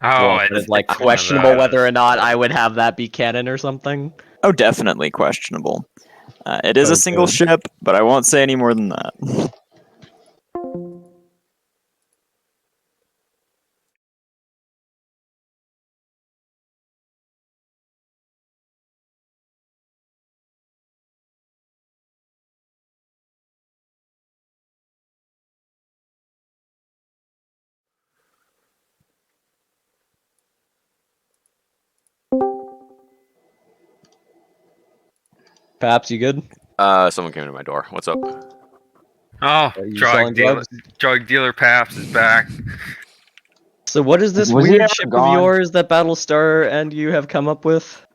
Oh, But it's like one of questionable whether those. or not I would have that be canon or something. Oh, definitely questionable. It is a single Okay. ship, but I won't say any more than that. Paps, you good? Someone came to my door. What's up? Oh, Are you selling drugs? drug dealer Paps is back. So what is this Was he weird ever ship of gone? yours that Battlestar and you have come up with?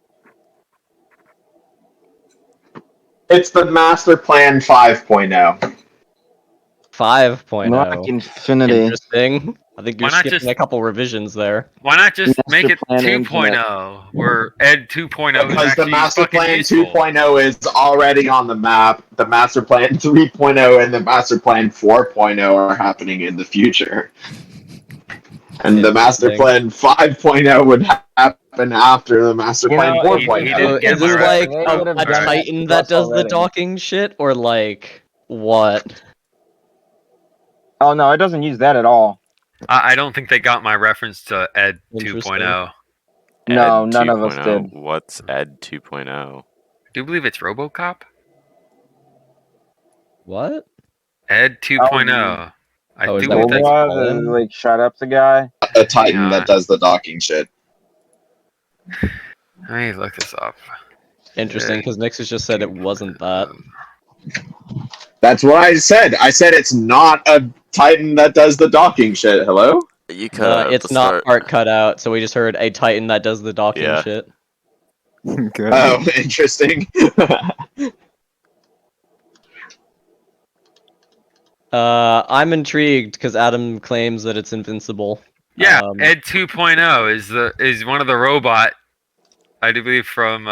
It's the Master Plan 5.0. 5.0. Like Infinity. Interesting. I think you're Why not skipping just- a couple revisions there. Why not just Master make it Plan 2.0, where Ed 2.0 is Because the actually Master fucking Plan useful? 2.0 is already on the map. The Master Plan 3.0 and the Master Plan 4.0 are happening in the future. And the Master Interesting. Plan 5.0 would happen after the Master You Plan know, he 4.0. didn't get Is my this like reference. They a would've done that Titan to that us does the already. docking shit, or like what? Oh no, it doesn't use that at all. I don't think they got my reference to Ed oh. Interesting. 2.0. No, Ed none of us 2.0? did. What's Ed 2.0? I do believe it's RoboCop. What? Ed 2.0. I Oh, is do that believe what they that's. call Cobra, him? like shut up the guy. A Titan Yeah. that does the docking shit. Let me look this up. Interesting, because Nixus just said it wasn't that. That's what I said. I said it's not a Titan that does the docking shit. Hello? You cut out It's the not start. part cut out, so we just heard a Titan that does the docking Yeah. shit. Good. Oh, interesting. I'm intrigued because Adam claims that it's invincible. Yeah, Ed 2.0 is one of the robot. I do believe from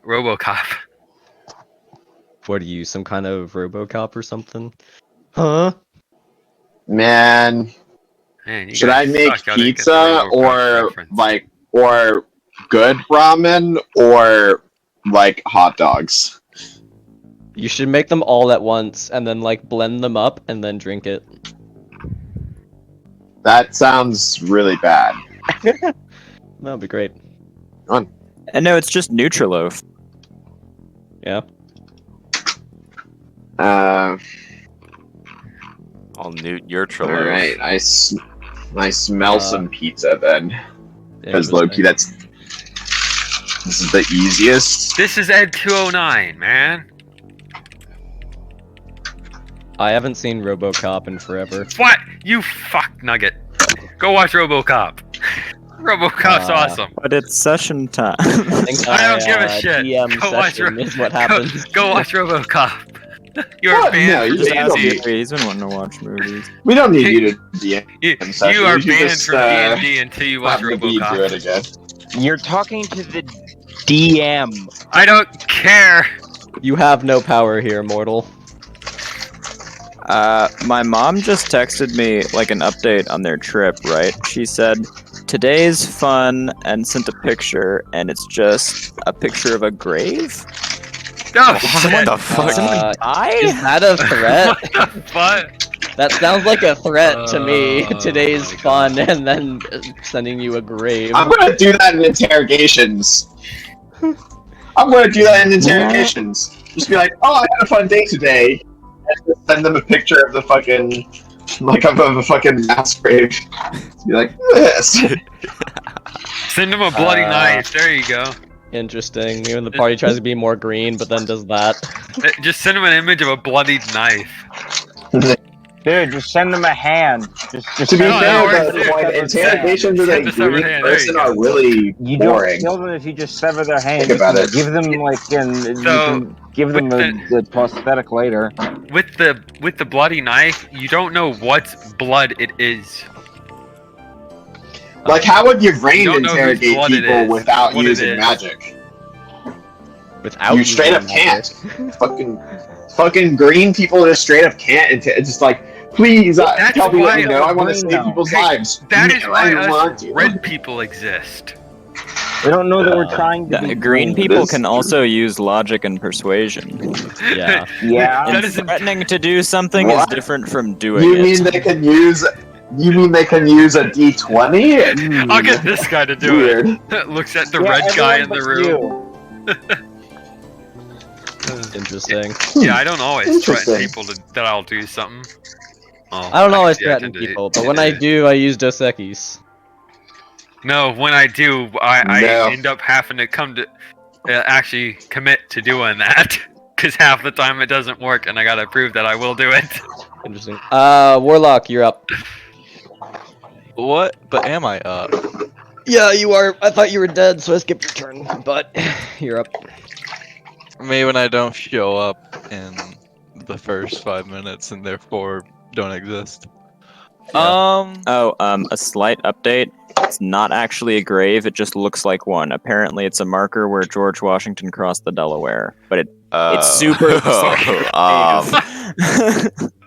RoboCop. What are you, some kind of RoboCop or something? Huh? Man, Man, you should guys I make suck. I didn't get the pizza RoboCop reference. or good ramen or like hot dogs? You should make them all at once and then like blend them up and then drink it. That sounds really bad. That'd be great. And no, it's just Nutriloaf. Yeah. All new Urtralo. All right. I smell some pizza then, because Interesting. Loki, this is the easiest. This is Ed 209, man. I haven't seen RoboCop in forever. What? You fuck nugget. Go watch RoboCop. RoboCop's awesome. But it's session time. I don't give a shit. DM Go watch session is what happens. Go watch RoboCop. You're What? banned No, from you Just ask D&D. Gary, he's been wanting to watch movies. We don't need you to DM. You are You should banned just, from D&D until you watch Have the bee do it RoboCop. again. You're talking to the DM. I don't care. You have no power here, mortal. My mom just texted me like an update on their trip, right? She said, "Today's fun," and sent a picture, and it's just a picture of a grave. No What shit. the fuck? Someone Is die? that a threat? What the fuck? That sounds like a threat to me. Oh Today's my fun, and then sending you a grave. I'm gonna do that in interrogations. I'm gonna do that in interrogations. Just be like, oh, I had a fun day today. And just send them a picture of the fucking, like, of a fucking mass grave. Just be like, this. Send him a bloody knife. There you go. Interesting. Even the party tries to be more green, but then does that. Just send him an image of a bloodied knife. Dude, just send them a hand. Just To be No, send no, fair, we're the serious. point, interrogations with a Send the severed green hand, there you person go. are really You boring. don't kill them if you just sever their hand. Think about it. Give them like you can give them the prosthetic later. With the bloody knife, you don't know what blood it is. Like, how would your brain You don't know whose interrogate blood it people is, without what it using is. magic? Without You straight up using magic. can't. Fucking green people just straight up can't. It's just like, Please, That's tell me what why you know. I want to green save now. people's Hey, lives. That is No, why I don't want us to. red people exist. They don't know that we're trying to be Green people This- can also use logic and persuasion. Yeah. Yeah. That And isn't- threatening to do something is What? different from doing You it. mean they can use? You mean they can use a D20? I'll get this guy to do Weird. it. Looks at the Yeah, red guy in everyone the but room. you. Interesting. Yeah, I don't always threaten Interesting. people that I'll do something. Oh, I don't always actually, I threaten tend to- people, but when I do, I use Dos Equis. No, when I do, I No. end up having to come to actually commit to doing that. Because half the time it doesn't work, and I gotta prove that I will do it. Interesting. Warlock, you're up. What? But am I up? Yeah, you are. I thought you were dead, so I skipped your turn, but you're up. Maybe when I don't show up in the first 5 minutes and therefore don't exist. Yeah. A slight update. It's not actually a grave, it just looks like one. Apparently it's a marker where George Washington crossed the Delaware. But it's super looks like a grave.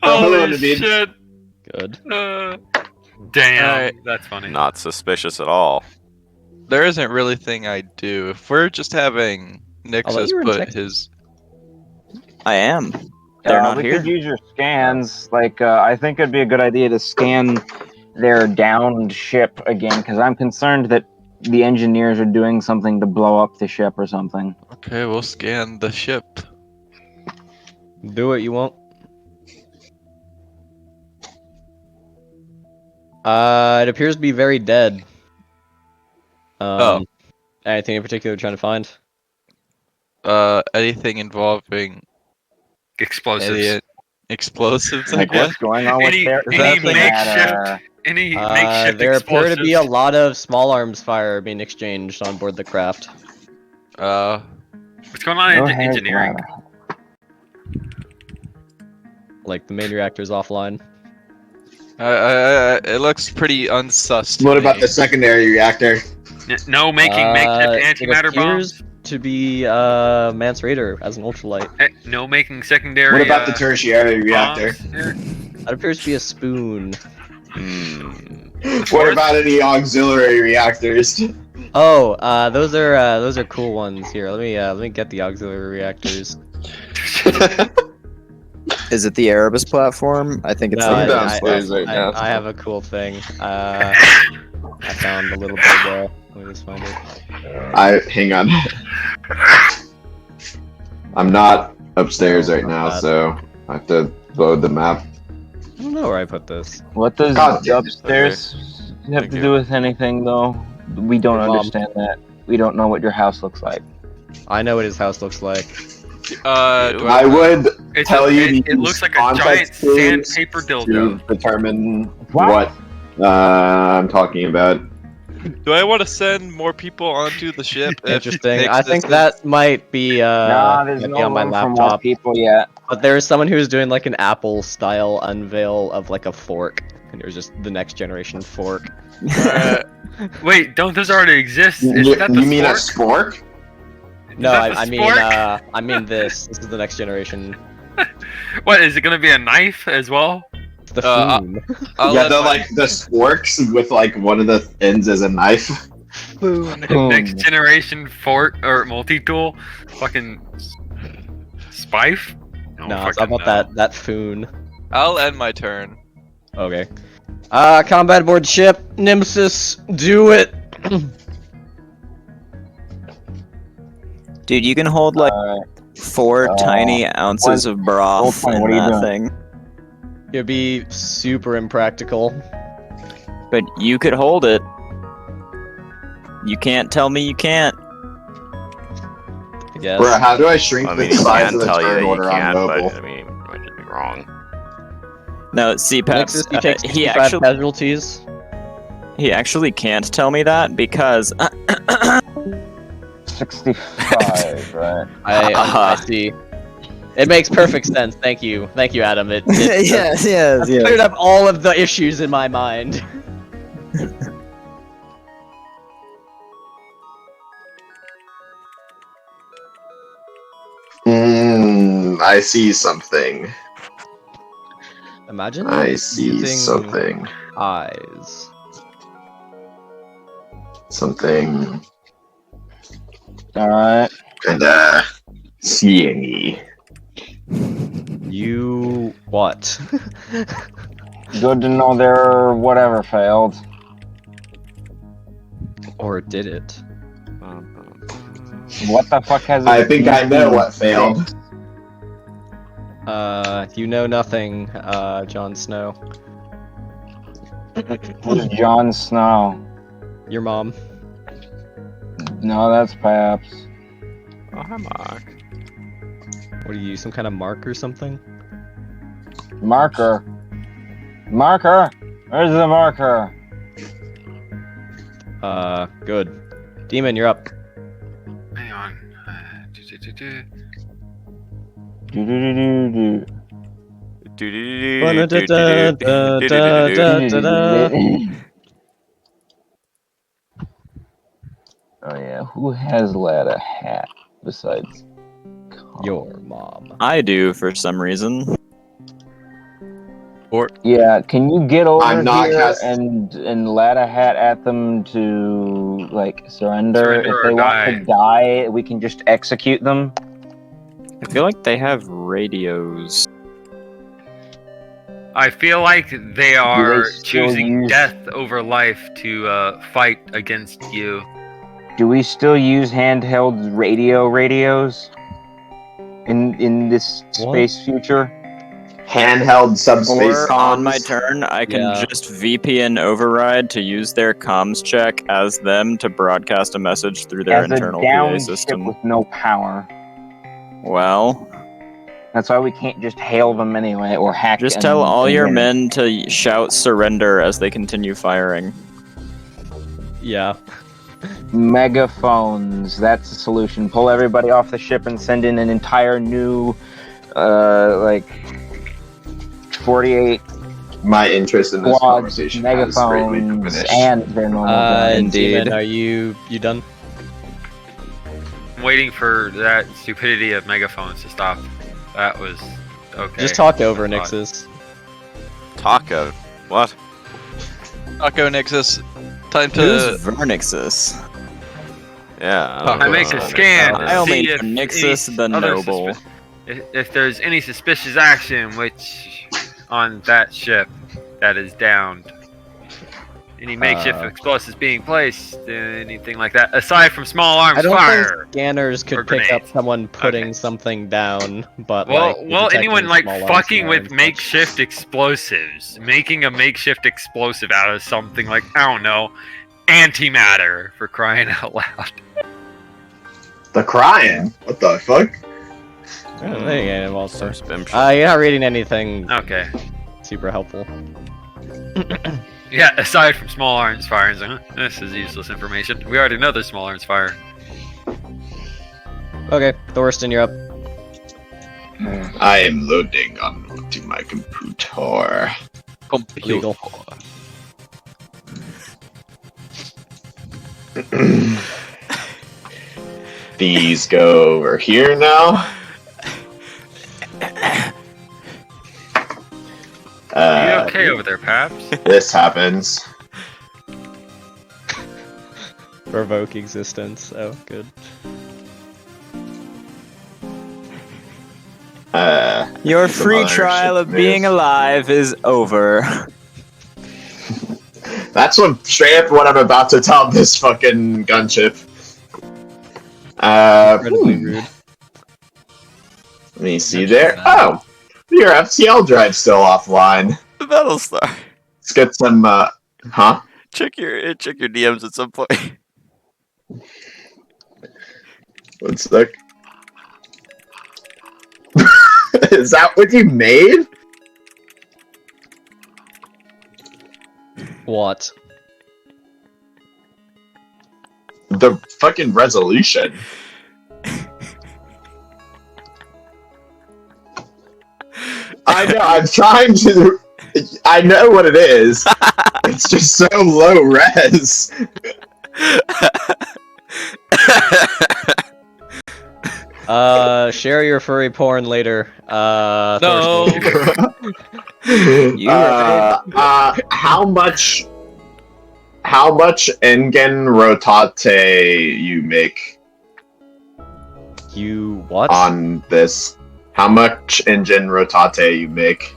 hello, Holy Naveed. shit! Good. Damn, Alright. that's funny. Not suspicious at all. There isn't really thing I do. If we're just having Nixus you were in put Texas. his I am. They're not we here. could use your scans. Like, I think it'd be a good idea to scan their downed ship again, because I'm concerned that the engineers are doing something to blow up the ship or something. Okay, we'll scan the ship. Do what you want. It appears to be very dead. Anything in particular you're trying to find? Anything involving Explosives. idiot explosives, I Like, guess. what's going on with Any- their any looking at, makeshift- Any makeshift There appear to be a explosives. lot of small arms fire being exchanged on board the craft. What's going on in engineering? Like the main reactor's offline. It looks pretty unsus to What me. about the secondary reactor? No making makeshift It antimatter appears bombs. to be Mance Raider as an ultralight. No making secondary. What about the tertiary reactor? bombs here? That appears to be a spoon. What about any auxiliary reactors? Oh, those are cool ones. Here, let me get the auxiliary reactors. Is it the Erebus platform? I think it's No, the I'm Erebus downstairs platform. right now. I have a cool thing. I found a little bit. Let me just find it. Hang on. I'm not upstairs right now, so I have to load the map. I don't know where I put this. What does God damn it. upstairs have Thank to you. do with anything, though? We don't Your mom. understand that. We don't know what your house looks like. I know what his house looks like. Do I would It's tell you to it use looks like a giant context clues sandpaper to dildo. determine What? what I'm talking about. do I want to send more people onto the ship? if Interesting. Nixus I think is- that might be Nah, there's might no be on my room for more laptop. people yet. But there was someone who was doing like an Apple style unveil of like a fork, and it was just the next generation fork. Wait, don't those already exist? Is You, that the you mean a spork? spork? No, that the I mean this. This is the next generation. What is it gonna be a knife as well? It's the Uh, Foon. I'll Yeah, let they're my- like the sporks with like one of the ends as a knife. Foon. Next generation fork or multi-tool? Fucking spife? I don't No, it's fucking about know. that Foon. I'll end my turn. Okay. Combat aboard ship. Nemesis, do it. Dude, you can hold like 4 tiny ounces of broth Wolfman, in what are you that doing? thing. It'd be super impractical. But you could hold it. You can't tell me you can't. I guess. Bro, how do I shrink I the mean, he size can of the tell you turn that you order on can't, mobile? but I mean, you might just be wrong. No, CPAP's, Nexus, you take he 65 actually casualties. he actually can't tell me that because 65, right? I see. It makes perfect sense. Thank you, Adam. It yes, cleared up all of the issues in my mind. I see something. Imagine I see using something. eyes. Something Alright. kinda seeing-y. You what? Good to know their whatever failed. Or did it? What the fuck has I it think I know been what failed. fixed? You know nothing, Jon Snow. Who's Jon Snow? Your mom. No, that's Paps. Oh, hi, Mark. What are you, some kind of mark or something? Marker. Marker? Where's the marker? Good. Demon, you're up. Hang on. Do-do-do-do. Do-do-do-do-do. Oh yeah, who has led a hat besides Your mom. I do for some reason. Yeah, can you get over I'm not here cast- and let a hat at them to like surrender? Surrender If or they want to die, we can just execute them. I feel like they have radios. I feel like they are still choosing use- death over life to fight against you. Do we still use handheld radios in this What? space future? Handheld subspace Or comms. on my turn, I can Yeah. just VPN override to use their comms check as them to broadcast a message through their As a internal PA downed ship system. with no power. Well, That's why we can't just hail them anyway or hack. just and- tell all and your win. men to shout surrender as they continue firing. Yeah. Megaphones. That's the solution. Pull everybody off the ship and send in an entire new, like, 48 My interest in this squads, conversation has greatly megaphones, diminished. and their normal guns. Indeed. Demon, are you done? I'm waiting for that stupidity of megaphones to stop. That was okay. Just talk over That's odd. Nixus. Taco. What? Taco Nixus. Time Who's to. Vernixus? Yeah. I make a scan I to only see know if Nixus any the other Noble. if there's any suspicious action which on that ship that is downed. Any makeshift explosives being placed, anything like that, aside from small arms I don't fire. think scanners or could pick up grenades. someone putting Okay. something down, but Well, like well, anyone detecting like small arms fucking fire with and such. makeshift explosives, making a makeshift explosive out of something like, I don't know, antimatter, for crying out loud. The crying? What the fuck? Oh, they get involved. Some spam shit. You're not reading anything Okay. super helpful. Yeah, aside from small arms fire, it's like, huh, this is useless information. We already know there's small arms fire. Okay, Thorsten, you're up. I am loading onto my computer. Legal. These go over here now. Are you okay over there, Paps? This happens. Provoke existence. Oh, good. Your Some free other trial shit of being news. alive is over. That's what straight up what I'm about to tell this fucking gunship. Incredibly rude. Let me see there. Oh, your FTL drive's still offline. The Battlestar. Let's get some. Huh? Check your DMs at some point. One sec. Is that what you made? What? The fucking resolution. I know, I'm trying to. I know what it is. It's just so low res. Share your furry porn later. No. Thorsten. How much Engen rotate you make You what? on this? How much engine rotate you make?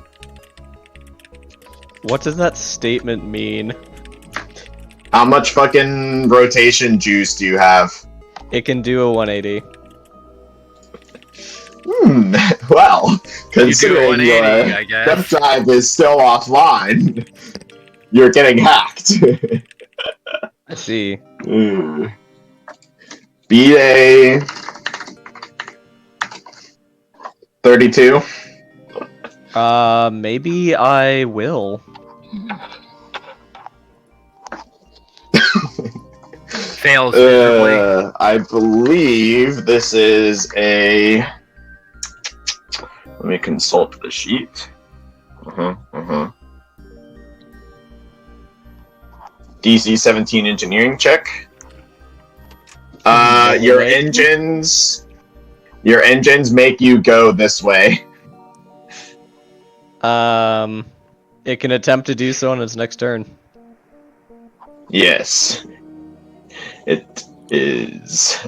What does that statement mean? How much fucking rotation juice do you have? It can do a 180. Well, You do a considering 180, your I guess. step drive is still offline, you're getting hacked. I see. BA 32. Maybe I will. Fails miserably. I believe this is a. Let me consult the sheet. DC 17 engineering check. Your engines make you go this way. It can attempt to do so on its next turn. Yes. It is.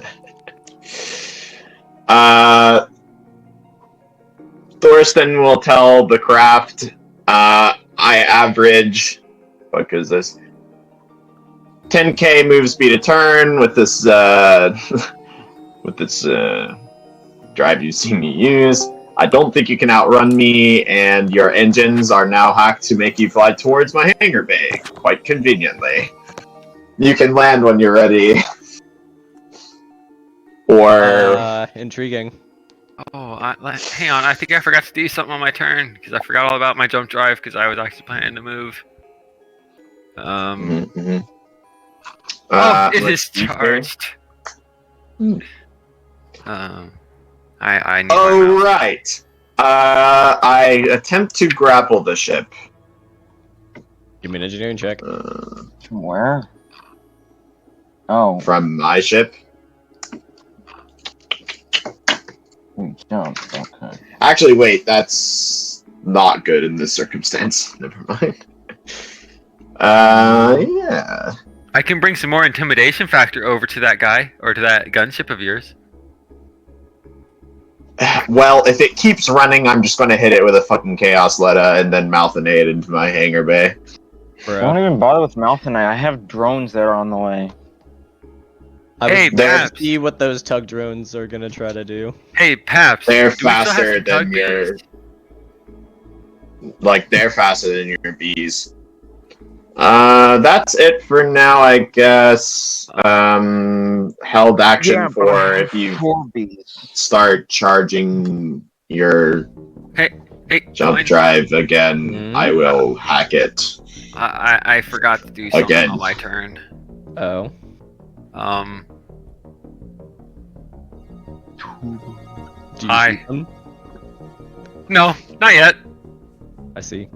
Thorsten will tell the craft, I average, what is this? 10k move speed a turn with this, drive you've seen me use. I don't think you can outrun me, and your engines are now hacked to make you fly towards my hangar bay, quite conveniently. You can land when you're ready. Or... intriguing. Oh, hang on. I think I forgot to do something on my turn because I forgot all about my jump drive because I was actually planning to move. It is charged. I need my mouse. right. I attempt to grapple the ship. Give me an engineering check. From where? Oh, From my ship. we jumped. Okay. Actually, wait, that's not good in this circumstance. Never mind. Yeah. I can bring some more intimidation factor over to that guy or to that gunship of yours. Well, if it keeps running, I'm just gonna hit it with a fucking Chaos Letta and then Malthinate it into my hangar bay. Don't even bother with Malthinite. I have drones that are on the way. I Hey, was there to Paps. see what those tug drones are gonna try to do. Hey, Paps. They're do we still have faster some than tug your... bees? They're faster than your bees. That's it for now, I guess. Held action Yeah, but I for have if you 4 bees. start charging your Hey, jump Glenn, drive again, I will hack it. I forgot to do something Again. on my turn. Oh. Do you Hi. shoot them? No, not yet. I see.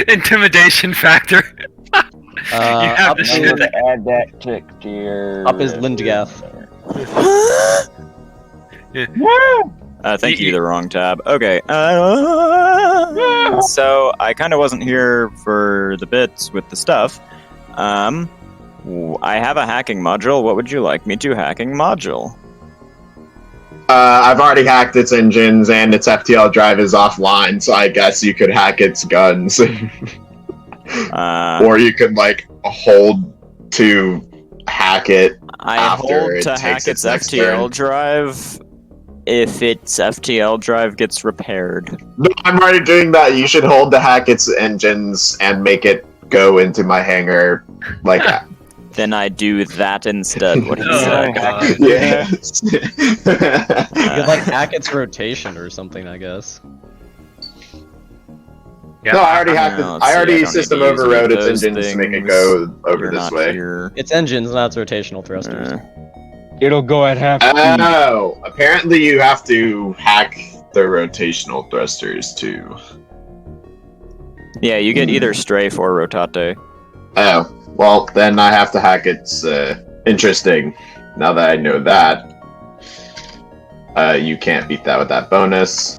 Intimidation factor. You have up to is- shoot that. Add that tick to your... Up is Lindgath. Thank you, the wrong tab. Okay. So I kind of wasn't here for the bits with the stuff. I have a hacking module. What would you like me to hacking module? I've already hacked its engines and its FTL drive is offline, so I guess you could hack its guns. Or you could, hold to hack it. I after hold it to takes hack its its next FTL turn. drive if its FTL drive gets repaired. No, I'm already doing that. You should hold to hack its engines and make it go into my hangar. Then I do that instead. What do you Oh, say? God. Yes. You could hack its rotation or something, I guess. Yeah, No, I already hacked it. No, let's I see, already I don't system need to use overrode its those engines to make it things. go over You're this not way. here. It's engines, not its rotational thrusters. It'll go at half speed. Oh, apparently you have to hack the rotational thrusters too. Yeah, you get either strafe or rotate. Oh, well, then I have to hack its, interesting. Now that I know that. You can't beat that with that bonus.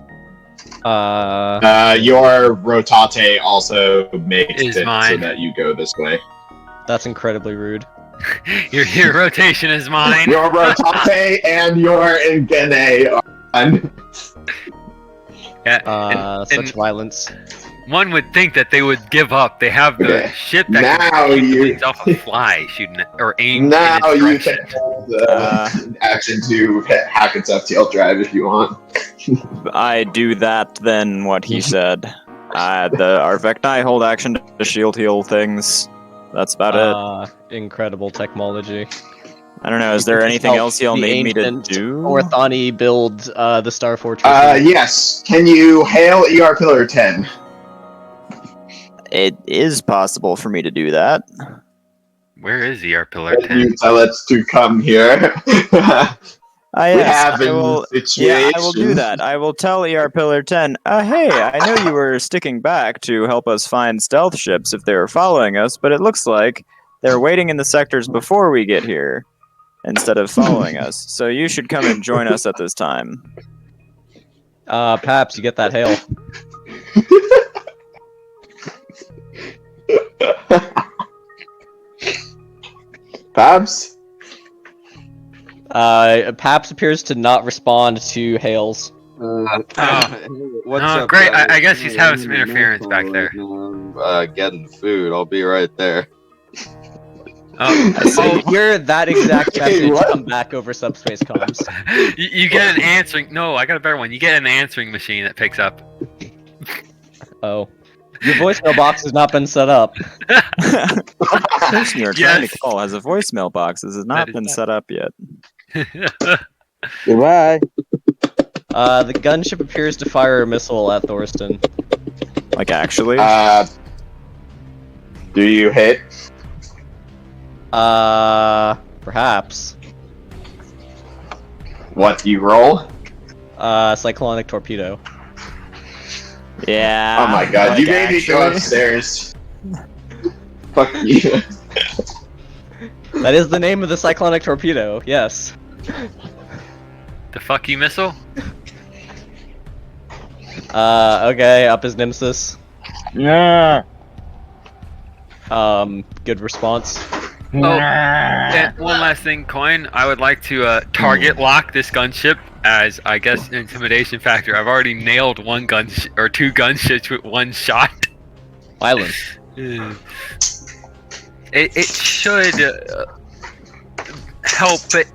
Your rotate also makes Is it so mine. that you go this way. That's incredibly rude. Your rotation is mine. Your rotate and your ingene are on. Yeah, Such violence. one would think that they would give up. They have the Okay. ship that Now can you- shoot off a fly, shooting it, or aim Now in its you direction. can hold action to hack its FTL drive if you want. I do that, then what he said. Our Vecni hold action to shield heal things. That's about it. Incredible technology. I don't know, is there Just anything help else you'll the need me to ancient do? Orthani build the Star Fortress. Yes. Can you hail ER Pillar 10? It is possible for me to do that. Where is ER Pillar Can 10? you tell it to come here? Yes, We have I will, yeah, I will do situations. that. I will tell ER Pillar 10, hey, I know you were sticking back to help us find stealth ships if they were following us, but it looks like they're waiting in the sectors before we get here instead of following us. So you should come and join us at this time. Paps, you get that hail. Babs? Paps appears to not respond to hails. What's Oh, up, great. guys? I guess he's having I'm some in interference Nashville back there. right now. I'm getting food. I'll be right there. So Oh, you hear that exact Hey, message what? come back over subspace comms. you get an answering. No, I got a better one. You get an answering machine that picks up. Oh. Your voicemail box has not been set up. The person you are trying Yes. to call has a voicemail box. This has not That is been not- set up yet. Goodbye. The gunship appears to fire a missile at Thorston. Like, actually? Do you hit? Perhaps. What do you roll? Cyclonic torpedo. Yeah. Oh my god, you like, made me go actually? upstairs. Fuck you. That is the name of the cyclonic torpedo, yes. The fuck you missile? Okay, up his nemesis. Nah. Good response. And one last thing, Coin. I would like to target lock this gunship as, I guess, an intimidation factor. I've already nailed one or two gunships with one shot. Violence. It should help it,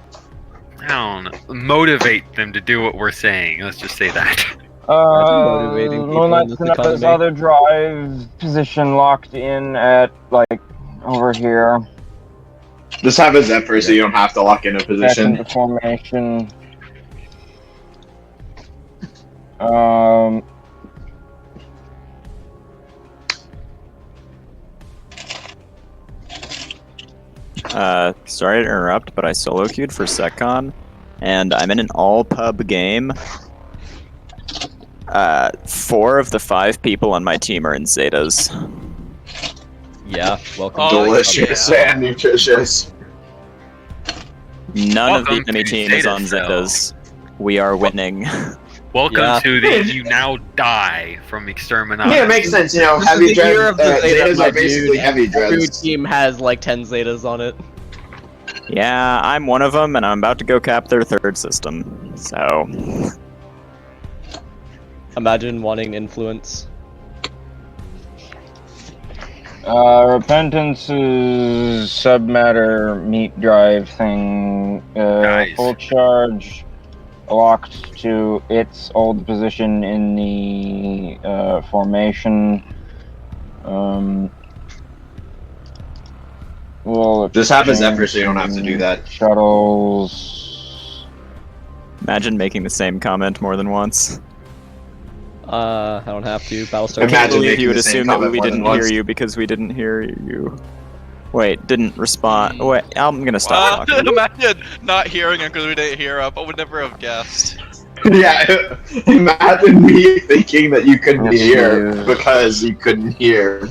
I don't know, motivate them to do what we're saying. Let's just say that. motivating people in Moonlight's this in this economy. other drive position locked in at, like, over here. Just have a Zephyr so you don't have to lock in a Back position. into formation. Sorry to interrupt, but I solo queued for SecCon, and I'm in an all-pub game. 4 of the 5 people on my team are in Zetas. Yeah, welcome. Oh, Delicious yeah. and nutritious. None Welcome of the enemy to team is Zeta on Cell. Zetas. We are winning. Welcome Yeah. to the You Now Die from Exterminati. Yeah, it makes sense, you know, This is heavy the year of the dreads. Zeta, Zetas my are basically dude. heavy Every dreads. team has like 10 Zetas on it. Yeah, I'm one of them, and I'm about to go cap their 3rd system. So, Imagine wanting influence. Repentance's submatter meat drive thing, Nice. full charge, locked to its old position in the formation. We'll Just have a exchange Zephyr so you don't have to do that. Shuttles. imagine making the same comment more than once. I don't have to. Battlestar. I can't Imagine believe making you would the same assume that comment we more than didn't hear once. you because we didn't hear you. Wait, didn't respond. Wait, I'm gonna stop talking. Imagine not hearing it because we didn't hear up. I would never have guessed. Yeah, imagine me thinking that you couldn't Yes, hear yes. because you couldn't hear.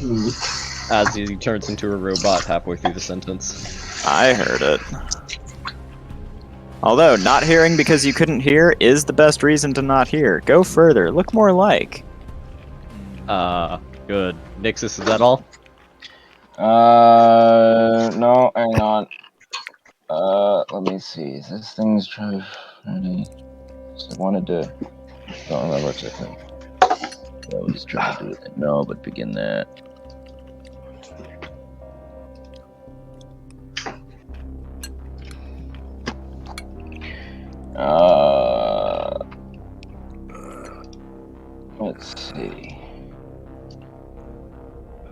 As he turns into a robot halfway through the sentence. I heard it. Although, not hearing because you couldn't hear is the best reason to not hear. Go further. Look more like. Good. Nixus, is that all? No, hang on. Let me see. This thing's trying. I wanted to. Don't remember what I think. I was trying to do it. No, but begin that. Let's see.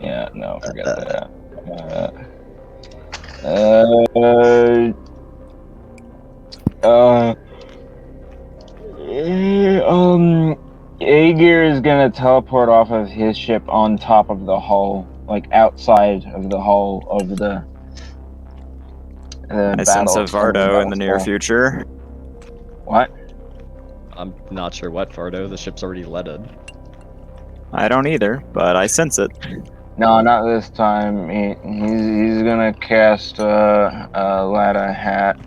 Yeah, no, forget that. Aegir is gonna teleport off of his ship on top of the hull, like outside of the hull of the I sense a Vardo in the near future. What? I'm not sure what, Fardo. The ship's already leaded. I don't either, but I sense it. No, not this time. He's gonna cast Lada Hat.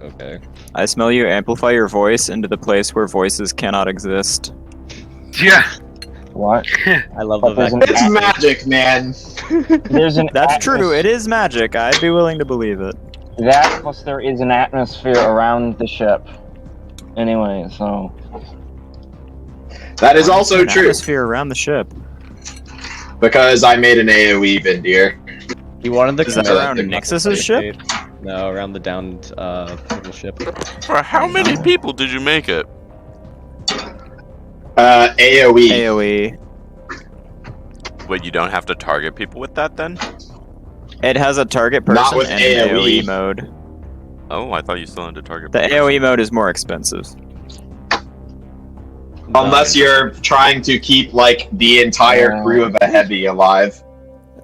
Okay. I smell you amplify your voice into the place where voices cannot exist. Yeah. What? I love But the there's an vector. It's magic, man. There's an That's true, it is magic. I'd be willing to believe it. That plus there is an atmosphere around the ship. Anyway, so That is also An true, atmosphere around the ship. because I made an AoE Vindir. You wanted the Is that around Nixus's ship? No, around the downed little ship. For how many people did you make it? AoE. AoE. Wait, you don't have to target people with that then? It has a target Not person with and an AoE. AoE mode. Oh, I thought you still had to target The people. AoE mode is more expensive. Unless you're trying to keep, like, the entire crew of a heavy alive.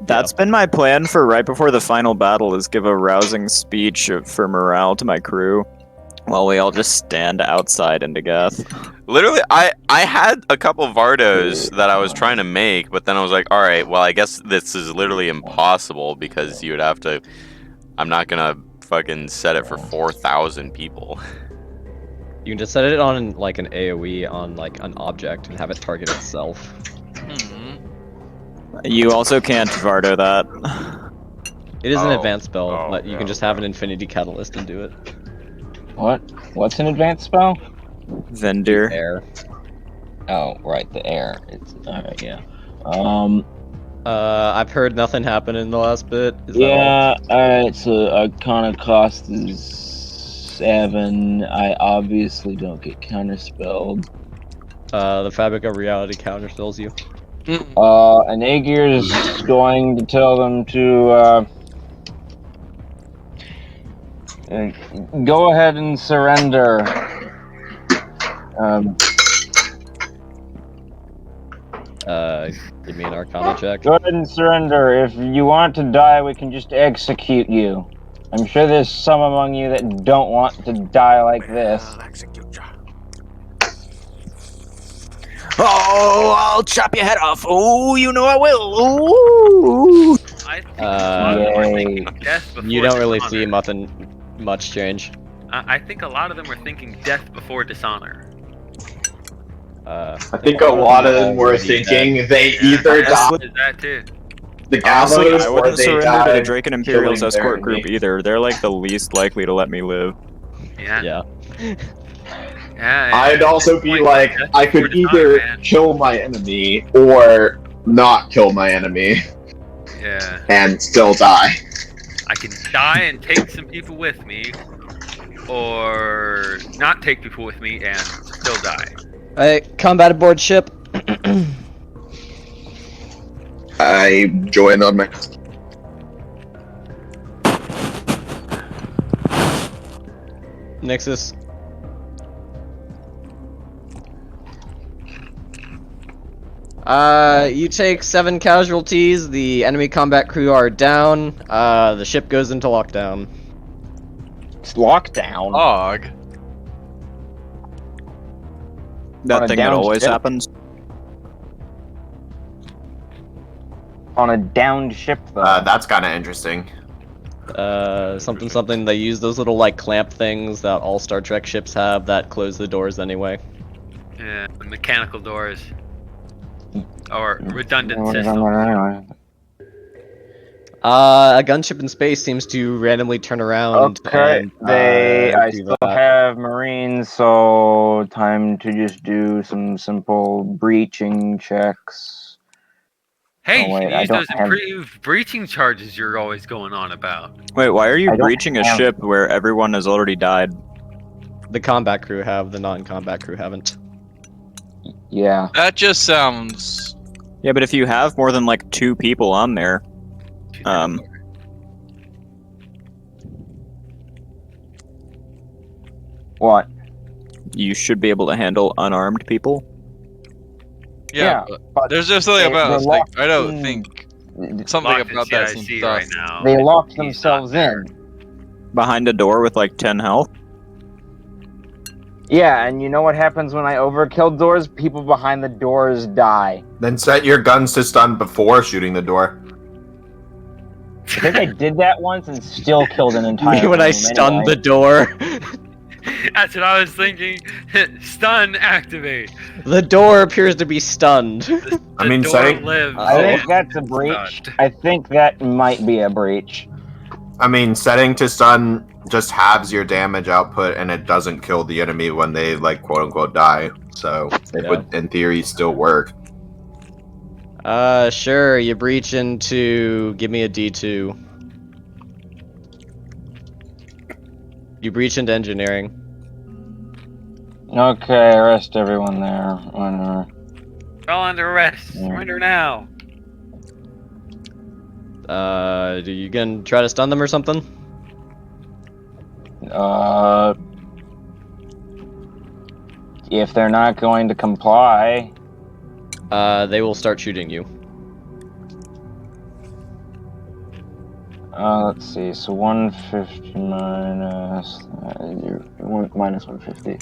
That's been my plan for right before the final battle, is give a rousing speech for morale to my crew, while we all just stand outside into Geth. Literally, I had a couple Vardos that I was trying to make, but then I was like, all right, well, I guess this is literally impossible because you would have to. I'm not gonna fucking set it for 4,000 people. You can just set it on like an AoE on like an object and have it target itself. You also can't Vardo that. It is an Oh. advanced spell, Oh, but you can just have an Infinity Catalyst and do it. what? What's an advanced spell? Vendir. Air. Oh, right, the air. It's alright, yeah. I've heard nothing happen in the last bit. Is that all? Yeah, alright, so Arcana cost is 7. I obviously don't get counterspelled. The Fabric of Reality counterspells you. And Aegir is going to tell them to, go ahead and surrender. Give me an Arcana check. Go ahead and surrender. If you want to die, we can just execute you. I'm sure there's some among you that don't want to die like this. Oh, I'll chop your head off. Oh, you know I will. Ooh. I think a lot of them were thinking death before You don't really dishonor. see much change. I think a lot of them were thinking death before dishonor. I think a lot of them were thinking they either die Is that too? the Honestly, gallows I or wouldn't they surrender to die the Drake and Imperial's killing their escort group enemy. either. They're like the least likely to let me live. Yeah. Yeah. Yeah. I'd also be like, I could either kill my enemy or not kill my enemy Yeah. and still die. I can die and take some people with me, or not take people with me and still die. Alright, combat aboard ship. I join on my. Nixus. You take 7 casualties, the enemy combat crew are down, the ship goes into lockdown. It's lockdown. Dog. That On a thing that downed always ship? happens. On a downed ship, though. That's kind of interesting. Something something. They use those little like clamp things that all Star Trek ships have that close the doors anyway. Yeah, mechanical doors. Or redundant What is systems. anyway? A gunship in space seems to randomly turn around. Okay, And, I do still that. have Marines, so time to just do some simple breaching checks. Hey, Oh, you wait, can I use don't those have- improved breaching charges you're always going on about. Wait, why are you I don't breaching a have- ship where everyone has already died? The combat crew have. The non-combat crew haven't. Yeah. That just sounds. Yeah, but if you have more than like 2 people on there, What? you should be able to handle unarmed people. Yeah, but there's just something they- about they're us. Like, locked I don't in- think something Locked in about that seems CIC sus. right now. They locked He's themselves not there. in. Behind a door with like 10 health. Yeah, and you know what happens when I overkill doors? People behind the doors die. Then set your guns to stun before shooting the door. I think I did that once and still killed an entire When I room stunned anyway. the door. That's what I was thinking. Stun activate. The door appears to be stunned. The I mean, door setting- lives. I think and that's a it's breach. stunned. I think that might be a breach. I mean, setting to stun just halves your damage output, and it doesn't kill the enemy when they, like, quote unquote, die. So it Yeah. would, in theory, still work. Sure. You breach into. Give me a D2. You breach into engineering. Okay, arrest everyone there. Whatever. All under arrest. Yeah. Surrender now. Do you gonna try to stun them or something? If they're not going to comply, They will start shooting you. let's see. So 150 minus minus 150.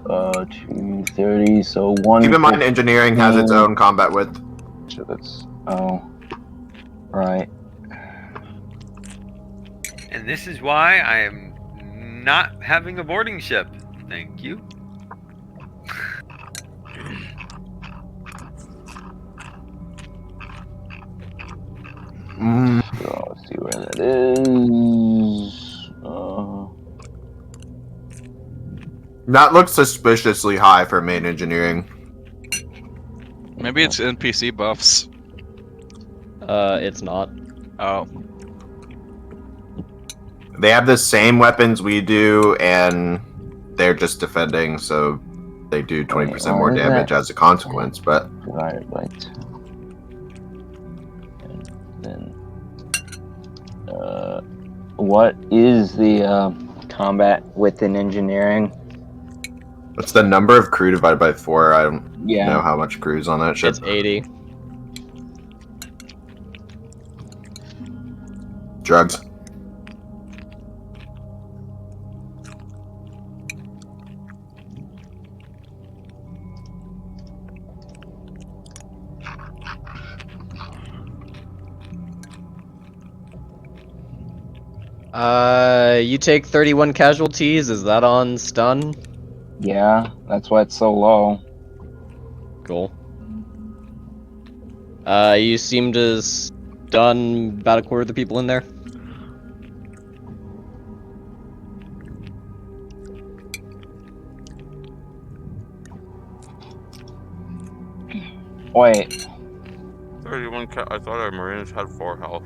230. So 1. Keep in mind, engineering has its own combat width. So that's right. And this is why I am not having a boarding ship. Thank you. So let's see where that is. That looks suspiciously high for main engineering. Maybe it's NPC buffs. It's not. Oh. They have the same weapons we do, and they're just defending, so they do 20% more damage as a consequence, but... Divided by 2. And then, what is the combat within engineering? What's the number of crew divided by 4? I don't know Yeah. how much crew's on that ship. It's 80. Drugs. You take 31 casualties. Is that on stun? Yeah, that's why it's so low. Cool. You seem to stun about a quarter of the people in there. Wait, 31. I thought our Marines had 4 health.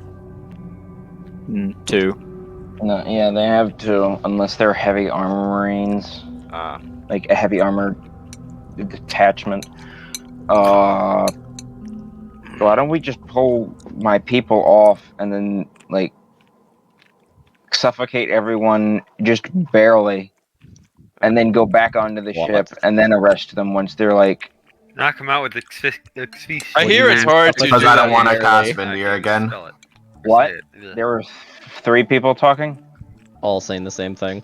2. no, yeah, they have to, unless they're heavy armor marines, Ah. like a heavy armor detachment. Why don't we just pull my people off and then, like, suffocate everyone just barely, and then go back onto the What? ship and then arrest them once they're like. Knock him out with the I hear it's hard to Because do I don't that. want to barely. cast Vindir again. What? There were 3 people talking, All saying the same thing.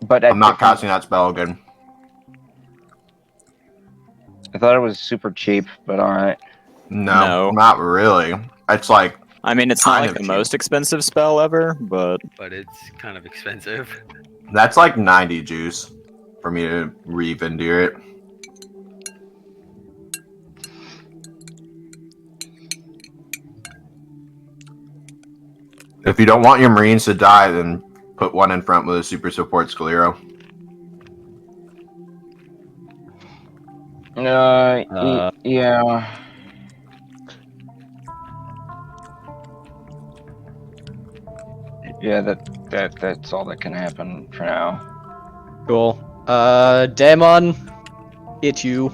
but at I'm not different- casting that spell again. I thought it was super cheap, but alright. No, No. not really. It's like I mean, it's not Kind like of the cheap. most expensive spell ever, but but it's kind of expensive. That's like 90 juice for me to re-vendir it. If you don't want your Marines to die, then put one in front with a super support Scalero. Yeah. Yeah, that's all that can happen for now. Cool. Daemon, hit you.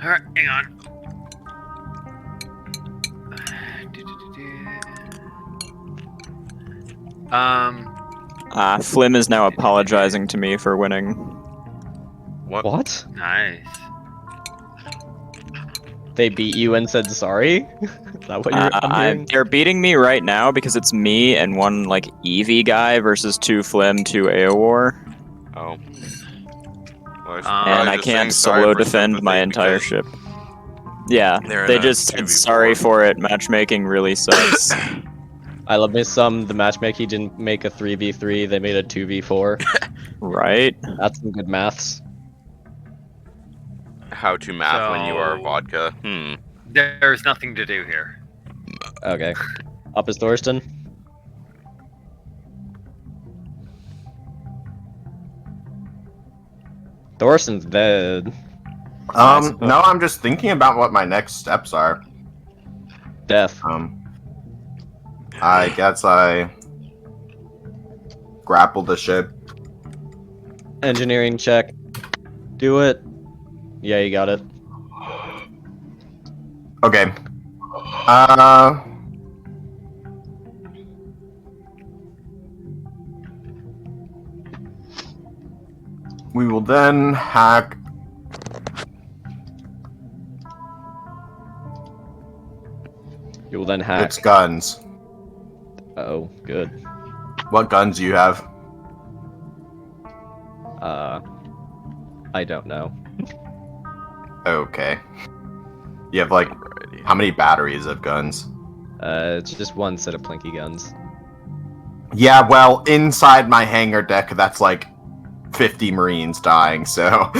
Alright, hang on. Flim is now apologizing to me for winning. What? Nice. They beat you and said sorry? Is that what I'm hearing? They're beating me right now because it's me and one like Eevee guy versus 2 Flim, 2 Aowar. Oh. Well, And I can't solo defend my entire ship. Yeah, They're they in a just said 2v4. sorry for it. Matchmaking really sucks. I love me some. The matchmaking didn't make a 3v3, they made a 2v4. Right? That's some good maths. How to math when you are So- vodka? There's nothing to do here. Okay. Up is Thorsten. Thorsten's dead. No, I'm just thinking about what my next steps are. Death. I guess I grapple the ship. Engineering check. Do it. Yeah, you got it. Okay. We will then hack. You will then hack. Its guns. Oh, good. What guns do you have? I don't know. Okay. You have like how many batteries of guns? It's just one set of plinky guns. Yeah, well, inside my hangar deck, that's like 50 Marines dying, so.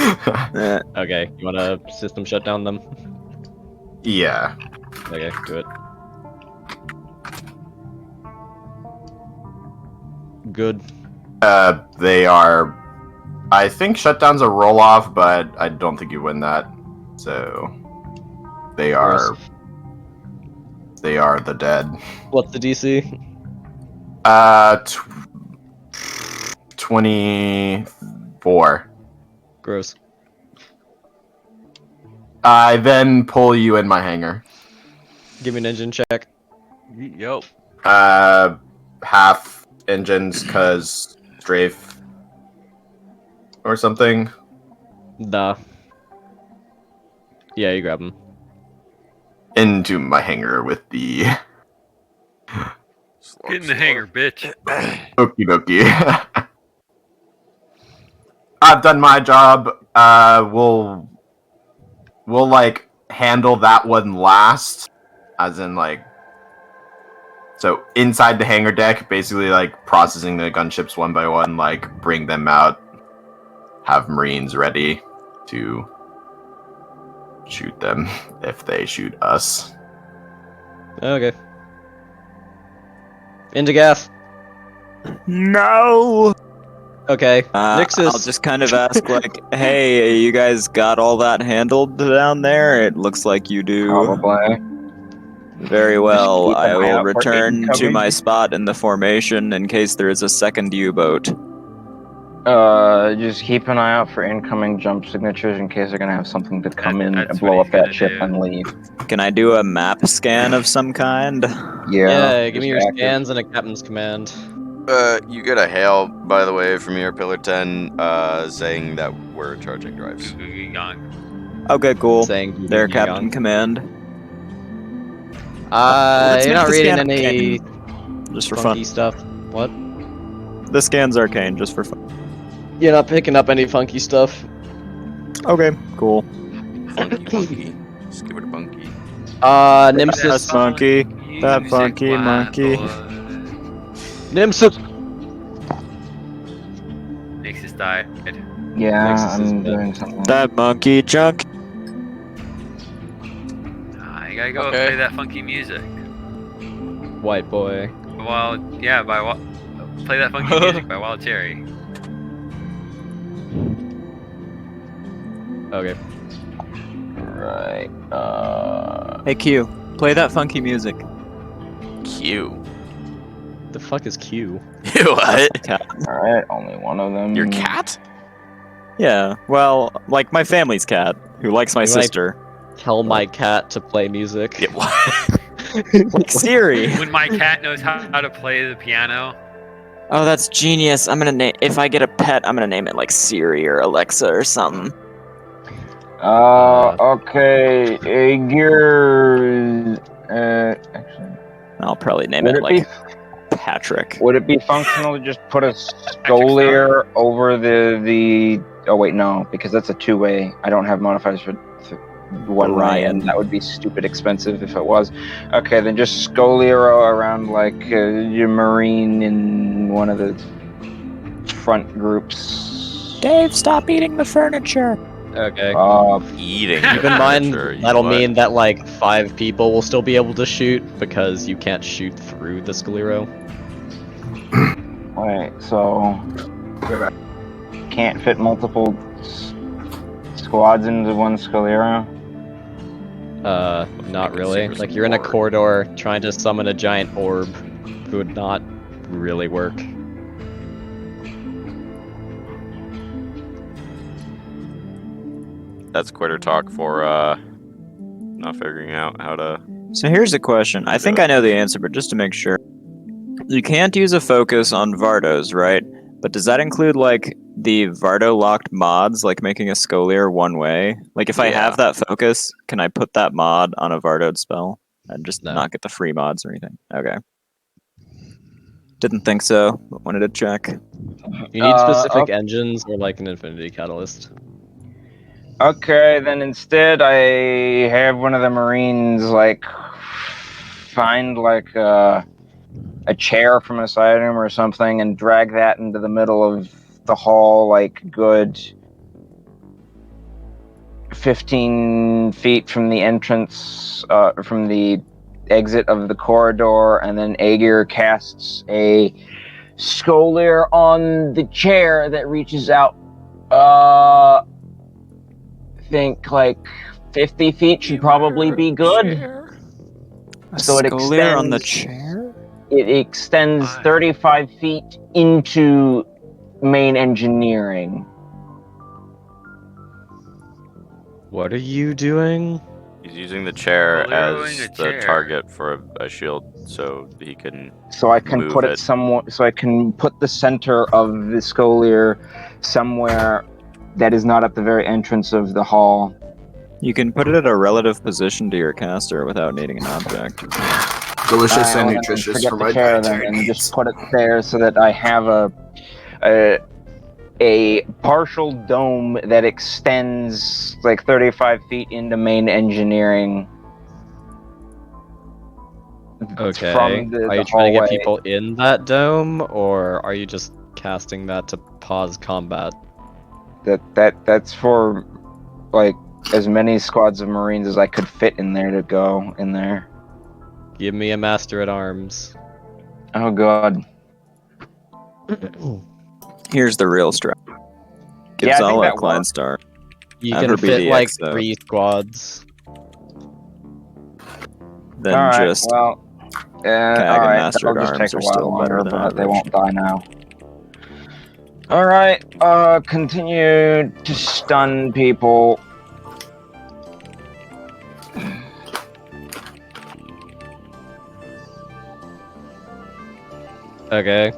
Okay, you wanna system shut down them? Yeah. Okay, do it. Good. They are. I think shutdown's a roll off, but I don't think you win that. So. They are. They are the dead. What's the DC? 24. Gross. I then pull you in my hangar. Give me an engine check. Yo. Half engines, cause strafe or something. Nah. Yeah, you grab him. Into my hangar with the. Get in the hangar, bitch. Okie dokie. I've done my job. We'll like handle that one last, as in like. So inside the hangar deck, basically like processing the gunships one by one, like bring them out, have Marines ready to shoot them if they shoot us. Okay. Into gas. No! Okay. Nixus. I'll just kind of ask, like, hey, you guys got all that handled down there? It looks like you do. Probably. Very well. keep an I eye will out for return to incoming. my spot in the formation in case there is a second U-boat. Just keep an eye out for incoming jump signatures in case they're gonna have something to come in That's and what blow he's up that gonna ship do. and leave. Can I do a map scan of some kind? Yeah, give me your just active. scans and a captain's command. You get a hail, by the way, from your Pillar 10, saying that we're charging drives. Okay, cool. Saying Their captain command. You're Let's make not the reading scan any Just for funky fun. stuff. What? The scan's arcane, just for fun. You're not picking up any funky stuff. Okay, cool. Funky. Just give it a bunky. Nemesis. That's funky. That Music, funky my monkey. boy. Nimsus! Nixus died. Yeah, Nexus is I'm dead. doing something. That monkey junk. You gotta go Okay. play that funky music. White boy. Play that funky music by Wild Cherry. Okay. Right. Hey Q, play that funky music. Q. The fuck is Q? What? Alright, only one of them. Your cat? Yeah, well, like my family's cat, who likes my You might- sister. Tell my cat to play music. Yeah, what? Like Siri. When my cat knows how to play the piano. Oh, that's genius. I'm gonna name. If I get a pet, I'm gonna name it like Siri or Alexa or something. Okay. Gear. Actually. I'll probably name Would it it like Patrick. Would it be functional to just put a Scolier over the? Oh wait, no, because that's a two-way. I don't have modifiers for one way, Ryan. and that would be stupid expensive if it was. Okay, then just Scolier around like your Marine in one of the front groups. Dave, stop eating the furniture. Okay. Eating. Keep the in mind, furniture, you that'll what? mean that like 5 people will still be able to shoot because you can't shoot through the Scalero. Wait, so can't fit multiple squads into one Scalera? Not really. Secret Like, you're in a Sword. corridor trying to summon a giant orb. It would not really work. That's quitter talk for not figuring out how to. So here's a question. I think I know the answer, but just to make sure. You can't use a focus on Vardos, right? But does that include, like, the Vardo-locked mods, like making a Scolier one way? Like, if I Yeah. have that focus, can I put that mod on a Vardoed spell? And just No. not get the free mods or anything? Okay. Didn't think so, but wanted to check. You need specific engines or like an Infinity Catalyst. Okay, then instead I have one of the Marines like find like a chair from a side room or something and drag that into the middle of the hall, like good 15 feet from the entrance, from the exit of the corridor, and then Aegir casts a Scolier on the chair that reaches out, think like 50 feet should probably be good. So it Scolier on the extends- chair? It extends 35 feet into main engineering. What are you doing? He's using the chair Clearing as a the chair. target for a shield, so he can. So I can Move put it. it somewhat. So I can put the center of the Scolier somewhere that is not at the very entrance of the hall. You can put it at a relative position to your caster without needing an object. Delicious Well, and then nutritious forget for the my chair then, dietary and needs. just put it there so that I have a partial dome that extends like 35 feet into main engineering. Okay. From the are you trying to hallway. get people in that dome, or are you just casting that to pause combat? That's for like as many squads of Marines as I could fit in there to go in there. Give me a Master at Arms. Oh god. Here's the real strat. Give Yeah, I think Zala a that Klein works. Star. You Have can her be fit the like XO. 3 squads. Then Alright, just well, Cag and alright, Master that'll at just Arms take a are while still better longer, than but they average. won't die now. Alright, continue to stun people. Okay.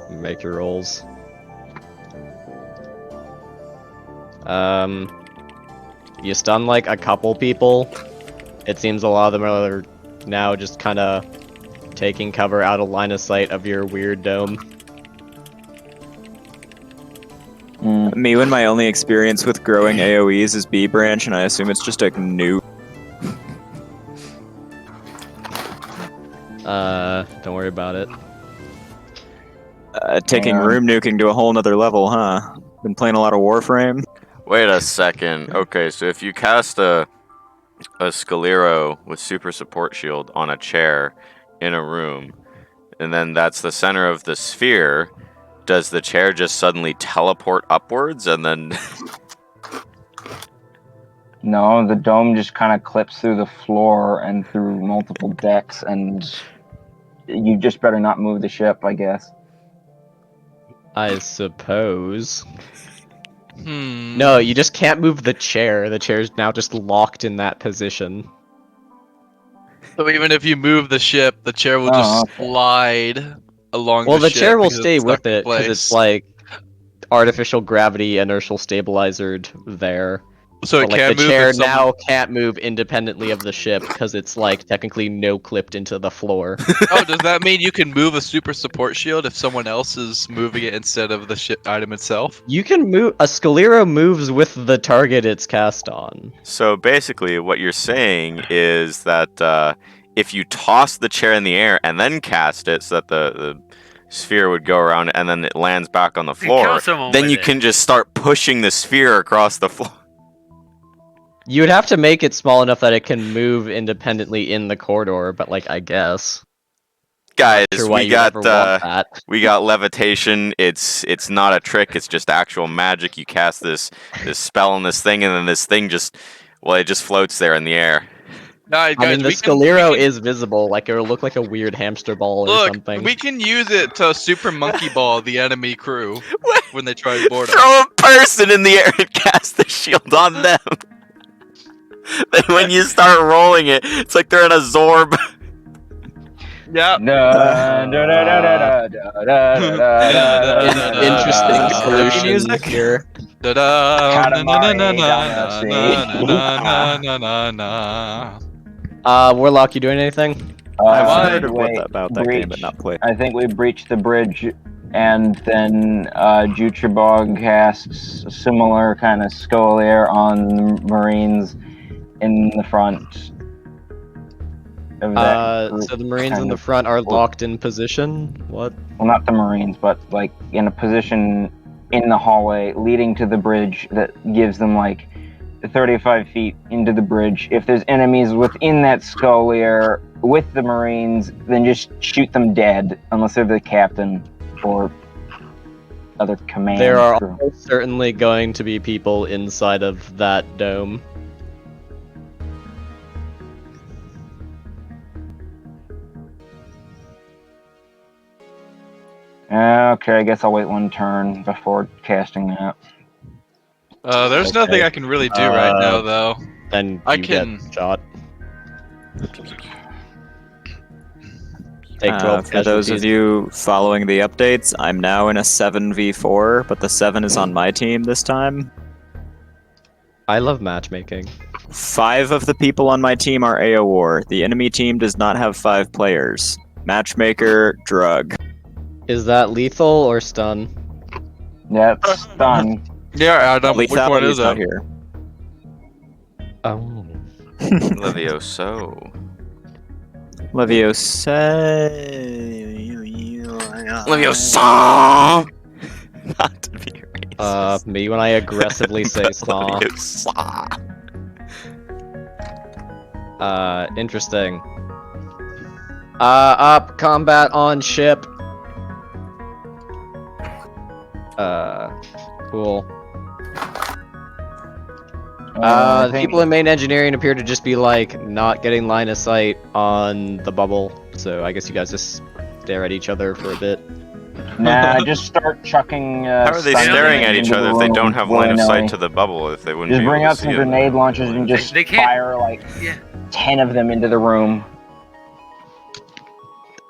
Make your rolls. You stun like a couple people. It seems a lot of them are now just kind of taking cover out of line of sight of your weird dome. me when my only experience with growing AoEs is B branch, and I assume it's just a nuke. Don't worry about it. Taking Yeah. room nuking to a whole nother level, huh? Been playing a lot of Warframe. Wait a second. Okay, so if you cast a Scalero with super support shield on a chair in a room, and then that's the center of the sphere, does the chair just suddenly teleport upwards and then No, the dome just kind of clips through the floor and through multiple decks, and you just better not move the ship, I guess. I suppose. Hmm. No, you just can't move the chair. The chair's now just locked in that position. So even if you move the ship, the chair will Oh, just okay. slide along Well, the ship chair will because stay it's stuck with in it because it's place. like artificial gravity inertial stabilizered there. So it But, like, can't the move chair if some- now can't move independently of the ship because it's like technically no clipped into the floor. Oh, does that mean you can move a super support shield if someone else is moving it instead of the ship item itself? You can move a Scalero moves with the target it's cast on. So basically, what you're saying is that if you toss the chair in the air and then cast it so that the sphere would go around and then it lands back on the You kill floor, someone then with you it. can just start pushing the sphere across the floor. You would have to make it small enough that it can move independently in the corridor, but like I guess. Guys, Not sure why we you'd got ever want that. we got levitation. It's not a trick. It's just actual magic. You cast this spell on this thing, and then this thing just it just floats there in the air. Guys, I mean, the we can- Scalero we can- is visible, like it'll look like a weird hamster ball or Look, something. we can use it to super monkey ball the enemy crew when they try to board us. Throw a person in the air and cast the shield on them. Then when you start rolling it, it's like they're in a Zorb. Yeah. Interesting solution music. here. Da-da, Katamari na-na-na-na-na-na-na-na. Warlock, you doing anything? I've Why? heard of about that game, but not played. I think we breached the bridge, and then Jutrebog casts a similar kind of Scolier on the Marines in the front. Of that group, So the Marines in kind the of. front are locked in position? What? Well, not the Marines, but like in a position in the hallway leading to the bridge that gives them like 35 feet into the bridge. If there's enemies within that Scolier with the Marines, then just shoot them dead, unless they're the captain or other command There are crew. almost certainly going to be people inside of that dome. Okay, I guess I'll wait one turn before casting that. There's nothing I can really do right now, though. Then I you can- get shot. Take 12 For those of casualties. you following the updates, I'm now in a 7v4, but the 7 is on my team this time. I love matchmaking. 5 of the people on my team are AOR. The enemy team does not have 5 players. Matchmaker, drug. Is that lethal or stun? That's done. Yeah, Adam, which one Lethality's is not it? here. Oh. Levioso. Leviosa. Leviosa. Not to be racist. Me when I aggressively say saw. Leviosa. Interesting. Up, combat on ship. Cool. I The think- people in main engineering appear to just be like not getting line of sight on the bubble, so I guess you guys just stare at each other for a bit. Nah, just start chucking. How are they stun staring at grenades each into other the if they don't room have line of sight willy-nilly. to the bubble? If they wouldn't Just be bring able out to some see them? grenade launchers and just They can't- fire like Yeah. 10 of them into the room.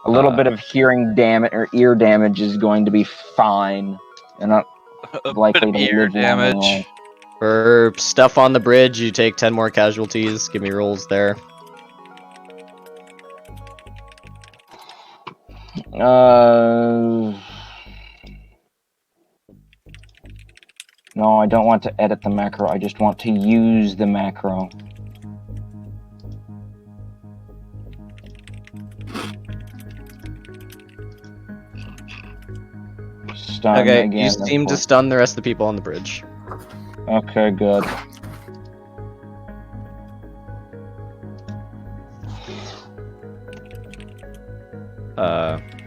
A little bit of hearing damage or ear damage is going to be fine. They're not A likely bit of to ear live long damage. anyway. For stuff on the bridge, you take 10 more casualties. Give me rolls there. No, I don't want to edit the macro. I just want to use the macro. stun Okay, again. you of seem to course. stun the rest of the people on the bridge. Okay, good.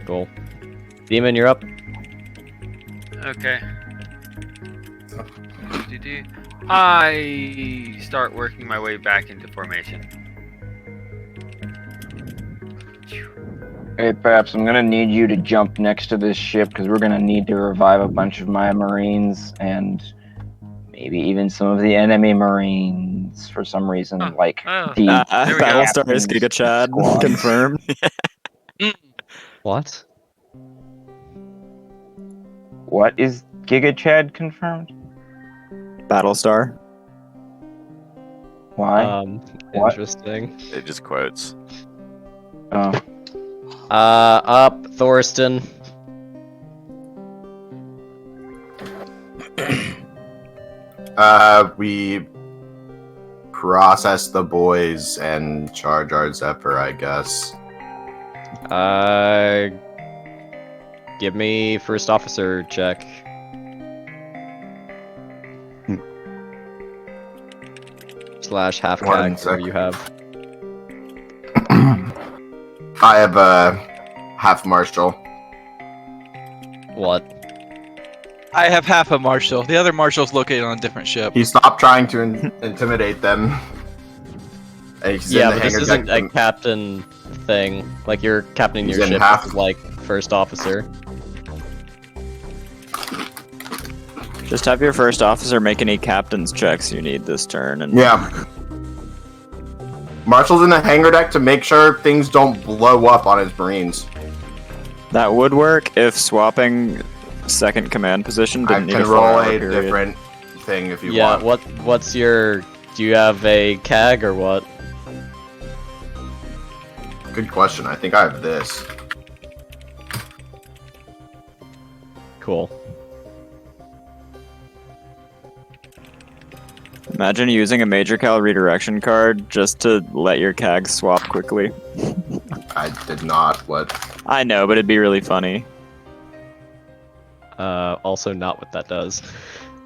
Cool. Demon, you're up. Okay. Do-do-do. I start working my way back into formation. Hey, Paps, I'm gonna need you to jump next to this ship because we're gonna need to revive a bunch of my Marines and maybe even some of the enemy Marines for some reason, Oh, like oh, the there we go. Battlestar is captain's Giga Chad. squad. Confirmed. What? What is Giga Chad confirmed? Battlestar. Why? What? Interesting. It just quotes. Oh. Up, Thorston. We process the boys and charge our Zephyr, I guess. Give me first officer check. Slash half One CAG, whatever sec. you have. I have a half marshal. What? I have half a marshal. The other marshal's located on a different ship. He stopped trying to intimidate them. He's in Yeah, the but this hangar isn't deck. a captain thing. Like, you're captaining He's your in ship, half. this is like first officer. Just have your first officer make any captain's checks you need this turn. And Yeah. Marshal's in the hangar deck to make sure things don't blow up on his Marines. that would work if swapping second command position I didn't need can a roll 4 hour a period. different thing if you Yeah, want. what's your... Do you have a CAG or what? Good question. I think I have this. Cool. Imagine using a major cal redirection card just to let your CAG swap quickly. I did not. What? I know, but it'd be really funny. Also not what that does.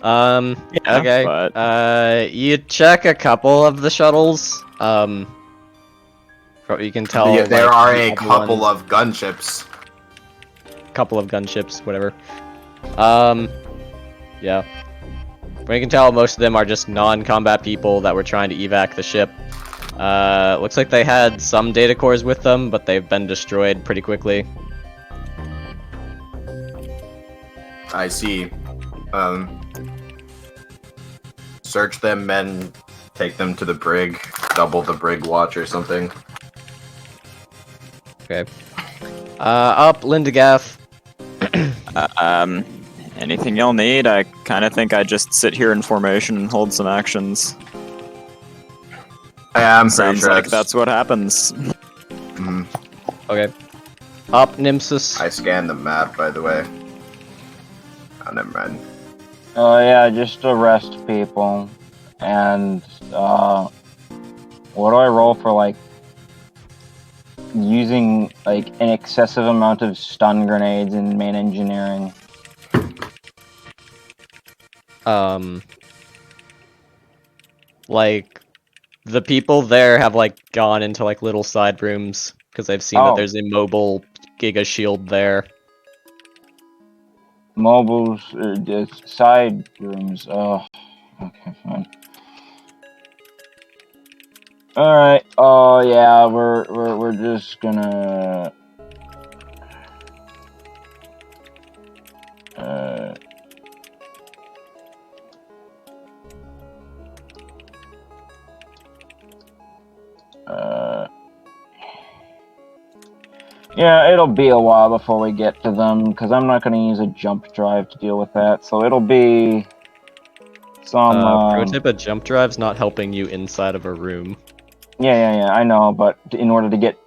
Yeah, Okay. but- You check a couple of the shuttles. You can tell there like, are the a other couple ones- of gunships. couple of gunships, whatever. Yeah. But you can tell most of them are just non-combat people that were trying to evac the ship. Looks like they had some data cores with them, but they've been destroyed pretty quickly. I see. Search them and take them to the brig. Double the brig watch or something. Okay. Up, Lindagaff. Anything y'all need? I kind of think I just sit here in formation and hold some actions. Yeah, I'm pretty Sounds sure like that's what happens. Mhm. Okay. Up, Nimsus. I scanned the map, by the way. Oh, never mind. Oh yeah, just arrest people. And what do I roll for like using like an excessive amount of stun grenades in main engineering? Like, the people there have, like, gone into, like, little side rooms, because they've seen that Oh. there's a mobile Giga Shield there. Mobiles, just side rooms. Oh, okay, fine. All right. Oh yeah, we're just gonna. Yeah, it'll be a while before we get to them, because I'm not going to use a jump drive to deal with that, so it'll be some... Pro tip, a jump drive's not helping you inside of a room. Yeah, I know, but in order to get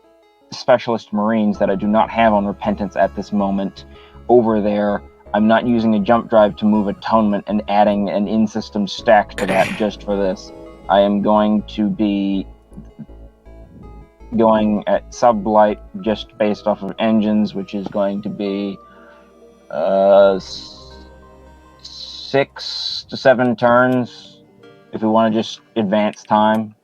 specialist Marines that I do not have on Repentance at this moment over there, I'm not using a jump drive to move Atonement and adding an in-system stack to that just for this. I am going to be going at sublight just based off of engines, which is going to be 6 to 7 turns. If we want to just advance time.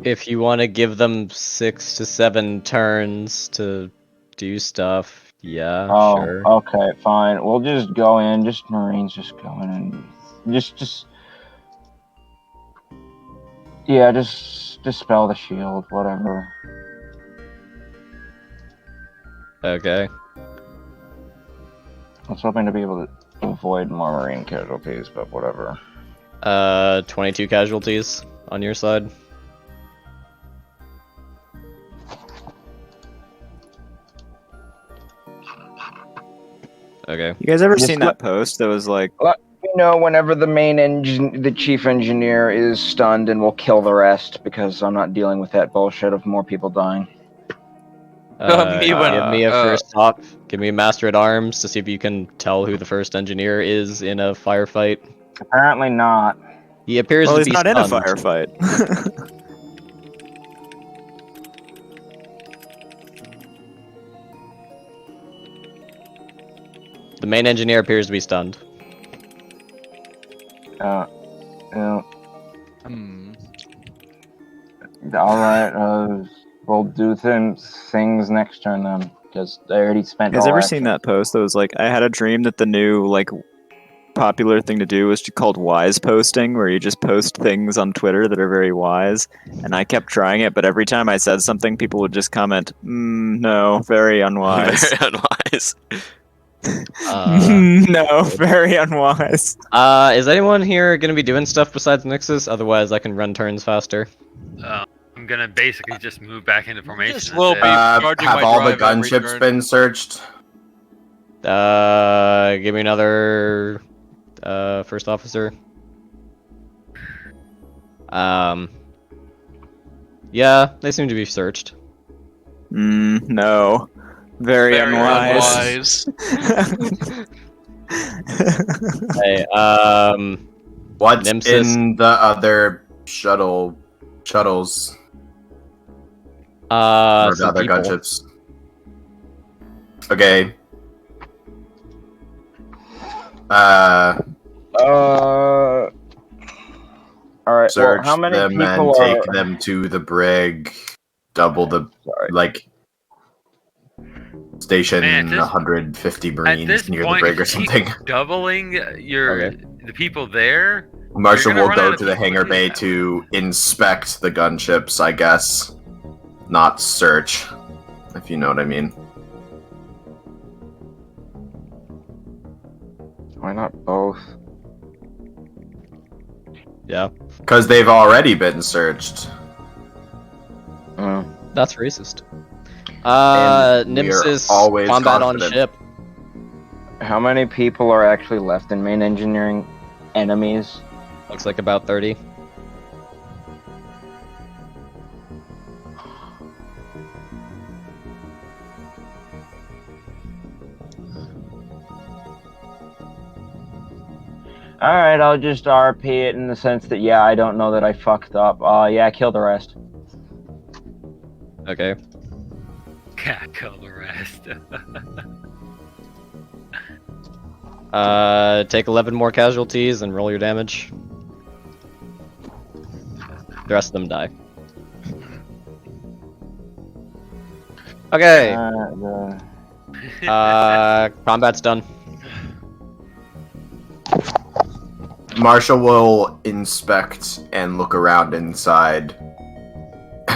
If you want to give them 6 to 7 turns to do stuff, yeah, Oh, sure. okay, fine. We'll just go in. Just Marines, just go in and just yeah, just dispel the shield, whatever. Okay. I was hoping to be able to avoid more Marine casualties, but whatever. 22 casualties on your side. Okay. You guys ever Just seen that post that was like, You know, whenever the chief engineer is stunned, and we'll kill the rest because I'm not dealing with that bullshit of more people dying. Me when- Give me a first op. Give me a master at arms to see if you can tell who the first engineer is in a firefight. Apparently not. He appears well, to he's be not in a stunned. firefight. The main engineer appears to be stunned. Yeah. Hmm. All right. We'll do things next turn then, because they already spent. You guys all ever action. seen that post that was like, I had a dream that the new like popular thing to do was called wise posting, where you just post things on Twitter that are very wise. And I kept trying it, but every time I said something, people would just comment, "No, very unwise." Very unwise. No, very unwise. Is anyone here gonna be doing stuff besides Nixus? Otherwise, I can run turns faster. I'm gonna basically just move back into formation. Just and will say, be- Have charging my all the drive every gunships turn. been searched? Give me another first officer. Yeah, they seem to be searched. No, very unwise. Hey, What's Nemesis. in the other shuttles? Or the Some other people. gunships? Okay. All right. Search Well, how many them people and take are? them to the brig. Double the like station Man, at this- 150 at Marines this near the point, brig or if you keep something. doubling the people there. Marshal gonna will run go out of to the people hangar to do bay that. to inspect the gunships, I guess. Not search, if you know what I mean. Why not both? Yeah, Because they've already been searched. that's racist. And we are Nemesis always combat on confident. ship. How many people are actually left in main engineering? Enemies. Looks like about 30. Alright, I'll just RP it in the sense that, yeah, I don't know that I fucked up. Yeah, kill the rest. Okay. Kill the rest. Take 11 more casualties and roll your damage. The rest of them die. Okay. Combat's done. Marshall will inspect and look around inside.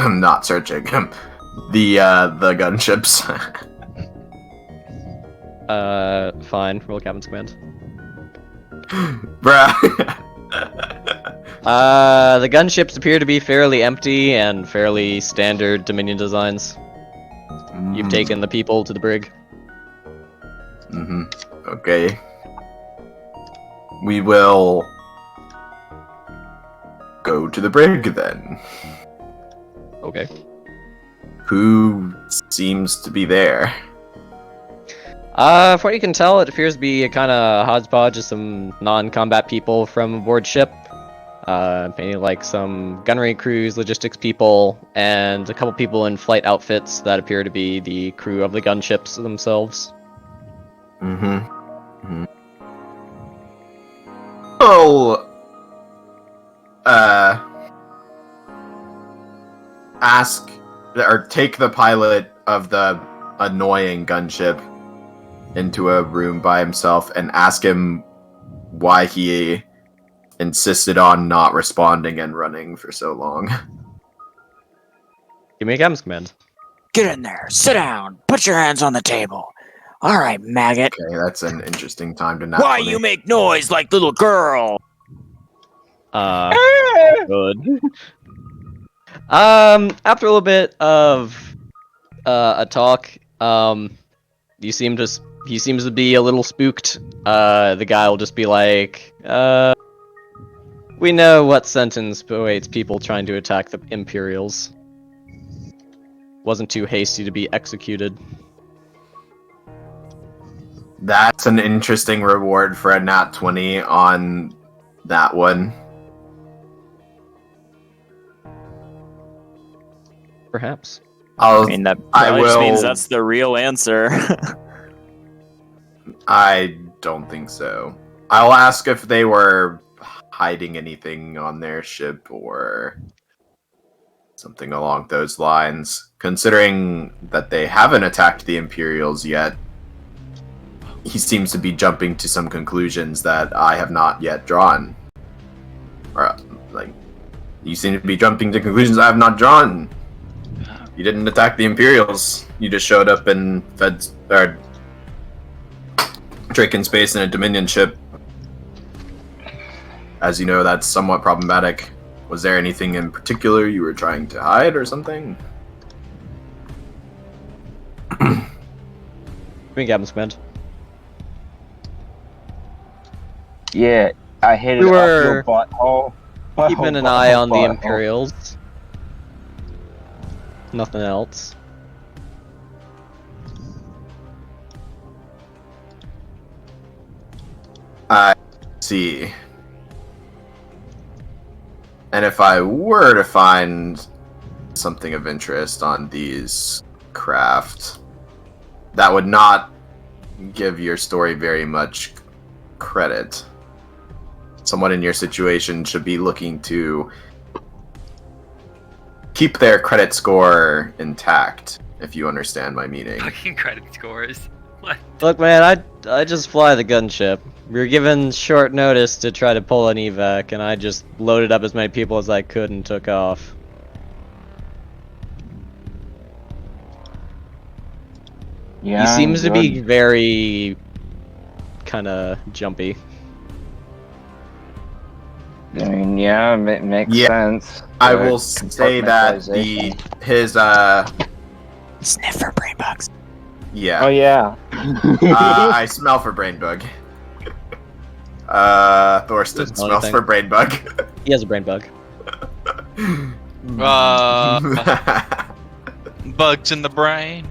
Not searching. The gunships. Fine. Roll captain's command. Bruh. The gunships appear to be fairly empty and fairly standard Dominion designs. You've taken the people to the brig. Okay. We will go to the brig then. Okay. Who seems to be there? From what you can tell, it appears to be a kind of hodgepodge of some non-combat people from aboard ship. Mainly like some gunnery crews, logistics people, and a couple people in flight outfits that appear to be the crew of the gunships themselves. Well, ask or take the pilot of the annoying gunship into a room by himself and ask him why he insisted on not responding and running for so long. Give me a comms command. Get in there. Sit down. Put your hands on the table. All right, maggot. Okay, that's an interesting time to not. Why you make noise like little girl? Good. After a little bit of a talk, he seems to be a little spooked. The guy will just be like, we know what sentence awaits people trying to attack the Imperials. Wasn't too hasty to be executed. That's an interesting reward for a nat 20 on that one. Perhaps. I mean, that probably just means that's the real answer. I don't think so. I'll ask if they were hiding anything on their ship or something along those lines. Considering that they haven't attacked the Imperials yet, he seems to be jumping to some conclusions that I have not yet drawn. Or, like, you seem to be jumping to conclusions I have not drawn. You didn't attack the Imperials. You just showed up and fed Drake in space in a Dominion ship. As you know, that's somewhat problematic. Was there anything in particular you were trying to hide or something? Give me a comms command. Yeah, I hit it We up were your butthole. keeping an eye on the Imperials. Nothing else. I see. And if I were to find something of interest on these craft, that would not give your story very much credit. Someone in your situation should be looking to keep their credit score intact, if you understand my meaning. Fucking credit scores. What? Look, man, I just fly the gunship. We were given short notice to try to pull an evac, and I just loaded up as many people as I could and took off. Yeah, He seems to be good. very kind of jumpy. I mean, yeah, it makes sense. I will say that his Sniff for brain bugs. yeah. Oh yeah. I smell for brain bug. Thorsten Smell smells anything? for brain bug. He has a brain bug. Bugs in the brain.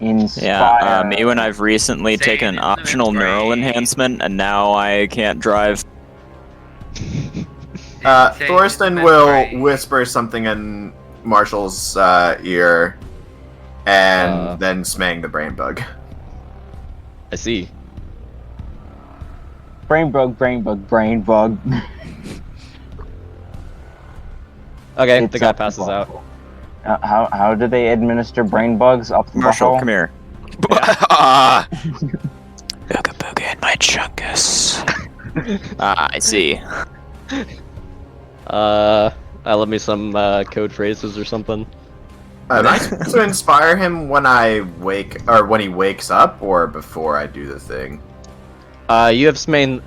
Yeah, me when I've recently Sand taken an in the optional neural brain. enhancement, and now I can't drive. Thorsten will whisper something in Marshall's ear, and then smang the brain bug. I see. Brain bug, brain bug, brain bug. Okay, It's the guy up the passes out. butthole. How do they administer brain bugs up the Marshall, butthole? come here. Ah, Booga booga in my chungus. I see. Let me some code phrases or something. Am I supposed to inspire him when when he wakes up, or before I do the thing? You have smang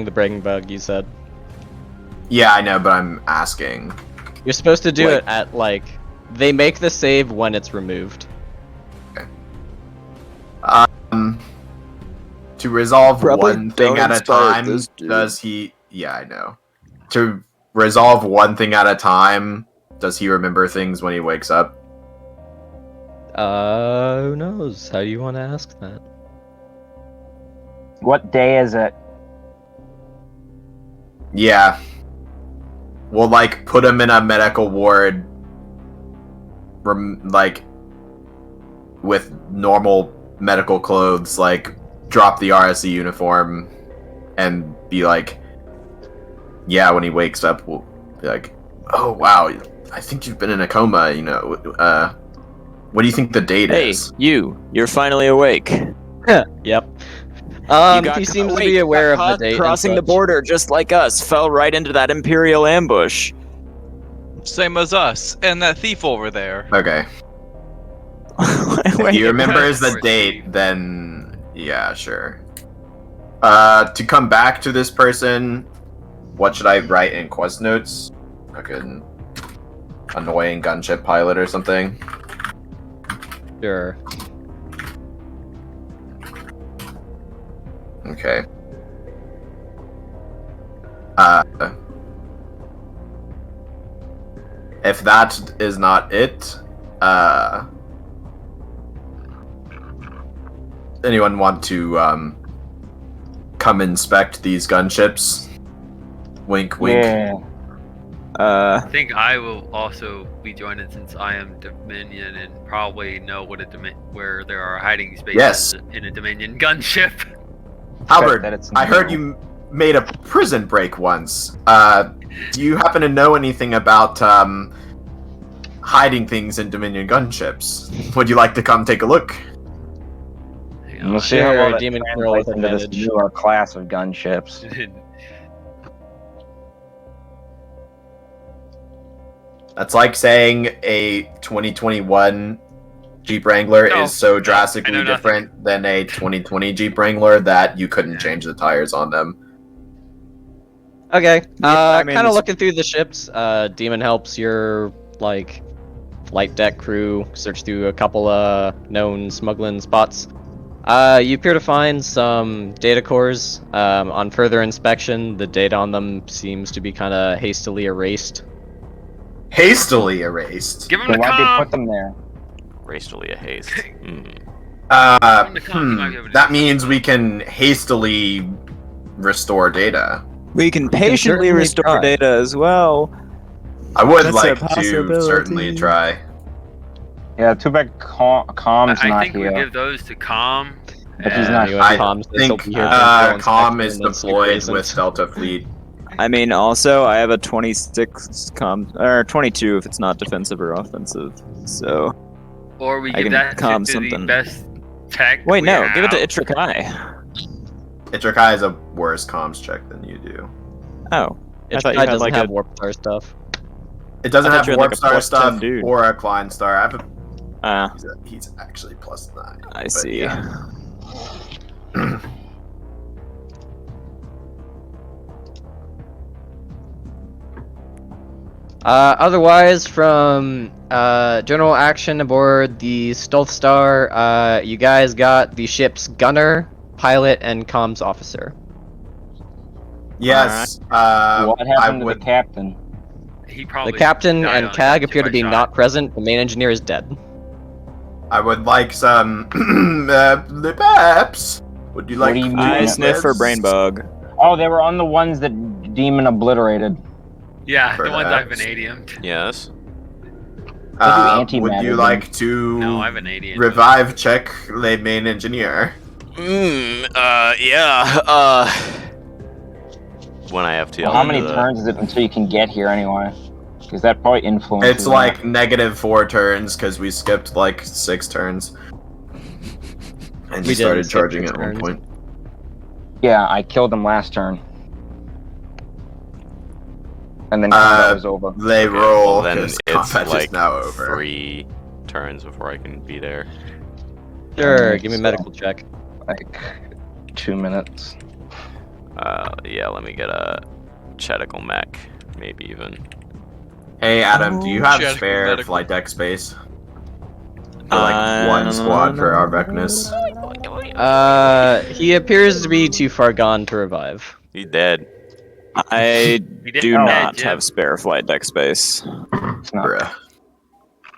the brain bug, you said. Yeah, I know, but I'm asking. You're supposed to do Like- it at, like, they make the save when it's removed. To resolve Probably one thing don't at a inspire time, this dude. does he? Yeah, I know. To resolve one thing at a time, does he remember things when he wakes up? Who knows? How do you want to ask that? What day is it? Yeah. we'll like put him in a medical ward, like with normal medical clothes, like drop the RSE uniform, and be like, yeah, when he wakes up, we'll be like, oh wow, I think you've been in a coma. You know, what do you think the date is? Hey, you're finally awake. Yep. He seems to be aware of the date. Crossing the border just like us, fell right into that Imperial ambush. Same as us, and that thief over there. Okay. If Wait, he remembers the Of course, date, Steve. then yeah, sure. To come back to this person, what should I write in quest notes? Fucking annoying gunship pilot or something. Sure. Okay. If that is not it, anyone want to come inspect these gunships? Wink, wink. Yeah. I think I will also be joining since I am Dominion and probably know what where there are hiding spaces Yes. in a Dominion gunship. Albert, that it's I heard no. you made a prison break once. Do you happen to know anything about hiding things in Dominion gunships? Would you like to come take a look? Hang We'll see how Sure, well that demon girl with translates into this advantage. newer class of gunships. on. That's like saying a 2021 Jeep Wrangler No, is so no, I drastically know nothing. different than a 2020 Jeep Wrangler that you couldn't Yeah. change the tires on them. Okay. I mean, Kind of this- looking through the ships. Demon helps your like flight deck crew search through a couple known smuggling spots. You appear to find some data cores. On further inspection, the data on them seems to be kind of hastily erased. Hastily erased. Give him So the why'd they com. put them there? Racely a haste. Mm. On the com, you might be able to That do means something. we can hastily restore data. We can patiently certainly restore try. data as well. I would That's a like to possibility. certainly try. Yeah, too bad Calm's I not think here. we give those to com. But he's not- You I and Comms, this will think be here for Imperial Com inspection is and then Sleep deployed isn't. with Delta Fleet. I mean, also, I have a 26 or 22 if it's not defensive or offensive. So Or we I give can that com to the something. best tech. wait, we no, give it to have. Itrakai. Itrakai has a worse comms check than you do. Oh, I It thought you had doesn't like have a. warp star stuff. It doesn't I have thought you had, Warp like, a Star plus 10 stuff dude. or a Klein Star. I have a, Ah, he's actually plus 9. I but see. yeah. Otherwise, from general action aboard the Stealth Star, you guys got the ship's gunner, pilot, and comms officer. Yes. What I happened to would. the captain? He probably The captain died and on a CAG gunship appear to I be shot. not present. The main engineer is dead. I would like some lip apps. Would you like? do you mean? I Yeah. sniff for brain bug. Oh, they were on the ones that Demon obliterated. Yeah, the ones I've Perhaps. vanadiumed. Yes. antimatter Would you them. like to No, I have vanadium. revive check the main engineer? Yeah. When I have to. Well, how many turns is it until you can get here anyway? Because that probably influences. It's like -4 turns because we skipped like 6 turns. And We you did started skip charging 6 at one turns. point. Yeah, I killed him last turn. And then combat was over. They Okay, roll. well, then 'cause it's combat like is now over. 3 turns before I can be there. Sure, give me a So- medical check. Like 2 minutes. Yeah, let me get a Chetical mech, maybe even. Hey Adam, do you have Check spare medical. flight deck space? For like one squad for our Vecnus? He appears to be too far gone to revive. He's dead. I We didn't do know not that, Jim. have spare flight deck space, It's not Bruh. a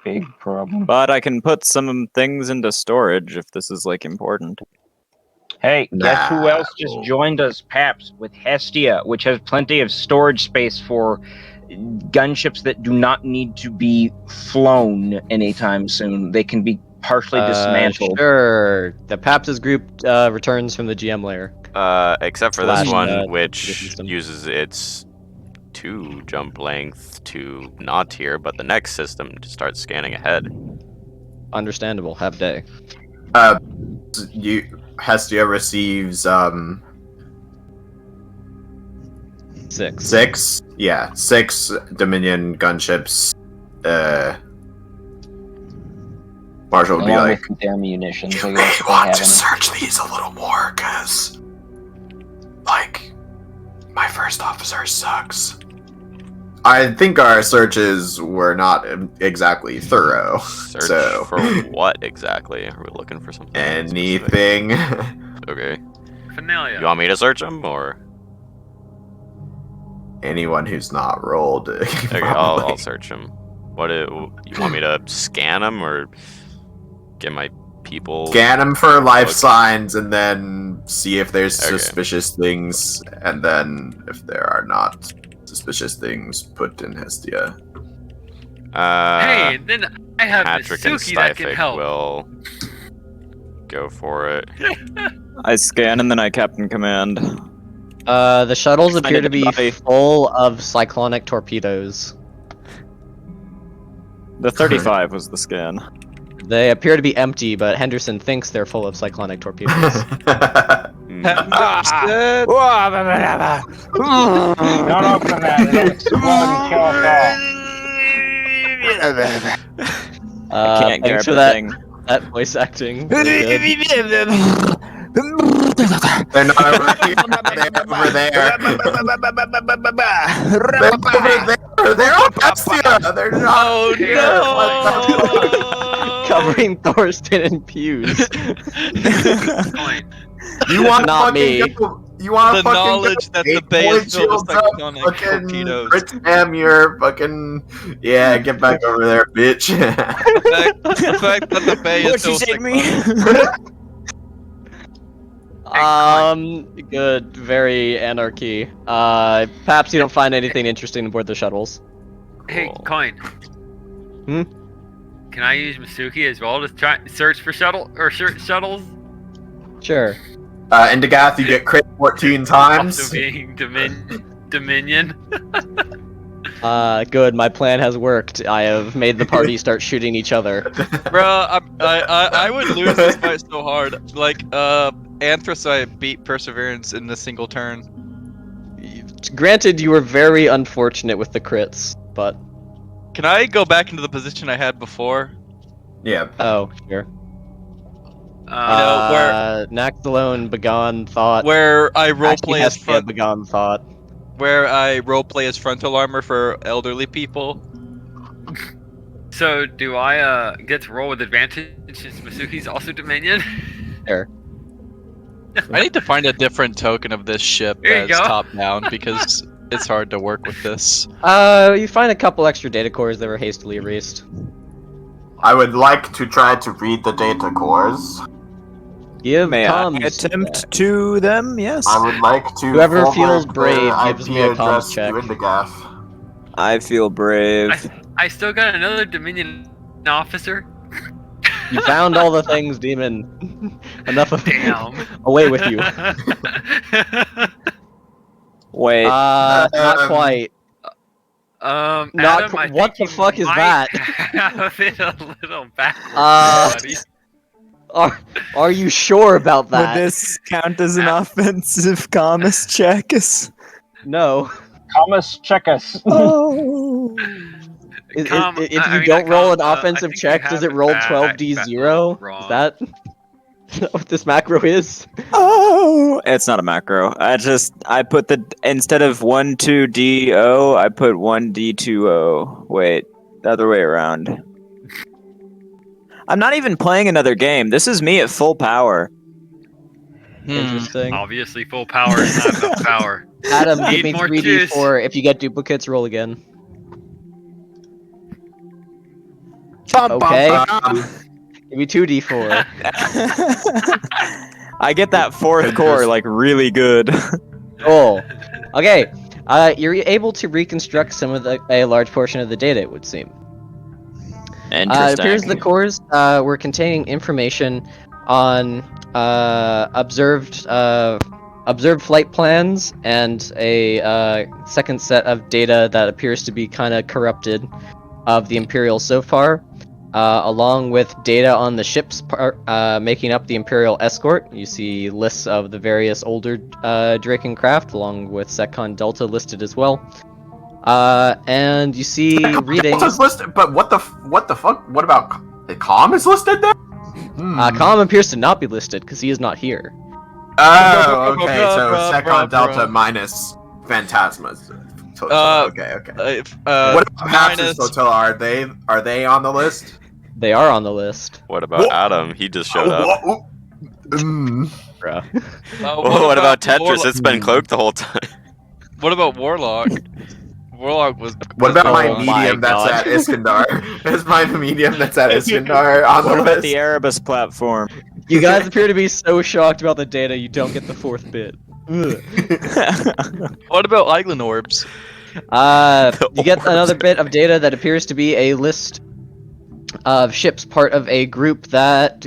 big problem. but I can put some things into storage if this is like important. Hey, guess who Nah. else just joined us, Paps, with Hestia, which has plenty of storage space for gunships that do not need to be flown anytime soon. They can be partially dismantled. Sure. The Paps's group returns from the GM layer. Except for Slash, this one, computer which system. uses its 2 jump length to not here, but the next system to start scanning ahead. Understandable. Have day. Hestia receives 6. 6. Yeah, 6 Dominion gunships. Marshall would be Along like, with their munitions, "You I may guess, if they want have to any. search these a little more, cause like my first officer sucks." I think our searches were not exactly thorough. Search So for what exactly? Are we looking for something? specific? anything. Okay. Finalia. You want me to search them, or Anyone who's not rolled. okay? I'll search them. You want me to scan them or get my people? Scan them for life Look. signs, and then see if there's Okay. suspicious things, and then if there are not suspicious things, put in Hestia. Hey, then I have Patrick and Masuki that can Styphic help. will go for it. I scan and then I captain command. The shuttles appear to be body. full of cyclonic torpedoes. The 35 was the scan. They appear to be empty, but Henderson thinks they're full of cyclonic torpedoes. Shit. Don't open that. It'll explode and kill us all. I can't Thanks grab for the that, thing. that voice acting. Really good. They're not over here. They're over there. They're over there. They're on Hestia. They're not here. What the- Covering Thorsten and Pews. Point. You want Not fucking me. go? You want The fucking knowledge that the 8 bay point is filled with shields up, cyclonic fucking torpedoes. Britam, you're fucking get back over there, bitch. The fact that the bay is so Good. Very anarchy. Perhaps you don't find anything interesting aboard the shuttles. Hey, Cool. Coin. Hmm? Can I use Masuki as well to try search for shuttles? Sure. Indagath, you get crit 14 times. Also being Dominion. Good. My plan has worked. I have made the party start shooting each other. Bruh, I would lose this fight so hard. Like, Anthracite beat Perseverance in a single turn. Granted, you were very unfortunate with the crits, but Can I go back into the position I had before? Yeah. oh, sure. know, Naxalone, Begone Thought. Where I Actually, roleplay as Hestia, Begone Thought. where I roleplay as frontal armor for elderly people. So do I get to roll with advantage since Masuki's also Dominion? There. I need to find a different token of this ship There you that's go. top down because it's hard to work with this. You find a couple extra data cores that were hastily erased. I would like to try to read the data cores. Give May I comms attempt check. to them? Yes. I would like to. Whoever forward feels the brave gives IP me a address comms to check. Indagath. I feel brave. I still got another Dominion officer. You found all the things, demon. Enough of Damn. Away with you. Wait. Not quite. Not Not what the fuck is that? Have it a little backwards, buddy. Are you sure about Would that? this count as an offensive commas check? No. Thomas, check us. Oh. If I you mean, don't I roll an I offensive think check, you does have it roll back 12d0? wrong. Is that what this macro is? Oh, it's not a macro. I put instead of 1-2-D-O, I put 1-D-2-O. Wait, the other way around. I'm not even playing another game. This is me at full power. Interesting. Obviously, full power is not enough power. Adam, give Need me more 3d4. If you get duplicates, roll again. Bum, bum, Okay. bum. Give me 2d4. I get that fourth core like really good. Cool. Okay. You're able to reconstruct some of a large portion of the data, it would seem. It appears the cores were containing information on observed flight plans and a second set of data that appears to be kind of corrupted of the Imperial so far, along with data on the ships making up the Imperial escort. You see lists of the various older Draken craft, along with Secon Delta listed as well. And you see readings. Delta's listed, but what the fuck? What about the Com is listed there? Com appears to not be listed because he is not here. Oh, okay. So Secon Delta minus Phantasma's. Okay. What about Max's Flotilla? Are they on the list? They are on the list. What about Adam? He just showed up. Bruh. What about Tetris? It's been cloaked the whole time. What about Warlock? Warlock was. What about my Oh medium my that's at Iskandar? Is my medium that's at Iskandar on the What about list? the Erebus platform? You guys appear to be so shocked about the data you don't get the fourth bit. What about Eiglin orbs? You get another bit of data that appears to be a list of ships part of a group that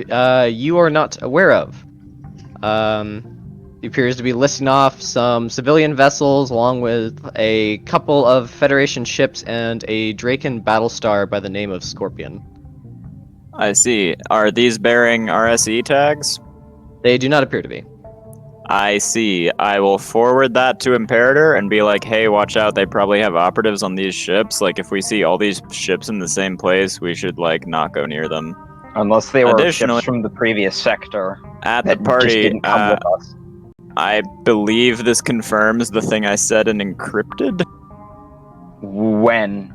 you are not aware of. It appears to be listing off some civilian vessels along with a couple of Federation ships and a Draken Battlestar by the name of Scorpion. I see. Are these bearing RSE tags? They do not appear to be. I see. I will forward that to Imperator and be like, hey, watch out, they probably have operatives on these ships. Like, if we see all these ships in the same place, we should, like, not go near them. Unless they were Additionally- ships from the previous sector At the that just party, didn't come with us. I believe this confirms the thing I said in Encrypted. When?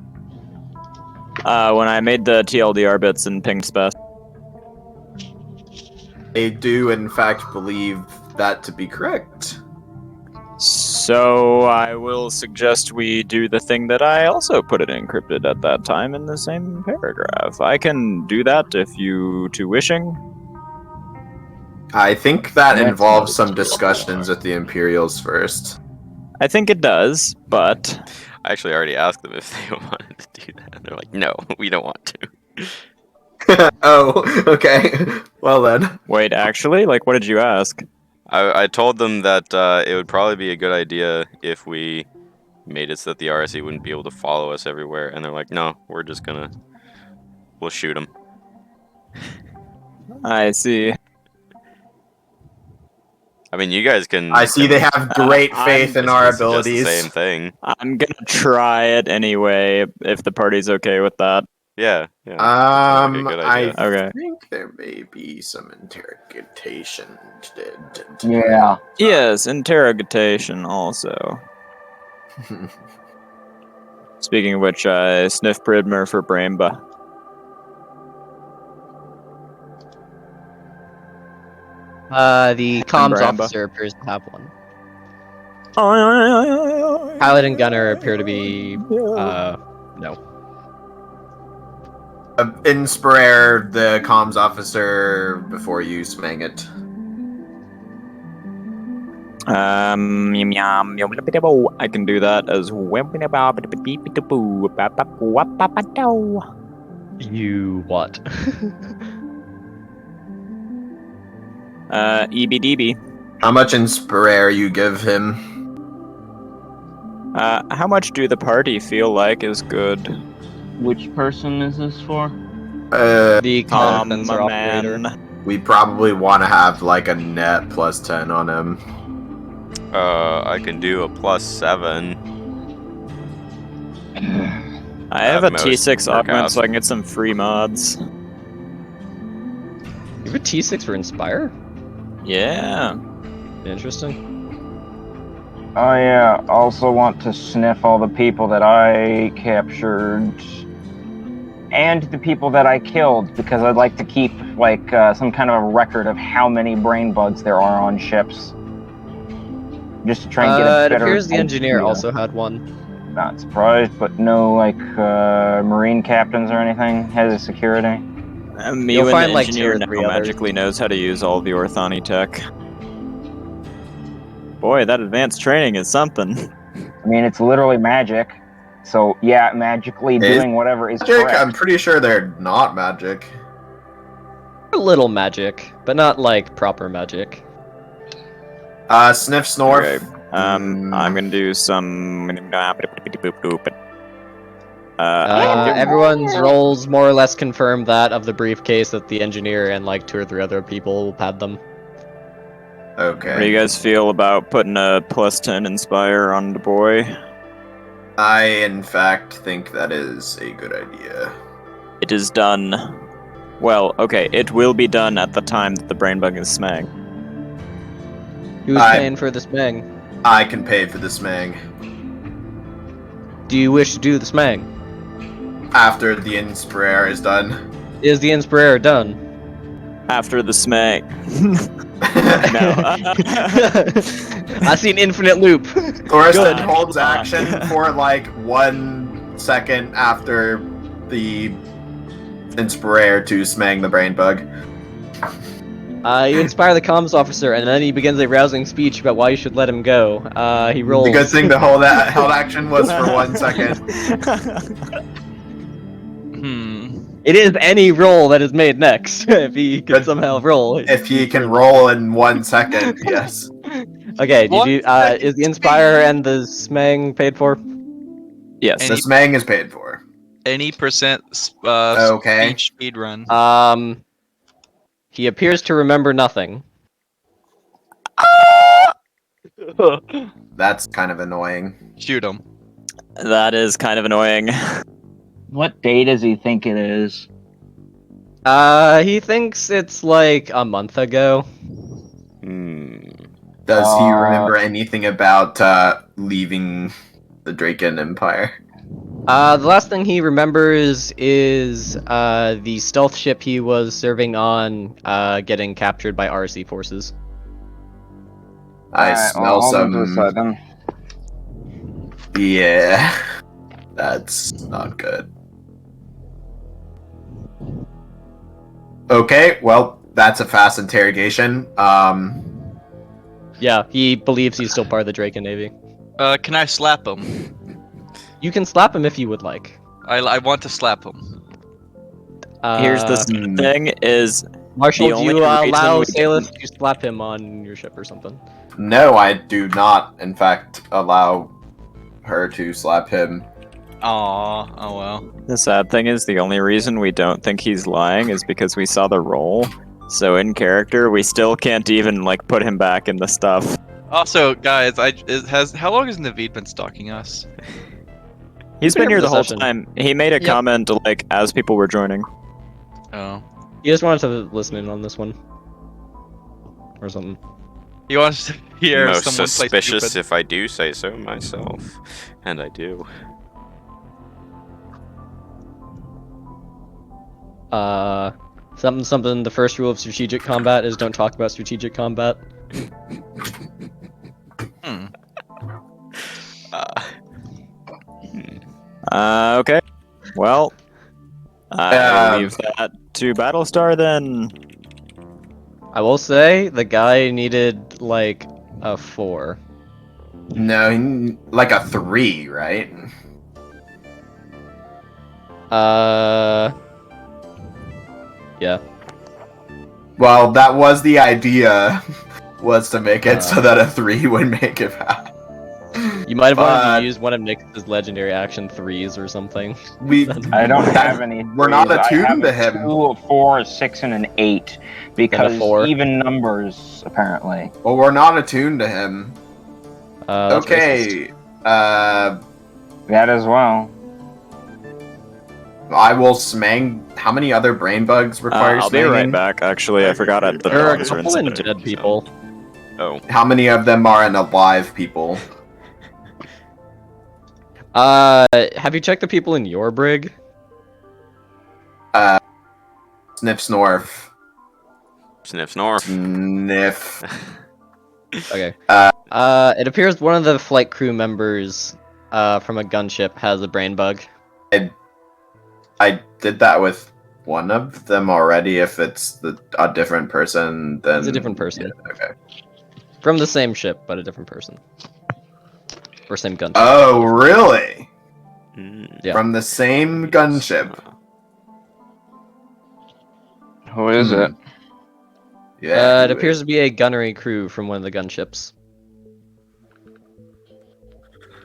When I made the TLDR bits in pinged spec. They do, in fact, believe that to be correct. So I will suggest we do the thing that I also put it encrypted at that time in the same paragraph. I can do that if you too wishing. I think that involves some discussions with the Imperials first. I think it does, but I actually already asked them if they wanted to do that. And they're like, no, we don't want to. Oh, okay. Well then. wait, actually, like, what did you ask? I told them that it would probably be a good idea if we made it so that the RSE wouldn't be able to follow us everywhere. And they're like, no, we'll shoot them. I see. I mean, you guys can... I see they have great faith in our It's just abilities. the same thing. I'm gonna try it anyway, if the party's okay with that. Yeah. Sounds like a good I idea. Okay. think there may be some interrogation. Yeah. Yes, interrogation also. Speaking of which, I sniff Pridmer for Brainba. The comms Bramba. officer appears to have one. Pilot and gunner appear to be, no. Inspire the comms officer before you smang it. I can do that as well. You what? EBDB. How much Inspire you give him? How much do the party feel like is good? Which person is this for? The comm sensor operator. We probably want to have like a net plus 10 on him. I can do a +7. I have a most T6 augment, workouts. so I can get some free mods. You have a T6 for Inspire? Yeah. Interesting. Oh yeah, also want to sniff all the people that I captured and the people that I killed, because I'd like to keep like some kind of a record of how many brain bugs there are on ships. Just to try and get a It better appears the engineer idea. also had one. Not surprised, but no like marine captains or anything. Head of security. Me You'll when find, the like, engineer 2 or now 3 others. magically knows how to use all the Orthani tech. Boy, that advanced training is something. I mean, it's literally magic. So, yeah, magically doing whatever is Magic? correct. I'm pretty sure they're not magic. A little magic, but not like proper magic. Sniff, Snorf. Okay. I'm gonna do some. Everyone's rolls more or less confirm that of the briefcase that the engineer and like 2 or 3 other people had them. Okay. What do you guys feel about putting a +10 Inspire on the boy? I, in fact, think that is a good idea. It is done. Well, okay, it will be done at the time that the brain bug is smang. Who's paying for this smang? I can pay for the smang. Do you wish to do the smang? After the Inspire is done. Is the Inspire done? After the smang. No. I see an infinite loop. Thorsten holds action for like 1 second after the Inspire to smang the brain bug. You inspire the comms officer, and then he begins a rousing speech about why you should let him go. He rolls. The good thing the held action was for 1 second. It is any roll that is made next. If he can somehow roll. If he can roll in 1 second, yes. Okay, is the Inspire and the Smang paid for? Yes. The smang is paid for. Any percent Okay. speed run. He appears to remember nothing. That's kind of annoying. Shoot him. That is kind of annoying. What day does he think it is? He thinks it's like a month ago. Does he remember anything about leaving the Draken Empire? The last thing he remembers is the stealth ship he was serving on getting captured by RC forces. I smell some. Yeah, that's not good. Okay, well, that's a fast interrogation. Yeah, he believes he's still part of the Draken Navy. Can I slap him? You can slap him if you would like. I want to slap him. Here's the thing: is Marshall, the do you only allow reason we Salus to slap him on your ship or something? No, I do not, in fact, allow her to slap him. Aw, oh well. The sad thing is, the only reason we don't think he's lying is because we saw the roll. So in character, we still can't even like put him back in the stuff. Also, guys, how long has Naveed been stalking us? He's been here the whole session. time. He made a comment like as people were joining. Oh. He just wanted to listen in on this one. Or something. He wants to hear Most someone play suspicious stupid. if I do say so myself. And I do. Something, the first rule of strategic combat is don't talk about strategic combat. Okay. Well, I'll leave that to Battlestar then. I will say, the guy needed, like, a 4. No, like a 3, right? Yeah. Well, that was the idea, was to make it so that a 3 would make it happen. You might have wanted to use one of Nick's legendary action 3s or something. I don't have any. We're not threes. attuned I to have him. a 2, a 4, a 6, and an 8 because 4. even numbers apparently. Well, we're not attuned to him. That's Okay, That as well. I will smang. How many other brain bugs require I'll smanging? be right back. Actually, I forgot at the There are a dogs are couple inside. dead people. Oh. How many of them are in alive people? Have you checked the people in your brig? Sniff, Snorf. Sniff, Snorf. Sniff. Okay. It appears one of the flight crew members, from a gunship has a brain bug. I did that with one of them already. If it's a different person, then... It's a different person. Yeah, okay. From the same ship, but a different person. or same gunship. Oh, really? Yeah. From the same gunship. Who is it? Yeah. It appears to be a gunnery crew from one of the gunships.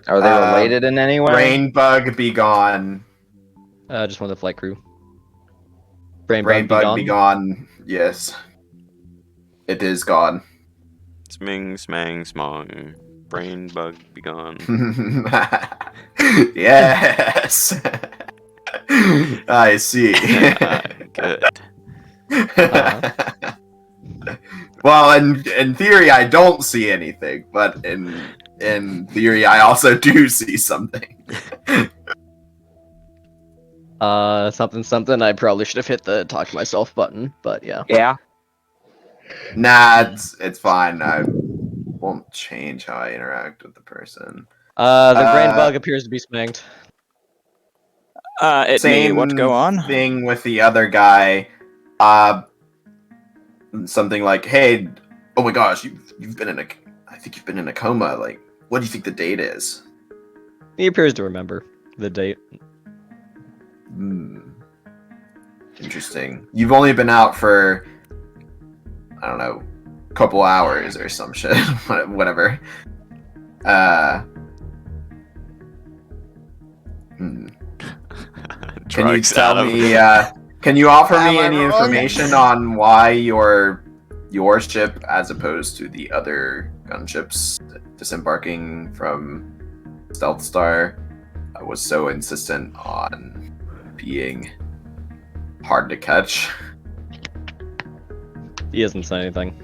Are they related in any way? Brainbug be gone. Just one of the flight crew. Brainbug be gone. Yes. It is gone. Sming, smang, smong. Brain bug be gone. Yes. I see. Good. Well, in theory, I don't see anything, but in theory, I also do see something. Something. I probably should have hit the talk to myself button, but yeah. Yeah. Nah, it's fine. I won't change how I interact with the person. The brain bug appears to be spanked. It me. What go on? Thing with the other guy. Something like, "Hey, oh my gosh, you've been in a. I think you've been in a coma. Like, what do you think the date is?" He appears to remember the date. Interesting. You've only been out for, I don't know, a couple hours or some shit. Whatever. Can you tell me? Can you offer me any information on why your ship, as opposed to the other gunships disembarking from Stealth Star, was so insistent on being hard to catch? He hasn't said anything.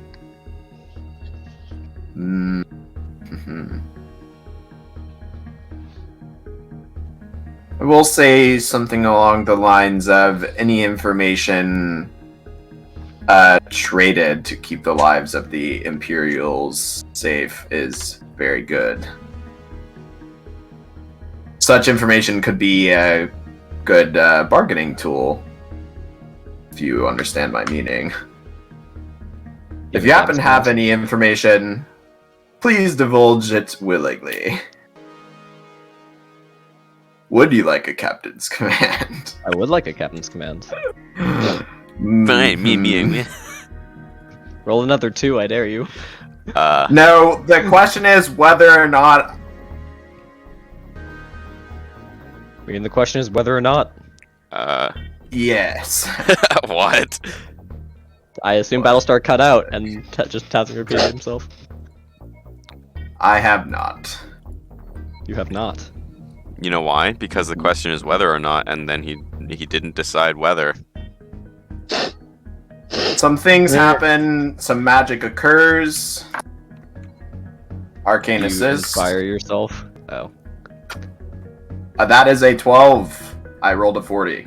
I will say something along the lines of any information traded to keep the lives of the Imperials safe is very good. Such information could be a good bargaining tool, if you understand my meaning. If you happen to have any information, please divulge it willingly. Would you like a captain's command? I would like a captain's command. Fine, me. Roll another 2, I dare you. No, the question is whether or not... I mean, the question is whether or not. Yes. What? I assume Battlestar cut out and just hasn't repeated himself. I have not. You have not. You know why? Because the question is whether or not, and then he didn't decide whether. Some things happen, some magic occurs. Arcane You assist. inspire yourself. Oh. That is a 12. I rolled a 40.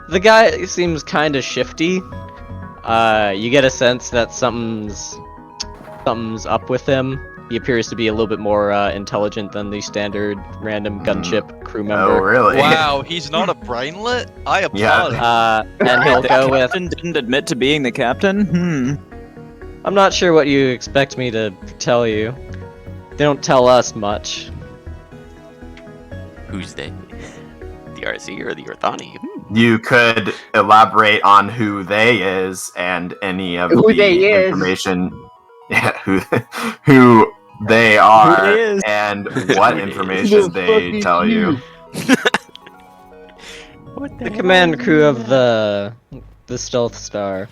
The guy seems kind of shifty. You get a sense that something's up with him. He appears to be a little bit more intelligent than the standard random gunship crew member. Oh, really? Wow, he's not a brainlet? I applaud. And he'll go with... Captain didn't admit to being the captain? I'm not sure what you expect me to tell you. They don't tell us much. Who's they? The RC or the Orthani? You could elaborate on who they is and any of Who the they is. information. Yeah, who they are Who they is. and what information they tell you. The command crew of the Stealth Star.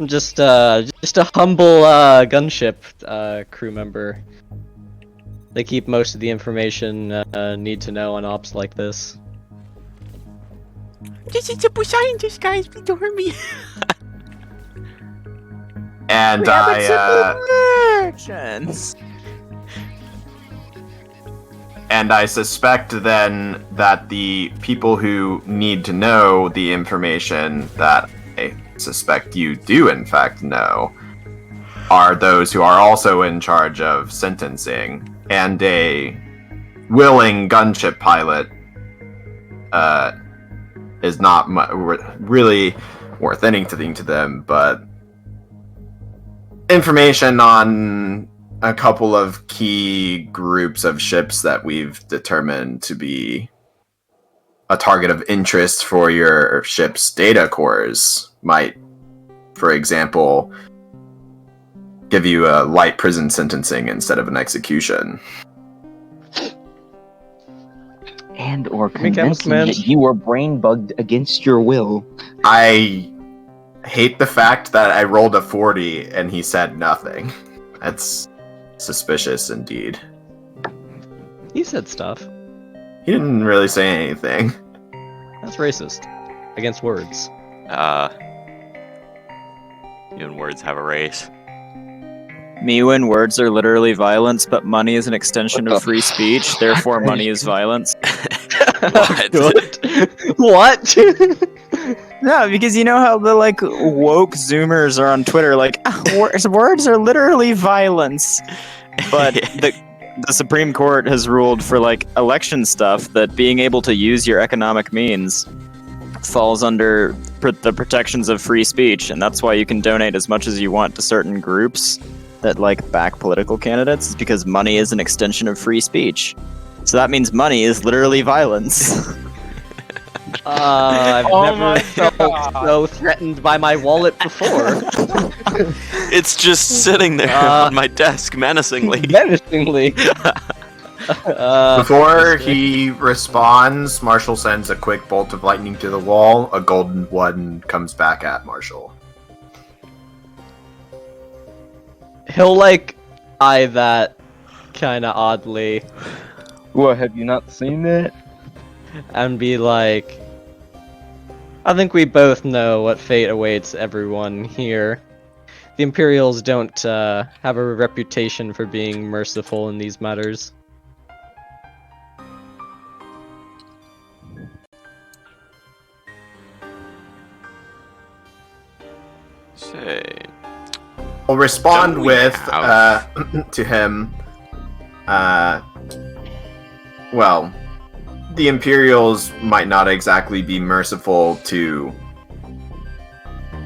Just a humble gunship crew member. They keep most of the information need to know on ops like this. This is a scientist, guys. Please don't hurt me. And I suspect then that the people who need to know the information that I suspect you do in fact know are those who are also in charge of sentencing, and a willing gunship pilot is not really worth anything to them, but information on a couple of key groups of ships that we've determined to be a target of interest for your ship's data cores. Might, for example, give you a light prison sentencing instead of an execution. And or Make convincing man. that you were brain bugged against your will. I hate the fact that I rolled a 40 and he said nothing. That's suspicious indeed. He said stuff. He didn't really say anything. That's racist. Against words. You and words have a race. When words are literally violence, but money is an extension of free speech, therefore money is violence. What? What? No, because you know how the like woke Zoomers are on Twitter, like words are literally violence. But the Supreme Court has ruled for like election stuff that being able to use your economic means falls under the protections of free speech, and that's why you can donate as much as you want to certain groups that like back political candidates, is because money is an extension of free speech. So that means money is literally violence. I've never felt so threatened by my wallet before. It's just sitting there on my desk menacingly. Menacingly. Before he responds, Marshall sends a quick bolt of lightning to the wall. A golden one comes back at Marshall. He'll like eye that kinda oddly What, have you not seen that? and be like, I think we both know what fate awaits everyone here. The Imperials don't have a reputation for being merciful in these matters. Say, We'll respond Don't we with have- to him. Well, the Imperials might not exactly be merciful to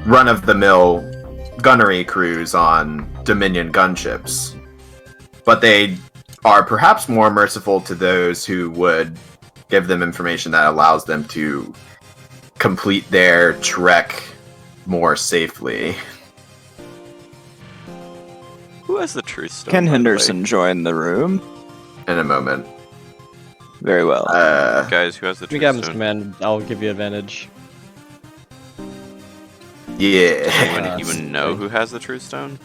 run-of-the-mill gunnery crews on Dominion gunships, but they are perhaps more merciful to those who would give them information that allows them to complete their trek more safely. who has the truth stone? Ken by the way? Henderson joined the room. In a moment. Very well. Guys, who has the We truth got him stone? command. I'll give you advantage. Yeah. Anyone even know who has the truth stone?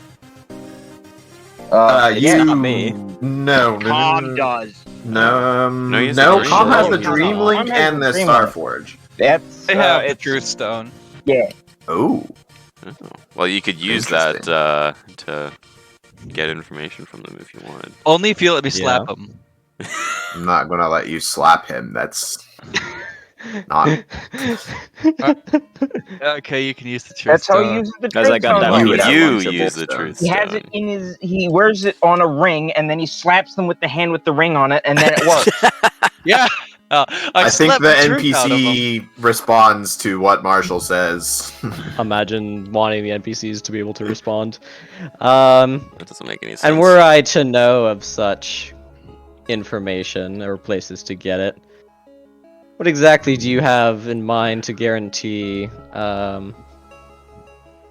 It's you not me. No, Tom does. No, No, he has no. the Dream Tom has Link. the Dream Link Tom has and the the Dream Starforge. That's They have the it's truth stone. yeah. Oh, Oh. Well, you could use that to get information from them if you wanted. Only if you let me slap him. I'm not gonna let you slap him. That's not. Okay, you can use the truth That's how stone. he uses the Guys, I truth got stone. that You one. would have You lunchable use the stone. truth He has stone. it in his. He wears it on a ring, and then he slaps them with the hand with the ring on it, and then it works. Yeah. I think slapped the truth out of him. NPC responds to what Marshall says. Imagine wanting the NPCs to be able to respond. That doesn't make any sense. And were I to know of such information or places to get it, what exactly do you have in mind to guarantee that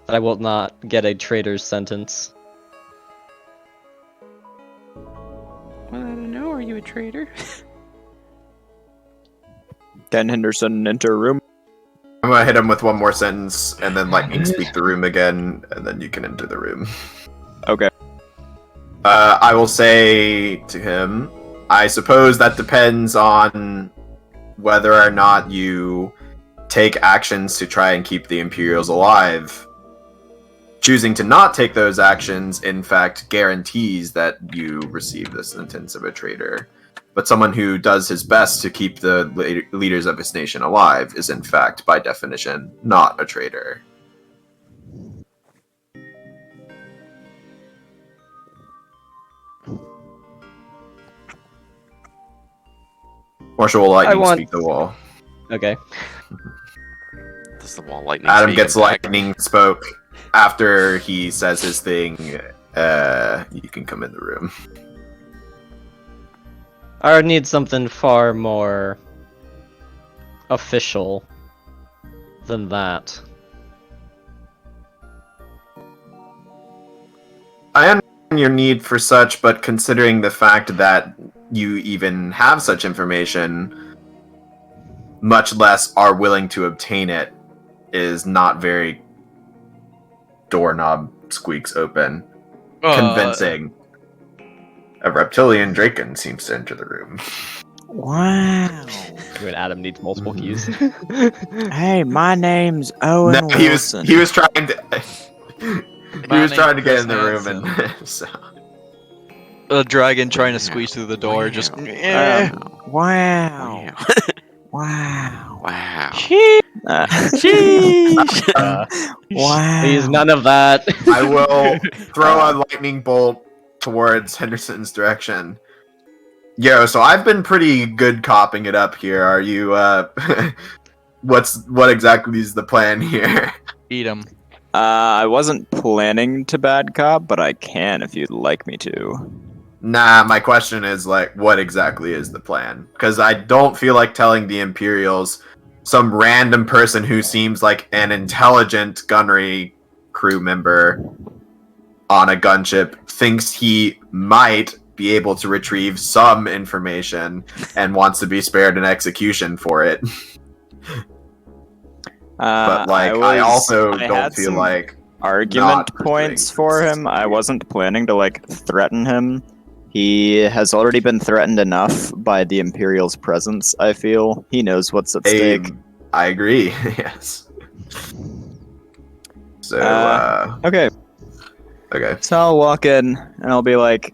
I will not get a traitor's sentence? Well, I don't know. Are you a traitor? Ken Henderson, enter room. I'm gonna hit him with one more sentence, and then lightning speak the room again, and then you can enter the room. Okay. I will say to him, I suppose that depends on whether or not you take actions to try and keep the Imperials alive. Choosing to not take those actions, in fact, guarantees that you receive the sentence of a traitor. But someone who does his best to keep the leaders of his nation alive is, in fact, by definition, not a traitor. Marshall will lightning speak the wall. Okay. Does the wall lightning Adam speak gets back? lightning spoke. after he says his thing, you can come in the room. I would need something far more official than that. I understand your need for such, but considering the fact that you even have such information, much less are willing to obtain it, is not very doorknob squeaks open. Convincing. A reptilian Draken seems to enter the room. Wow. When Adam needs multiple keys. Hey, my name's Owen No, Wilson. he was trying to My was trying to name's get in the Chris room and so. A dragon trying to squeeze through the door, just. Wow. Wow. Wow. Wow. Wow. Please, none of that. I will throw a lightning bolt towards Henderson's direction. Yo, so I've been pretty good copping it up here. Are you what exactly is the plan here? Eat him. I wasn't planning to bad cop, but I can if you'd like me to. Nah, my question is like, what exactly is the plan? Because I don't feel like telling the Imperials some random person who seems like an intelligent gunnery crew member on a gunship thinks he might be able to retrieve some information and wants to be spared an execution for it. But like, I also don't feel like argument not points pursuing for this. him. I wasn't planning to like threaten him. He has already been threatened enough by the Imperial's presence, I feel. He knows what's at stake. I agree. Yes. So Okay, okay. so I'll walk in and I'll be like,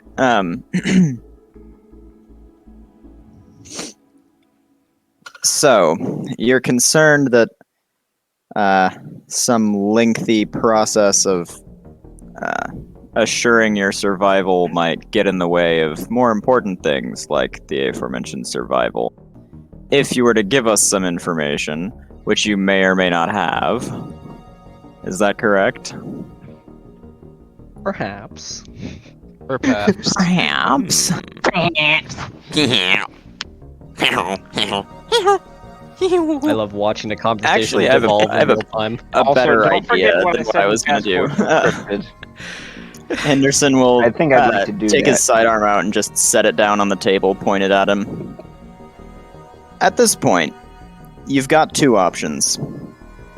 so, you're concerned that some lengthy process of assuring your survival might get in the way of more important things like the aforementioned survival. If you were to give us some information, which you may or may not have, is that correct? Perhaps. Perhaps. Perhaps. I love watching the conversation Actually, I have evolve I have in real time. a Also, better don't forget idea what than I what said I was going to do. passport encrypted. Henderson will I think I'd like to do take that. his sidearm out and just set it down on the table, pointed at him. At this point, you've got two options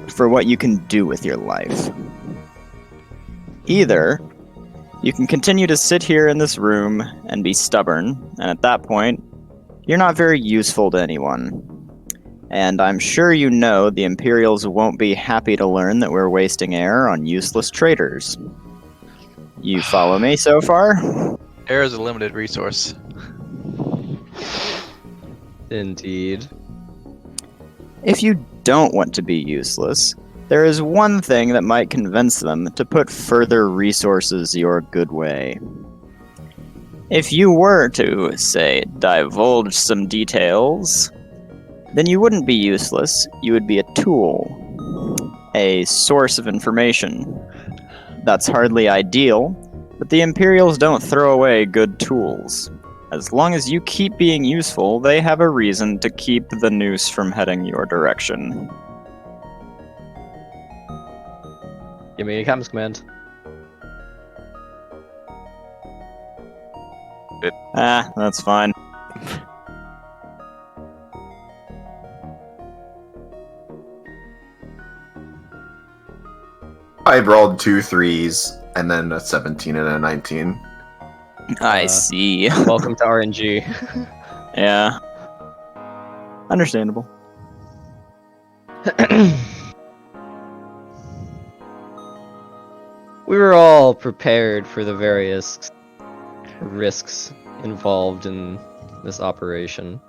for what you can do with your life. Either you can continue to sit here in this room and be stubborn, and at that point, you're not very useful to anyone. And I'm sure you know the Imperials won't be happy to learn that we're wasting air on useless traitors. You follow me so far? Air is a limited resource. Indeed. If you don't want to be useless, there is one thing that might convince them to put further resources your good way. If you were to, say, divulge some details, then you wouldn't be useless, you would be a tool, a source of information. That's hardly ideal, but the Imperials don't throw away good tools. As long as you keep being useful, they have a reason to keep the noose from heading your direction. Give me a comms command. That's fine. I rolled 2 3s and then a 17 and a 19. I see. Welcome to RNG. Yeah. Understandable. We were all prepared for the various risks involved in this operation.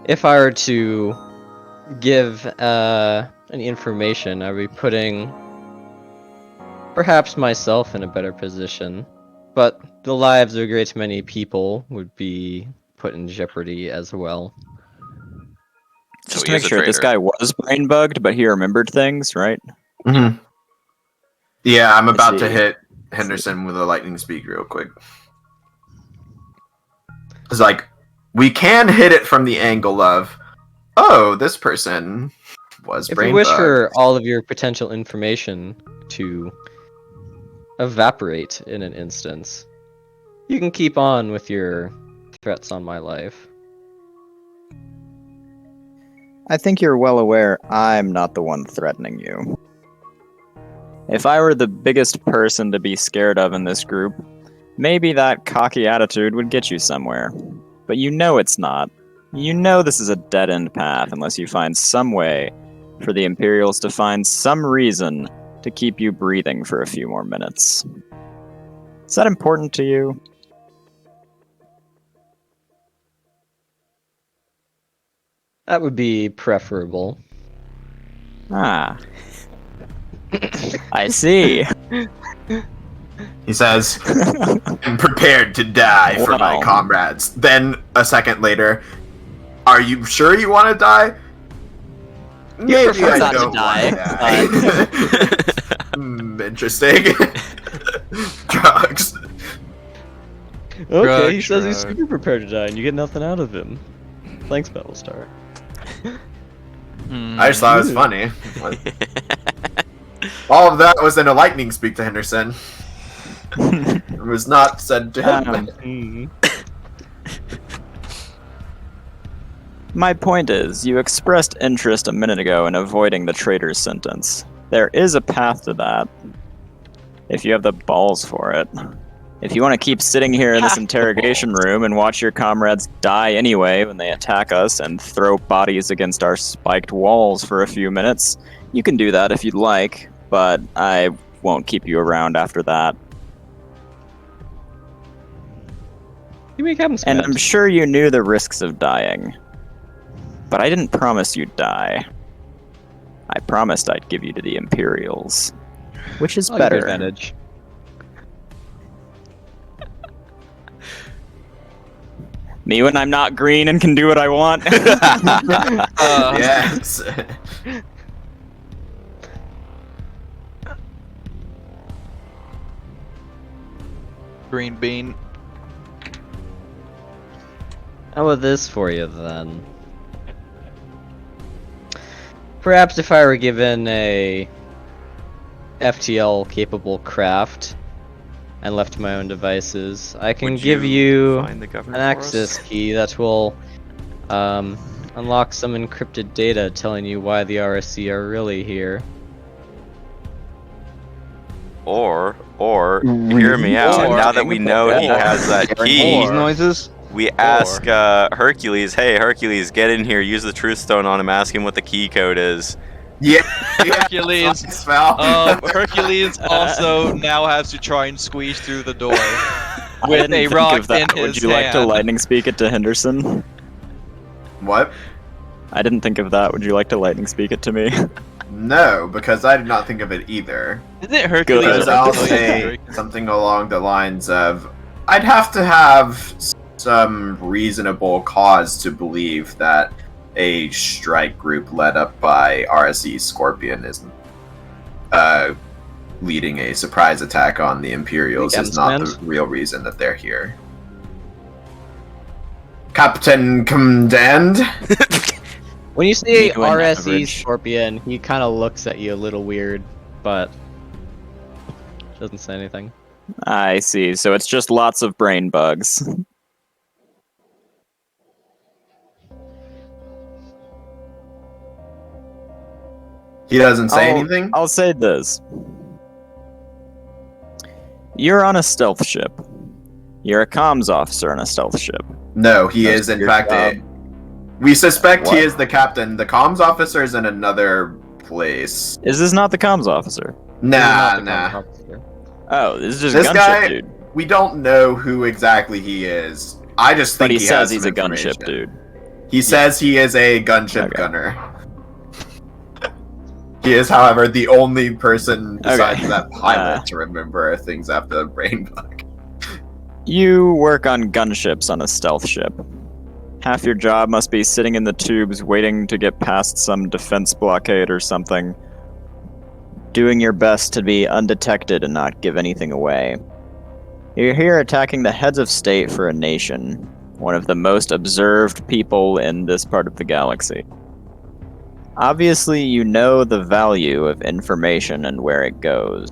If I were to give any information, I would be putting perhaps myself in a better position, but the lives of a great many people would be put in jeopardy as well. Just So to he make is a sure, this traitor. guy was brain bugged, but he remembered things, right? Mm-hmm. Yeah, I'm about to see. hit Henderson with a lightning speed real quick. It's like, we can hit it from the angle of, oh, this person was If brain you wish bugged. for all of your potential information to evaporate in an instance, you can keep on with your threats on my life. I think you're well aware I'm not the one threatening you. If I were the biggest person to be scared of in this group, maybe that cocky attitude would get you somewhere. But you know it's not. You know this is a dead-end path unless you find some way for the Imperials to find some reason to keep you breathing for a few more minutes. Is that important to you? That would be preferable. Ah. I see. He says, I'm prepared to die for my Wow. comrades. Then, a second later, are you sure you want to die? Maybe prefer I not to don't die, want to die. Interesting. Drugs. Okay, he says he's Drug. super prepared to die, and you get nothing out of him. Thanks, Battlestar. I just thought it was funny. All of that was in a lightning speak to Henderson. It was not said to him. My point is, you expressed interest a minute ago in avoiding the traitor's sentence. There is a path to that, if you have the balls for it. If you want to keep sitting here in this interrogation room and watch your comrades die anyway when they attack us and throw bodies against our spiked walls for a few minutes, you can do that if you'd like, but I won't keep you around after that. You make Captain And Smith. I'm sure you knew the risks of dying. But I didn't promise you'd die. I promised I'd give you to the Imperials. Which is I'll give you better. advantage. Me when I'm not green and can do what I want? Yes. Green bean. How about this for you, then? Perhaps if I were given a FTL-capable craft and left to my own devices, I can Would give you find the governor an for us? access key that will unlock some encrypted data telling you why the RSC are really here. Or hear me out. Or- Now that we know he or- has that key, or- noises. we ask Hercules, hey, Hercules, get in here, use the truth stone on him, ask him what the key code is. Yeah. Hercules. Spell. Hercules also now has to try and squeeze through the door I with didn't a think rock of that. in his Would you like to hand. lightning speak it to Henderson? What? I didn't think of that. Would you like to lightning speak it to me? No, because I did not think of it either. Isn't Hercules Because Good. I'll Hercules say very- something along the lines of, I'd have to have some reasonable cause to believe that a strike group led up by RSE Scorpion is leading a surprise attack on the Imperials The is not the Gemsmans? real reason that they're here. Captain Command? When you say New and RSE average. Scorpion, he kind of looks at you a little weird, but doesn't say anything. I see. So it's just lots of brain bugs. He doesn't say I'll- anything? I'll say this. You're on a stealth ship. You're a comms officer on a stealth ship. No, he That's is in your fact job. we suspect he What? is the captain. The comms officer is in another place. Is this not the comms officer? Nah, He's not the nah. comms officer. Oh, this is just This gunship guy- dude. We don't know who exactly he is. I just think But he has says some he's a gunship information. dude. He says he is a gunship Okay. gunner. He is, however, the only person besides Okay. that pilot Uh. to remember things after the brain bug. You work on gunships on a stealth ship. Half your job must be sitting in the tubes waiting to get past some defense blockade or something. doing your best to be undetected and not give anything away. You're here attacking the heads of state for a nation, one of the most observed people in this part of the galaxy. Obviously, you know the value of information and where it goes.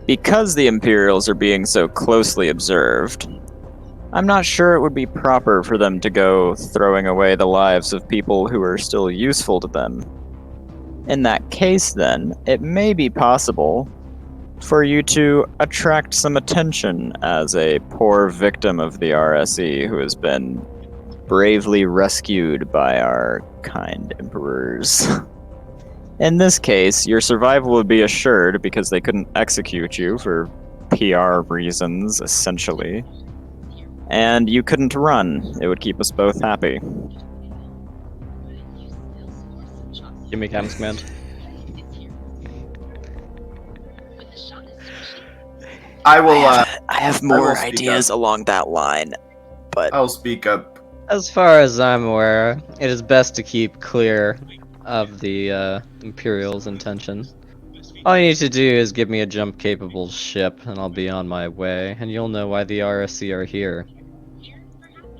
Because the Imperials are being so closely observed, I'm not sure it would be proper for them to go throwing away the lives of people who are still useful to them. In that case, then, it may be possible for you to attract some attention as a poor victim of the RSE who has been bravely rescued by our kind emperors. In this case, your survival would be assured because they couldn't execute you for PR reasons, essentially. And you couldn't run. It would keep us both happy. Give me Captain's command. I will. I have more will speak ideas up. along that line, but I'll speak up. As far as I'm aware, it is best to keep clear of the Imperial's intention. All you need to do is give me a jump-capable ship, and I'll be on my way, and you'll know why the RSC are here.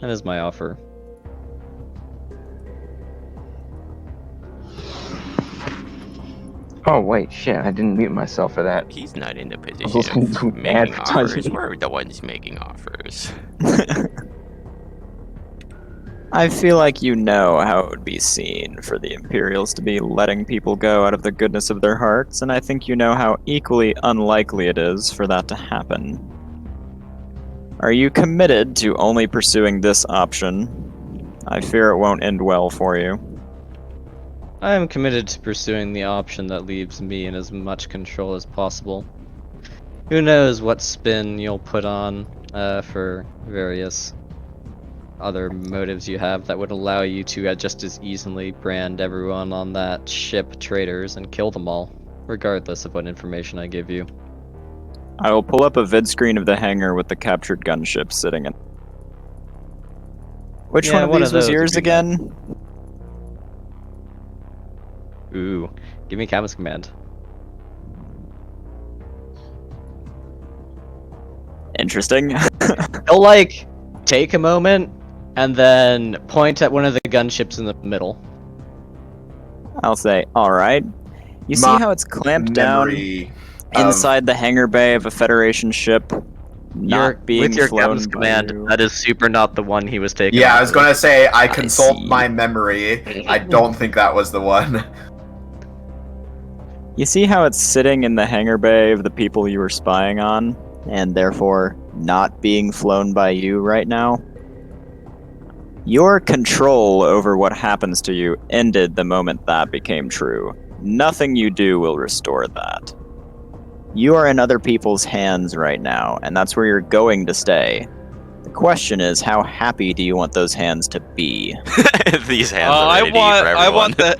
That is my offer. Oh wait, shit! I didn't mute myself for that. He's not in the was position listening of to making advertising. offers. We're the ones making offers. I feel like you know how it would be seen for the Imperials to be letting people go out of the goodness of their hearts, and I think you know how equally unlikely it is for that to happen. Are you committed to only pursuing this option? I fear it won't end well for you. I am committed to pursuing the option that leaves me in as much control as possible. Who knows what spin you'll put on for various other motives you have that would allow you to just as easily brand everyone on that ship traitors and kill them all, regardless of what information I give you. I will pull up a vid screen of the hangar with the captured gunship sitting in. Which Yeah, one one of of these was those would yours be again? Ooh, give me Captain's command. Interesting. He'll like take a moment and then point at one of the gunships in the middle. I'll say, alright. You see My how it's clamped down Memory of- inside the hangar bay of a Federation ship? Not being with your flown Captain's by command, you? that is super not the one he was taking. Yeah, off I was of. gonna say I consult see. my memory. I don't think that was the one. You see how it's sitting in the hangar bay of the people you were spying on, and therefore not being flown by you right now? Your control over what happens to you ended the moment that became true. Nothing you do will restore that. You are in other people's hands right now, and that's where you're going to stay. The question is, how happy do you want those hands to be? These hands are ready to eat for everyone. I want that.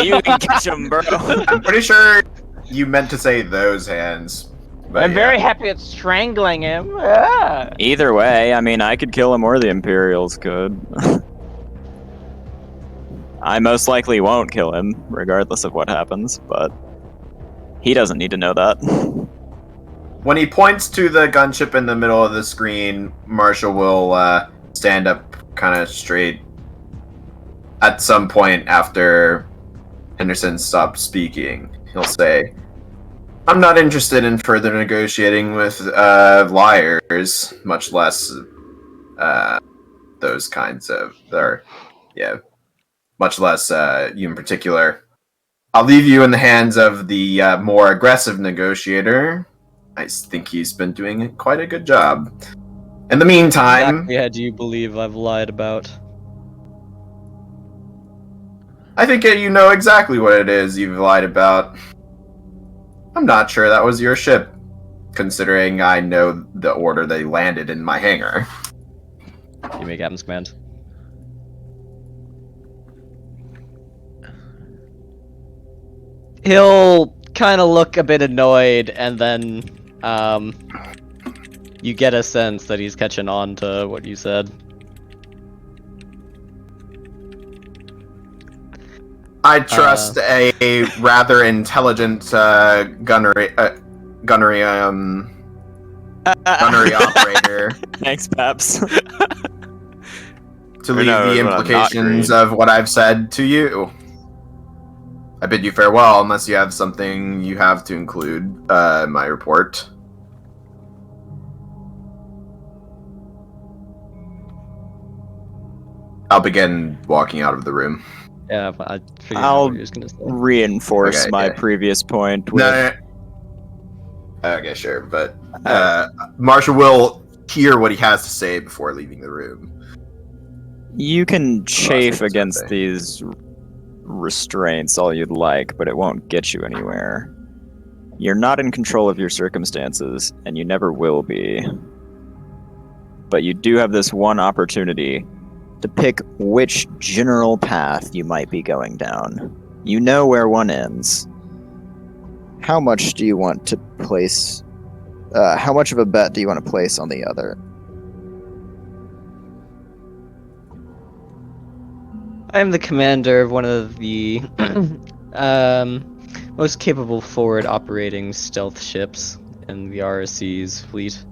You can catch them, bro. I'm pretty sure you meant to say those hands. But I'm yeah. very happy at strangling him. Ah. Either way, I mean, I could kill him or the Imperials could. I most likely won't kill him, regardless of what happens, but he doesn't need to know that. When he points to the gunship in the middle of the screen, Marshall will stand up kind of straight at some point after Henderson stops speaking. He'll say, I'm not interested in further negotiating with liars, much less those kinds of, much less you in particular. I'll leave you in the hands of the more aggressive negotiator. I think he's been doing quite a good job. In the meantime, Yeah, do you believe I've lied about? I think you know exactly what it is you've lied about. I'm not sure that was your ship, considering I know the order they landed in my hangar. Give me Captain's command. He'll kind of look a bit annoyed, and then you get a sense that he's catching on to what you said. I trust a rather intelligent gunnery operator Thanks, Paps. to leave No, the when I'm not implications green. of what I've said to you. I bid you farewell unless you have something you have to include in my report. I'll begin walking out of the room. Yeah, but I figured out I'll what he was gonna say. reinforce Okay, my yeah. previous point with No. Okay, sure, but Marshall will hear what he has to say before leaving the room. you can chafe thing against say. these restraints all you'd like, but it won't get you anywhere. You're not in control of your circumstances, and you never will be. But you do have this one opportunity to pick which general path you might be going down. You know where one ends. How much do you want to place? How much of a bet do you want to place on the other? I am the commander of one of the most capable forward operating stealth ships in the RSC's fleet.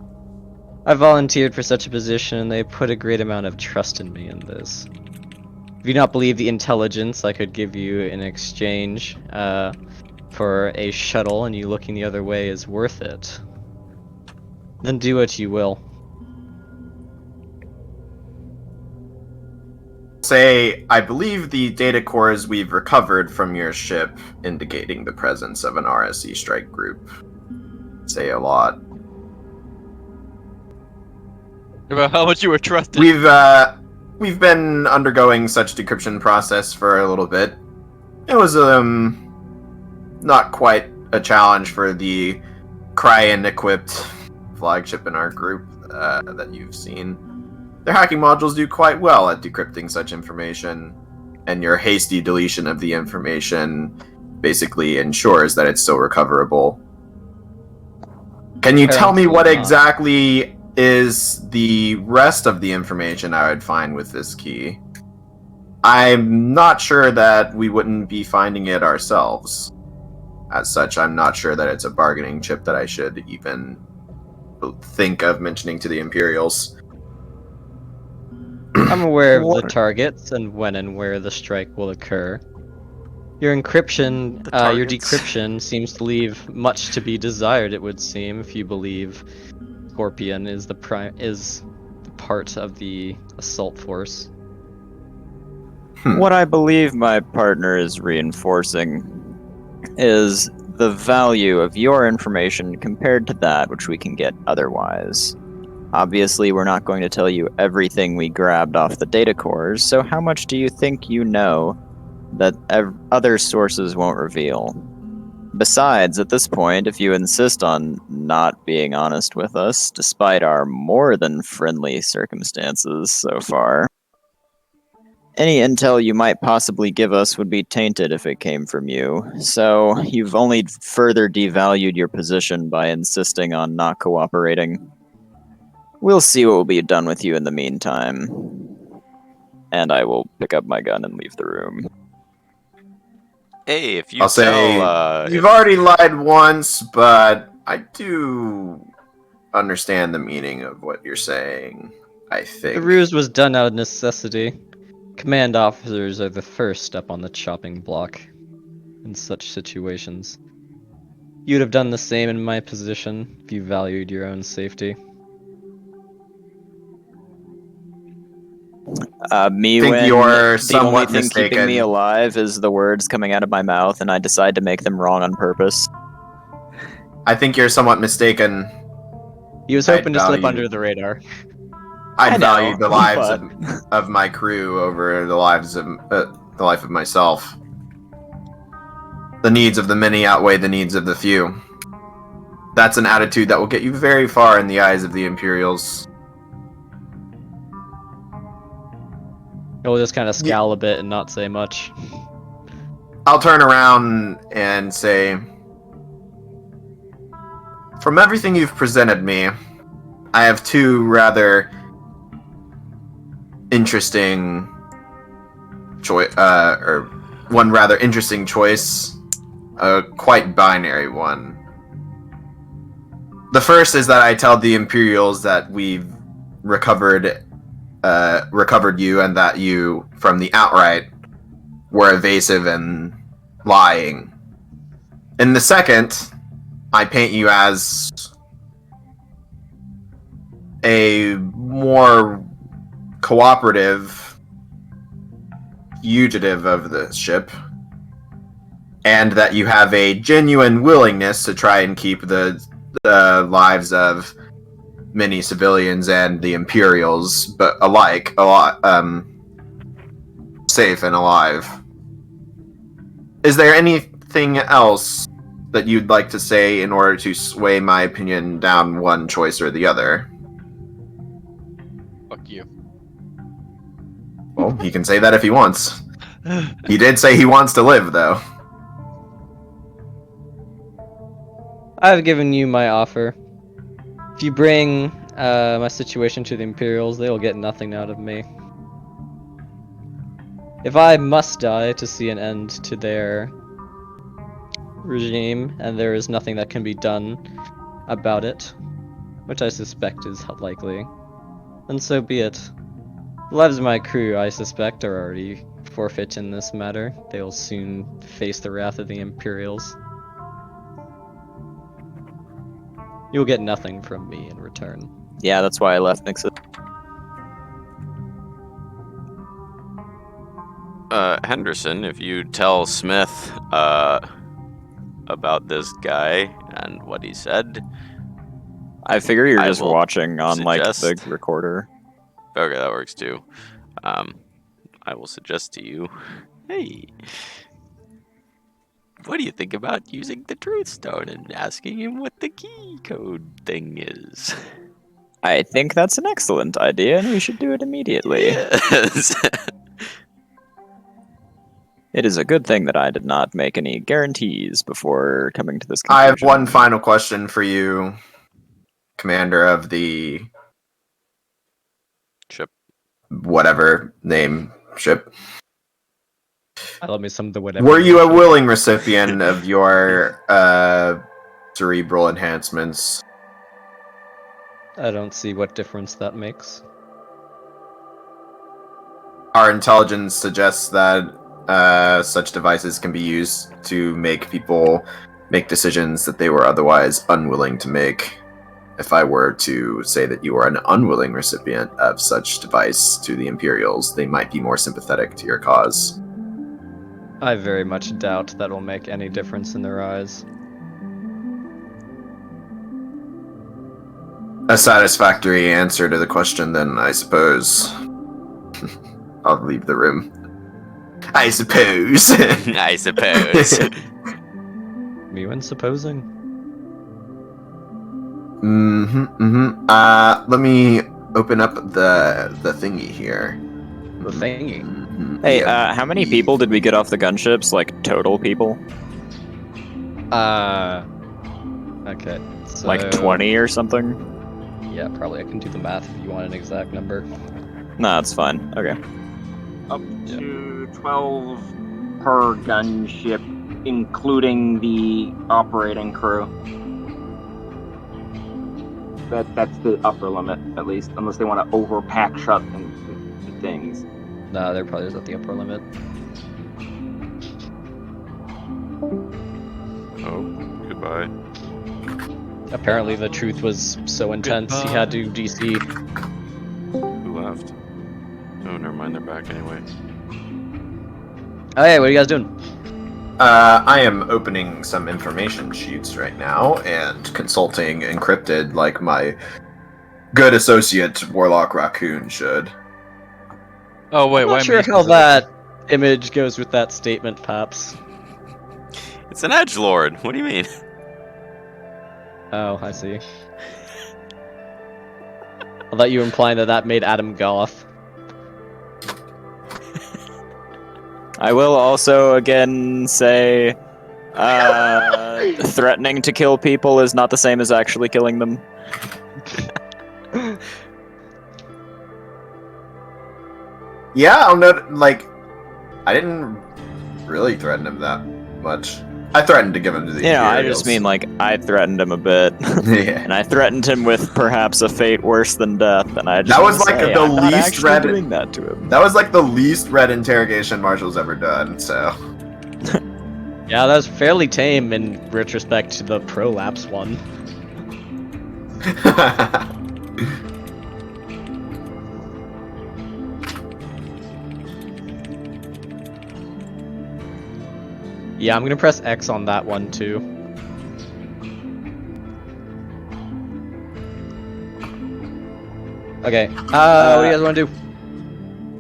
I volunteered for such a position and they put a great amount of trust in me in this. If you do not believe the intelligence I could give you in exchange for a shuttle and you looking the other way is worth it, then do what you will. Say, I believe the data cores we've recovered from your ship indicating the presence of an RSC strike group say a lot. About how much you were trusted. We've been undergoing such decryption process for a little bit. It was not quite a challenge for the Cryon-equipped flagship in our group that you've seen. Their hacking modules do quite well at decrypting such information, and your hasty deletion of the information basically ensures that it's still recoverable. Can you tell me what exactly is the rest of the information I would find with this key? I'm not sure that we wouldn't be finding it ourselves. As such, I'm not sure that it's a bargaining chip that I should even think of mentioning to the Imperials. I'm aware of the targets and when and where the strike will occur. Your encryption, your decryption seems to leave much to be desired. It would seem, if you believe Scorpion is the part of the assault force. What I believe my partner is reinforcing is the value of your information compared to that which we can get otherwise. Obviously, we're not going to tell you everything we grabbed off the data cores, so how much do you think you know that other sources won't reveal? Besides, at this point, if you insist on not being honest with us, despite our more than friendly circumstances so far, any intel you might possibly give us would be tainted if it came from you, so you've only further devalued your position by insisting on not cooperating. We'll see what will be done with you in the meantime. And I will pick up my gun and leave the room. Hey, if you I'll say, you've already lied once, but I do understand the meaning of what you're saying, I think. The ruse was done out of necessity. Command officers are the first step on the chopping block in such situations. You'd have done the same in my position if you valued your own safety. When you're the only somewhat thing keeping me mistaken. alive is the words coming out of my mouth, and I decide to make them wrong on purpose. I think you're somewhat mistaken. He was hoping to slip under the radar. I I know, value the lives but- of my crew over the life of myself. The needs of the many outweigh the needs of the few. That's an attitude that will get you very far in the eyes of the Imperials. He'll just kind of scowl a bit and not say much. I'll turn around and say, from everything you've presented me, I have two rather interesting one rather interesting choice, a quite binary one. The first is that I tell the Imperials that we've recovered you, and that you, from the outright, were evasive and lying. In the second, I paint you as a more cooperative fugitive of the ship, and that you have a genuine willingness to try and keep the lives of many civilians and the Imperials, but alike, safe and alive. Is there anything else that you'd like to say in order to sway my opinion down one choice or the other? Fuck you. Well, he can say that if he wants. He did say he wants to live, though. I've given you my offer. If you bring my situation to the Imperials, they will get nothing out of me. If I must die to see an end to their regime, and there is nothing that can be done about it, which I suspect is likely, then so be it. The lives of my crew, I suspect, are already forfeit in this matter. They will soon face the wrath of the Imperials. You'll get nothing from me in return. Yeah, that's why I left Nixon. Henderson, if you tell Smith about this guy and what he said, I figure you're I just will watching on like the suggest- recorder. okay, that works too. I will suggest to you, hey, what do you think about using the truth stone and asking him what the key code thing is? I think that's an excellent idea, and we should do it immediately. Yes. It is a good thing that I did not make any guarantees before coming to this I conclusion. have one final question for you, Commander of the Ship. whatever name ship. I love me some of the whatever. Were you a willing recipient of your cerebral enhancements? I don't see what difference that makes. Our intelligence suggests that such devices can be used to make people make decisions that they were otherwise unwilling to make. If I were to say that you are an unwilling recipient of such device to the Imperials, they might be more sympathetic to your cause. I very much doubt that will make any difference in their eyes. A satisfactory answer to the question, then, I suppose. I'll leave the room. I suppose. I suppose. Me when supposing? Let me open up the thingy here. The thingy. Hey, how many people did we get off the gunships? Like, total people? Okay. So, Like 20 or something? Yeah, probably. I can do the math if you want an exact number. Nah, it's fine. Okay. Up to 12 per gunship, including the operating crew. That's the upper limit, at least, unless they want to overpack shut and things. Nah, they're probably just at the upper limit. Oh, goodbye. Apparently the truth was so intense he had to DC. Who left? Oh, never mind, they're back anyway. Oh hey, what are you guys doing? I am opening some information sheets right now and consulting encrypted like my good associate Warlock Raccoon should. Oh wait, I'm why not sure me how specifically? that image goes with that statement, Paps. It's an edgelord. What do you mean? Oh, I see. I thought you were implying that made Adam Goth. I will also again say, threatening to kill people is not the same as actually killing them. Yeah, I'll note, like, I didn't really threaten him that much. I threatened to give him to the I just Imperials. mean like I threatened him a bit, Yeah. and I threatened him with perhaps a fate worse than death. And I just That was wanna like say, the I'm not least actually red- doing that to him. That was like the least red interrogation Marshall's ever done, so. Yeah, that's fairly tame in retrospect to the prolapse one. Yeah, I'm gonna press X on that one too. Okay. What do you guys want to do?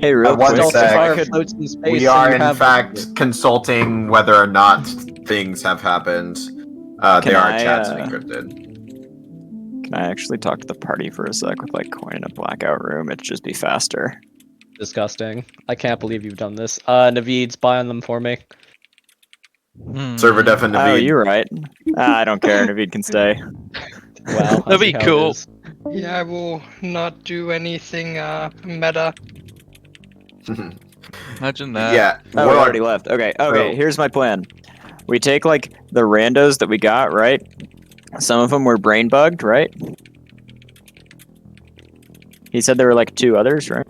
Hey, real one quick, sec. if I Fire could floats in space. We and are you in have- fact consulting whether or not things have happened. They are chats and encrypted. Can I actually talk to the party for a sec with like coin in a blackout room? It'd just be faster. Disgusting. I can't believe you've done this. Naveed, spy on them for me. Server def and Oh, Naveed. you're right. I don't care. Naveed can stay. Wow, That'd be cool. Yeah, I will not do anything meta. Imagine that. Yeah. Oh, we Warlock- already left. Okay, Oh. here's my plan. We take like the randos that we got, right? Some of them were brain bugged, right? He said there were like 2 others, right?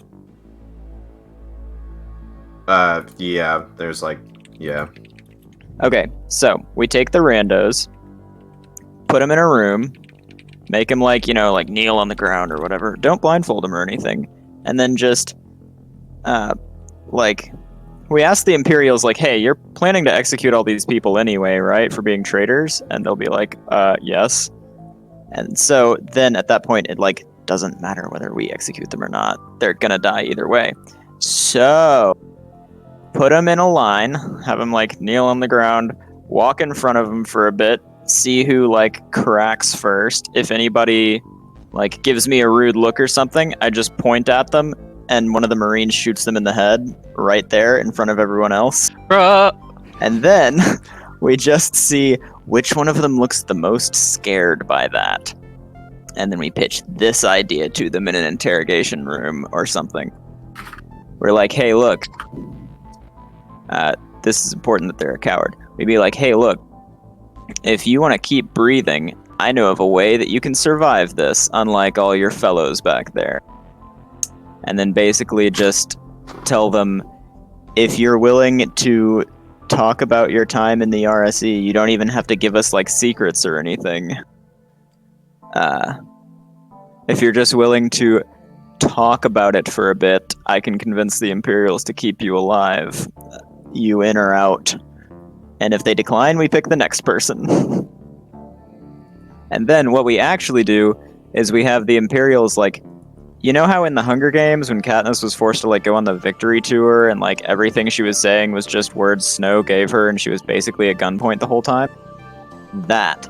Yeah, there's like, yeah. Okay, so we take the randos, put them in a room, make them like, like kneel on the ground or whatever. Don't blindfold them or anything. And then just, like, we ask the Imperials, like, hey, you're planning to execute all these people anyway, right? For being traitors? And they'll be like, yes. And so then at that point, it, like, doesn't matter whether we execute them or not. They're gonna die either way. So, put them in a line, have them, like, kneel on the ground, walk in front of them for a bit, see who, like, cracks first. If anybody, like, gives me a rude look or something, I just point at them, and one of the Marines shoots them in the head right there in front of everyone else. Bruh. And then we just see which one of them looks the most scared by that. And then we pitch this idea to them in an interrogation room or something. We're like, hey, look, this is important that they're a coward. We'd be like, hey, look, if you want to keep breathing, I know of a way that you can survive this, unlike all your fellows back there. And then basically just tell them, if you're willing to talk about your time in the RSE, you don't even have to give us, like, secrets or anything. If you're just willing to talk about it for a bit, I can convince the Imperials to keep you alive. You in or out. And if they decline, we pick the next person. And then what we actually do is we have the Imperials, like, you know how in the Hunger Games when Katniss was forced to, like, go on the victory tour and, like, everything she was saying was just words Snow gave her and she was basically at gunpoint the whole time? That.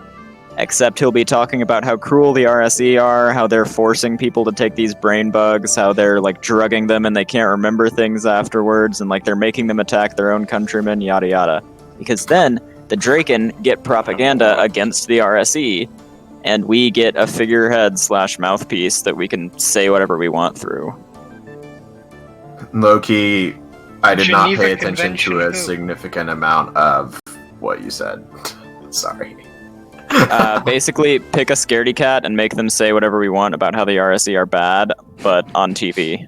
Except he'll be talking about how cruel the RSE are, how they're forcing people to take these brain bugs, how they're, like, drugging them and they can't remember things afterwards, and, like, they're making them attack their own countrymen, yada yada. Because then, the Draken get propaganda against the RSE, and we get a figurehead/mouthpiece that we can say whatever we want through. Low-key, I did not Geneva pay attention to a Convention. significant amount of what you said. Sorry. Basically, pick a scaredy cat and make them say whatever we want about how the RSE are bad, but on TV.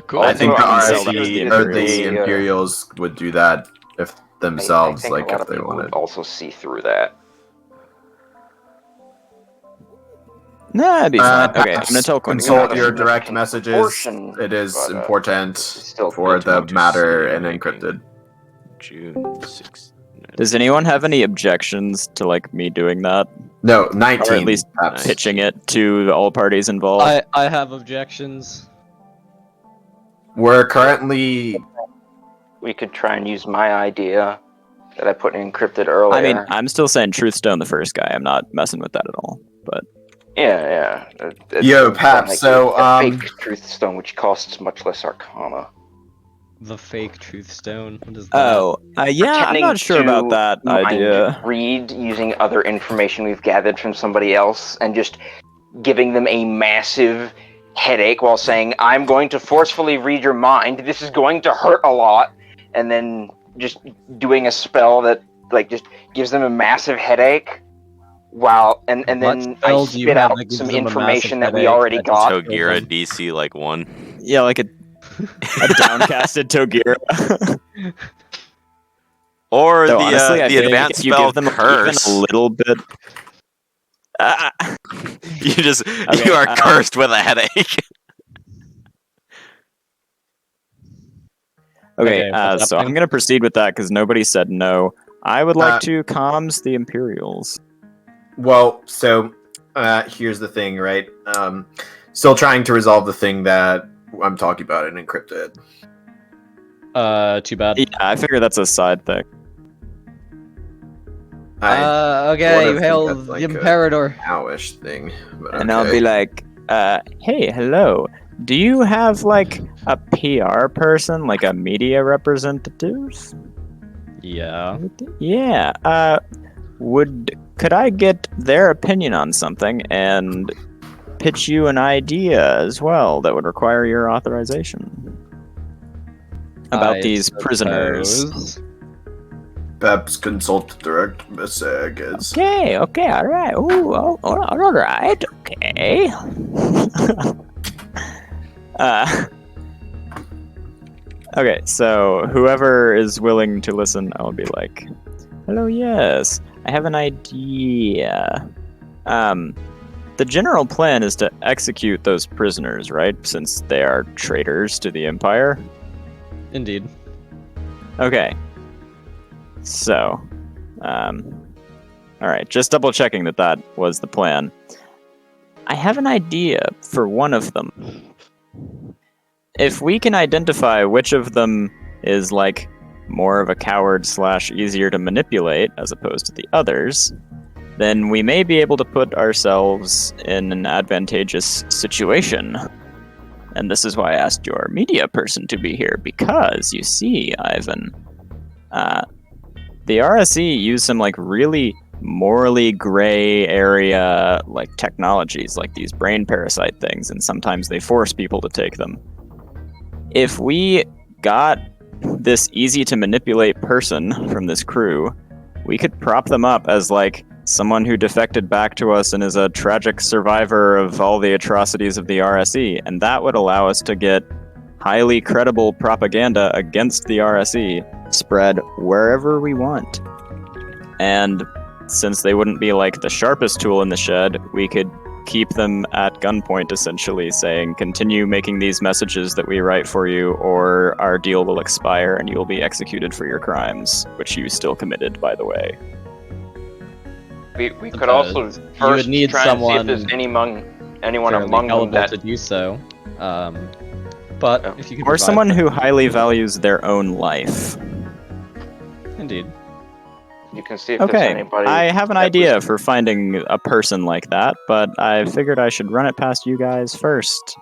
Cool. I think the Also, I can sell that to RSE the or the Imperials. Imperials would do that if themselves, I think like, a lot if of they people wanted. would also see through that. Nah, it'd be fine. Okay, I'm Pass. gonna tell Quinn. Consult Not a your direct significant messages. portion, It is but, important still for good the to matter see and making- encrypted. June 6th. Does anyone have any objections to, like, me doing that? No, 19. Or at least Paps. pitching it to all parties involved? I have objections. We're currently. We could try and use my idea that I put in encrypted earlier. I mean, I'm still saying Truthstone the first guy. I'm not messing with that at all. But yeah. Yo, Paps, so, a fake truth stone, which costs much less Arcana. The fake truth stone. What is that? yeah, I'm Pretending not sure to about that mind idea. read using other information we've gathered from somebody else, and just giving them a massive headache while saying, "I'm going to forcefully read your mind. This is going to hurt a lot," and then just doing a spell that like just gives them a massive headache. Wow, and What then I spell do you spit have out that gives some them a massive information that we headache already that just got. kills Togira them? DC like 1. Yeah, like a downcasted Togira. Or Though honestly, I the think advanced if you spell give them curse. even a little bit. You are cursed with a headache. Okay, what's so I'm happening? gonna proceed with that because nobody said no. I would like to comms the Imperials. Well, so here's the thing, right? Still trying to resolve the thing that I'm talking about in Encrypted. Too bad. Yeah, I figure that's a side thing. Okay, you hail the Imperator. Howish thing, but And I'll be like, hey, hello. Do you have like a PR person, like a media representative? Yeah. Yeah. Could I get their opinion on something and pitch you an idea as well that would require your authorization about these prisoners? Perhaps consult direct messages. Okay, all right. All right, okay. Okay, so whoever is willing to listen, I'll be like, hello, yes, I have an idea. The general plan is to execute those prisoners, right? Since they are traitors to the Empire? Indeed. Okay. So, alright, just double checking that was the plan. I have an idea for one of them. If we can identify which of them is, like, more of a coward / easier to manipulate as opposed to the others, then we may be able to put ourselves in an advantageous situation. And this is why I asked your media person to be here, because, you see, Ivan, the RSE use some, like, really morally gray area, like, technologies, like these brain parasite things, and sometimes they force people to take them. If we got this easy-to-manipulate person from this crew, we could prop them up as, like, someone who defected back to us and is a tragic survivor of all the atrocities of the RSE, and that would allow us to get highly credible propaganda against the RSE spread wherever we want. And since they wouldn't be like the sharpest tool in the shed, we could keep them at gunpoint, essentially saying, continue making these messages that we write for you, or our deal will expire and you will be executed for your crimes, which you still committed, by the way. We could also first need try and see if there's someone anyone among them that to do so. But if you could Or provide someone them- who highly values their own life. Indeed. you can see if there's Okay, anybody. I have an idea for finding a person like that, but I figured I should run it past you guys first.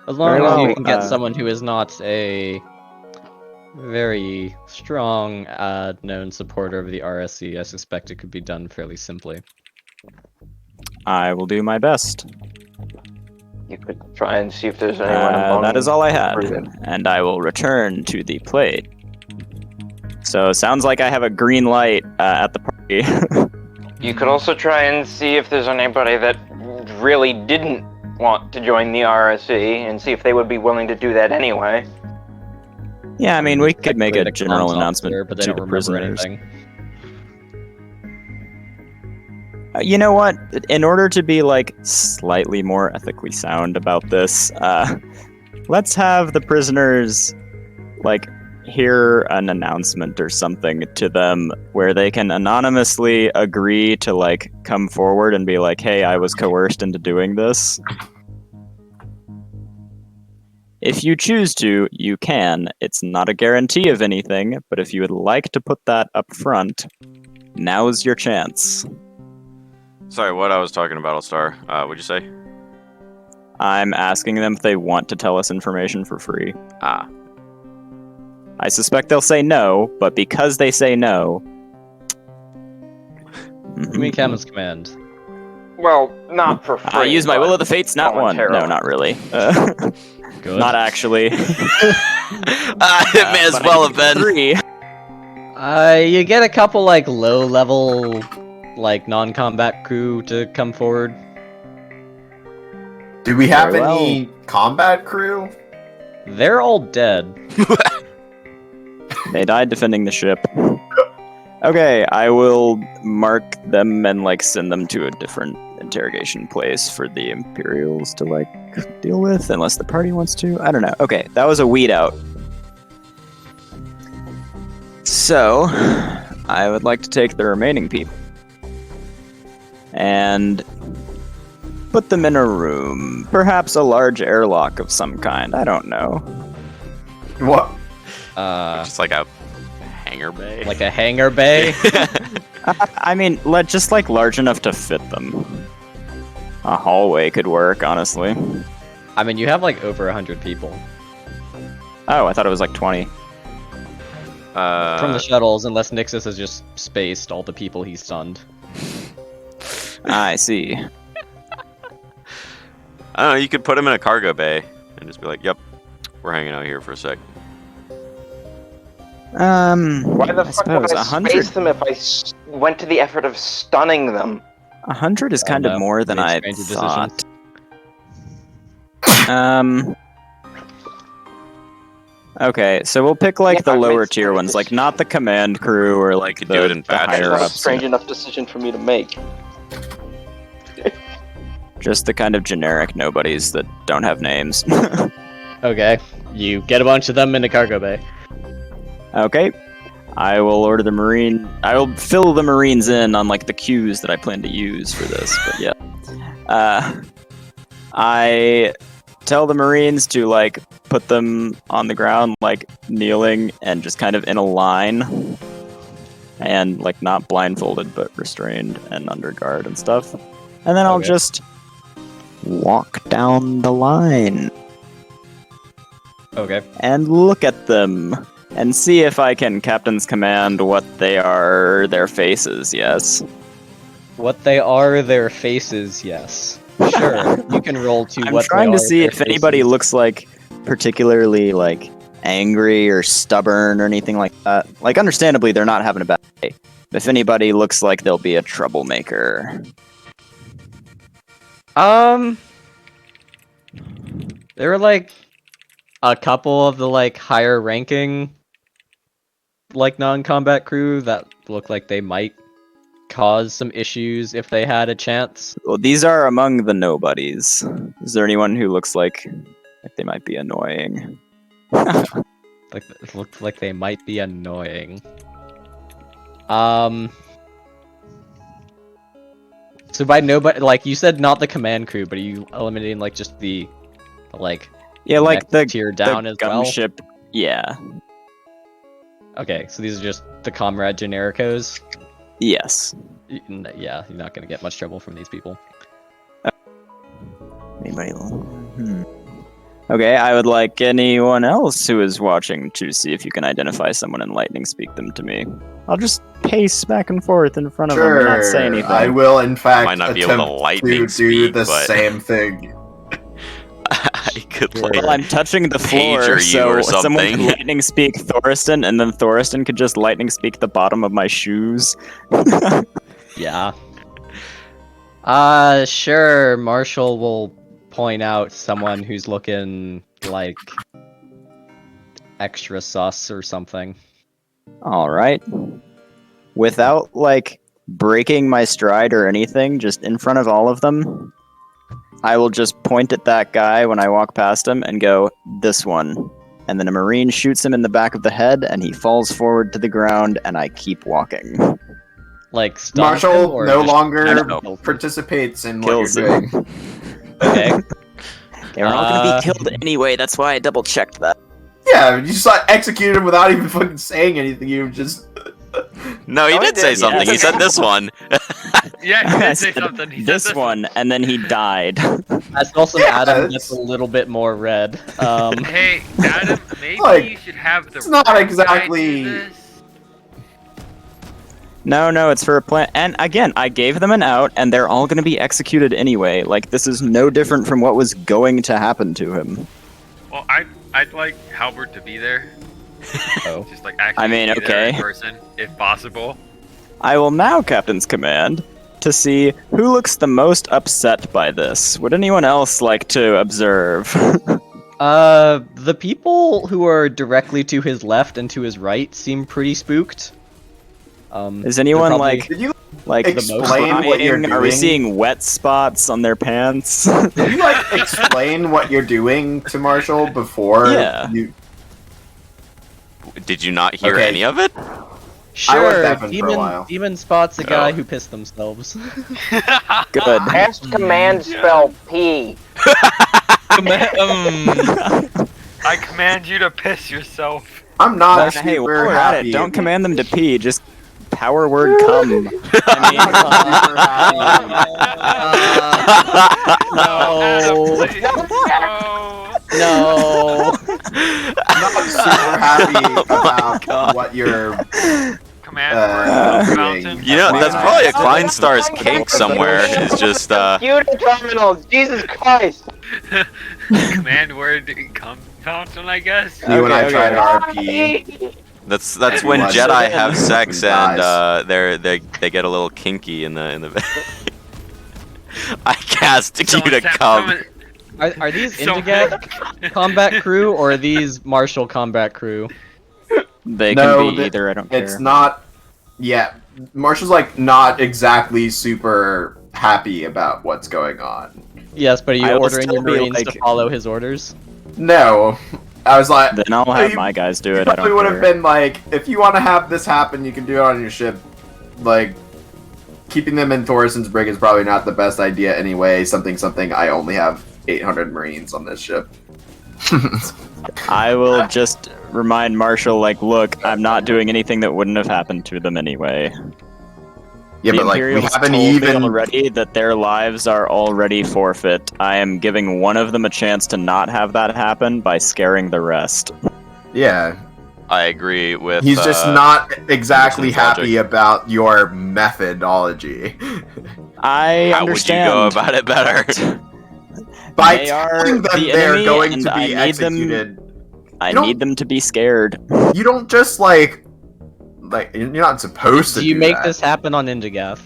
As long Very as well, you can get someone who is not a very strong known supporter of the RSE, I suspect it could be done fairly simply. I will do my best. You could try and see if there's anyone among. That is all I had, Brilliant. and I will return to the plate. So, sounds like I have a green light at the party. You could also try and see if there's anybody that really didn't want to join the RSE and see if they would be willing to do that anyway. Yeah, I mean, we could make a The general comms announcement officer, but they to don't the remember prisoners. anything. You know what? In order to be, like, slightly more ethically sound about this, let's have the prisoners, like, hear an announcement or something to them where they can anonymously agree to, like, come forward and be like, hey, I was coerced into doing this. If you choose to, you can. It's not a guarantee of anything, but if you would like to put that up front, now's your chance. Sorry, what I was talking about, All-Star. What'd you say? I'm asking them if they want to tell us information for free. Ah. I suspect they'll say no, but because they say no... Give me Captain's command. Well, not for free. I use my but will of the fates, not one. No, voluntarily. not really. Good. Not actually. It may as But well I have been. 3. You get a couple like low-level, like non-combat crew to come forward. Do we have Very any combat crew? They're all dead. They died defending the ship. Okay, I will mark them and like send them to a different interrogation place for the Imperials to like deal with, unless the party wants to. I don't know. Okay, that was a weed out. So, I would like to take the remaining people and put them in a room, perhaps a large airlock of some kind. I don't know. What? Just like a hangar bay. Like a hangar bay. I mean, just like large enough to fit them. A hallway could work, honestly. I mean, you have like over 100 people Oh, I thought it was like 20. from the shuttles, unless Nixus has just spaced all the people he stunned. I see. I don't know, you could put him in a cargo bay and just be like, yep, we're hanging out here for a sec. Why the I fuck would suppose I 100. space them if I went to the effort of stunning them? 100 is kind of no. more than Made I stranger thought. Okay, so we'll pick like Yeah, the I made lower strange tier ones, like decisions. not the command crew or like could the, do it in the batches. higher That's not a ups. strange enough decision for me to make. Just the kind of generic nobodies that don't have names. Okay, you get a bunch of them in the cargo bay. Okay. I will order the marine. I will fill the marines in on like the cues that I plan to use for this. But yeah, I tell the marines to like put them on the ground, like kneeling and just kind of in a line, and like not blindfolded but restrained and under guard and stuff. And then I'll Okay. just walk down the line Okay. and look at them and see if I can captain's command what they are, their faces, yes. What they are, their faces, yes. Sure, you can roll to I'm what trying they to are, see their if anybody faces. looks like particularly like angry or stubborn or anything like that. Like understandably they're not having a bad day. If anybody looks like they'll be a troublemaker. There were like a couple of the like higher ranking like non-combat crew that look like they might cause some issues if they had a chance. Well, these are among the nobodies. Is there anyone who looks like they might be annoying? Like it looks like they might be annoying. So by nobody, like you said, not the command crew, but are you eliminating like just the like Yeah, like next the tier down as well? gunship. Yeah. Okay, so these are just the comrade genericos. Yes. Yeah, you're not gonna get much trouble from these people. Anybody? Okay, I would like anyone else who is watching to see if you can identify someone and lightning speak them to me. I'll just pace back and forth in front of them and not say anything. I will, in fact, Might not be able to attempt lightning to do speak, the but- same thing. I could like Well, I'm touching the floor, pager you so or someone something. could lightning speak Thoriston, and then Thoriston could just lightning speak the bottom of my shoes. Yeah. Sure, Marshall will point out someone who's looking like extra sus or something. Alright. Without, like, breaking my stride or anything, just in front of all of them, I will just point at that guy when I walk past him and go, this one. And then a marine shoots him in the back of the head, and he falls forward to the ground, and I keep walking. Like stuns him, Marshall or no just longer kills him? participates in what Kills you're him. doing. Okay. Okay, we're all gonna be killed anyway, that's why I double checked that. Yeah, you just like executed him without even fucking saying anything. You just No, he No, he did say did. something. He Yes. said this one. Yeah, he I did say said something. He said this one, and then he died. That's also Yeah, Adam it's- gets a little bit more red. Hey, Adam, maybe Like, you should have the. it's not right guy exactly- do this. No, it's for a plan. And again, I gave them an out, and they're all going to be executed anyway. Like, this is no different from what was going to happen to him. Well, I'd like Halbert to be there. Oh. Just like actually I mean, be there in okay. person, if possible. I will now Captain's Command to see who looks the most upset by this. Would anyone else like to observe? The people who are directly to his left and to his right seem pretty spooked. Is anyone probably- like Did you the most explain what you're crying? Are we doing? seeing wet spots on their pants? Did you like explain what you're doing to Marshall before? Yeah. You... Did you not hear Okay. any of it? Sure, deafened for a while. Demon spots a guy Oh. who pissed themselves. Good. Best command spell P. I command you to piss yourself. I'm not Hey, while super we're at happy. it, don't command them to pee. Just power word come. No. Adam, please. No. I'm not super happy about what you're Command doing. mountain. You know, that's probably a Kleinstar's kink somewhere. Is just Computer terminals, Jesus Christ! Command word mountain, I guess. You and I Okay, tried okay. RP. that's when Everyone. Jedi have sex and Dies. they get a little kinky in the. I cast you Someone to tap- come. someone- Are these So- Indigat combat crew or are these Marshall combat crew? They No, can be the- either. I don't care. It's not. Yeah, Marshall's like not exactly super happy about what's going on. Yes, but are you I will ordering your still be Marines to like- follow his orders? No, I was like, Then I'll have You- my guys do you it. I probably don't would care. have been like, if you want to have this happen, you can do it on your ship. Like, keeping them in Thorison's brig is probably not the best idea anyway. Something. I only have 800 Marines on this ship. I will just remind Marshall, like, look, I'm not doing anything that wouldn't have happened to them anyway. Yeah, The but like we Imperials haven't told me even. already that their lives are already forfeit. I am giving one of them a chance to not have that happen by scaring the rest. Yeah, I agree with. he's just not exactly Anderson's logic. happy about your methodology. I How would you go understand. about it better? By They are telling them the they're enemy, going and to I be need them- executed, I You don't- need them to be scared. you don't just like you're not supposed to. Do you make that. this happen on Indigath?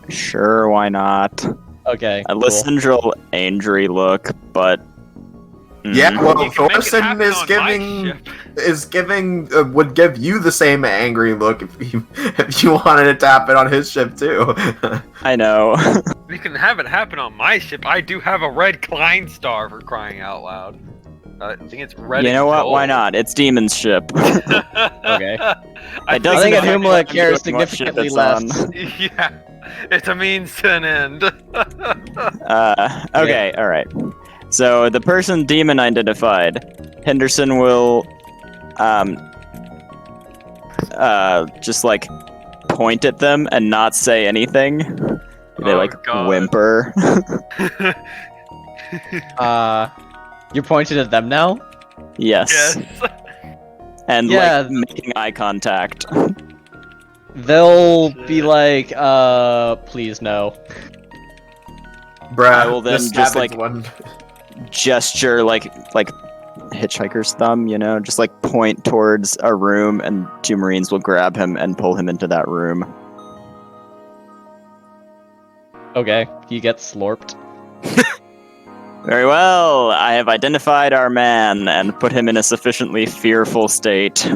Sure, why not? Okay. A cool. Lysandral Andry look, but Yeah, well, You can make it Thorson happen is on my giving ship. would give you the same angry look if you wanted it to happen on his ship too. I know. You can have it happen on my ship. I do have a red Klein star for crying out loud. I think it's red. You know and what? Why gold. not? It's Demon's ship. Okay. I It I doesn't think at matter Humla what cares ship it's significantly on. less. Yeah, it's a means to an end. Okay, alright. So the person Demon identified, Henderson will just like point at them and not say anything. They Oh, like God. whimper. You're pointing at them now? Yes. Yes. And Yeah. like making eye contact. They'll be like, please no. Bruh, I will then this just, happens like- one. Gesture like hitchhiker's thumb, you know, just like point towards a room and two Marines will grab him and pull him into that room. Okay, he gets slorped. Very well, I have identified our man and put him in a sufficiently fearful state.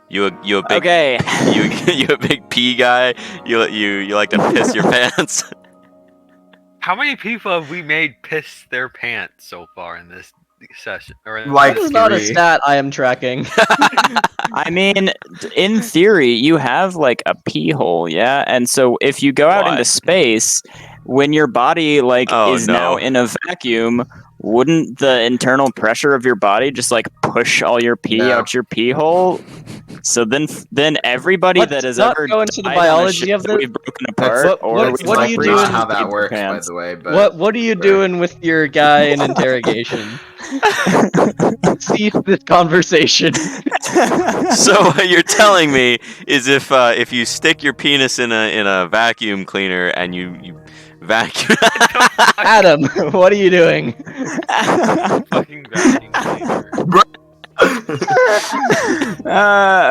You a big Okay. you a big pee guy. You like to piss your pants. How many people have we made piss their pants so far in this session? Or in Like- That is not a Fury. stat I am tracking. I mean, in theory, you have like a pee hole, yeah? And so if you go out What? into space, when your body like Oh, is no. now in a vacuum, wouldn't the internal pressure of your body just like push all your pee No. out your pee hole? So then everybody Let's that has not ever go into the died on a biology ship of that this. we've broken apart, What- or what- we what are like you reached doing? into How that people's works, by pants. the way. But What are you doing with your guy in interrogation? Cease this conversation. So what you're telling me is if you stick your penis in a vacuum cleaner and you vacuum. Adam, what are you doing? Fucking vacuum cleaner.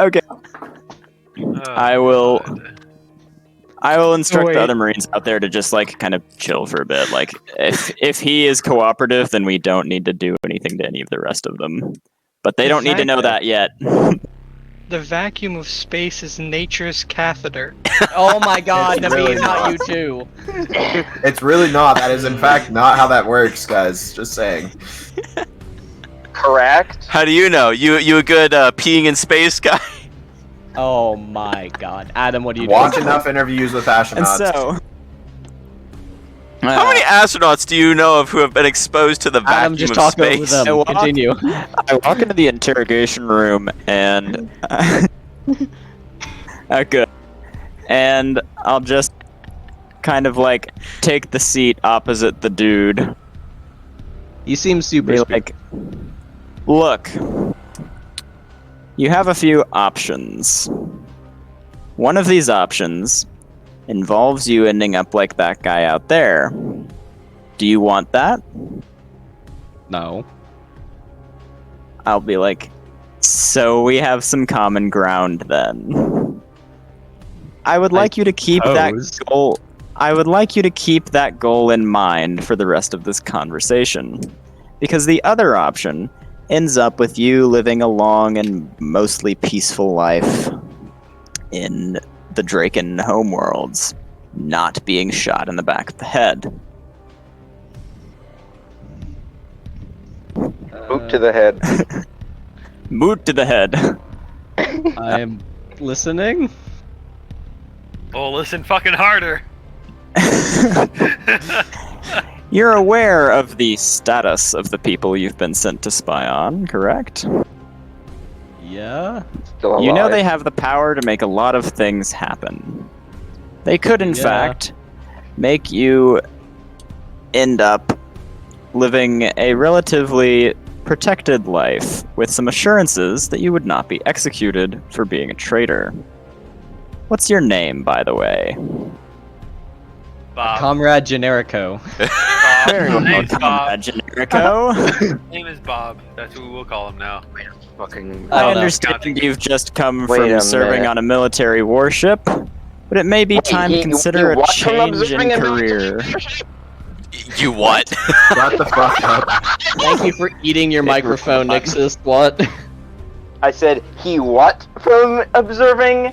Okay. Oh, I will. God. I will instruct Wait. the other Marines out there to just like kind of chill for a bit. Like if he is cooperative, then we don't need to do anything to any of the rest of them. But they don't need to know that yet. The vacuum of space is nature's catheter. Oh my god, It's Naveed, really not not. you too. It's really not. That is in fact not how that works, guys. Just saying. Correct. How do you know? You a good peeing in space guy? Oh my god. Adam, what are you Watch doing? enough interviews with And astronauts. so, How many astronauts do you know of who have been exposed to the Adam, vacuum just of talk space? over them. walk- Continue. I walk into the interrogation room and good. And I'll just kind of like take the seat opposite the dude. You seem super Be spooked. like, look, you have a few options. One of these options involves you ending up like that guy out there. Do you want that? No. I'll be like, so we have some common ground then. I would like you to keep that suppose. goal. I would like you to keep that goal in mind for the rest of this conversation. Because the other option ends up with you living a long and mostly peaceful life in the Draken homeworlds, not being shot in the back of the head. Boot to the head. Boot to the head. I'm listening. Oh, listen fucking harder. You're aware of the status of the people you've been sent to spy on, correct? Yeah. Still alive. You know they have the power to make a lot of things happen. They could, in Yeah. fact, make you end up living a relatively protected life with some assurances that you would not be executed for being a traitor. What's your name, by the way? Bob. Comrade Generico. Bob. Very His well, name's Bob. Comrade Generico. His name is Bob. That's what we'll call him now. Fucking. I I don't know. understand you've just come Wait from a serving minute. on a military warship, but it may be time to consider a what from change observing in a career. You what? Shut the fuck up. Thank you for eating your microphone, Nixus. What? I said he what from observing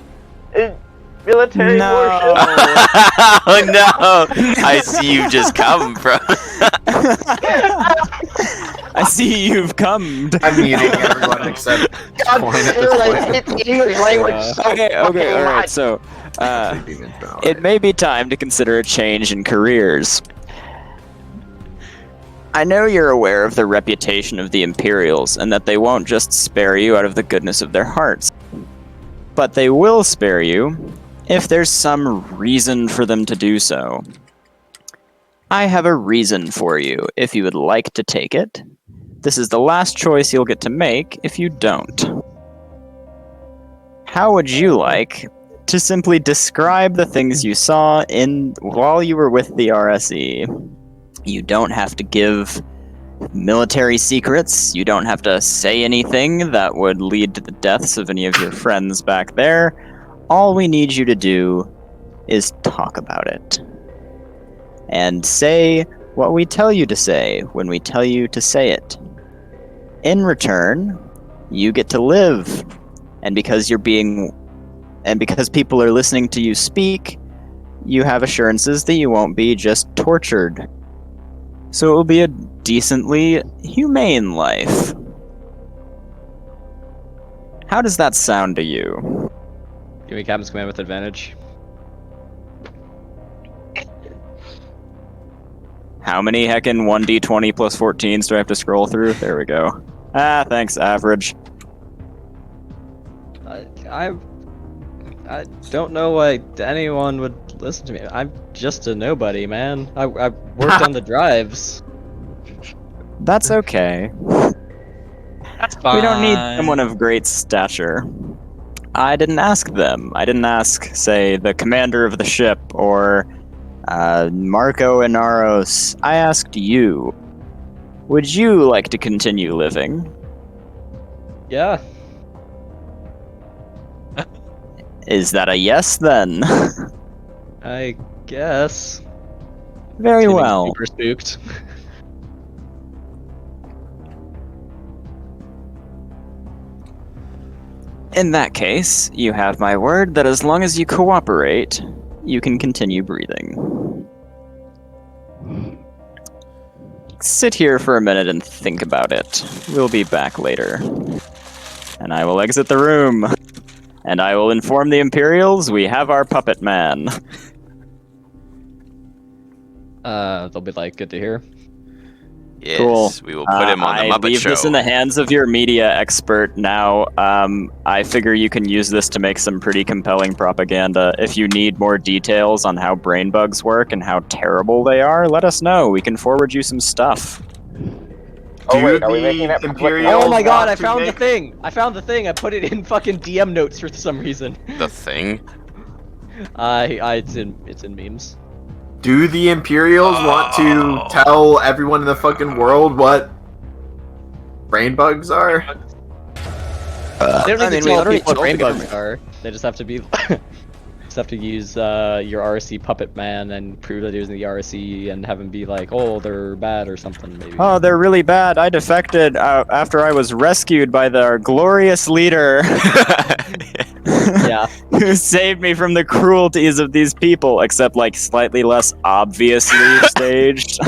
military warship? Oh no! I see you just come from. I see you've come. I'm muting everyone except Point at this point. It's English language. So Okay, fucking all right. much. So, it may be time to consider a change in careers. I know you're aware of the reputation of the Imperials and that they won't just spare you out of the goodness of their hearts. But they will spare you if there's some reason for them to do so. I have a reason for you if you would like to take it. This is the last choice you'll get to make if you don't. How would you like to simply describe the things you saw while you were with the RSE? You don't have to give military secrets. You don't have to say anything that would lead to the deaths of any of your friends back there. All we need you to do is talk about it. And say what we tell you to say when we tell you to say it. In return, you get to live. And because people are listening to you speak, you have assurances that you won't be just tortured. So it will be a decently humane life. How does that sound to you? Give me Captain's Command with advantage. How many heckin' 1d20 plus 14s do I have to scroll through? There we go. Ah, thanks, average. I don't know why anyone would listen to me. I'm just a nobody, man. I worked on the drives. That's okay. That's fine. We don't need someone of great stature. I didn't ask them. I didn't ask, say, the commander of the ship or Marco Inaros. I asked you. Would you like to continue living? Yeah. Is that a yes, then? I guess. Very Getting well. Super spooked. In that case, you have my word that as long as you cooperate, you can continue breathing. Sit here for a minute and think about it. We'll be back later. And I will exit the room. And I will inform the Imperials we have our puppet man. They'll be like, good to hear. Yes, Cool. we will put him on the I Muppet leave Show. this in the hands of your media expert now. I figure you can use this to make some pretty compelling propaganda. If you need more details on how brain bugs work and how terrible they are, let us know. We can forward you some stuff. Oh wait, are we making that public Imperials Oh my god, I want to found the make- thing! I found the thing! I put it in fucking DM notes for some reason. The thing? It's in memes. Do the Imperials want to tell everyone in the fucking world what brain bugs are? They don't need to tell already people what told brain them. bugs are. They just have to be just have to use your RSC puppet man and prove that he was in the RSC and have him be like, oh, they're bad or something maybe. Oh, they're really bad. I defected after I was rescued by our glorious leader. Yeah. Who saved me from the cruelties of these people, except like slightly less obviously staged.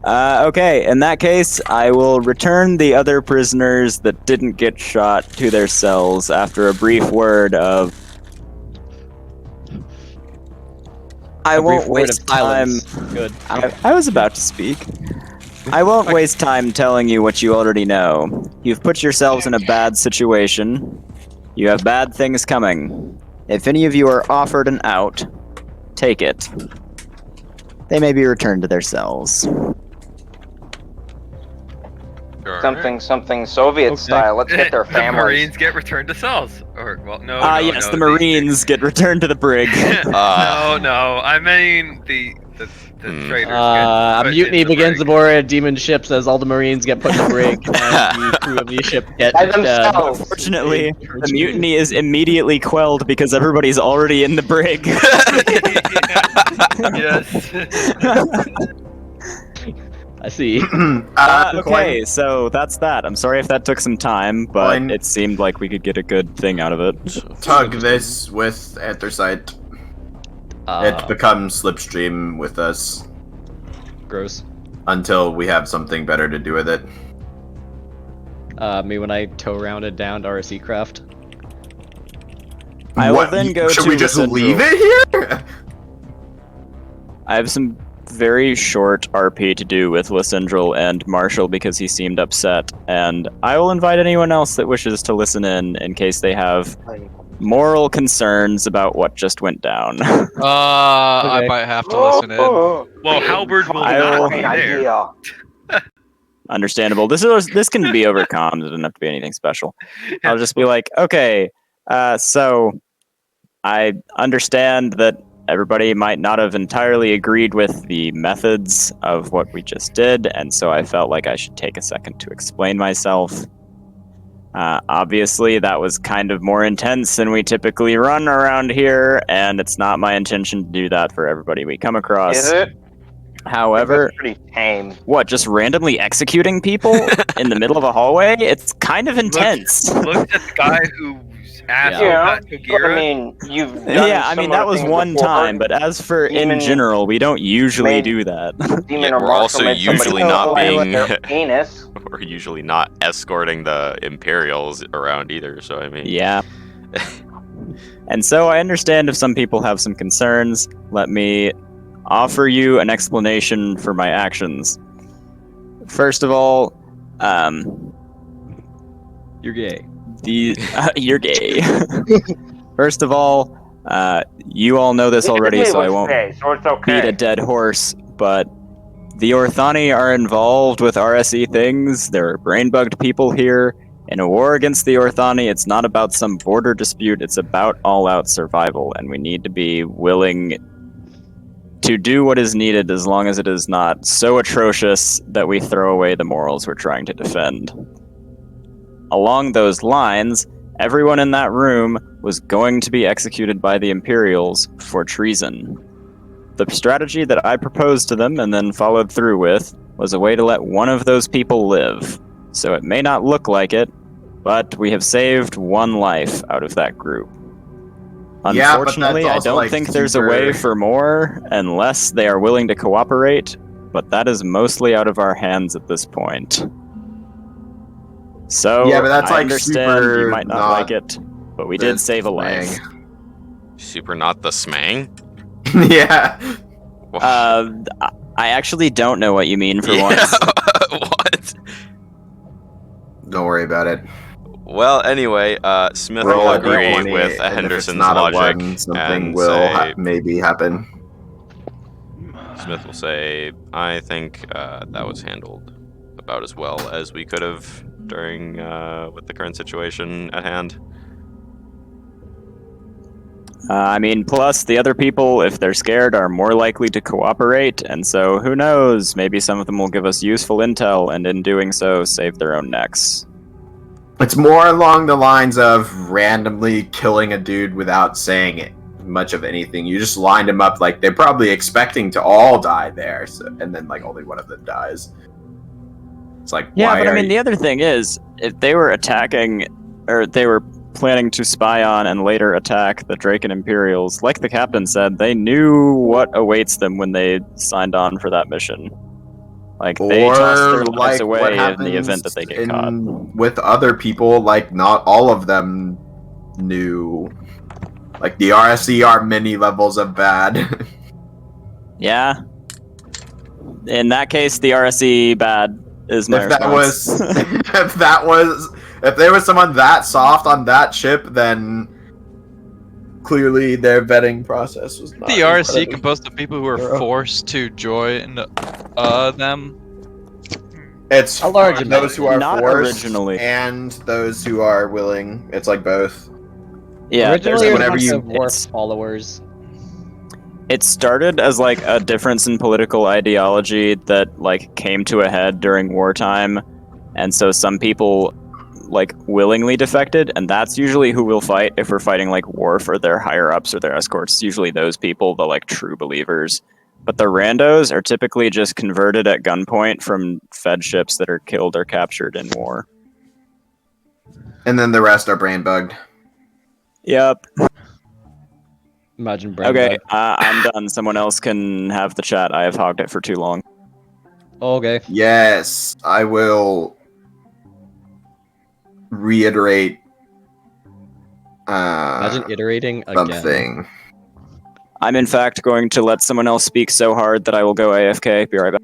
Okay, in that case, I will return the other prisoners that didn't get shot to their cells after a brief word of. I A brief won't word waste of time. silence. Good. I was about to speak. I won't waste time telling you what you already know. You've put yourselves in a bad situation. You have bad things coming. If any of you are offered an out, take it. They may be returned to their cells. Something Soviet style. Let's get their The families. Marines get returned to cells. Or, well, no. Yes, no, the Marines get returned to the brig. no, I mean the traitors A get mutiny put in the begins brig. aboard a demon ship, says all the Marines get put in the brig, and the crew of the ship get By themselves. Fortunately, the mutiny is immediately quelled because everybody's already in the brig. Yes. I see. Okay, so that's that. I'm sorry if that took some time, but Fine. it seemed like we could get a good thing out of it. Tug this with anthracite. It becomes slipstream with us Gross. until we have something better to do with it. Me when I tow rounded down to RSC craft. I will then go Should to we just the central- leave it here? I have some very short RP to do with Lysindral and Marshall because he seemed upset, and I will invite anyone else that wishes to listen in case they have moral concerns about what just went down. I might have to listen in. Well, Halberd will not be Great there. idea. Understandable. This can be overcome. It doesn't have to be anything special. I'll just be like, okay, so I understand that everybody might not have entirely agreed with the methods of what we just did, and so I felt like I should take a second to explain myself. Obviously, that was kind of more intense than we typically run around here, and it's not my intention to do that for everybody we come across. Is it? However, That's pretty tame. what, just randomly executing people in the middle of a hallway? It's kind of intense. Look at the guy whose asshole Yeah, got but I Togira. mean, you've done Yeah, I mean, similar that was things one before. time, but as for Demon in general, we don't usually made- do that. Demon Yeah, or we're Marshall also made somebody usually go not away with being- their penis. We're usually not escorting the Imperials around either, so I mean. Yeah. And so I understand if some people have some concerns. Let me offer you an explanation for my actions. First of all, You're gay. you're gay. First of all, you all know this already, so I won't So it's beat okay. a dead horse, but The Orthani are involved with RSE things. There are brain-bugged people here. In a war against the Orthani, it's not about some border dispute. It's about all-out survival, and we need to be willing to do what is needed as long as it is not so atrocious that we throw away the morals we're trying to defend. Along those lines, everyone in that room was going to be executed by the Imperials for treason. The strategy that I proposed to them and then followed through with was a way to let one of those people live. So it may not look like it, but we have saved one life out of that group. Yeah, but Unfortunately, that's I also, don't like, think there's a way for more unless they are willing to cooperate, but that is mostly out of our hands at this point. So, Yeah, but that's, I like, understand you super might not not like it, but we did save a life. Super not the smang? Yeah. I actually don't know what you mean for Yeah, once. what? Don't worry about it. Well, anyway, Smith Roll will a agree d20, with and if it's Henderson's not a logic one, something and will say, maybe happen. Smith will say, I think that was handled about as well as we could have during with the current situation at hand. I mean, plus the other people, if they're scared, are more likely to cooperate, and so who knows? Maybe some of them will give us useful intel, and in doing so, save their own necks. It's more along the lines of randomly killing a dude without saying it, much of anything. You just lined them up like they're probably expecting to all die there, so, and then like only one of them dies. It's like, Yeah, why but I are mean, you... the other thing is, if they were attacking, or they were planning to spy on and later attack the Draken Imperials, like the captain said, they knew what awaits them when they signed on for that mission. Like, they tossed their Or lives like what away in happens the event that they get caught. with other people, like not all of them knew. Like the RSE are many levels of bad. Yeah. In that case, the RSE bad is my if that response. was if there was someone that soft on that ship, then clearly their vetting process was not The as RSC good. composed of people who were Thorough. forced to join them. It's A large for amount those of who it. are Not forced originally. and those who are willing. It's like both. Yeah, Originally, there's it was a whenever bunch you- of Worf's followers. It started as like a difference in political ideology that like came to a head during wartime, and so some people like willingly defected, and that's usually who we'll fight if we're fighting like Worf or their higher ups or their escorts. It's usually those people, the like true believers. But the randos are typically just converted at gunpoint from Fed ships that are killed or captured in war. And then the rest are brain bugged. Yep. Imagine brain Okay, bug. I'm done. Someone else can have the chat. I have hogged it for too long. Okay. Yes, I will reiterate Imagine iterating again. something. I'm in fact going to let someone else speak so hard that I will go AFK. Be right back.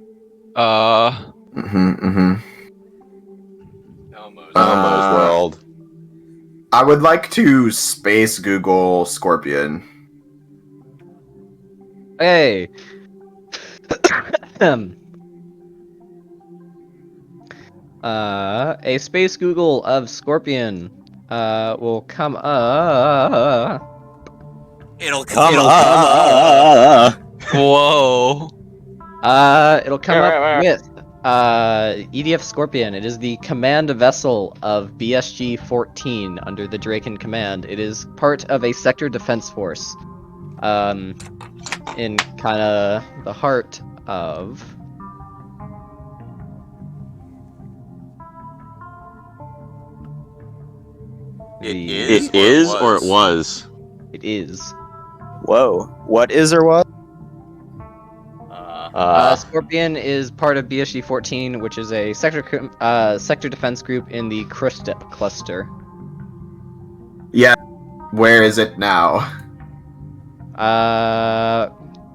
Elmo's World. I would like to space Google Scorpion. Hey. A space Google of Scorpion will come up. It'll come Whoa. It'll come up with EDF Scorpion. It is the command vessel of BSG-14 under the Draken command. It is part of a sector defense force. In kind of the heart of It is or it was? it is. Whoa. What is or what? Scorpion is part of BSG-14, which is a sector defense group in the Kristep cluster. Yeah, where is it now?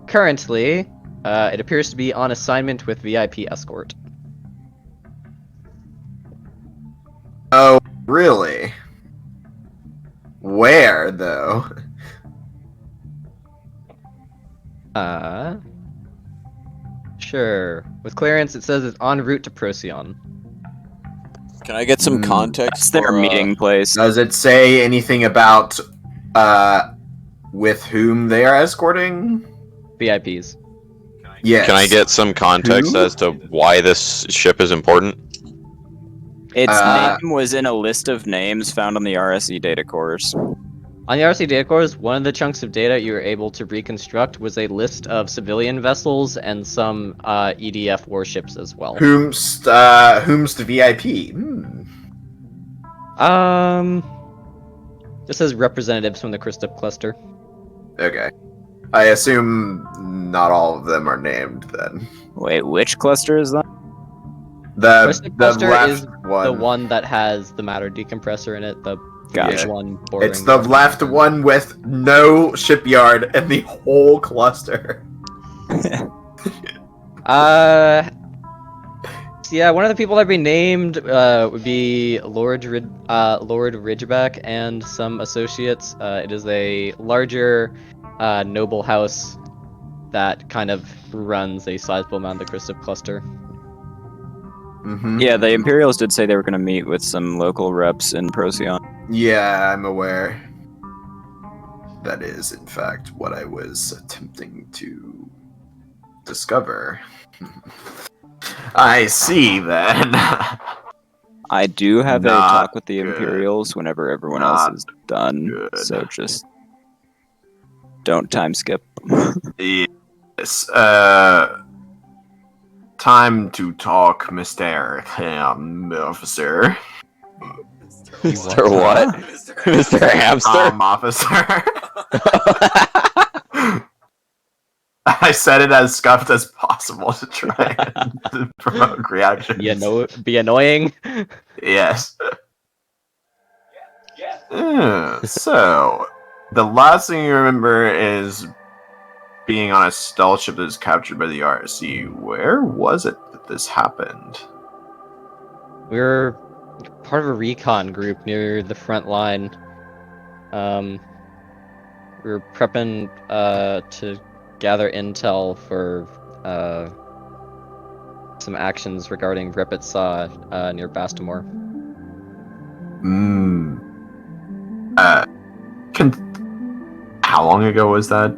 Currently, it appears to be on assignment with VIP escort. Oh, really? Where, though? Sure. With clearance, it says it's en route to Procyon. Can I get some context? It's their for, meeting place. Does it say anything about with whom they are escorting? VIPs. Yes. Can I get some context Who? as to why this ship is important? Its Uh, name was in a list of names found on the RSE data cores. On the RC data cores, one of the chunks of data you were able to reconstruct was a list of civilian vessels and some EDF warships as well. Whomst the VIP? This says representatives from the Christop cluster. Okay. I assume not all of them are named then. Wait, which cluster is that? The Christop cluster left is one. the one that has the matter decompressor in it. The Gotcha. one bordering. It's the left one with no shipyard in the whole cluster. Yeah, one of the people that'd be named would be Lord Ridgeback and some associates. It is a larger noble house that kind of runs a sizable amount of the Christop cluster. Mm-hmm. Yeah, the Imperials did say they were going to meet with some local reps in Procyon. Yeah, I'm aware. That is, in fact, what I was attempting to discover. I see, then. I do have a Not talk with the good. Imperials whenever everyone Not else is done, good. so just don't time skip. Yes. Time to talk, Mr. Officer. Mr. What? Mr. Hamster? Officer. I said it as scuffed as possible to try and provoke reaction. Be annoying. Yes. So, the last thing you remember is being on a stealth ship that was captured by the RSC. Where was it that this happened? We were part of a recon group near the front line. We were prepping to gather intel for some actions regarding Repitsa near Bastamore. How long ago was that?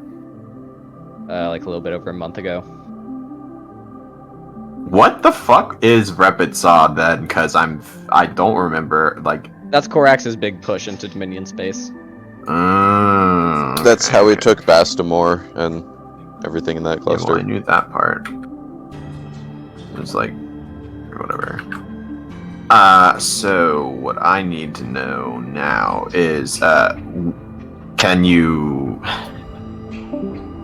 Like a little bit over a month ago. What the fuck is Repitsa then? Because I don't remember, like... That's Korax's big push into Dominion space. That's how we took Bastamore and everything in that Yeah, well, cluster. I knew that part. It was like... whatever. So what I need to know now is, can you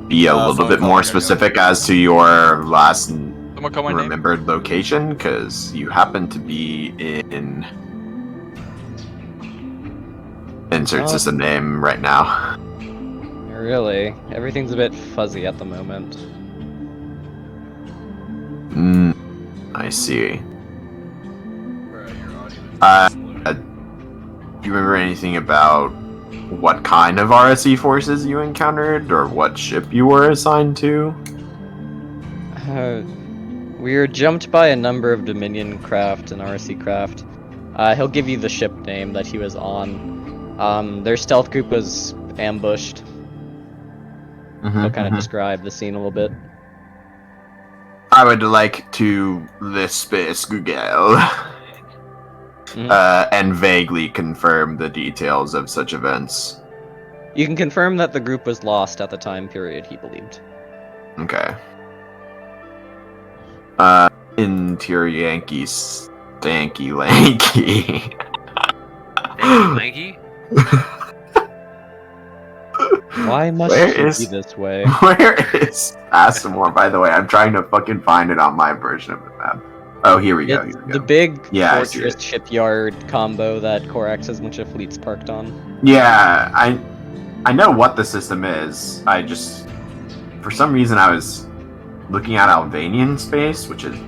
be a little bit more specific as to your last Someone call my name. remembered location? Because you happen to be in... Insert system name right now. Really? Everything's a bit fuzzy at the moment. I see. Do you remember anything about what kind of RSE forces you encountered, or what ship you were assigned to? We were jumped by a number of Dominion craft and RC craft. He'll give you the ship name that he was on. Their stealth group was ambushed. He'll kind of describe the scene a little bit. I would like to space Google and vaguely confirm the details of such events. You can confirm that the group was lost at the time period he believed. Okay. Interior Yankee Stanky Lanky. Lanky? Why must Where it is- be this way? Where is Assamore, by the way? I'm trying to fucking find it on my version of the map. Oh, here we go. It's Here we the go. big Yeah, I see fortress shipyard combo that Korax has a bunch of fleets parked on. Yeah, I know what the system is. I just, for some reason, I was looking at Albanian space, which is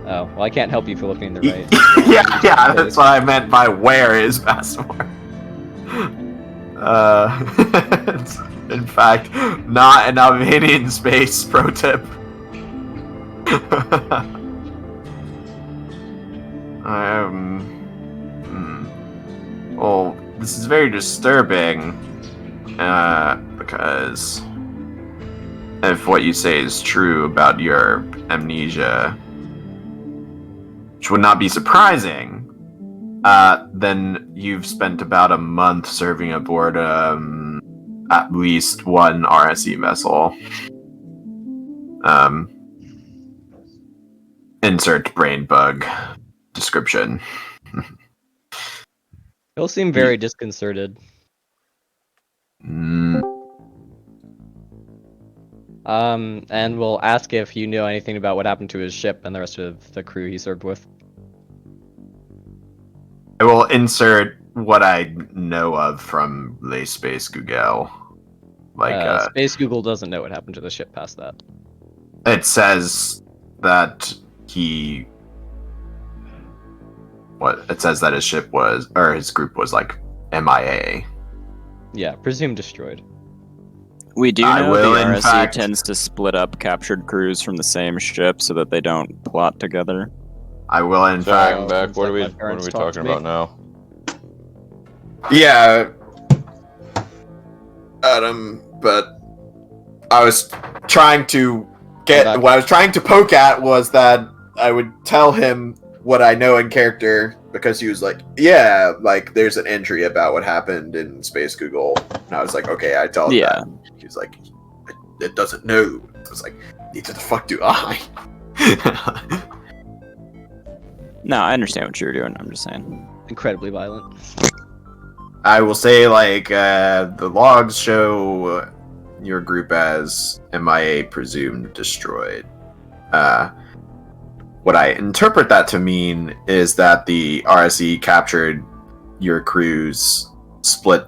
Oh, well, I can't help you for looking to the right. yeah, that's what I meant by where is Bastamore. It's, in fact, not an Albanian space. Pro tip. Well, this is very disturbing, because if what you say is true about your amnesia, which would not be surprising, then you've spent about a month serving aboard at least one RSE vessel. Insert brain bug description. He'll seem very disconcerted. Mm. And we'll ask if you know anything about what happened to his ship and the rest of the crew he served with. I will insert what I know of from Le Space Google. Space Google doesn't know what happened to the ship past that. It says that he. It says that his ship was, or his group was like MIA. Yeah, presumed destroyed. We do I know will, the in RSE fact- tends to split up captured crews from the same ship so that they don't plot together. I will, in Sorry, fact. I'm back. What are we Like my parents talk talking to me. about now? Yeah, Adam, but I was trying to back. what I was trying to poke at was that I would tell him what I know in character, because he was like, yeah, like there's an entry about what happened in Space Google, and I was like, okay, I tell him Yeah. that. He was like, it doesn't know. I was like, neither the fuck do I. No, I understand what you're doing. I'm just saying. Incredibly violent. I will say, like, the logs show your group as MIA presumed destroyed. What I interpret that to mean is that the RSE captured your crews, split,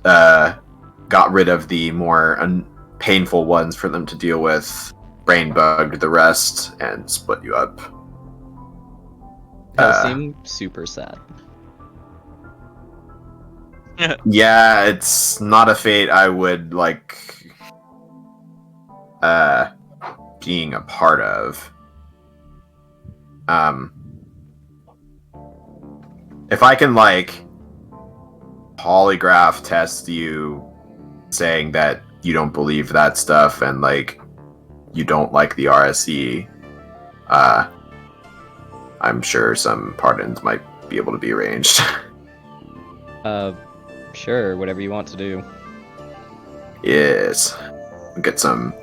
got rid of the more painful ones for them to deal with, brain bugged the rest, and split you up. He'll seem super sad. Yeah, it's not a fate I would like being a part of. If I can like polygraph test you saying that you don't believe that stuff and like you don't like the RSE, I'm sure some pardons might be able to be arranged. Sure, whatever you want to do. Yes. Get some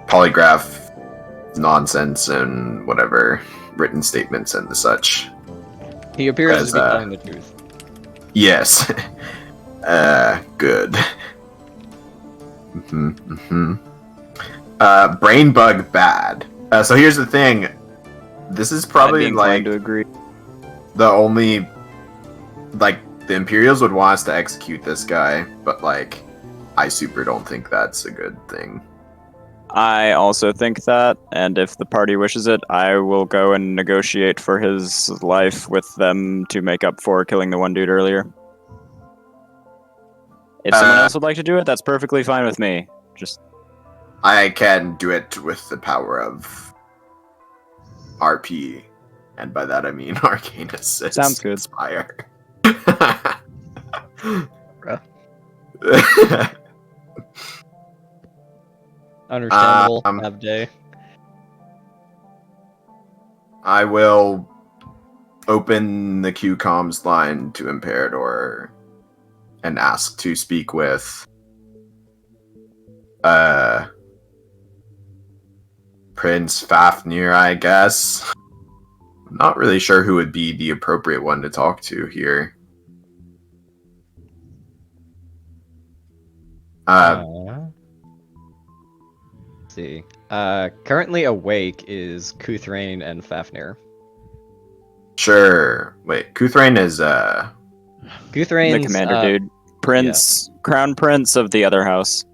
polygraph nonsense and whatever written statements and the such. He appears As, to be telling the truth. Yes. Good. Brain bug bad. So here's the thing. This is I'd be probably inclined like to agree. the only, like, the Imperials would want us to execute this guy, but like I super don't think that's a good thing. I also think that, and if the party wishes it, I will go and negotiate for his life with them to make up for killing the one dude earlier. If someone else would like to do it, that's perfectly fine with me. Just I can do it with the power of RP, and by that I mean Arcane Assist. Sounds good. Inspire. Understandable. Have day. I will open the Q comms line to Imperador and ask to speak with Prince Fafnir, I guess. I'm not really sure who would be the appropriate one to talk to here. Let's see. Currently awake is Kuthrain and Fafnir. Sure. Wait, Kuthrain is Kuthrain's the commander dude. Prince, Crown Prince of the other house.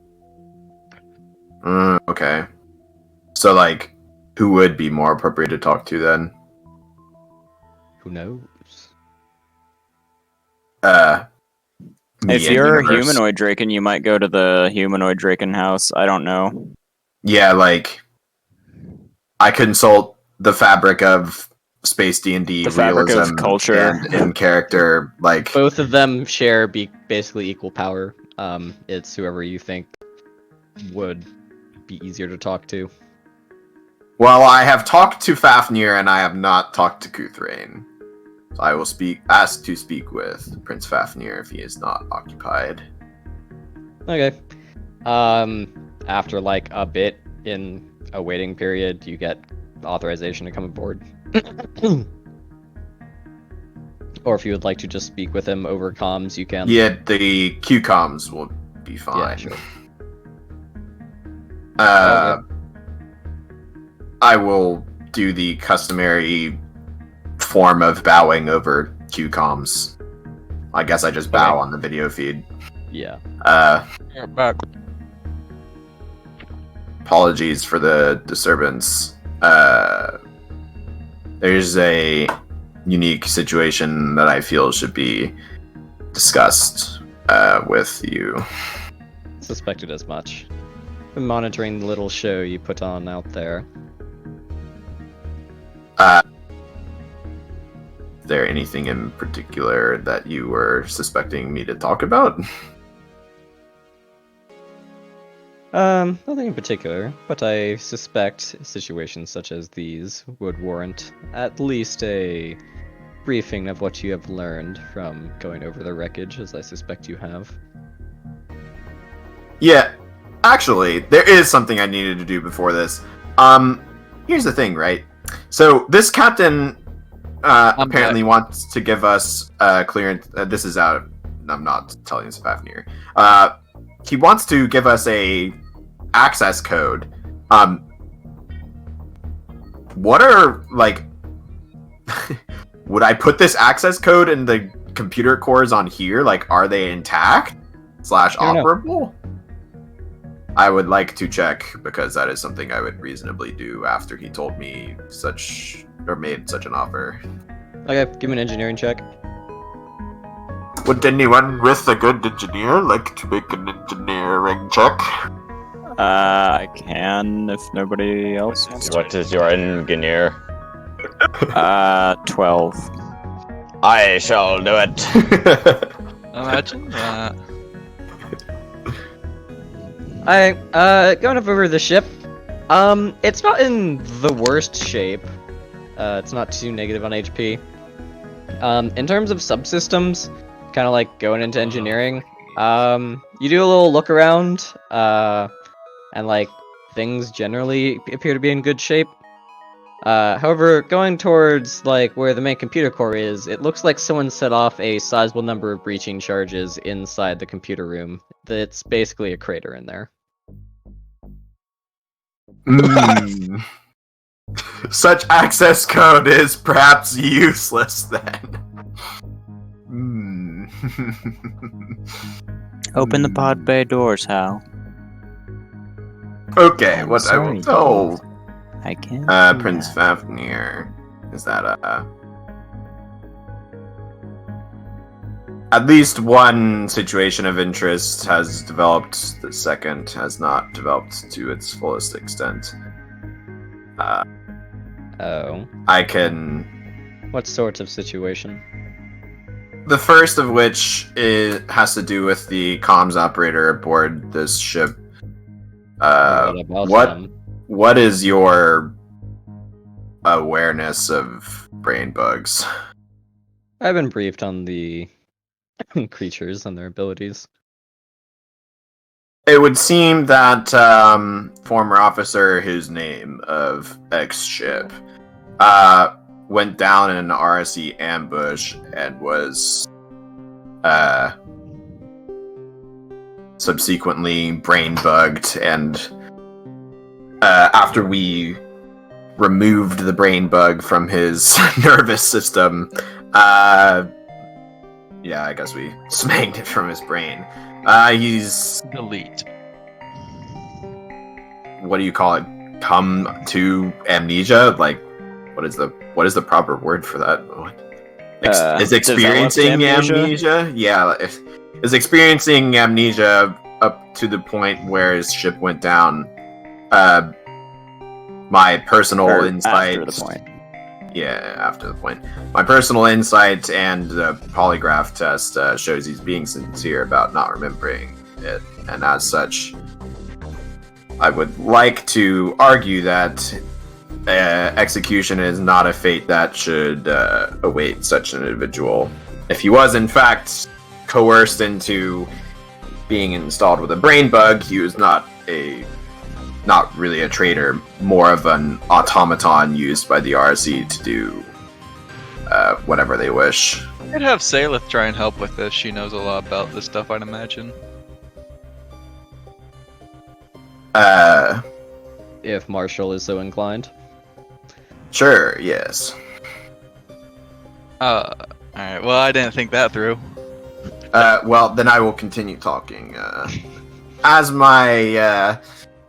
Okay. So like, who would be more appropriate to talk to then? Who knows? If you're a humanoid Draken, you might go to the humanoid Draken house. I don't know. Yeah, like I consult the fabric of space D&D The fabric of realism culture. and in character, like Both of them share basically equal power. It's whoever you think would be easier to talk to. well, I have talked to Fafnir and I have not talked to Kuthrain. So I will ask to speak with Prince Fafnir if he is not occupied. Okay. After like a bit in a waiting period, you get authorization to come aboard. Or if you would like to just speak with him over comms, you can. Yeah, the Q-comms will be fine. Yeah, sure. I will do the customary form of bowing over Q-comms. I guess I just bow on the video feed. Yeah. Back. Apologies for the disturbance. There's a unique situation that I feel should be discussed with you. Suspected as much. Been monitoring the little show you put on out there. Is there anything in particular that you were suspecting me to talk about? Nothing in particular, but I suspect situations such as these would warrant at least a briefing of what you have learned from going over the wreckage, as I suspect you have. Yeah, actually, there is something I needed to do before this. Here's the thing, right? So this captain apparently wants to give us clearance. This is out. I'm not telling this to Fafnir. He wants to give us a access code. What are like? Would I put this access code in the computer cores on here? Like, are they intact / operable? I would like to check because that is something I would reasonably do after he told me made such an offer. Okay, give me an engineering check. Would anyone with a good engineer like to make an engineering check? I can if nobody else wants to. What is your engineer? 12. I shall do it. Imagine that. Going over the ship. It's not in the worst shape. It's not too negative on HP. In terms of subsystems, kind of like going into engineering, you do a little look around, and like things generally appear to be in good shape. However, going towards like where the main computer core is, it looks like someone set off a sizable number of breaching charges inside the computer room. It's basically a crater in there. Such access code is perhaps useless then. Open the pod bay doors, Hal. Okay, I'm what I sorry, will tell I can't. Prince Fafnir is that at least one situation of interest has developed. The second has not developed to its fullest extent. Oh. I can. What sort of situation? The first of which has to do with the comms operator aboard this ship. What is your awareness of brain bugs? I've been briefed on the creatures and their abilities. It would seem that former officer, whose name of X ship, went down in an RSE ambush and was subsequently brain bugged, and after we removed the brain bug from his nervous system, I guess we smacked it from his brain. He's delete. What do you call it? Come to amnesia? Like, what is the proper word for that? Is experiencing amnesia? Yeah, is experiencing amnesia up to the point where his ship went down. my personal Or insight. after the point. Yeah, after the point. My personal insight and polygraph test shows he's being sincere about not remembering it, and as such, I would like to argue that execution is not a fate that should await such an individual. If he was, in fact, coerced into being installed with a brain bug, he was not really a traitor, more of an automaton used by the RC to do whatever they wish. I'd have Salith try and help with this. She knows a lot about this stuff, I'd imagine. If Marshall is so inclined. Sure, yes. Alright, well, I didn't think that through. Well, then I will continue talking. As my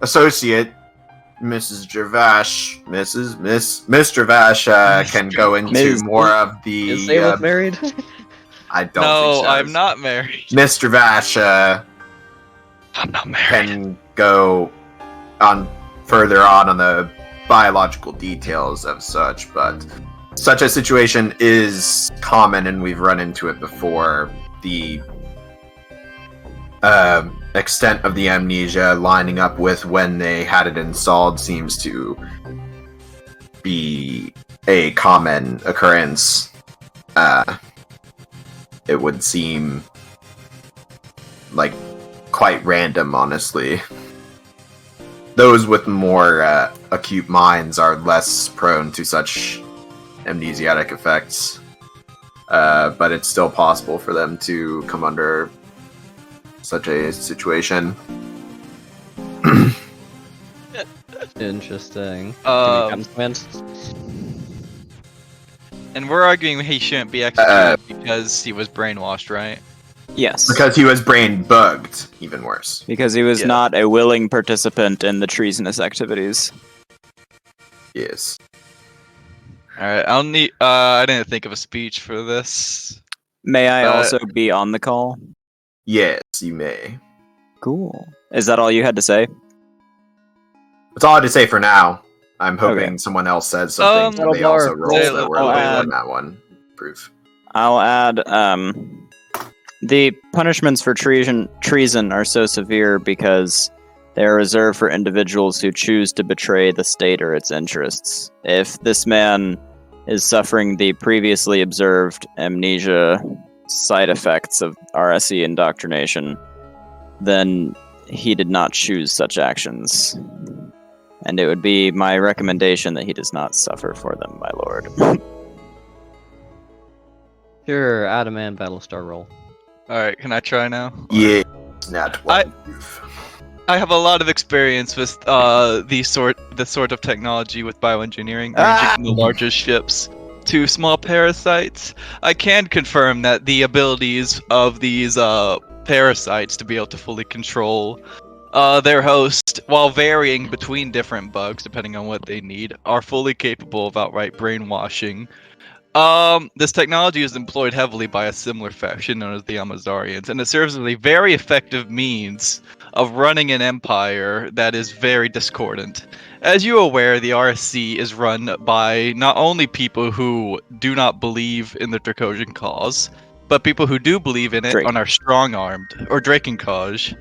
associate, Mrs. Gervash, Miss Gervash can go into more of the. Is Salith married? I don't. No, think so. I'm not married. Miss Gervash I'm not married. can go on further on the biological details of such, but such a situation is common, and we've run into it before. The extent of the amnesia lining up with when they had it installed seems to be a common occurrence. It would seem like quite random, honestly. Those with more acute minds are less prone to such amnesiatic effects. But it's still possible for them to come under such a situation. Interesting. And we're arguing he shouldn't be executed because he was brainwashed, right? Yes. Because he was brain bugged, even worse. Because he was not a willing participant in the treasonous activities. Yes. Alright, I'll need. I didn't think of a speech for this. May I also be on the call? Yes, you may. Cool. Is that all you had to say? That's all I had to say for now. I'm hoping someone else says something. So they also roll that we're on that one. Proof. I'll add, the punishments for treason are so severe because they are reserved for individuals who choose to betray the state or its interests. If this man is suffering the previously observed amnesia side effects of RSE indoctrination, then he did not choose such actions. And it would be my recommendation that he does not suffer for them, my lord. Sure, Adamant Battlestar roll. Alright, can I try now? Yeah, not one. I have a lot of experience with the sort of technology with bioengineering, ranging from the largest ships to small parasites. I can confirm that the abilities of these parasites to be able to fully control their host, while varying between different bugs depending on what they need, are fully capable of outright brainwashing. This technology is employed heavily by a similar faction known as the Amazarians, and it serves as a very effective means of running an empire that is very discordant. As you are aware, the RSC is run by not only people who do not believe in the Dracosian cause, but people who do believe in it and are strong-armed, or Drakenkaj,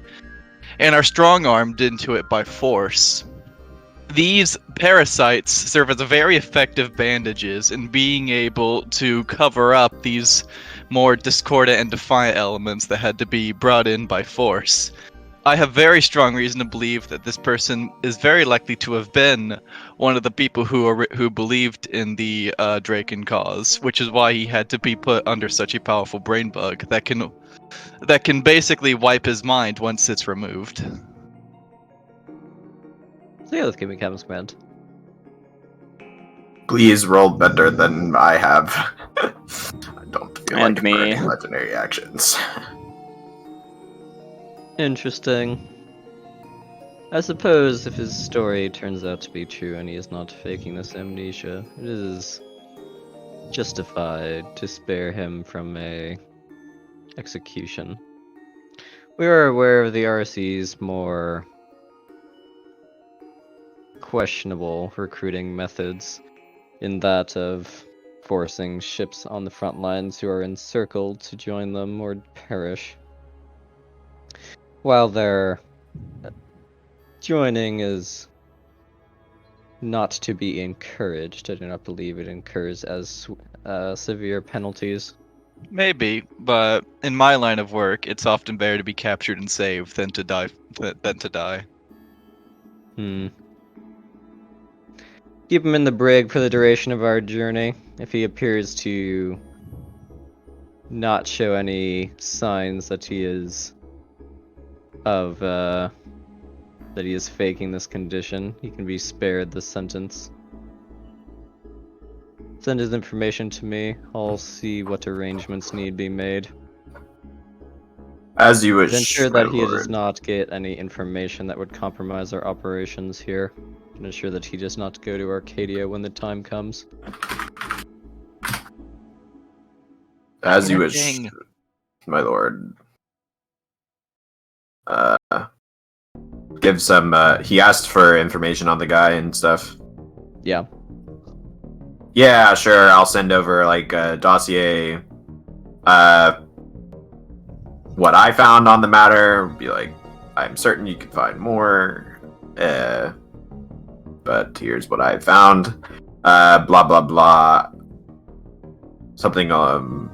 and are strong-armed into it by force. These parasites serve as very effective bandages in being able to cover up these more discordant and defiant elements that had to be brought in by force. I have very strong reason to believe that this person is very likely to have been one of the people who believed in the Draken cause, which is why he had to be put under such a powerful brain bug that can basically wipe his mind once it's removed. So yeah, let's give me Captain's command. Please roll better than I have. I don't feel And like me. burning legendary actions. Interesting. I suppose if his story turns out to be true and he is not faking this amnesia, it is justified to spare him from a execution. We are aware of the RC's more questionable recruiting methods, in that of forcing ships on the front lines who are encircled to join them or perish. While their joining is not to be encouraged, I do not believe it incurs as severe penalties. Maybe, but in my line of work, it's often better to be captured and saved than to die. Keep him in the brig for the duration of our journey. If he appears to not show any signs that he is faking this condition, he can be spared the sentence. Send his information to me. I'll see what arrangements need be made. As you wish. Ensure my that he lord. does not get any information that would compromise our operations here. And ensure that he does not go to Arcadia when the time comes. As you wish, Dang. my lord. Give some. He asked for information on the guy and stuff. Yeah. Yeah, sure. I'll send over like a dossier. What I found on the matter. Be like, I'm certain you can find more. But here's what I found. Blah blah blah. Something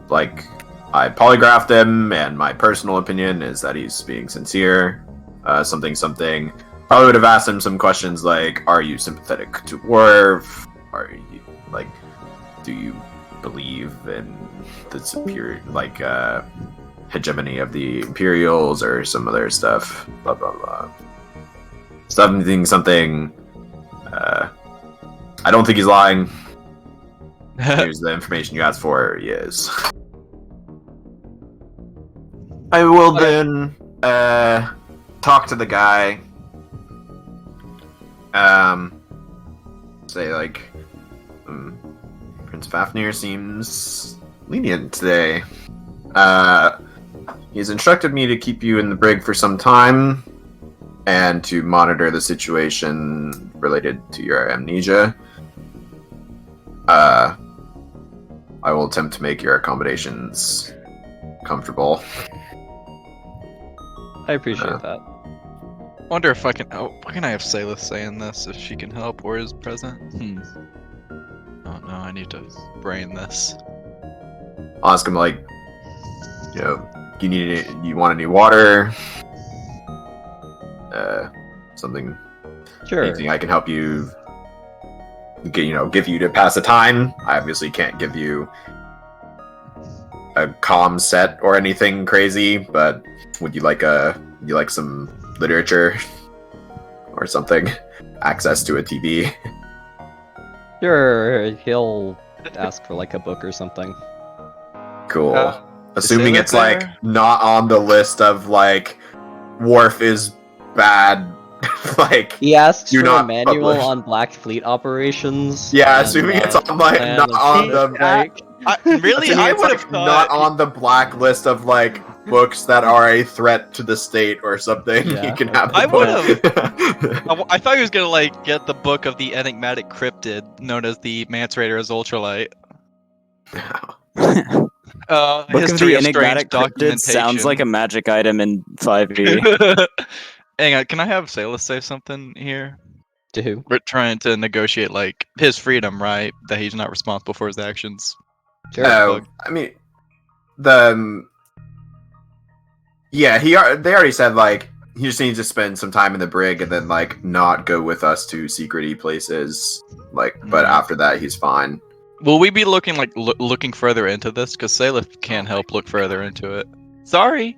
like I polygraphed him, and my personal opinion is that he's being sincere. Something. Probably would have asked him some questions like, "Are you sympathetic to Worf? Are you like, do you believe in the superior hegemony of the Imperials or some other stuff?" Blah blah blah. Something. I don't think he's lying. Here's the information you asked for. He is. I will then talk to the guy. Say like, Prince Fafnir seems lenient today. He's instructed me to keep you in the brig for some time and to monitor the situation related to your amnesia. I will attempt to make your accommodations comfortable. I appreciate that. Wonder if I can. Oh, why can I have Salith saying this if she can help or is present? Oh no, I need to brain this. I'll ask him like, you want any water? Something. Sure. Anything I can help you give you to pass the time. I obviously can't give you a comm set or anything crazy, but would you like some literature or something? Access to a TV? Sure, he'll ask for like a book or something. Cool. Assuming Is it's Salith like not on the list of like Worf is bad. Like He asks do for not a manual publish. on Black Fleet operations. Yeah, and, assuming it's on like plan not of on ship the break. Really, assuming I it's, would like, have not thought. on the black list of like books that are a threat to the state or something. Yeah, You can have. The I book. I thought he was gonna like get the book of the enigmatic cryptid known as the Mance Raider as Ultralight. Book of History the of strange Enigmatic Cryptid sounds like a documentation. magic item in 5e. Hang on, can I have Salith say something here? To who? We're trying to negotiate like his freedom, right? That he's not responsible for his actions. Sure. Plug. I mean, yeah, they already said like he just needs to spend some time in the brig and then like not go with us to secret-y places. Like, but after that, he's fine. Will we be looking like looking further into this? Because Salith can't help look further into it. Sorry.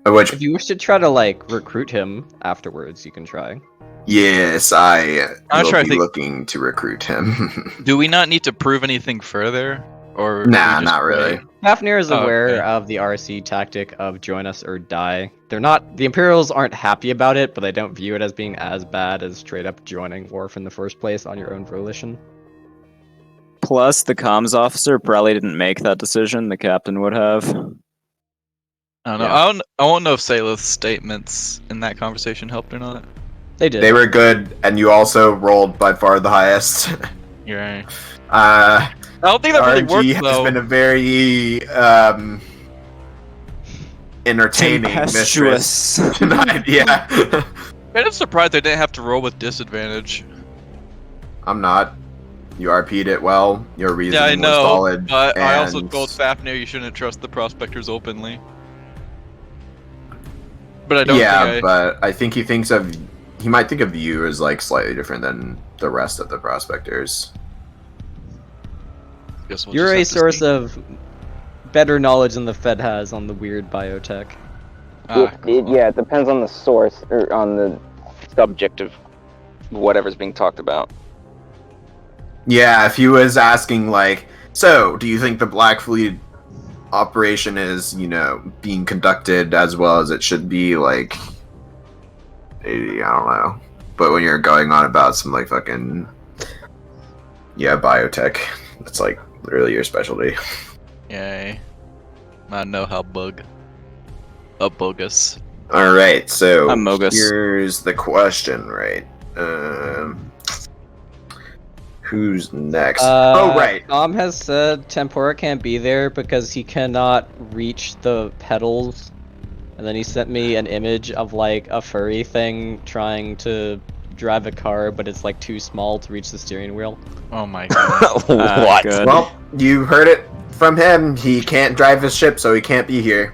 Which, If you wish to try to like recruit him afterwards, you can try. yes, I I'm will sure I be think- looking to recruit him. Do we not need to prove anything further? Or do Nah, we just not really. wait? Fafnir is Oh, aware okay. of the RC tactic of join us or die. The Imperials aren't happy about it, but they don't view it as being as bad as straight up joining Worf in the first place on your own volition. Plus, the comms officer probably didn't make that decision. The captain would have. I don't know. Yeah. I won't know if Salith's statements in that conversation helped or not. They did. They were good, and you also rolled by far the highest. You're right. I don't think that really RNG works, has though. been a very entertaining mistress Tempestuous. tonight. Yeah, I'm surprised they didn't have to roll with disadvantage. I'm not. You RP'd it well. Your reasoning Yeah, I know, was solid. but I also and- told Fafnir you shouldn't trust the prospectors openly. But I don't think but I think he might think of you as like slightly different than the rest of the prospectors. Guess we'll You're a just have to source see. of better knowledge than the Fed has on the weird biotech. Yeah, it depends on the source or on the subject of whatever's being talked about. Yeah, if he was asking like, so do you think the Black Fleet operation is, being conducted as well as it should be? Like, I don't know. But when you're going on about some like fucking biotech, it's like literally your specialty. Yay. I know how bogus. All right, so I'm Mogus. here's the question, right? Who's next? Right. Tom has said Tempora can't be there because he cannot reach the pedals. And then he sent me an image of like a furry thing trying to drive a car, but it's like too small to reach the steering wheel. Oh my god. What? Good. Well, you heard it from him. He can't drive his ship, so he can't be here.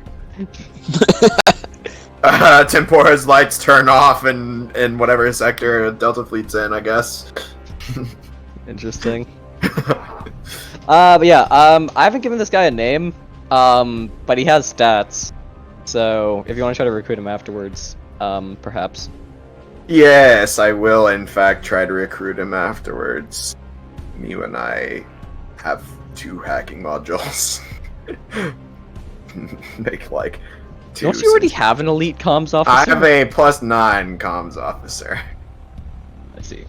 Tempora's lights turn off in whatever sector Delta Fleet's in, I guess. Interesting. But yeah, I haven't given this guy a name, but he has stats. So if you want to try to recruit him afterwards, perhaps. Yes, I will, in fact, try to recruit him afterwards. You and I have 2 hacking modules. Make like 2. Don't you already have an elite comms officer? I have a +9 comms officer. I see.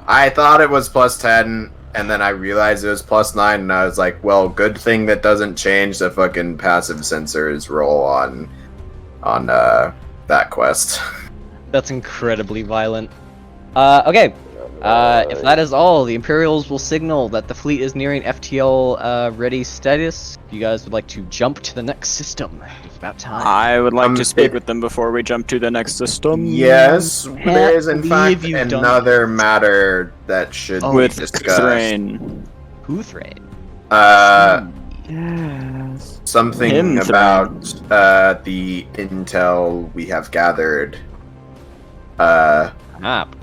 I thought it was +10, and then I realized it was +9, and I was like, well, good thing that doesn't change the fucking passive sensors roll on that quest. That's incredibly violent. Okay. If that is all, the Imperials will signal that the fleet is nearing FTL ready status. If you guys would like to jump to the next system, it's about time. I would like to speak with them before we jump to the next system. Yes, there is in fact believe you've done another matter that should be With discussed. Thrain. Huthrain. Something Him, about the intel we have gathered. Map.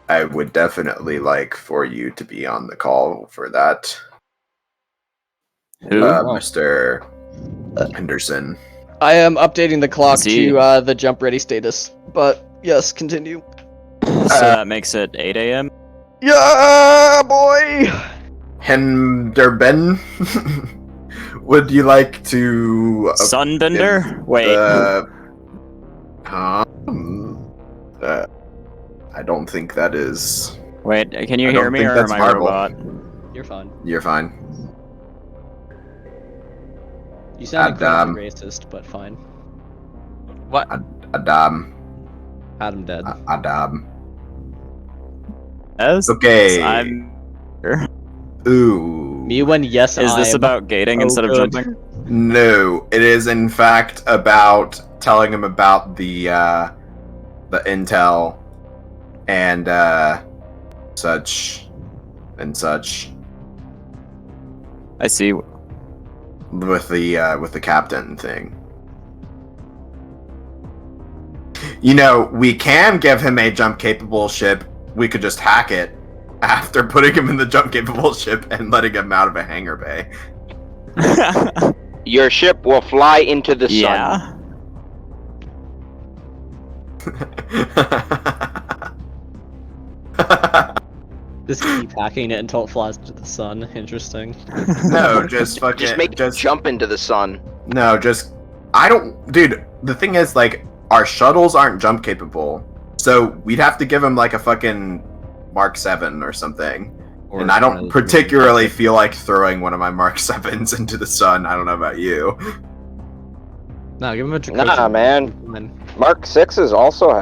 I would definitely like for you to be on the call for that. Who? Mr. Henderson. I am updating the clock Is he- to the jump ready status. But yes, continue. So that makes it 8 a.m. Yeah, boy. Henderben. Would you like to Sunbender? Wait. I don't think that is. Wait, can you I hear don't me think or that's am I Marvel. robot? You're fine. You're fine. You sound Adam. incredibly racist, but fine. What? Adam. Adam dead. Adam. Yes? Okay. I'm... Ooh. Me when yes, Is this I'm. about gating Oh, instead of good. jumping? No, it is in fact about telling him about the intel and such and such I see. with the captain thing. We can give him a jump capable ship. We could just hack it after putting him in the jump capable ship and letting him out of a hangar bay. Your ship will fly into the sun. Yeah. Just keep hacking it until it flies to the sun. Interesting. No, just fucking Just make it jump into the sun. No, just dude, the thing is like our shuttles aren't jump capable. So we'd have to give him like a fucking Mark 7 or something. Or And I don't particularly feel like throwing one of my Mark 7s into the sun. I don't know about you. No, give him a Nah, man. Mark 6s also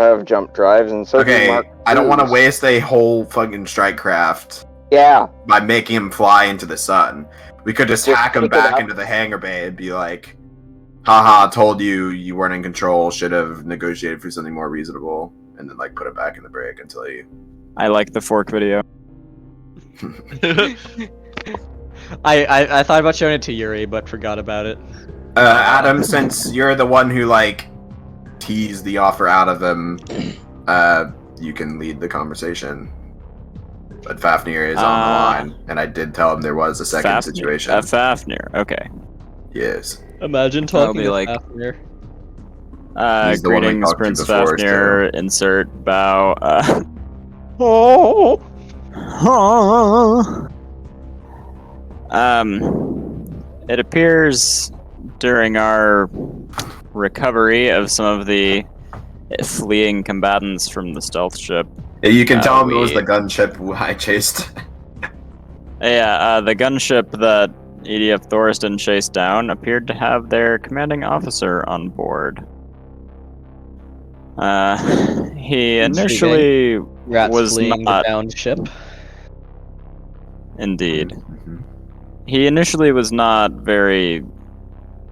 have jump drives, and so do Okay, Mark I don't want to 2s. waste a whole fucking strike craft Yeah, by making him fly into the sun. We could just hack him take it back out. into the hangar bay and be like, haha, told you you weren't in control, should have negotiated for something more reasonable, and then like put it back in the brig until you... I like the fork video. I thought about showing it to Yuri, but forgot about it. Adam, since you're the one who like teased the offer out of him, you can lead the conversation. But Fafnir is on the line, and I did tell him there was a second situation. Fafnir, okay. Yes. Imagine I'll talking be to like- Fafnir. He's the one we Greetings, talked to Prince before, Fafnir. Insert bow. Oh. It appears during our recovery of some of the fleeing combatants from the stealth ship. Yeah, you can tell him it was we- the gunship I chased. Yeah, the gunship that EDF Thoriston chased down appeared to have their commanding officer on board. He initially Rats was fleeing not the downed ship. indeed. He initially was not very,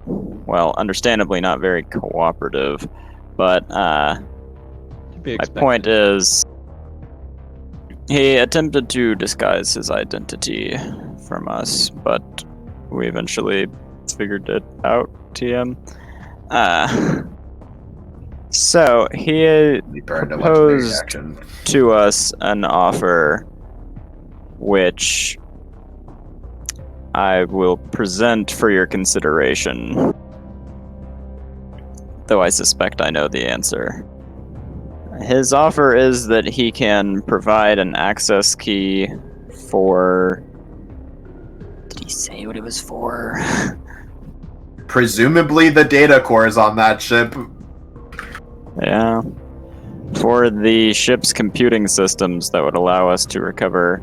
well, understandably not very cooperative, but To be my expected. point is, he attempted to disguise his identity from us, but we eventually figured it out, TM. So, he He burned a legendary proposed action. to us an offer which I will present for your consideration, though I suspect I know the answer. His offer is that he can provide an access key for... Did he say what it was for? Presumably the data cores on that ship. Yeah. For the ship's computing systems that would allow us to recover.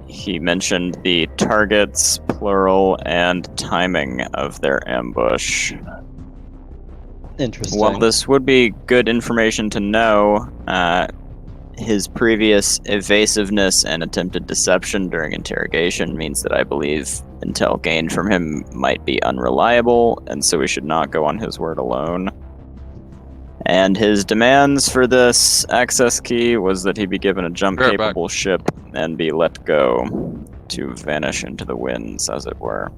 He mentioned the targets, plural, and timing of their ambush. Interesting. While this would be good information to know, his previous evasiveness and attempted deception during interrogation means that I believe intel gained from him might be unreliable, and so we should not go on his word alone. And his demands for this access key was that he be given a jump-capable ship and be let go to vanish into the winds, as it were.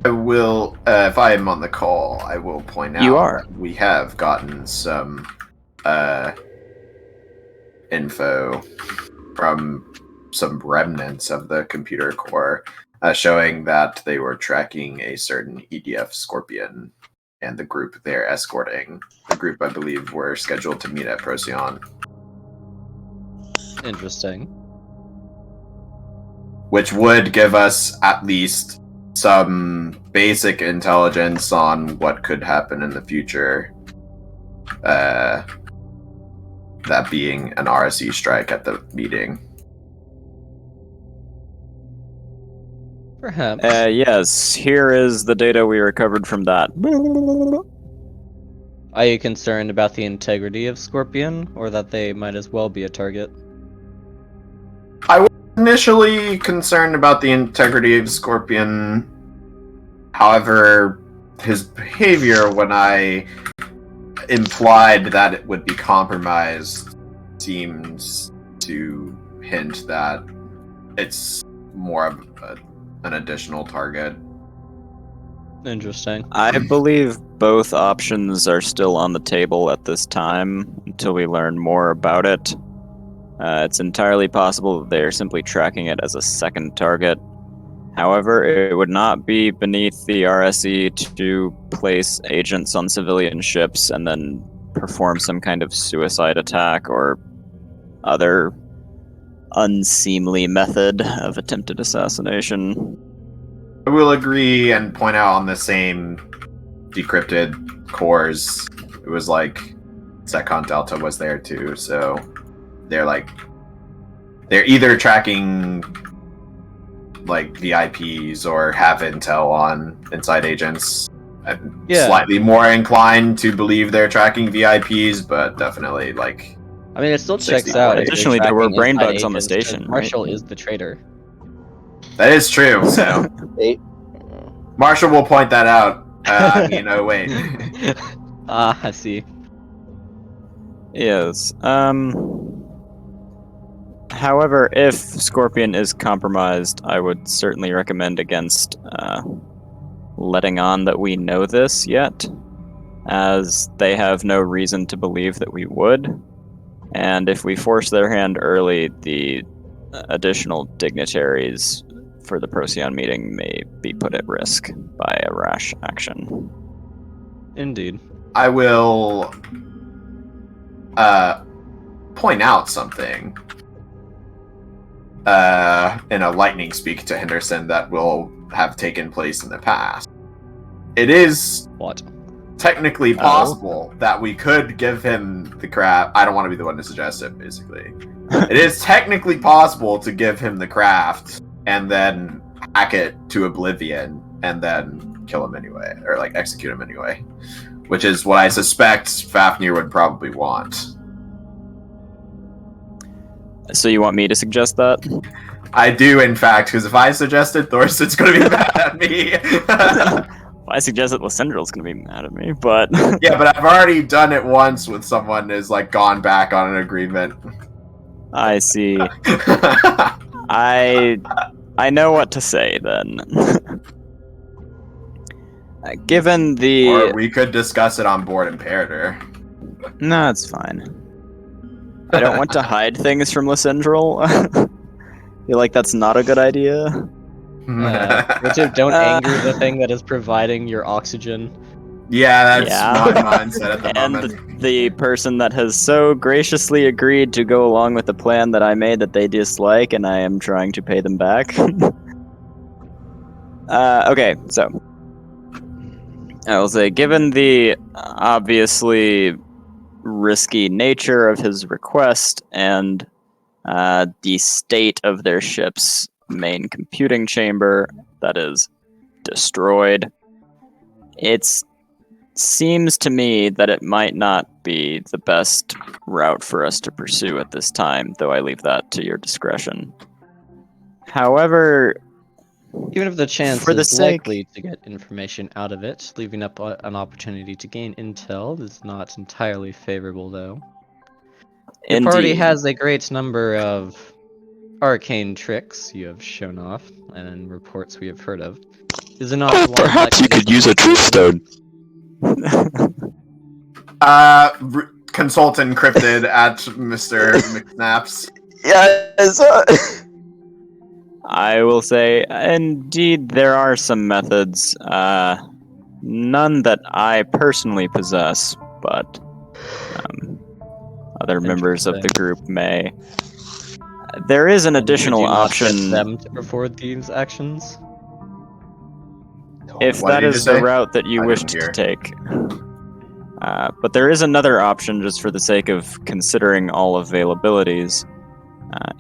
I will, if I am on the call, I will point out You are. that we have gotten some info from some remnants of the computer core showing that they were tracking a certain EDF Scorpion and the group they're escorting. The group, I believe, were scheduled to meet at Procyon. Interesting. Which would give us at least some basic intelligence on what could happen in the future. That being an RSE strike at the meeting. Perhaps. Yes, here is the data we recovered from that. Are you concerned about the integrity of Scorpion, or that they might as well be a target? Initially concerned about the integrity of Scorpion. However, his behavior when I implied that it would be compromised seems to hint that it's more of an additional target. Interesting. I believe both options are still on the table at this time until we learn more about it. It's entirely possible that they are simply tracking it as a second target. However, it would not be beneath the RSE to place agents on civilian ships and then perform some kind of suicide attack or other unseemly method of attempted assassination. I will agree and point out on the same decrypted cores, it was like Secon Delta was there too, so they're either tracking like VIPs or have intel on inside agents. I'm Yeah. slightly more inclined to believe they're tracking VIPs, but definitely like I mean, it still 60 checks out. if they're Additionally, there were tracking brain inside bugs on the agents, 'cause station, right? Marshall is the traitor. that is true. So Marshall will point that out. Wait. I see. Yes. However, if Scorpion is compromised, I would certainly recommend against letting on that we know this yet, as they have no reason to believe that we would. And if we force their hand early, the additional dignitaries for the Procyon meeting may be put at risk by a rash action. Indeed. I will point out something in a lightning speak to Henderson that will have taken place in the past. It is What? technically possible that we could give him the craft. I don't want to be the one to suggest it, basically. It is technically possible to give him the craft and then hack it to oblivion and then kill him anyway, or like execute him anyway, which is what I suspect Fafnir would probably want. So you want me to suggest that? I do, in fact, because if I suggest it, Thorsten's going to be mad at me. If I suggest that Lysendral's going to be mad at me, but... Yeah, but I've already done it once with someone who's like gone back on an agreement. I see. I know what to say then. Given the... Or we could discuss it on board Imperator. No, it's fine. I don't want to hide things from Lysendral. Feel like that's not a good idea. Richard, don't anger the thing that is providing your oxygen. Yeah, that's my mindset at the moment. And the person that has so graciously agreed to go along with the plan that I made that they dislike, and I am trying to pay them back. Okay, so I will say, given the obviously risky nature of his request and the state of their ship's main computing chamber that is destroyed, it seems to me that it might not be the best route for us to pursue at this time, though I leave that to your discretion. However, even if the chance for the is sake... likely to get information out of it, leaving up an opportunity to gain intel is not entirely favorable, though. The party Indeed. has a great number of arcane tricks you have shown off, and reports we have heard of. Is it not one Perhaps that we could use a truth stone. Consult encrypted at Mr. McSnaps. Yes. I will say, indeed, there are some methods. None that I personally possess, but other members of the group may. There is an additional Would you not option. get them to perform these actions? If What that did you is say? the route that you I wish didn't to hear. take. But there is another option just for the sake of considering all availabilities.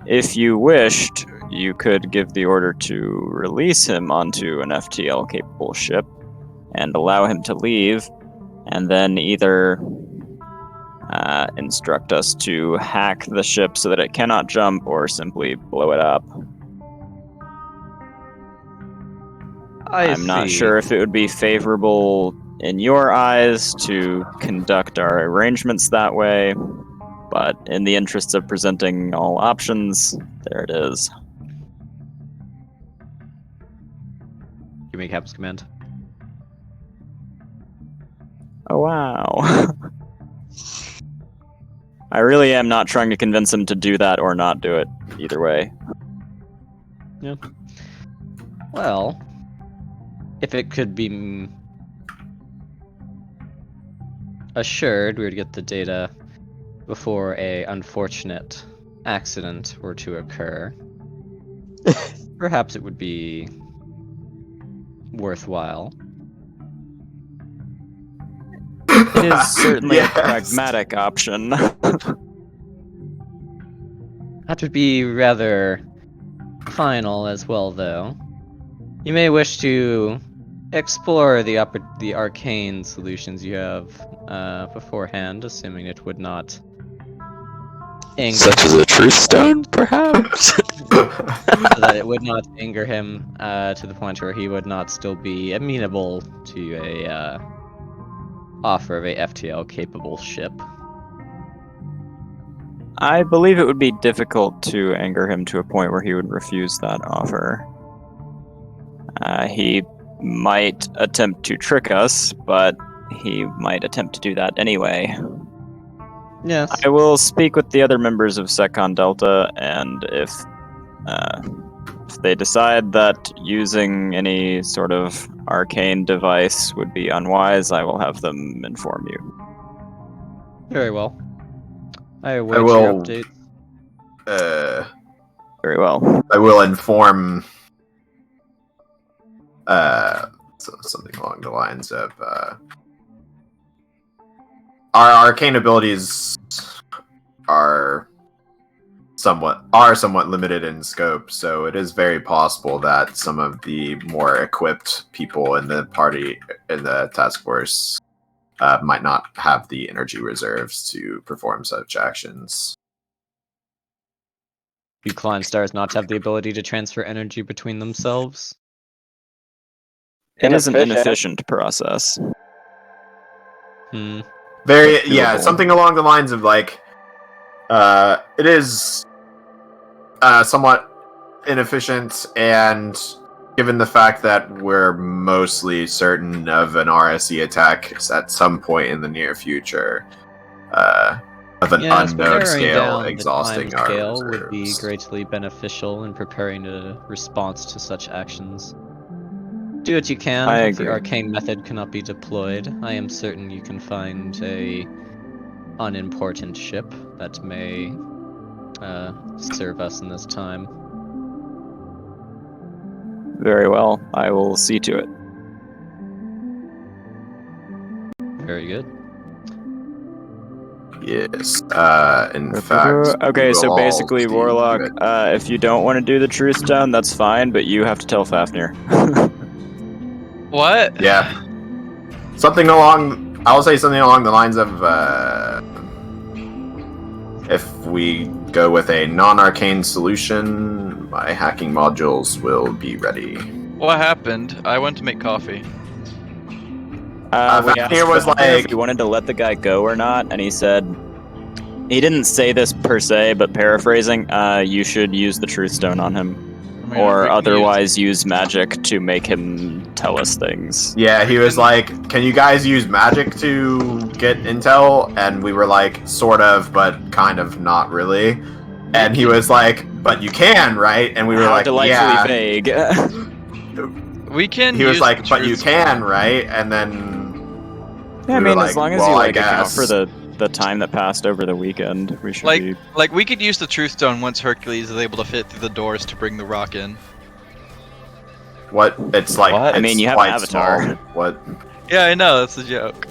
If you wished, you could give the order to release him onto an FTL-capable ship and allow him to leave, and then either instruct us to hack the ship so that it cannot jump, or simply blow it up. I'm not sure if it would be favorable in your eyes to conduct our arrangements that way, but in the interests of presenting all options, there it is. Give me Cap's command. Oh, wow. I really am not trying to convince him to do that or not do it, either way. Yeah. Well, if it could be assured we would get the data before a unfortunate accident were to occur, perhaps it would be worthwhile. It is certainly Yes. a pragmatic option. That would be rather final as well, though. You may wish to explore the arcane solutions you have beforehand, assuming it would not anger Such as a truth stone, perhaps? so that it would not anger him to the point where he would not still be amenable to a offer of a FTL capable ship. I believe it would be difficult to anger him to a point where he would refuse that offer. He might attempt to trick us, but he might attempt to do that anyway. Yes. I will speak with the other members of Secon Delta, and if they decide that using any sort of arcane device would be unwise, I will have them inform you. Very well. I await will- your update. Very well. I will inform something along the lines of our arcane abilities are somewhat limited in scope, so it is very possible that some of the more equipped people in the party in the task force might not have the energy reserves to perform such actions. Do Klein Stars not have the ability to transfer energy between themselves? It is an inefficient process. Very, But yeah, doable. something along the lines of like, it is somewhat inefficient, and given the fact that we're mostly certain of an RSE attack at some point in the near future, of an unknown narrowing scale down exhausting the time our scale would be reserves. greatly beneficial in preparing a response to such actions. Do what you can. I If the agree. arcane method cannot be deployed, I am certain you can find a unimportant ship that may serve us in this time. Very well. I will see to it. Very good. Yes. In fact. Okay, we so will basically, all see Warlock, to it. if you don't want to do the Truth Stone, that's fine, but you have to tell Fafnir. What? Yeah. I'll say something along the lines of, if we go with a non-arcane solution, my hacking modules will be ready. What happened? I went to make coffee. We Fafnir asked was Fafnir like- if he wanted to let the guy go or not, and he said, he didn't say this per se, but paraphrasing, you should use the Truth Stone on him. I mean, Or we can otherwise use magic to make him tell us things. Yeah, he was like, can you guys use magic to get intel? And we were like, sort of, but kind of not really. And he was like, but you can, right? And we were How like, delightfully yeah. vague. We can. He was use like, the but you truth can, stone. right? And then Yeah, I we were mean, as like, long as well, you I account guess. for the time that passed over the weekend, we should be. Like we could use the truth stone once Hercules is able to fit through the doors to bring the rock in. What? It's like, What? I mean, it's you have an quite avatar. small. What? Yeah, I know. That's a joke.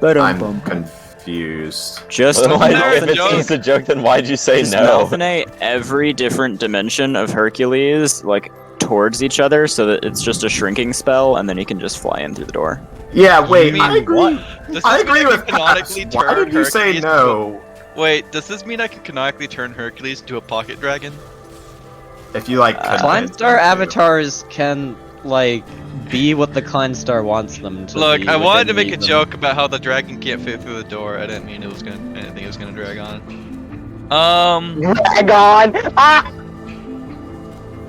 I'm confused. Just Well, then Malphinae- if it's a joke, then why'd you say just no? Malphinae every different dimension of Hercules, like, towards each other, so that it's just a shrinking spell, and then he can just fly in through the door. Yeah, wait, mean I agree. Does I this mean agree with can canonically Paps. Why turn did you say Hercules no? Wait, does this mean I can canonically turn Hercules into a pocket dragon? If you like, Klein Star avatars can, like, be what the Klein Star wants them to Look, be. I wanted to within make a reason. joke about how the dragon can't fit through the door. I didn't mean it was gonna. I didn't think it was gonna drag on. Drag on! Ah!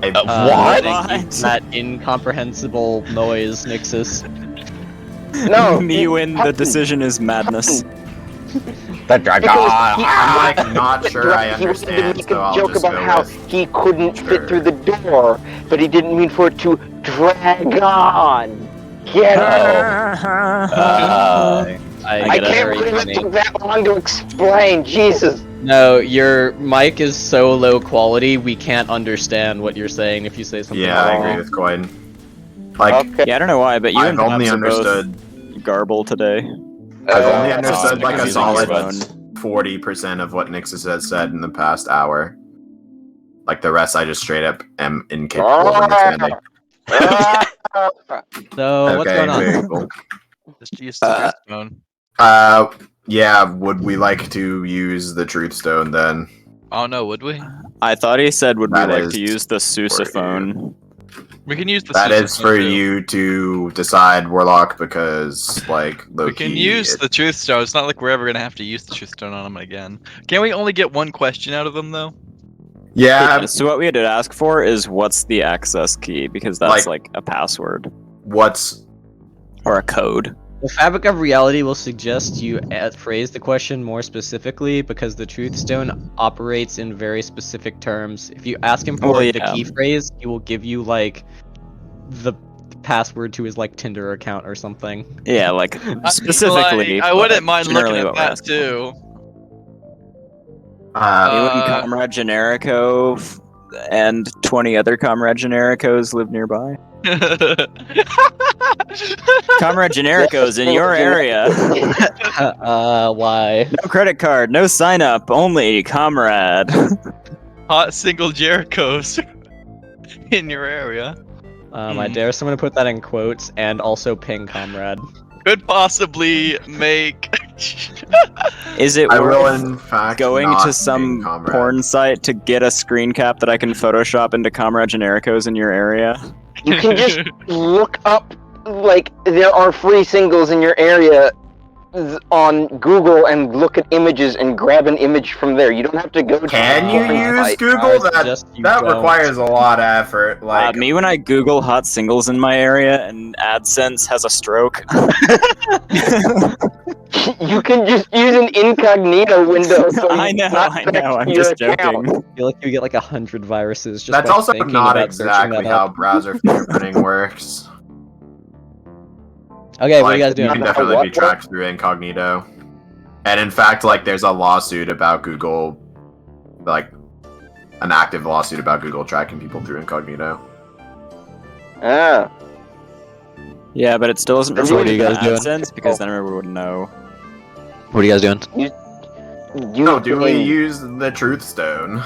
What? That incomprehensible noise, Nixus. No! Me win, the decision is madness. The dragon. I'm like not sure I He wanted to understand, make so a I'll joke just about go how with. he couldn't Sure. fit through the door, but he didn't mean for it to drag on. Get it? I get a can't very believe it funny- took that long to explain. Jesus. No, your mic is so low quality, we can't understand what you're saying if you say something Yeah, I wrong. agree with Coin. Like, Okay. Yeah, I don't know why, but you I've and only Pops are both understood. garble today. I've only Uh, understood like a using his solid phone. 40% of what Nixus has said in the past hour. Like the rest, I just straight up am incapable of understanding. So what's going on? Very cool. Just use the truth stone. Yeah. Would we like to use the truth stone then? Oh no, would we? I thought he said, would we That like is to use the sousaphone? We can use the That is sousaphone, for too. you to decide, Warlock, because like low We can use the truth stone. It's not like we're ever gonna have to use the truth stone on him again. Can we only get one question out of them though? Yeah. So what we had to ask for is what's the access key, because that's like a password. What's or a code? The Fabric of Reality will suggest you phrase the question more specifically because the Truth Stone operates in very specific terms. If you ask him for the key phrase, he will give you like the password to his like Tinder account or something. Yeah, like specifically. I wouldn't mind looking at that too. You and Comrade Generico and 20 other Comrade Genericos live nearby. Comrade Generico's in your area. Why? No credit card, no sign up, only Comrade. Hot single Jerichos in your area. I dare someone to put that in quotes and also ping Comrade. Could possibly make. Is it I will, worth in fact, going not to some ping Comrade. porn site to get a screen cap that I can Photoshop into Comrade Genericos in your area? You can just look up, like, there are free singles in your area on Google and look at images and grab an image from there. You don't have to go to Can you use Google? That requires a lot of effort. Like me when I Google hot singles in my area and AdSense has a stroke. You can just use an incognito window. So I know, I'm just joking. I feel like you get like 100 viruses just that's by also thinking not about searching exactly that how up. browser fingerprinting works. Okay, what are Like, you guys doing? You can definitely be tracked through incognito. And in fact, like, there's a lawsuit about Google, like, an active lawsuit about Google tracking people through incognito. Ah. Yeah, but it still isn't So what are you reflected guys in doing? AdSense because then everyone would know. What are you guys doing? Do we use the truth stone?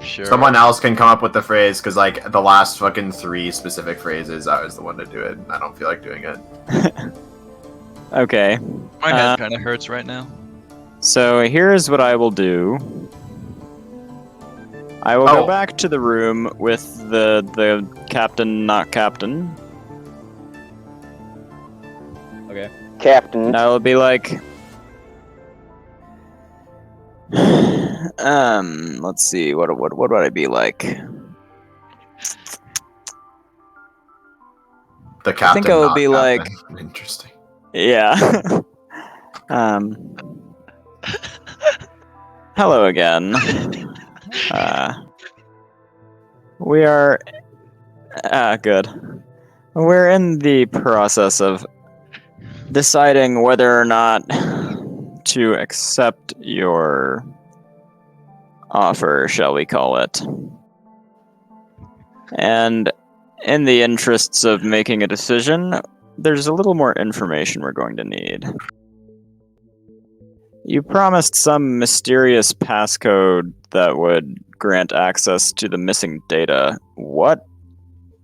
Sure. Someone else can come up with the phrase, because, like, the last fucking 3 specific phrases, I was the one to do it. I don't feel like doing it. Okay. My head kind of hurts right now. So here's what I will do. I will go back to the room with the captain, not captain. Okay. Captain. And I will be like, let's see, what would I be like? The captain. I think I would not be like, captain. Interesting. yeah. Hello again. We are good. We're in the process of deciding whether or not to accept your offer, shall we call it. And in the interests of making a decision, there's a little more information we're going to need. You promised some mysterious passcode that would grant access to the missing data. What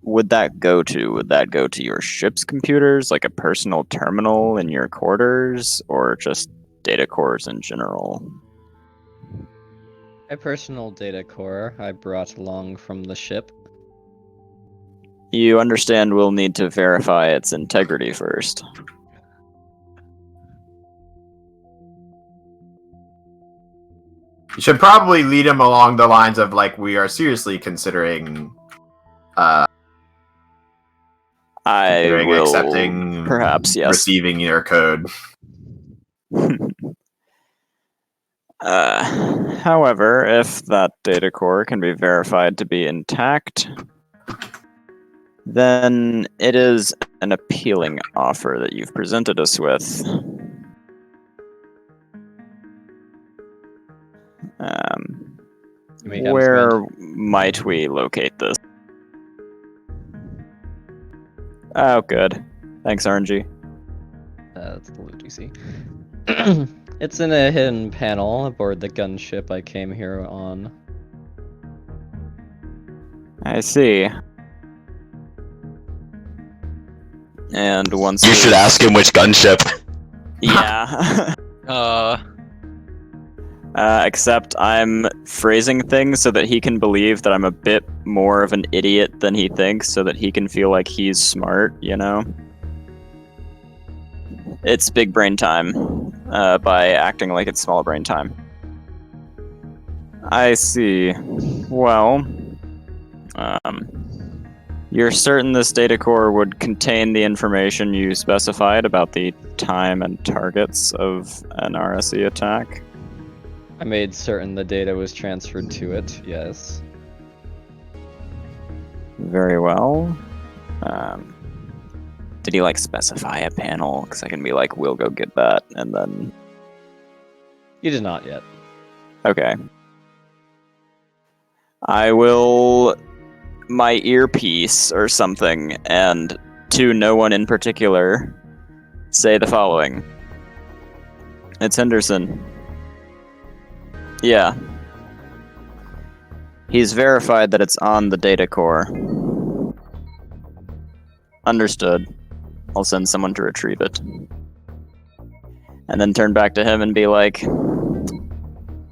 would that go to? Would that go to your ship's computers, like a personal terminal in your quarters, or just data cores in general? My personal data core I brought along from the ship. You understand we'll need to verify its integrity first. You should probably lead him along the lines of, like, we are seriously considering accepting, perhaps, yes, receiving your code. However, if that data core can be verified to be intact, then it is an appealing offer that you've presented us with. Where might we locate this? Oh, good. Thanks, RNG. That's the loot you see. It's in a hidden panel aboard the gunship I came here on. I see. And once You should ask him which gunship. Yeah. Except I'm phrasing things so that he can believe that I'm a bit more of an idiot than he thinks, so that he can feel like he's smart, you know? It's big brain time, by acting like it's small brain time. I see. Well, you're certain this data core would contain the information you specified about the time and targets of an RSE attack? I made certain the data was transferred to it, yes. Very well. Did he, like, specify a panel? Because I can be like, we'll go get that, and then... You did not yet. Okay. I will... my earpiece or something, and to no one in particular, say the following. It's Henderson. Yeah. He's verified that it's on the data core. Understood. I'll send someone to retrieve it. And then turn back to him and be like,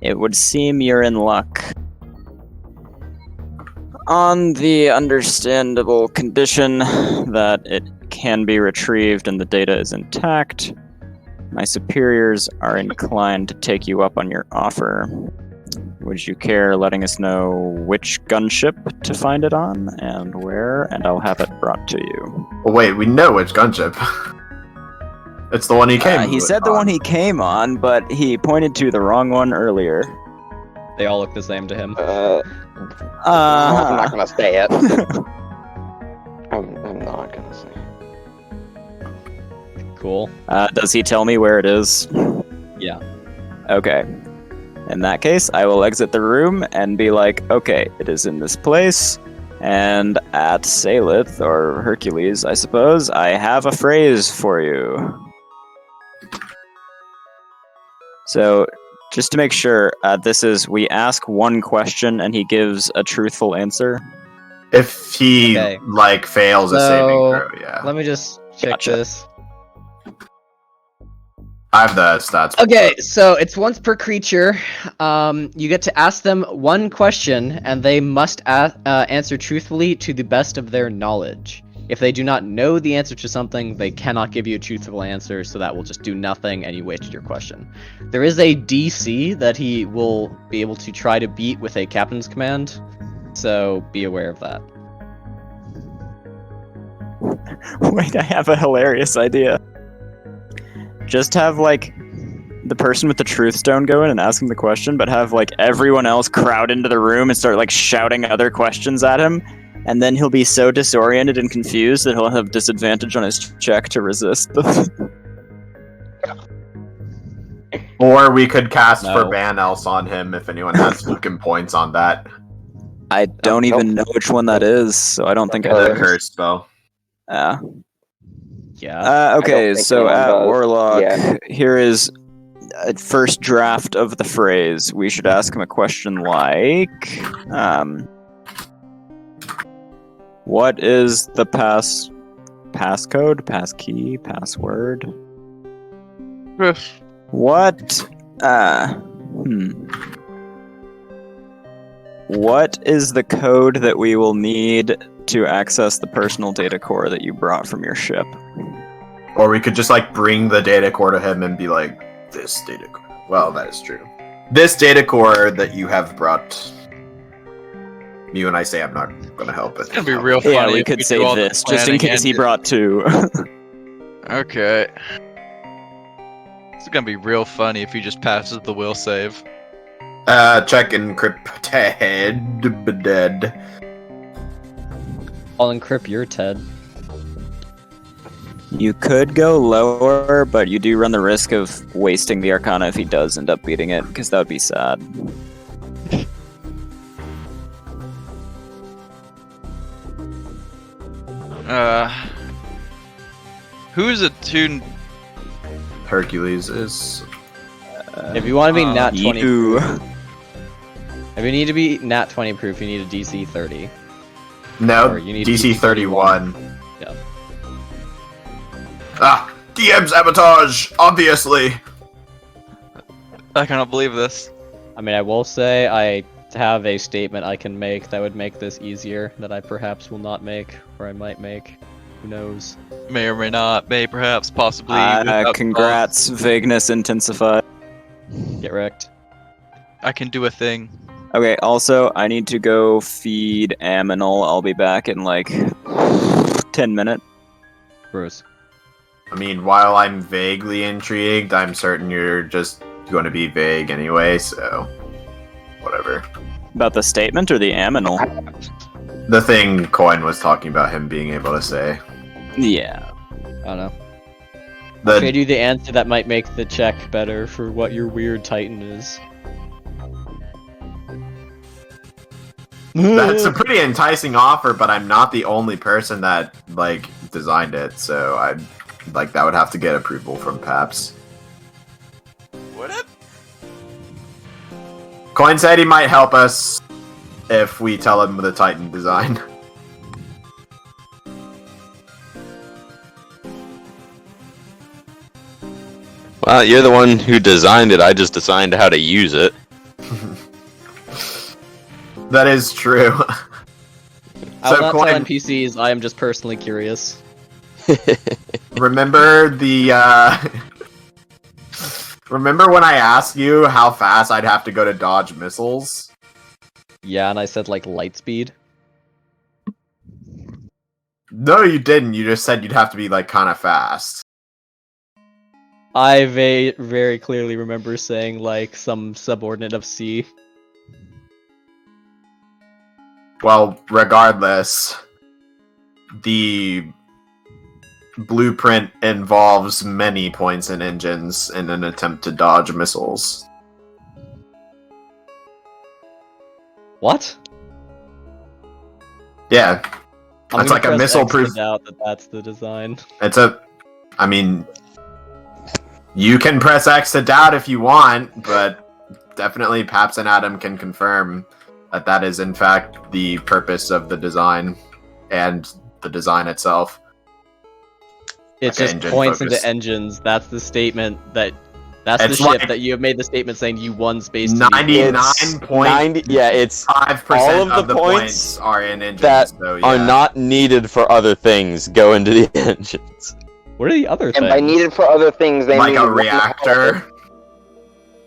it would seem you're in luck. On the understandable condition that it can be retrieved and the data is intact, my superiors are inclined to take you up on your offer. Would you care letting us know which gunship to find it on and where, and I'll have it brought to you. Well, wait, we know which gunship. It's the one he came He said the one he came on, but he pointed to the wrong one earlier. They all look the same to him. I'm not gonna say it. I'm not gonna say it. Cool. Does he tell me where it is? Yeah. Okay. In that case, I will exit the room and be like, okay, it is in this place, and at Salith, or Hercules, I suppose, I have a phrase for you. So, just to make sure, this is, we ask one question and he gives a truthful answer? If he, Okay. like, fails a saving throw, yeah. Let me just check Gotcha. this. I have the stats. Okay, so it's once per creature. You get to ask them one question, and they must answer truthfully to the best of their knowledge. If they do not know the answer to something, they cannot give you a truthful answer, so that will just do nothing, and you wasted your question. There is a DC that he will be able to try to beat with a captain's command, so be aware of that. Wait, I have a hilarious idea. Just have, like, the person with the truth stone go in and ask him the question, but have, like, everyone else crowd into the room and start, like, shouting other questions at him, and then he'll be so disoriented and confused that he'll have disadvantage on his check to resist them. Or we could cast No. for Ban Else on him if anyone has fucking points on that. I don't even know which one that is, so I don't think I The do. curse spell. Yeah. Yeah. Okay, think so anyone at does. Warlock, Yeah. here is a first draft of the phrase. We should ask him a question like, what is the passcode, passkey, password? What, what is the code that we will need to access the personal data core that you brought from your ship? Or we could just, like, bring the data core to him and be like, this data core. Well, that is true. This data core that you have brought... You and I say I'm not going to help it. It's gonna be real funny. Yeah, we if could do say all the this, just in planning case he and- brought two. Okay. It's gonna be real funny if he just passes the will save. Check encrypted. Dead. I'll encrypt your Ted. You could go lower, but you do run the risk of wasting the Arcana if he does end up beating it, because that would be sad. Who's a tune? Hercules is... If you want to be nat 20 You. proof, if you need to be nat 20 proof, you need a DC 30. No, Or you need DC 31. Yeah. Ah, DM sabotage, obviously. I cannot believe this. I mean, I will say I have a statement I can make that would make this easier that I perhaps will not make, or I might make. Who knows? May or may not. May perhaps possibly. without Congrats, vagueness intensified. Get wrecked. I can do a thing. Okay, also, I need to go feed Aminal. I'll be back in like 10 minutes. Bruce. I mean, while I'm vaguely intrigued, I'm certain you're just going to be vague anyway, so whatever. About the statement or the Aminal? The thing Coin was talking about him being able to say. Yeah. I don't know. I'll The trade you the answer that might make the check better for what your weird Titan is. That's a pretty enticing offer, but I'm not the only person that like designed it, so I like that would have to get approval from Paps. What up? Coin said he might help us if we tell him the Titan design. Well, you're the one who designed it. I just designed how to use it. That is true. I will not Coin, tell NPCs, I am just personally curious. remember the remember when I asked you how fast I'd have to go to dodge missiles? Yeah, and I said like light speed. No, you didn't. You just said you'd have to be like kind of fast. I very clearly remember saying like some subordinate of C. Well, regardless, the blueprint involves many points and engines in an attempt to dodge missiles. What? Yeah, I'm it's gonna like a press missile-proof. X to doubt that that's the design. I mean, you can press X to doubt if you want, but definitely Paps and Adam can confirm that that is in fact the purpose of the design and the design itself. It's Like just engine points focus. into engines. That's the statement that. That's It's the ship like that you have made the statement saying you won space. 99.5% Yeah, it's all of the the points points are in engines. that so, yeah. are not needed for other things go into the engines. What are the other And things? by needed for other things, they like mean a one reactor.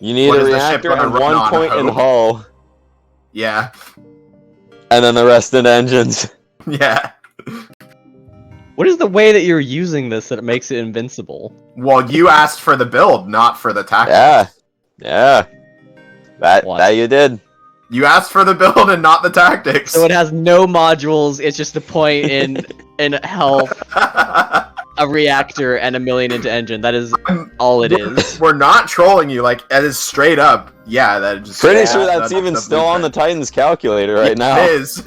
You need What a is the ship reactor gonna and run 1 on? point in Hope? hull, Yeah, and then the rest in engines. yeah. What is the way that you're using this that it makes it invincible? Well, you asked for the build, not for the tactics. Yeah. That What? you did. You asked for the build and not the tactics. So it has no modules. It's just a point in health, a reactor, and 1,000,000 into engine. That is all it is. We're not trolling you. Like, it is straight up. Yeah, that just. Pretty sure that's even still on the Titan's calculator right now. It is.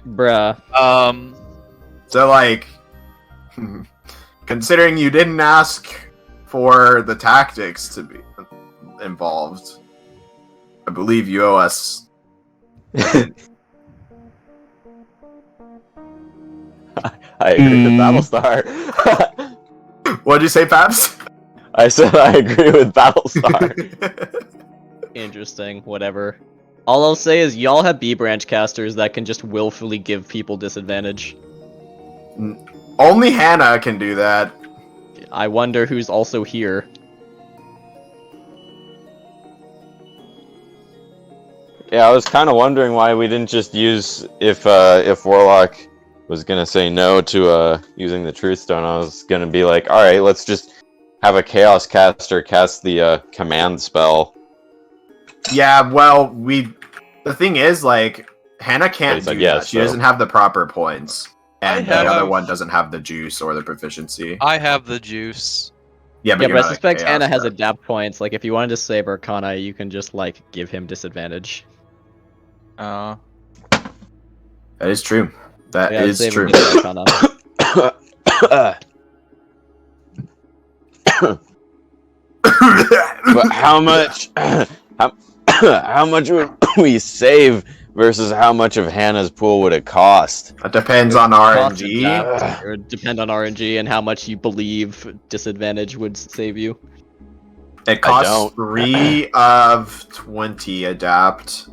Bruh. So, like, considering you didn't ask for the tactics to be involved, I believe you owe us. I agree with Battlestar. What'd you say, Paps? I said I agree with Battlestar. Interesting. Whatever. All I'll say is y'all have B branch casters that can just willfully give people disadvantage. Only Hannah can do that. I wonder who's also here. Yeah, I was kind of wondering why we didn't just use if Warlock was gonna say no to using the Truth Stone. I was gonna be like, all right, let's just have a Chaos caster cast the command spell. Yeah, well, the thing is, like, Hannah can't He said do yes, that. She so- doesn't have the proper points. And the have- other one doesn't have the juice or the proficiency. I have the juice. Yeah, but Yeah, you're but I not a suspect chaos Anna has guy. adapt points. Like, if you wanted to save Arcana, you can just, like, give him disadvantage. That is true. That Yeah, is save true. him with Arcana. But how much? How much would we save versus how much of Hannah's pool would it cost? It depends on Cost RNG. adapt, or depend on RNG and how much you believe disadvantage would save you. It I costs don't. 3 of 20 adapt.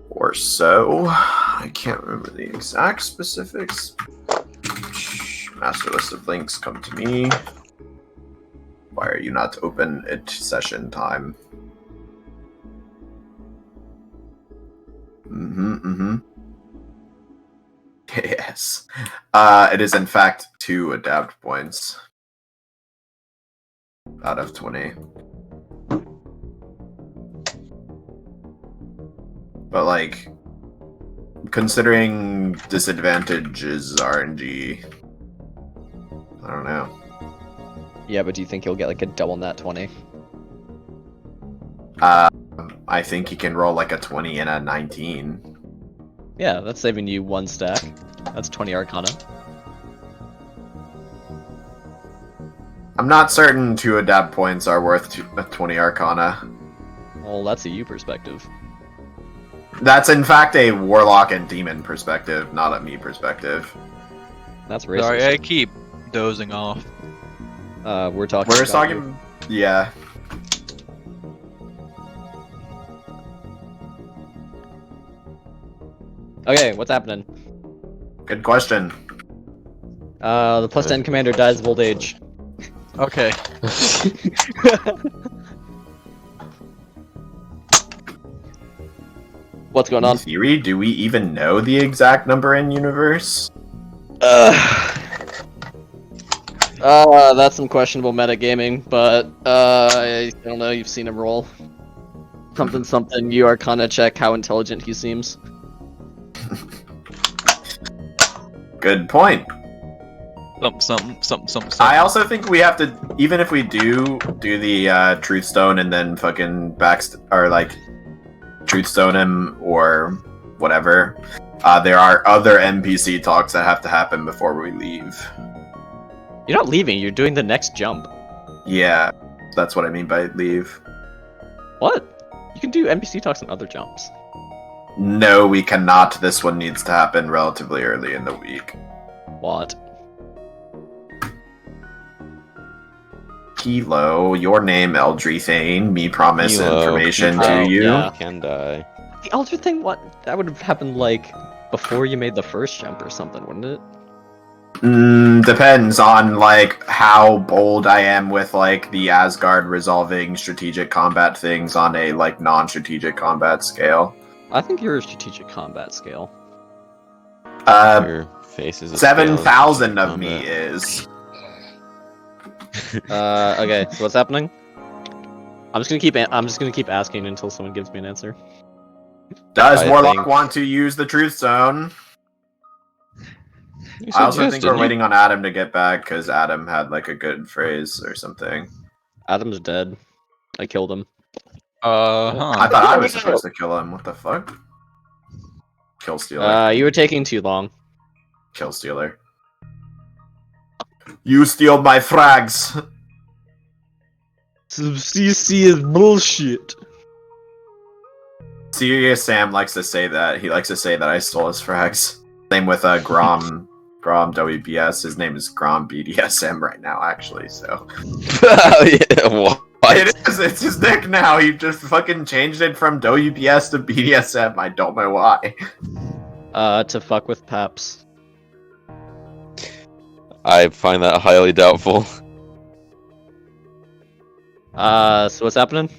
Or so. I can't remember the exact specifics. Master list of links come to me. Why are you not open at session time? Yes. It is in fact 2 adapt points. Out of 20. But like, considering disadvantages RNG, I don't know. Yeah, but do you think he'll get like a double nat 20? I think he can roll like a 20 and a 19. Yeah, that's saving you 1 stack. That's 20 Arcana. I'm not certain 2 adapt points are worth 20 Arcana. Well, that's a you perspective. That's in fact a Warlock and Demon perspective, not a me perspective. That's racist. Sorry, I keep dozing off. We're talking. We're about talking, yeah. Okay, what's happening? Good question. The plus 10 commander dies of old age. Okay. What's going In on? theory, do we even know the exact number in universe? That's some questionable metagaming, but I don't know. You've seen him roll. Something. You Arcana check how intelligent he seems. Good point. Something. I also think we have to, even if we do the Truth Stone and then fucking or like Truth Stone him or whatever, there are other NPC talks that have to happen before we leave. You're not leaving. You're doing the next jump. Yeah, that's what I mean by leave. What? You can do NPC talks on other jumps. No, we cannot. This one needs to happen relatively early in the week. What? Kilo, your name Eldrethane, me promise Kilo, information Kilo, to you. yeah. Can die. The Elder thing, what? That would have happened, like, before you made the first jump or something, wouldn't it? Depends on, like, how bold I am with, like, the Asgard resolving strategic combat things on a, like, non-strategic combat scale. I think you're a strategic combat scale. Your face is a 7,000 scale of me combat. is. Okay, so what's happening? I'm just gonna keep asking until someone gives me an answer. Does I Warlock think- want to use the Truth Zone? You I said also yes, think we're didn't you? waiting on Adam to get back, because Adam had, like, a good phrase or something. Adam's dead. I killed him. I thought I was supposed to kill him. What the fuck? Kill Stealer. You were taking too long. Kill Stealer. You steal my frags! CC is bullshit. Serious Sam likes to say that. He likes to say that I stole his frags. Same with Grom WBS. His name is Grom BDSM right now, actually, so. Yeah, what? It is, it's his nick now. He just fucking changed it from WBS to BDSM. I don't know why. To fuck with Paps. I find that highly doubtful. So what's happening?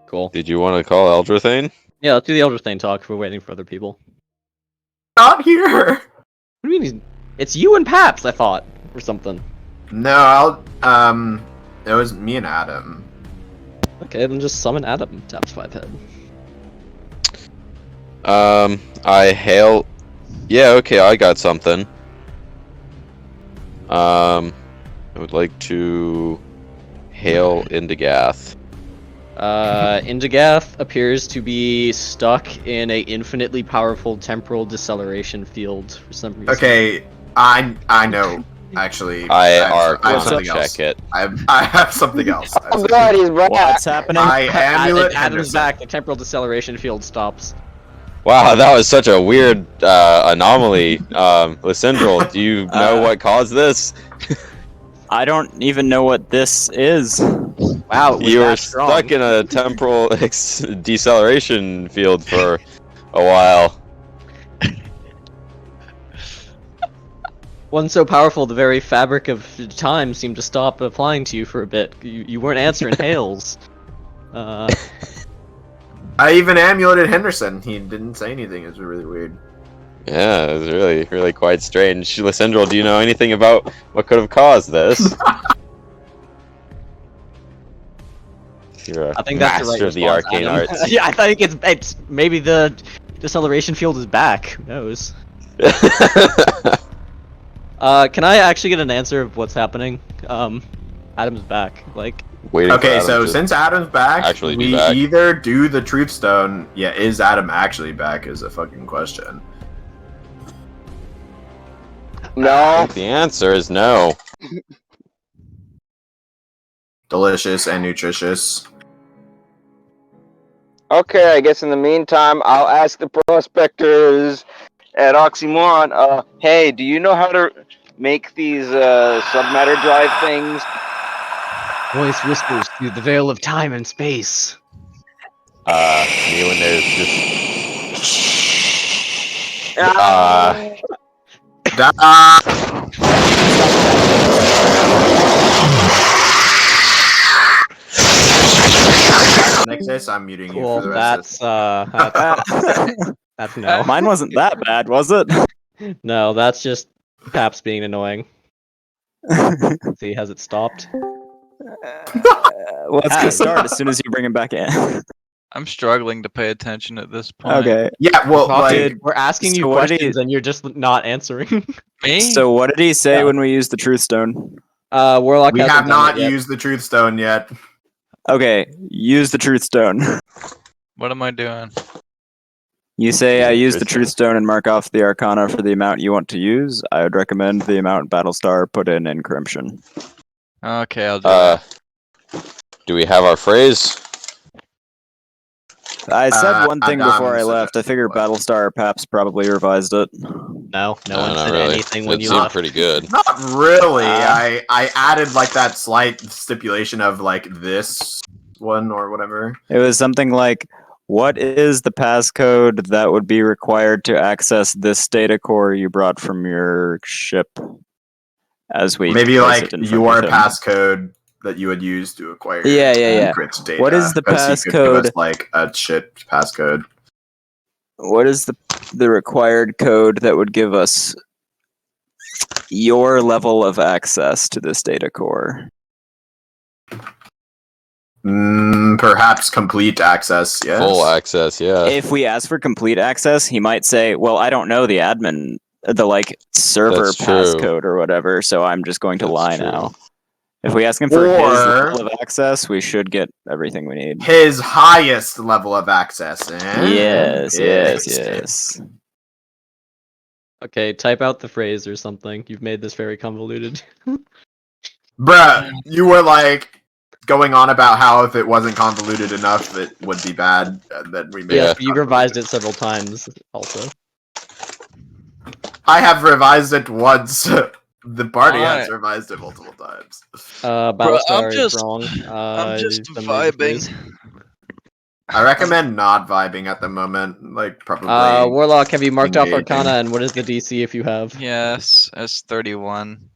Cool. Did you want to call Eldrathane? Yeah, let's do the Elder Thane talk. We're waiting for other people. Not here! What do you mean? It's you and Paps, I thought, or something. No, it was me and Adam. Okay, then just summon Adam. Taps 5 head. I hail. Yeah, okay, I got something. I would like to hail Indagath. Indagath appears to be stuck in a infinitely powerful temporal deceleration field for some reason. Okay, I know Actually, I have are something check else. it. I have something else. I have Oh something god, he's back! What's happening? I amulet Adam's Henderson. back. The temporal deceleration field stops. Wow, that was such a weird anomaly. Lysindral, do you know what caused this? I don't even know what this is. Wow, it was You were that strong. stuck in a temporal deceleration field for a while. One so powerful, the very fabric of time seemed to stop applying to you for a bit. You weren't answering hails. I even amuleted Henderson. He didn't say anything. It was really weird. Yeah, it was really quite strange. Lysindral, do you know anything about what could have caused this? You're a I think that's the right master of the response, arcane Adam. arts. Yeah, I think it's maybe the deceleration field is back. Who knows? Can I actually get an answer of what's happening? Adam's back. Like, Waiting for Okay, Adam so to since Adam's back, actually be we back. either do the Truth Stone. Yeah, is Adam actually back? Is a fucking question. I No. think the answer is no. Delicious and nutritious. Okay, I guess in the meantime, I'll ask the prospectors at Oxymoron, hey, do you know how to make these submatter drive things? voice whispers through the veil of time and space. Me when there's just Nexus, I'm muting you Cool. for the rest That's no. Mine wasn't that bad, was it? No, that's just Paps being annoying. See, has it stopped? Let's get started as soon as you bring him back in. I'm struggling to pay attention at this point. Okay. Yeah, well, like, We're asking you so what did questions and you're just not answering. Me? So what did he say Yeah. when we used the Truth Stone? Warlock we hasn't have done not it yet. used the Truth Stone yet. Okay, use the Truth Stone. What am I doing? You say I use the Truth Truth Stone and mark off the Arcana for the amount you want to use. I would recommend the amount Battlestar put in Encryption. Okay, I'll do that. do we have our phrase? I said one thing Adam before I said left. I figured what? Battlestar or Paps probably revised it. No, no one not said really. anything when It you seemed left. pretty good. Not really. I added like that slight stipulation of like this one or whatever. It was something like, what is the passcode that would be required to access this data core you brought from your ship? As we Maybe place like it in front your of him. passcode that you would use to acquire Yeah. encrypt data. What is the 'cause you could give us, passcode? like a shit passcode. What is the required code that would give us your level of access to this data core? Perhaps complete access. Yes. Full access, yeah. If we ask for complete access, he might say, "Well, I don't know the admin, the server That's true. passcode or whatever, so I'm just going to That's lie true. now." If we ask him for his Or- level of access, we should get everything we need. His highest level of access. Yes. Okay, type out the phrase or something. You've made this very convoluted. Bruh, you were like going on about how if it wasn't convoluted enough, it would be bad. That we made. Yeah. it You revised it several times also. I have revised it once. The party has Alright. revised it multiple times. Battlestar just- is wrong. I'm just some of the vibing. phrase. I recommend not vibing at the moment. Like probably. Warlock, have you marked off engaging. Arcana, and what is the DC if you have? Yes, it's 31.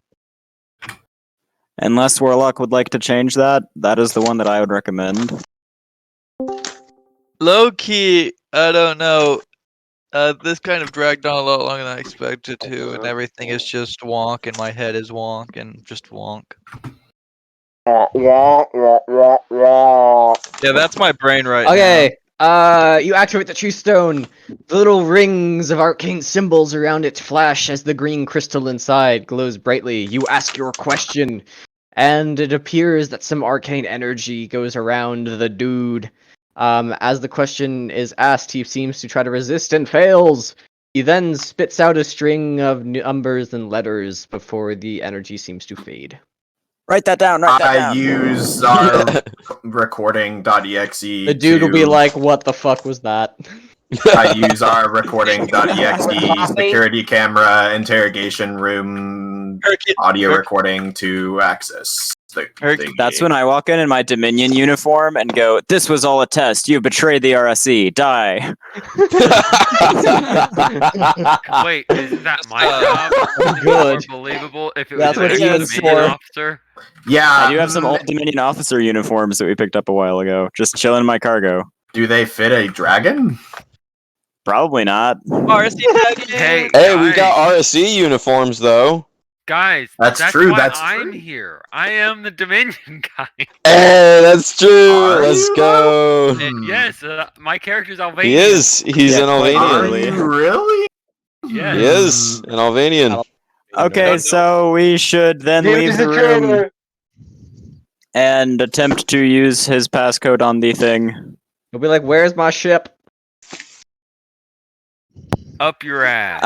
Unless Warlock would like to change that, that is the one that I would recommend. Low key, I don't know. This kind of dragged on a lot longer than I expected to, and everything is just wonk, and my head is wonk, and just wonk. Yeah, that's my brain right now. Okay, you activate the True Stone. The little rings of arcane symbols around it flash as the green crystal inside glows brightly. You ask your question, and it appears that some arcane energy goes around the dude. As the question is asked, he seems to try to resist and fails. He then spits out a string of numbers and letters before the energy seems to fade. Write that down. Write that I down. use our recording.exe. The dude will be like, "What the fuck was that?" I use our recording.exe Copy. security camera interrogation room audio recording to access the thing. That's when I walk in my Dominion uniform and go, "This was all a test. You betrayed the RSE. Die." Wait, is that my job? Is it Good. more believable if it That's was what an he Dominion was for. officer? Yeah, I do have some old Dominion officer uniforms that we picked up a while ago, just chilling in my cargo. Do they fit a dragon? Probably not. RSC Hey, Hey, we got guys. RSC uniforms though. Guys, That's true, Why that's I'm true. here. I am the Dominion guy. Hey, that's true. Are Let's you? go. Yes, my character's Albanian. He is. He's Yeah, an quite Are Albanian. literally. you really? Yes. He is an Albanian. Okay, so we should then leave the room and attempt to use his passcode on the thing. He'll be like, "Where's my ship?" Up your ass.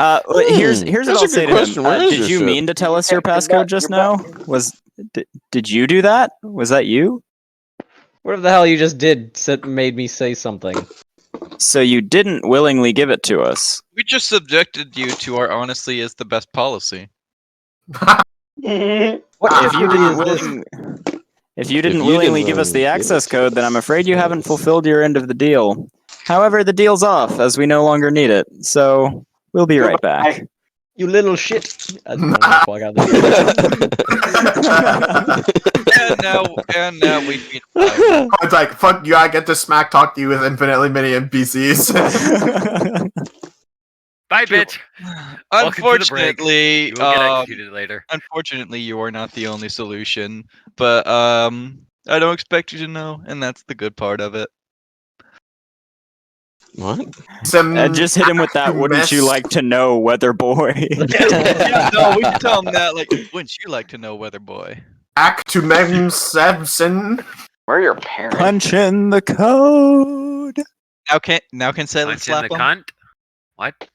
Here's what That's I'll a say good to question. him. Where is Did your you ship? mean to tell us your You're passcode back, just you're now? Did you do that? Was that you? Whatever the hell you just did made me say something. So you didn't willingly give it to us. We just subjected you to our honestly is the best policy. What If you history didn't is this? willingly give us the access code, then I'm afraid you haven't fulfilled your end of the deal. However, the deal's off, as we no longer need it. So we'll be right back. You little shit. As you walk out the And now we feed It's like, fuck you, I get to smack talk to you with infinitely many NPCs. Bye, bitch. Welcome to the break. Unfortunately, You will get executed later. unfortunately, you are not the only solution. But I don't expect you to know, and that's the good part of it. What? And just hit him with that. Wouldn't you like to know, Weather Boy? Yeah, no, we can tell him that. Like, wouldn't you like to know, Weather Boy? Back to Mem Sebson. Where are your parents? Punch in the code. Now can Silent Punch in the slap him? cunt. What?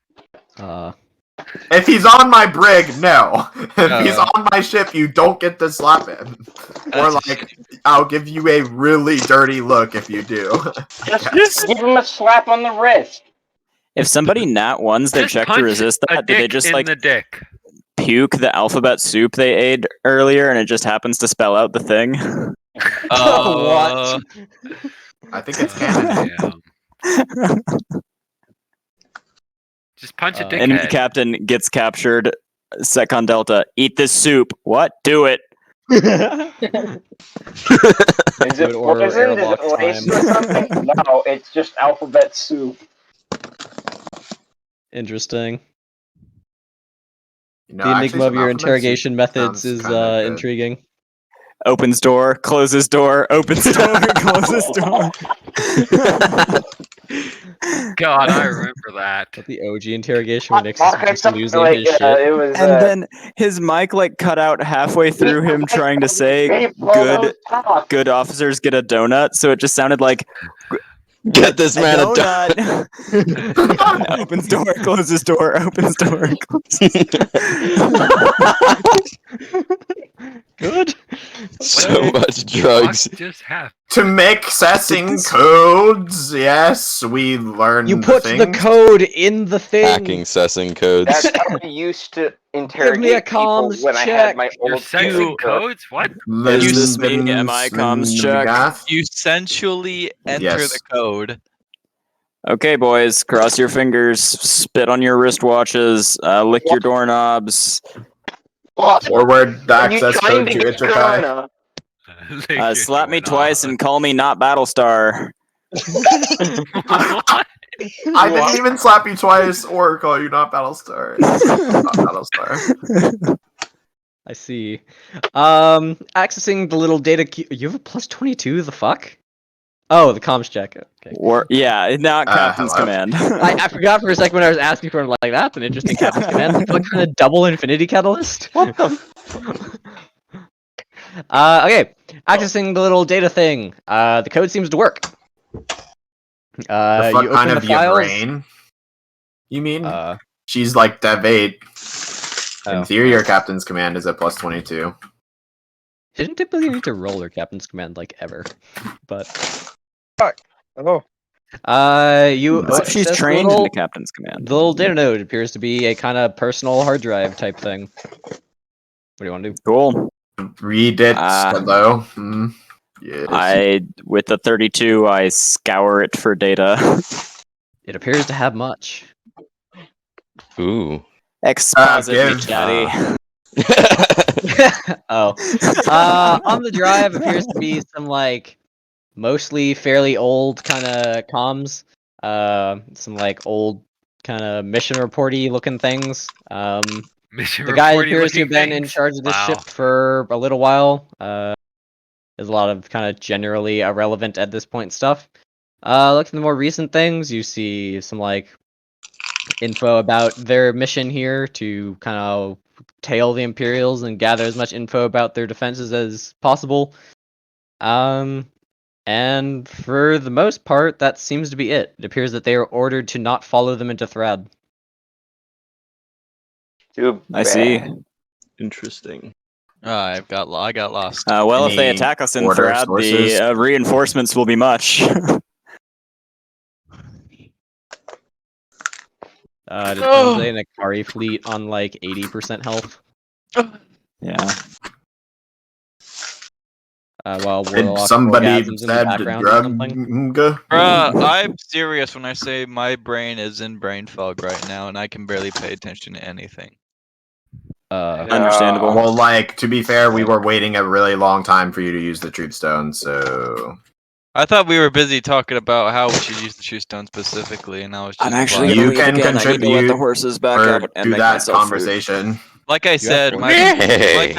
If he's on my brig, no. If he's Oh. on my ship, you don't get to slap him. Or That's a like, I'll give you a really dirty look if you do. Just give him a slap on the wrist. If somebody nat ones their Just check to punch resist a that, did they dick just in like the dick. puke the alphabet soup they ate earlier, and it just happens to spell out the thing? What? I think it's canon. Damn. Just punch a dickhead. Enemy captain gets captured. Second Delta, eat this soup. What? Do it. Is it Would order poison? Is airlock it laced or time. something? No, it's just alphabet soup. Interesting. You know, The actually, enigma of some your alphabet interrogation soup methods sounds is kinda good. intriguing. Opens door, closes door, opens door, closes door. God, I remember that. But the OG interrogation where Nix is Okay, just something losing like, his shit. it was, And then his mic like cut out halfway through him trying to say good officers get a donut, so it just sounded like Get this man a donut. donut. Opens door, closes door, opens door, closes Good. So much drugs. What just happened? To make accessing codes, yes, we learned You put the things. code in the thing. Hacking sessing codes. That's how I used to interrogate people comms when I check. had my You're old sexing character. codes? What? Is this me? Am I comms check? You sensually enter Yes. the code. Okay, boys, cross your fingers, spit on your wristwatches, lick your doorknobs, What? Forward the Are you access trying code to to get Ichikai. Corona? slap me twice and call me not Battlestar. What? I didn't even slap you twice or call you not Battlestar. Not Battlestar. I see. Accessing the little data key. You have a plus 22? The fuck? Oh, the comms check. Okay. Or yeah, not Captain's hello. Command. I forgot for a second when I was asking for him, like, that's an interesting Captain's Command. What kind of double Infinity Catalyst? What the okay. Accessing the little data thing. The code seems to work. The fuck You kind open of the your files. brain? You mean? She's like Dev 8. Oh. In theory, your captain's command is at plus 22. She didn't typically need to roll her captain's command like ever, but Oh. you. She's this trained little, into captain's command. The little data node appears to be a kind of personal hard drive type thing. What do you want to do? Cool. Read it, hello. Yes. With the 32, I scour it for data. It appears to have much. Ooh. Exposit me, give, chatty. Oh. On the drive appears to be some like mostly fairly old kind of comms. Some like old kind of mission reporty looking things. Mission The guy reporty appears to have looking been in things. charge of this Wow. ship for a little while. There's a lot of kind of generally irrelevant at this point stuff. Look at the more recent things. You see some like info about their mission here to kind of tail the Imperials and gather as much info about their defenses as possible. And for the most part, that seems to be it. It appears that they are ordered to not follow them into Thrad. I see. Interesting. I got lost. Well, if they Any attack us in order Thrad, sources? the reinforcements will be much. Did someone say an Akari fleet on like 80% health? Yeah. While Did Warlock somebody orgasms in the said background or something? drug? I'm serious when I say my brain is in brain fog right now, and I can barely pay attention to anything. Understandable. Well, like, to be fair, we were waiting a really long time for you to use the truth stone, so... I thought we were busy talking about how we should use the shoe stone specifically, and I was just I'm actually vibing. You gonna leave can again. I need to let contribute the horses back or out and do make that myself food. conversation. Like I said, four. Yay!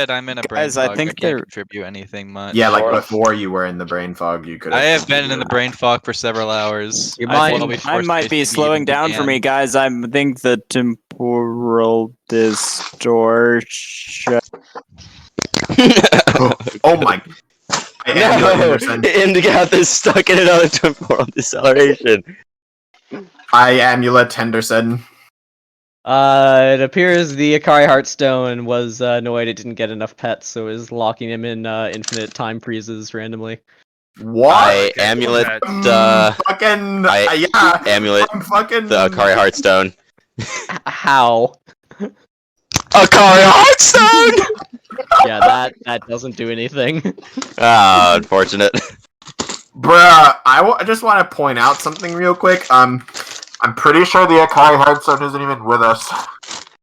I'm in a brain Guys, I fog. think I can't they're- contribute anything much. Yeah, like Sort of. before you were in the brain fog, you could I have been in the brain fog for several hours. You I mind- thought before Time might be Space slowing even down for began. me, guys. I think the temporal distortion. Oh my... I am No, Henderson. Indigath is stuck in another temporal deceleration. I Amulet Henderson. It appears the Akari Heartstone was annoyed it didn't get enough pets, so it was locking him in infinite time freezes randomly. What? I amulet fucking... yeah. amulet I'm fucking... the Akari Heartstone. How? Akari Heartstone! Yeah, that doesn't do anything. Ah, unfortunate. Bruh, I just want to point out something real quick. I'm pretty sure the Akari Heartstone isn't even with us.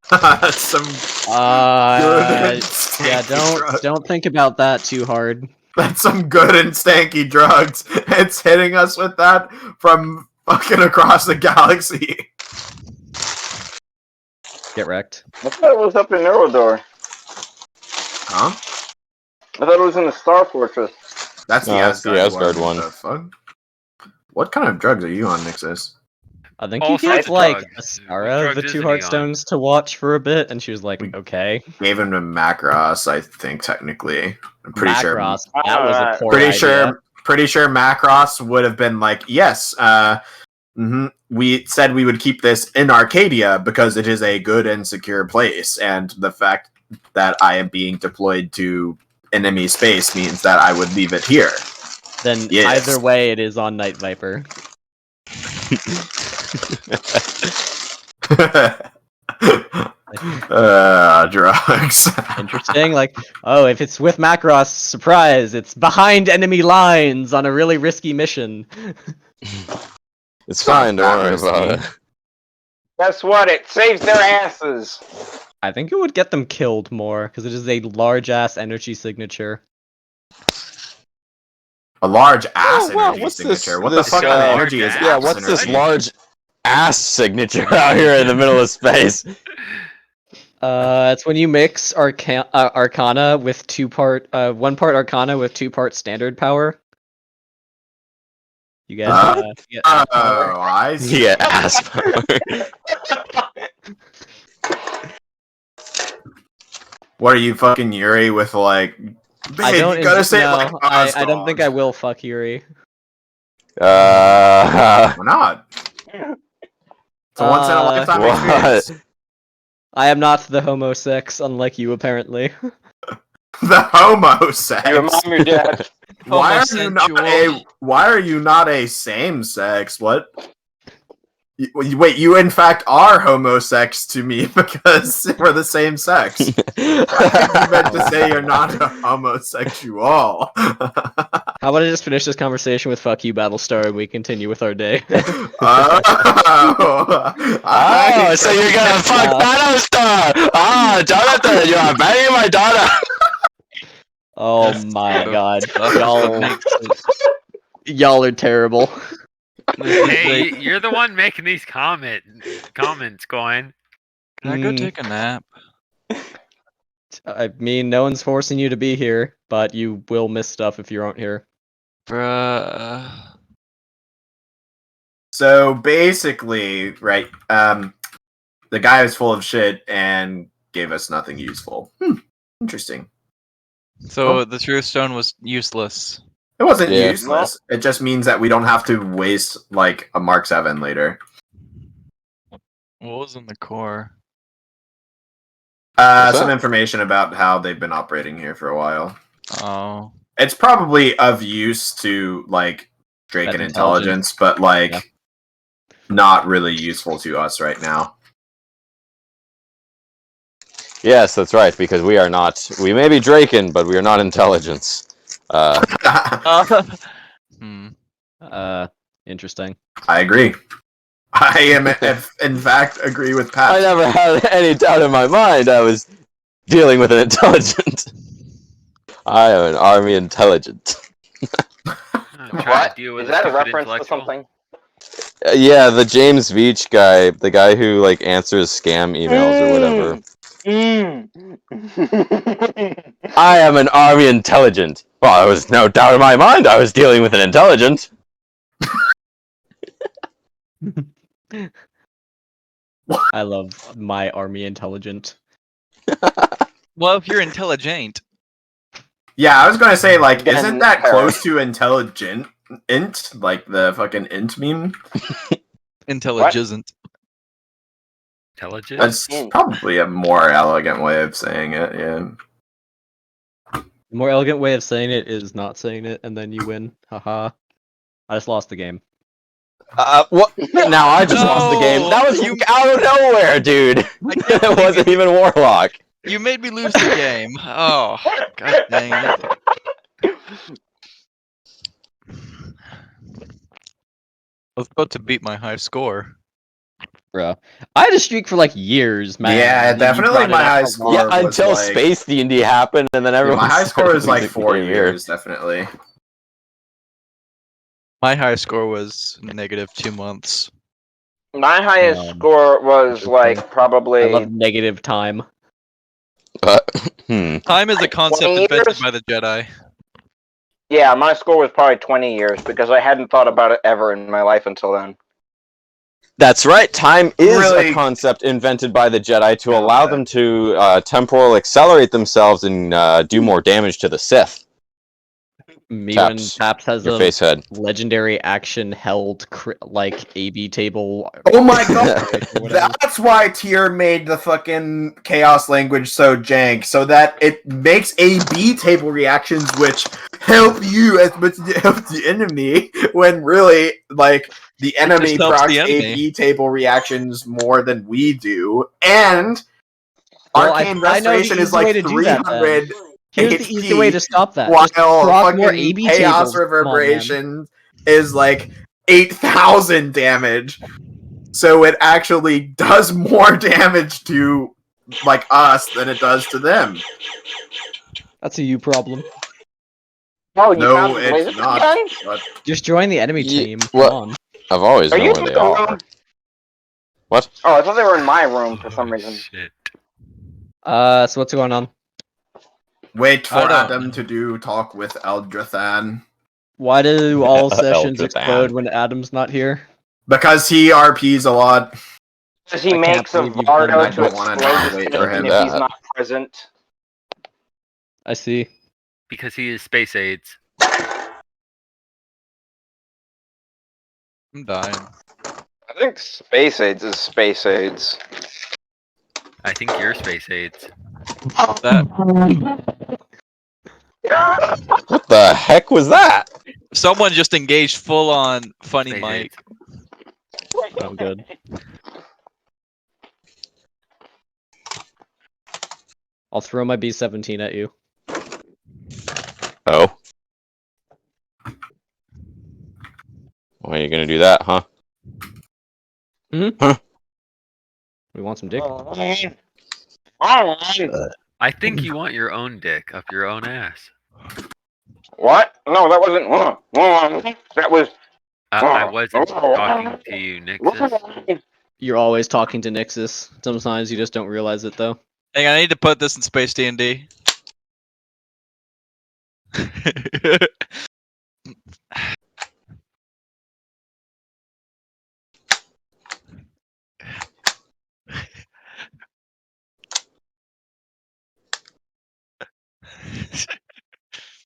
That's some good and stanky yeah, drug. don't think about that too hard. That's some good and stanky drugs. It's hitting us with that from fucking across the galaxy. Get wrecked. I thought it was up in Neurodor. Huh? I thought it was in the Star Fortress. That's the No, that's the Asgard one. What the fuck? What kind of drugs are you on, Nixus? I think All you sorts gave of like drugs. Asara What the drugs two isn't he on? Heartstones to watch for a bit, and she was like, We- okay. Gave him to Macross, I think, technically. I'm pretty sure. Macross, that was a poor Pretty idea. sure Macross would have been like, yes, we said we would keep this in Arcadia because it is a good and secure place, and the fact that I am being deployed to enemy space means that I would leave it here. Then Yes. either way, it is on Night Viper. Drugs. Interesting. Like, oh, if it's with Macross, surprise! It's behind enemy lines on a really risky mission. It's fine, don't worry about it. Guess what? It saves their asses. I think it would get them killed more because it is a large ass energy signature. A large ass Oh, wow, energy what's signature. this- what this, the fuck kind of energy is Yeah, ass what's this energy? large ass signature out here in the middle of space? It's when you mix Arcana with one part Arcana with 2 part standard power. You get, you get ass power. Oh, I see. Yeah, ass power. What are you, fucking Yuri, with like... I Babe, don't. you gotta say it like I don't think I will fuck Yuri. Why not? It's a once in a lifetime experience. I am not the homo sex, unlike you apparently. The homo sex. Your mom, your dad. Why are you not a same sex? What? Wait, you in fact are homosex to me because we're the same sex. I think you meant to say you're not a homosexual. How about I just finish this conversation with "fuck you, Battlestar" and we continue with our day? So you're gonna fuck Battlestar! Ah, Jonathan, you are banging my daughter! Oh my god, y'all are terrible. Hey, you're the one making these comments, Coin. Can I go take a nap? I mean, no one's forcing you to be here, but you will miss stuff if you aren't here. Bruh. So basically, right, the guy was full of shit and gave us nothing useful. Interesting. So the Truth Stone was useless. It wasn't useless. It just means that we don't have to waste like a Mark 7 later. What was in the core? Some information about how they've been operating here for a while. Oh. It's probably of use to like Drake and intelligence, but like not really useful to us right now. Yes, that's right, because we are not. We may be Draken, but we are not intelligence. Interesting. I agree. I am, in fact, agree with Pat. I never had any doubt in my mind I was dealing with an intelligent. I am an army intelligent. What? Is that a reference to something? Yeah, the James Veach guy, the guy who like answers scam emails or whatever. I am an army intelligent. Well, there was no doubt in my mind I was dealing with an intelligent. I love my army intelligent. Well, if you're intelligent. Yeah, I was gonna say, like, isn't that close to intelligent? Int? Like the fucking int meme? Intelligent. Intelligent? That's probably a more elegant way of saying it, yeah. The more elegant way of saying it is not saying it, and then you win. Haha. I just lost the game. What? Now I just lost the game. That was out of nowhere, dude. It wasn't even Warlock. You made me lose the game. Oh, god dang it. I was about to beat my high score. Bro, I had a streak for like years, man. Yeah, definitely my high score. Yeah, until Space D&D happened, and then everyone. My high score is like 4 years, definitely. My high score was -2 months. My highest score was like probably. I love negative time. Time is a concept invented by the Jedi. Yeah, my score was probably 20 years because I hadn't thought about it ever in my life until then. That's right. Time is a concept invented by the Jedi to allow them to temporal accelerate themselves and do more damage to the Sith. Me when Taps has your a face head. legendary action held like AB table. Oh my god! That's why Tyr made the fucking chaos language so jank, so that it makes AB table reactions which help you as much as it helps the enemy, when really, like, the enemy procs AB table reactions more than we do, and Arcane Restoration is like 300. Here's the easy way to stop that. While Just proc more fucking AB Chaos tables. Reverberation is like 8,000 damage. So it actually does more damage to like us than it does to them. That's a you problem. Oh, you no, found the it's not. guy? Just join the enemy team. What? Come on. I've always Are known you where in they the are. room? What? Oh, I thought they were in my room for some reason. Shit. So what's going on? Wait for Adam to do talk with Eldrathan. Why do all sessions Eldrathan. explode when Adam's not here? Because he RPs a lot. Because he makes a Vardo to explode wait for him. if he's not present. I see. Because he is space aids. I'm dying. I think space AIDS is space AIDS. I think you're space AIDS. That What the heck was that? someone just engaged full on funny Space Mike. AIDS. I'm good. I'll throw my B-17 at you. Oh. Why are you gonna do that, huh? We want some dick? I think you want your own dick up your own ass. What? No, that wasn't. That was. I wasn't talking to you, Nixus. You're always talking to Nixus. Sometimes you just don't realize it, though. Hang on, I need to put this in Space DnD.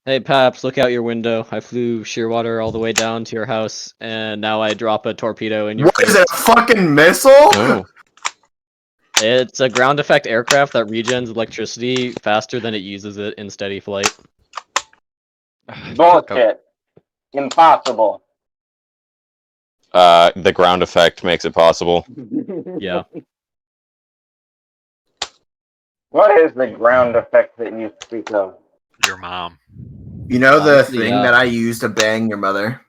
Hey, Paps, look out your window. I flew Shearwater all the way down to your house, and now I drop a torpedo in your What face. is it? A fucking missile? Oh. It's a ground effect aircraft that regens electricity faster than it uses it in steady flight. Bullshit. Impossible. The ground effect makes it possible. Yeah. What is the ground effect that you speak of? Your mom. You know the Honestly, thing yeah. that I use to bang your mother?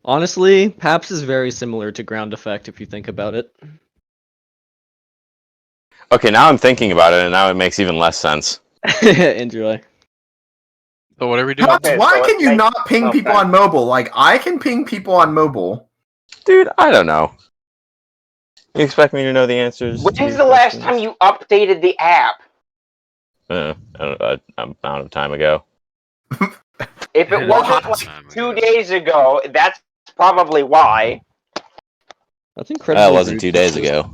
Honestly, Paps is very similar to ground effect if you think about it. Okay, now I'm thinking about it, and now it makes even less sense. Enjoy. So what are we doing? Paps, Okay, why so can it you makes not ping no people sense. on mobile? Like, I can ping people on mobile. Dude, I don't know. You expect me to know the answers? to When's your the last questions? time you updated the app? An amount of time ago. If it wasn't like 2 days ago, that's probably why. That's incredible. That wasn't 2 days ago.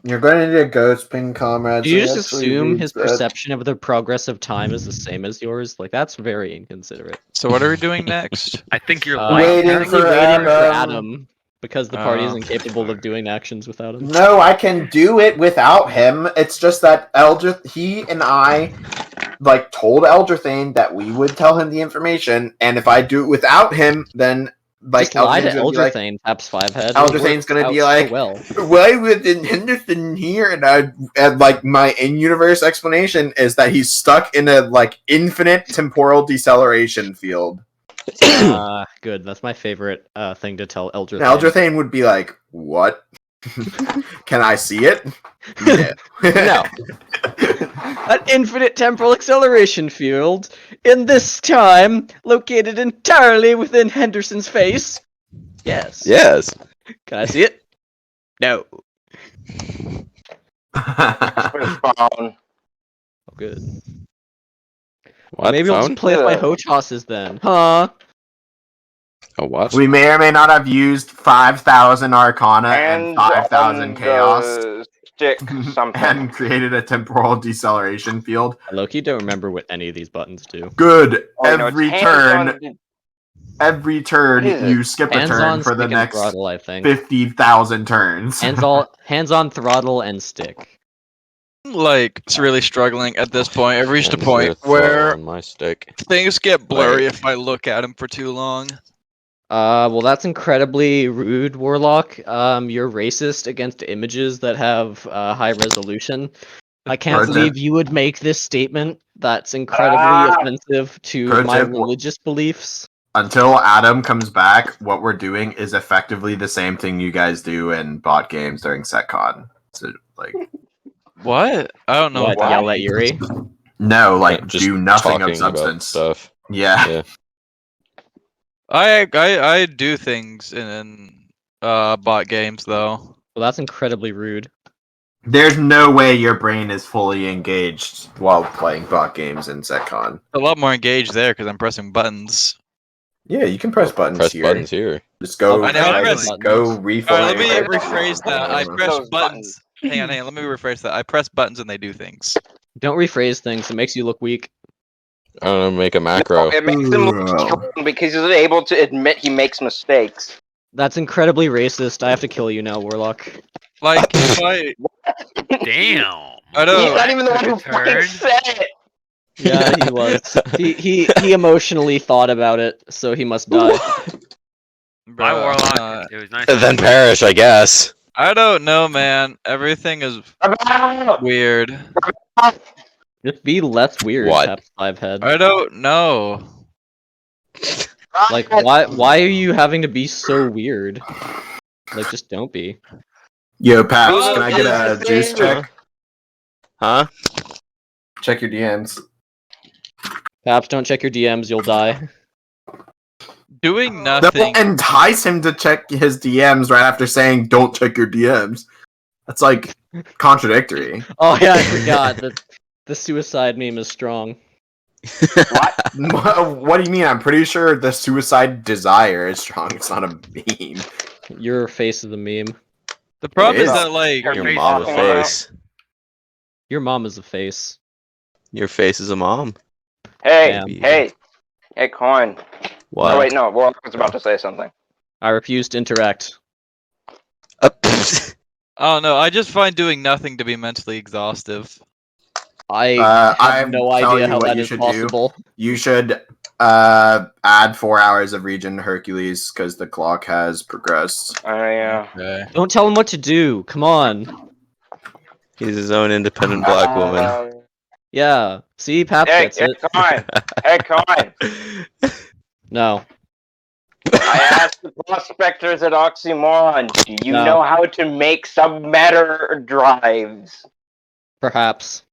You're going to need a ghost ping, comrades. Do you It just actually assume reads his that. perception of the progress of time is the same as yours? Like, that's very inconsiderate. So what are we doing next? I think you're Waiting Apparently for waiting for Adam. Adam, because the party is Oh. incapable of doing actions without him. No, I can do it without him. It's just that he and I like told Eldrathane that we would tell him the information, and if I do it without him, then like Just lie to Eldrathane's gonna be like, Eldrathane, Paps 5-head. Eldrathane's gonna be so like, well. why would Henderson here? And like my in-universe explanation is that he's stuck in a like infinite temporal deceleration field. Good. That's my favorite thing to tell Eldrathane. And Eldrathane would be like, what? Can I see it? No. No. An infinite temporal acceleration field, in this time, located entirely within Henderson's face. Yes. Yes. Can I see it? No. His phone. Oh, good. What? Maybe I'll Phone? just play with my Hochhasses then. Huh? A what? We may or may not have used 5,000 Arcana and 5,000 on Chaos the stick something. and created a temporal deceleration field. I low-key don't remember what any of these buttons do. Good. Oh, no, it's Every hands turn, on the- every turn, What is it? you skip a Hands turn on for the stick and next throttle, I think. 50,000 turns. Hands on throttle and stick. Like, it's really struggling at this point. I've reached a Hands point are throttle where on my stick. things get blurry if I look at them for too long. Well, that's incredibly rude, Warlock. You're racist against images that have high resolution. I can't Pro tip. believe you would make this statement. That's incredibly offensive to Pro my tip. religious beliefs. Until Adam comes back, what we're doing is effectively the same thing you guys do in bot games during SetCon. So, like, What? I don't know. What, what? yell at Yuri? no, like, Just do nothing of talking about substance. stuff. Yeah. Yeah. I do things in bot games though. Well, that's incredibly rude. There's no way your brain is fully engaged while playing bot games in SetCon. A lot more engaged there because I'm pressing buttons. Yeah, you can press buttons Press here. buttons here. Just go. I know, I press go buttons. refill. Alright, let me Right. rephrase that. I press Those buttons. Hang on. Let me rephrase that. I press buttons and they do things. Don't rephrase things. It makes you look weak. I don't know, make a macro. No, it makes him look strong because he's able to admit he makes mistakes. That's incredibly racist. I have to kill you now, Warlock. Like, if I... Damn. I don't... He's not even the one who Took a turn. fucking said it! Yeah, he was. He emotionally thought about it, so he must die. My Bruh, Warlock. It was nice. Then perish, I guess. I don't know, man. Everything is weird. Just be less weird, What? Tap 5 head. I don't know. Like, why are you having to be so weird? Like, just don't be. Yo, Paps, can I get a juice check? Huh? Check your DMs. Paps, don't check your DMs, you'll die. Doing That nothing. will entice him to check his DMs right after saying, don't check your DMs. That's like contradictory. Oh yeah, I forgot that the suicide meme is strong. What do you mean? I'm pretty sure the suicide desire is strong. It's not a meme. Your face is a meme. The problem It is is. that, like, Your Your face mom is a a face. Your mom is a face. Your face is a mom. Hey, Damn. hey, Coin. What? Oh wait, no, Warlock was about to say something. I refuse to interact. oh no, I just find doing nothing to be mentally exhaustive. I have I'm no telling idea you how what that you is should do. possible. You should add 4 hours of Regen Hercules because the clock has progressed. Oh yeah. Okay. Don't tell him what to do. Come on. He's his own independent black woman. Yeah. See, Paps Hey, gets it. Coin. Hey, Coin. No. I asked the prospectors at Oxymoron, do you No. know how to make submatter drives? Perhaps.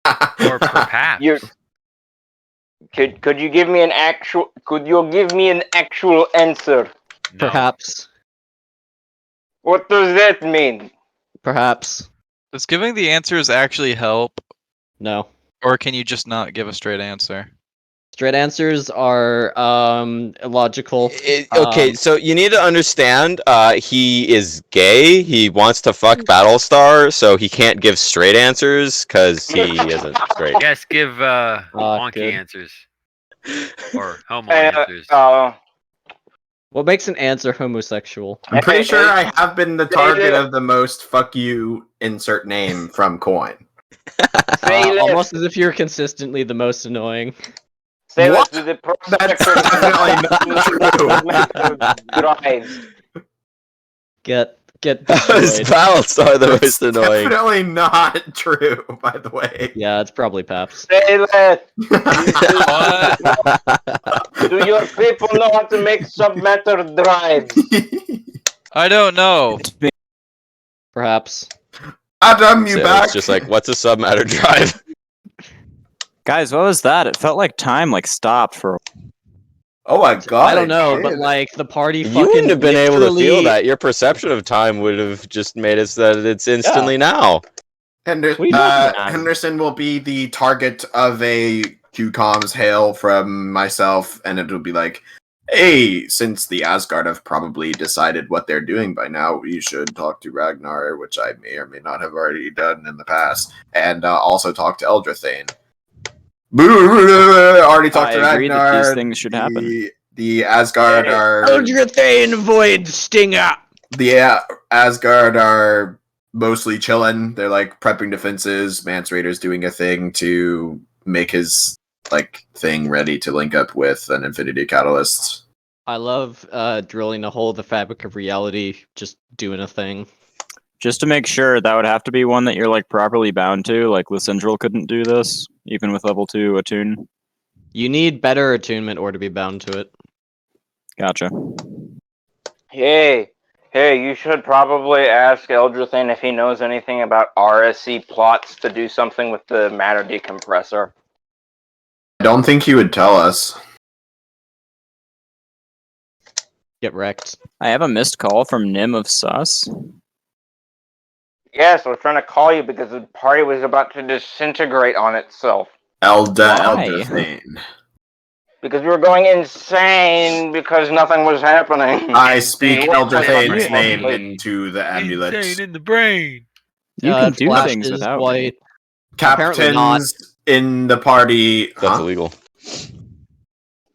Or perhaps. You could you give me an actual answer? No. Perhaps. What does that mean? Perhaps. Does giving the answers actually help? No. Or can you just not give a straight answer? Straight answers are illogical. Okay, so you need to understand, he is gay. He wants to fuck Battlestar, so he can't give straight answers because he isn't straight. Yes, give wonky good. answers. Or homo answers. What makes an answer homosexual? I'm pretty Hey, sure hey. I have been the target of the most fuck you insert name from Coin. Say less. Almost as if you're consistently the most annoying. Say less What? to the That's prospectors. definitely not true. Drives. Get Is destroyed. Battlestar the That's most annoying? definitely not true, by the way. Yeah, it's probably Paps. Say less. What? Do your people know how to make submatter drives? I don't know. Perhaps. Adam, you So back? it's just like, what's a submatter drive? Guys, what was that? It felt like time stopped for. Oh my god. I don't know, it but did. like the party You fucking wouldn't have been able to feel literally- that. Your perception of time would have just made it so that it's instantly now. Henderson will be the target of a QCom's hail from myself, and it'll be like, hey, since the Asgard have probably decided what they're doing by now, we should talk to Ragnar, which I may or may not have already done in the past, and also talk to Eldrathane. Already talked to I agree Ragnar. that these things should happen. The Asgard are... Eldrathane Void Stinger! The Asgard are mostly chilling. They're like prepping defenses. Mance Raider's doing a thing to make his like thing ready to link up with an Infinity Catalyst. I love drilling a hole in the fabric of reality, just doing a thing. Just to make sure, that would have to be one that you're like properly bound to. Like Lysindral couldn't do this, even with level 2 attune. You need better attunement or to be bound to it. Gotcha. Hey, you should probably ask Eldrathane if he knows anything about RSC plots to do something with the matter decompressor. I don't think he would tell us. Get wrecked. I have a missed call from Nim of Sus. Yes, I was trying to call you because the party was about to disintegrate on itself. Why? Eldrathane. Because we were going insane because nothing was happening. I speak They- Eldrathane's they- name into the amulet. Insane in the brain. You can it do flashes things without me. white. Apparently not. Captains in the party. That's illegal.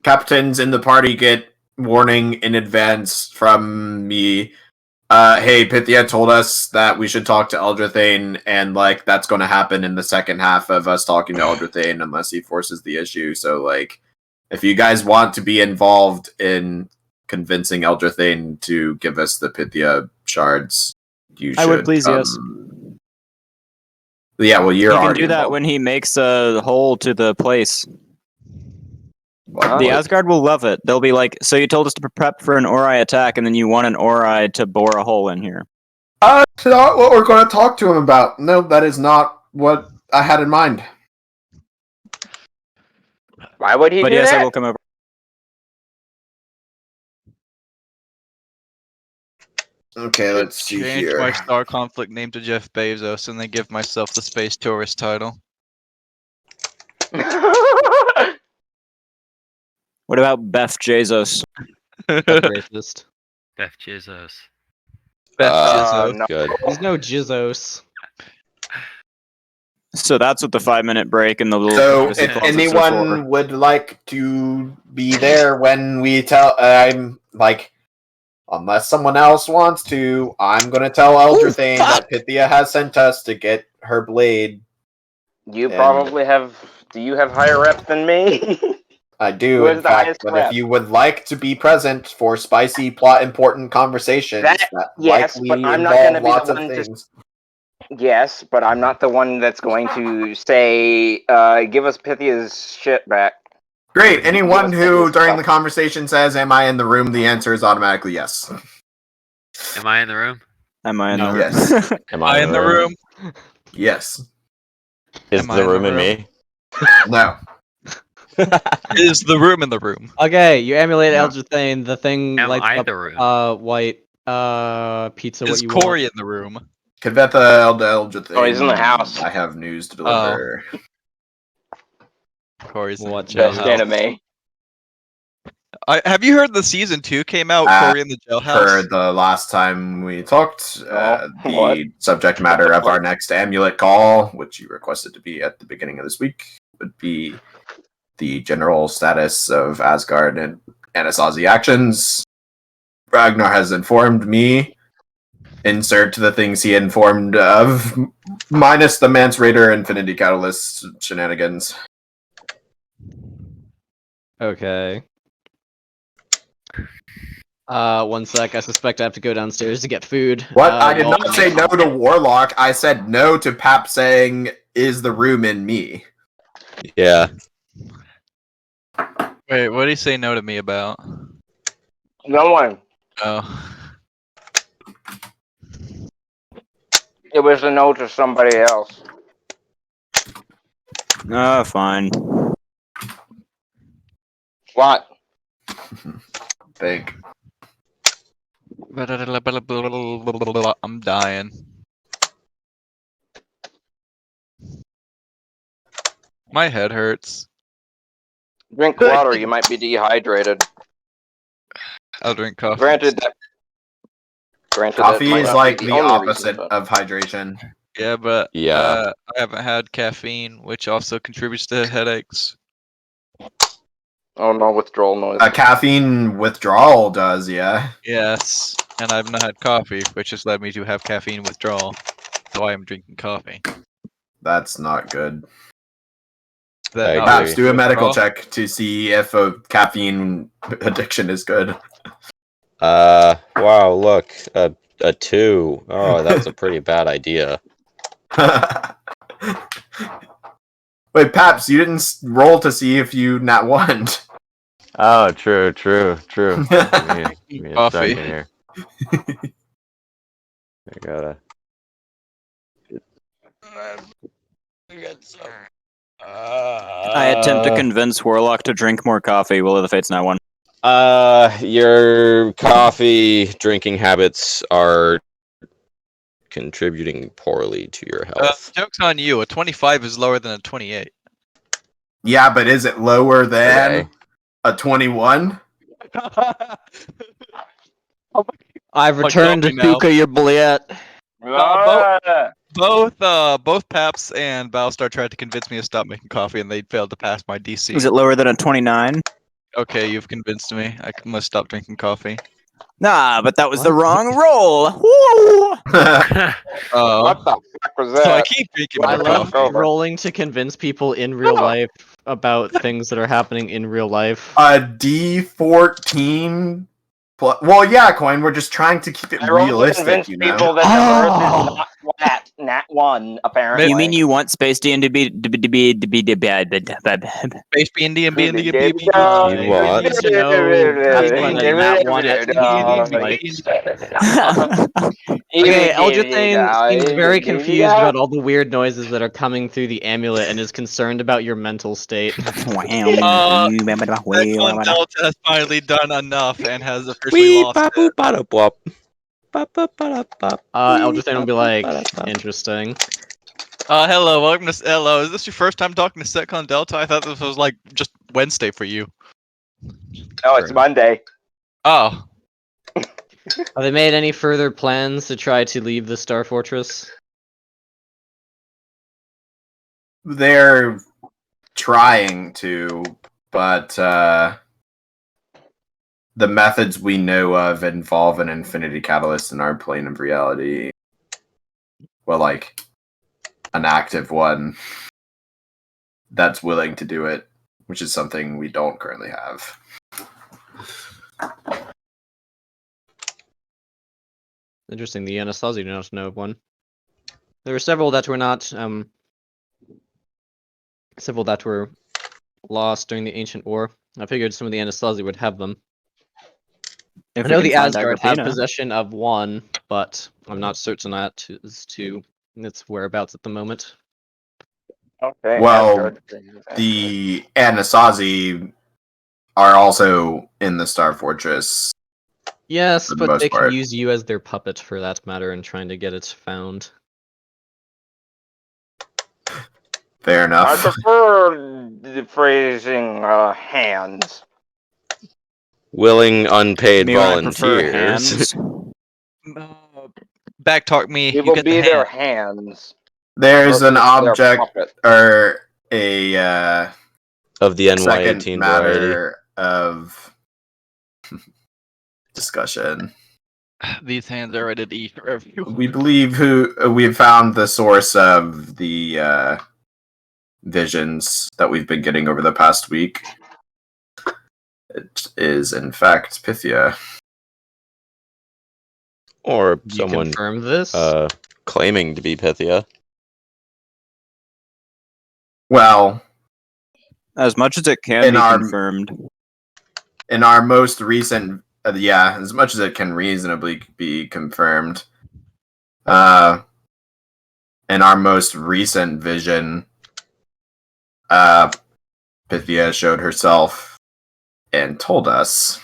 Captains in the party get warning in advance from me. Hey, Pythia told us that we should talk to Eldrathane, and like that's going to happen in the second half of us talking to Eldrathane, unless he forces the issue. So, like, if you guys want to be involved in convincing Eldrathane to give us the Pythia shards, you should. I would please, yes. Yeah, well, you're He can already do that involved. when he makes a hole to the place. What? The Asgard will love it. They'll be like, so you told us to prep for an Ori attack, and then you want an Ori to bore a hole in here. That's not what we're going to talk to him about. No, that is not what I had in mind. Why would he But do yes, that? I will come over. Okay, let's see Change here. my Star Conflict name to Jeff Bezos and then give myself the Space Tourist title. What about Beth Jesus? That's racist. Beth Jesus. Beth Uh, Bezos. no. Good. There's no Jizzos. So that's what the 5-minute break and the little. So, privacy if closets are anyone would like to be there when we tell, I'm like, unless someone else wants to, I'm going to tell Eldrathane that Pythia has sent us to get her blade. You And- probably have. Do you have higher rep than me? I Who do, has in the fact, highest but rep? if you would like to be present for spicy, plot important conversations That- that yes, likely but I'm not involve gonna be the lots of one to- things. Yes, but I'm not the one that's going to say, "Give us Pythia's shit back." Great. Anyone Give us who this during stuff. the conversation says, "Am I in the room?" the answer is automatically yes. Am I in the room? Am I in No. the Yes. Am Am I in the room? Yes. Is Am I the in the room in room? me? No. Is the room in the room? Okay, you emulate No. Eldrathane, the thing Am lights I up the room? white pizza what Is you Corey want. in the room? Convetha Eldrathane. Oh, he's in the house. I have news to deliver. Corey's in What the Best jailhouse. anime. Have you heard the season 2 came out? Uh, Corey in the jailhouse. Per the last time we talked, Oh, the what? subject matter of our next amulet call, which you requested to be at the beginning of this week, would be the general status of Asgard and Anasazi actions. Ragnar has informed me. Insert the things he informed of, minus the Mance Raider Infinity Catalyst shenanigans. Okay. 1 sec, I suspect I have to go downstairs to get food. What? I did while- not say no to Warlock. I said no to Pap saying, "Is the room in me?" Yeah. Wait, what did he say no to me about? No one. Oh. It was a no to somebody else. Fine. What? Think. I'm dying. My head hurts. Drink water. You might be dehydrated. I'll drink coffee. Granted, that Coffee might is not like be the only opposite reason, but- of hydration. Yeah, but Yeah. I haven't had caffeine, which also contributes to headaches. Oh no, withdrawal noise. A caffeine withdrawal does, yeah. Yes, and I've not had coffee, which has led me to have caffeine withdrawal. So I am drinking coffee. That's not good. Is that I not Perhaps do a medical withdrawal? check to see if a caffeine addiction is good. Wow, look, a 2. Oh, that's a pretty bad idea. Wait, Paps, you didn't roll to see if you nat one. Oh, true. Give me a Coffee. second here. I gotta. I attempt to convince Warlock to drink more coffee. Will of the Fates not one? Your coffee drinking habits are contributing poorly to your health. Joke's on you. A 25 is lower than a 28. Yeah, but is it lower than Okay. a 21? I've Like returned to coffee now. Tuca your bullet. Both Paps and Balstar tried to convince me to stop making coffee, and they failed to pass my DC. Is it lower than a 29? Okay, you've convinced me. I must stop drinking coffee. Nah, but that was the What? wrong roll. Woo! What the fuck was that? So I keep drinking I more I love coffee. rolling to convince people in real life about things that are happening in real life. A D14. Well, yeah, Coin. We're just trying to keep it I rolled to realistic, convince you know. people that the Earth is not flat. Nat 1, apparently. You mean you want Space D and to be Space B&D and B&D and B&D. You what? need to know people at a nat 1 at like. Okay, Eldrathane seems very confused about all the weird noises that are coming through the amulet and is concerned about your mental state. Cyclone Delta has finally done enough and has officially lost it. Eldrathane will be like, interesting. Hello, welcome to hello. Is this your first time talking to Setcon Delta? I thought this was like just Wednesday for you. No, it's Monday. Oh, Have they made any further plans to try to leave the Star Fortress? They're trying to, but the methods we know of involve an infinity catalyst in our plane of reality. Well, like an active one that's willing to do it, which is something we don't currently have. Interesting, the Anasazi do not know of one. There were several that were not, several that were lost during the Ancient War. I figured some of the Anasazi would have them. If I know we the can find Asgard have Agrippina. possession of one, but I'm not certain as to its whereabouts at the moment. Okay. Well, the Anasazi are also in the Star Fortress. Yes, For the but most they can part. use you as their puppet for that matter in trying to get it found. Fair I enough. prefer the phrasing hands. Willing unpaid Me when I prefer volunteers. hands. backtalk me. It You will get be the their hand. hands. There's an versus their object puppet. or a Of the second NY18 variety. matter of discussion. These hands are ready to eat for everyone. We believe we've found the source of the visions that we've been getting over the past week. It is, in fact, Pythia. Or You someone confirm this? claiming to be Pythia. Well, As much as it can In be our- confirmed. in our most recent, as much as it can reasonably be confirmed, in our most recent vision, Pythia showed herself and told us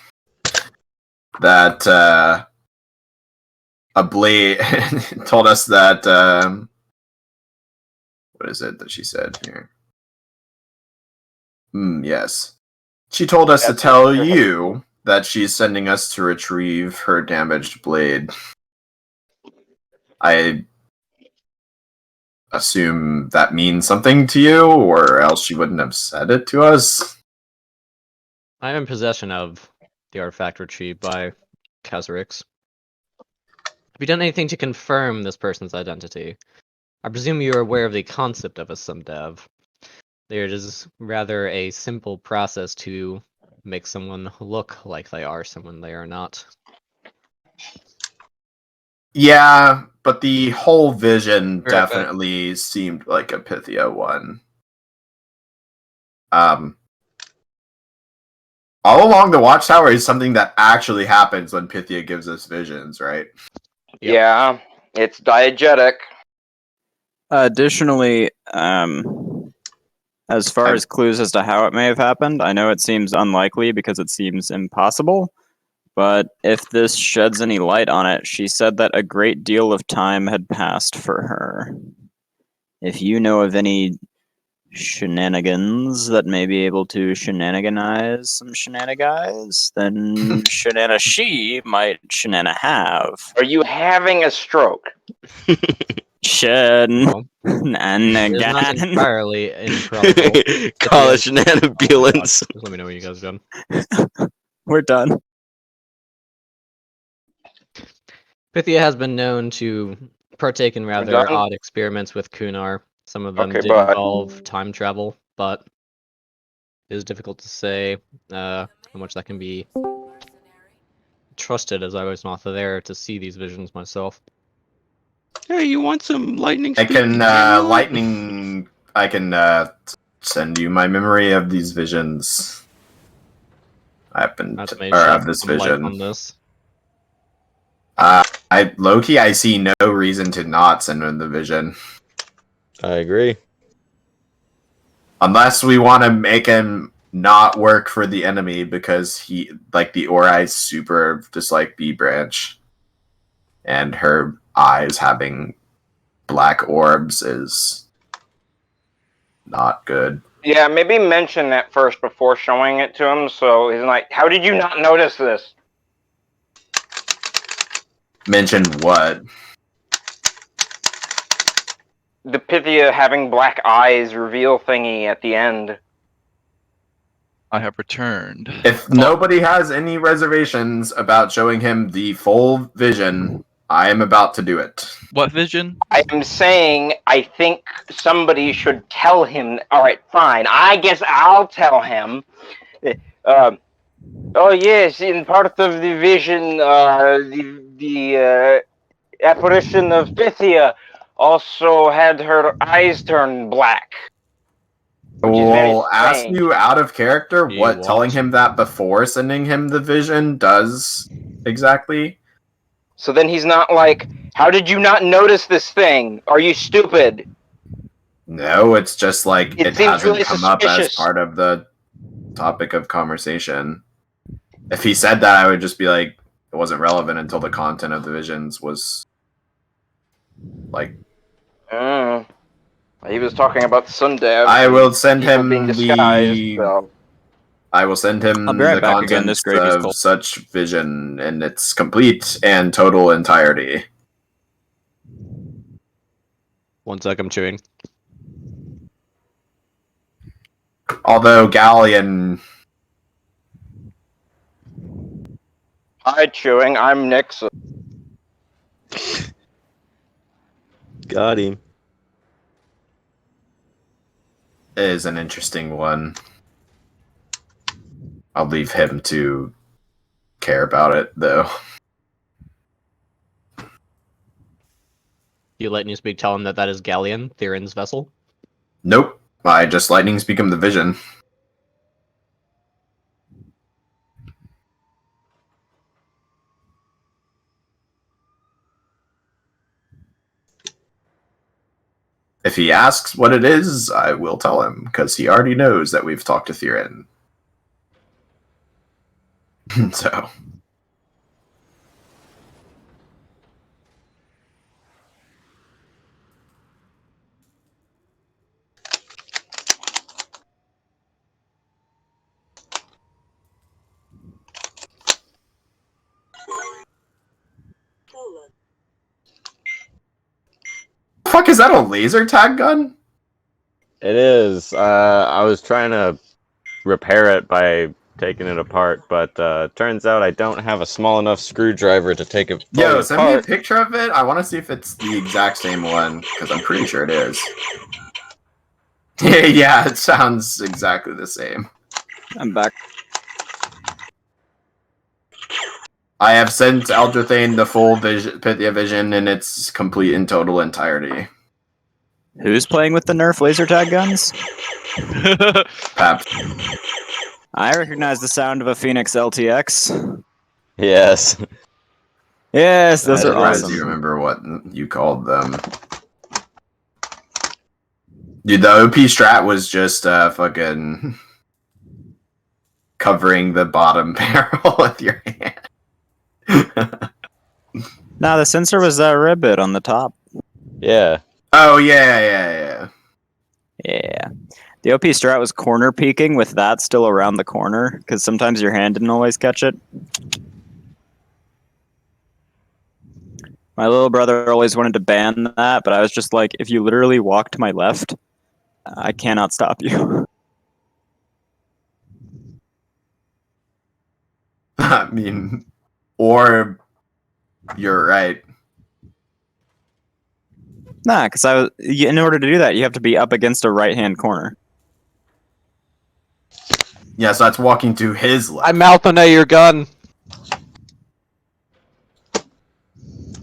that a blade told us that what is it that she said here? Yes. She told us to That's tell true. you that she's sending us to retrieve her damaged blade. I assume that means something to you, or else she wouldn't have said it to us. I'm in possession of the artifact retrieved by Kazarix. Have you done anything to confirm this person's identity? I presume you're aware of the concept of a sumdev. There is rather a simple process to make someone look like they are someone they are not. Yeah, but the whole vision Very bad. definitely seemed like a Pythia one. All along the Watchtower is something that actually happens when Pythia gives us visions, right? Yep. Yeah, it's diegetic. Additionally, as far as clues as to how it may have happened, I know it seems unlikely because it seems impossible. But if this sheds any light on it, she said that a great deal of time had passed for her. If you know of any shenanigans that may be able to shenaniganize some shenaniguys, then she might have. Are you having a stroke? Shen and It's not again. entirely improbable. Call it It's- Oh my God. shenanigans. Just let me know when you guys are done. We're done. Pythia has been known to partake in rather done? odd experiments with Kunar. Some of them Okay, did bud. involve time travel, but it is difficult to say how much that can be trusted, as I was not there to see these visions myself. Hey, you want some lightning I speed? can I can send you my memory of these visions. Happened That may or shed of this some light vision. on this. I Loki, I see no reason to not send him the vision. I agree. Unless we want to make him not work for the enemy because he, like, the Ori is super just like B branch. And her eyes having black orbs is not good. Yeah, maybe mention that first before showing it to him, so he's like, how did you not notice this? Mention what? The Pythia having black eyes reveal thingy at the end. I have returned. If nobody has any reservations about showing him the full vision, I am about to do it. What vision? I am saying I think somebody should tell him. Alright, fine. I guess I'll tell him. Oh yes, in part of the vision, the apparition of Pythia also had her eyes turn black. Which is very We'll ask strange. you out of character You what want telling to- him that before sending him the vision does exactly. So then he's not like, how did you not notice this thing? Are you stupid? No, it's just like It it seems hasn't really come up as suspicious. part of the topic of conversation. If he said that, I would just be like, it wasn't relevant until the content of the visions was like. He was talking about Sundev. I will send people him being disguised, so. I will send him I'll be right the back again, contents this gravy's of cold. such vision in its complete and total entirety. 1 sec, I'm chewing. Although Galleon, Hi, chewing. I'm Nixon. Got him. is an interesting one. I'll leave him to care about it, though. You lightning speak tell him that that is Galleon, Theron's vessel? Nope. I just lightning speak him the vision. If he asks what it is, I will tell him, because he already knows that we've talked to Theron. So. Fuck, is that a laser tag gun? It is. I was trying to repair it by taking it apart, but turns out I don't have a small enough screwdriver to take it Yo, fully send me a apart. picture of it. I want to see if it's the exact same one, because I'm pretty sure it is. Yeah, it sounds exactly the same. I'm back. I have sent Eldrathane the full Pythia vision in its complete and total entirety. Who's playing with the Nerf laser tag guns? Paps. I recognize the sound of a Phoenix LTX. Yes. Yes, those I'm are surprised awesome. you remember what you called them. Dude, the OP strat was just fucking covering the bottom barrel with your hand. Nah, the sensor was that ribbit on the top. Yeah. Oh, yeah. Yeah. The OP strat was corner peeking with that still around the corner, because sometimes your hand didn't always catch it. My little brother always wanted to ban that, but I was just like, if you literally walk to my left, I cannot stop you. I mean, or you're right. Nah, because in order to do that, you have to be up against a right-hand corner. Yeah, so that's walking to his left. I mouth your gun.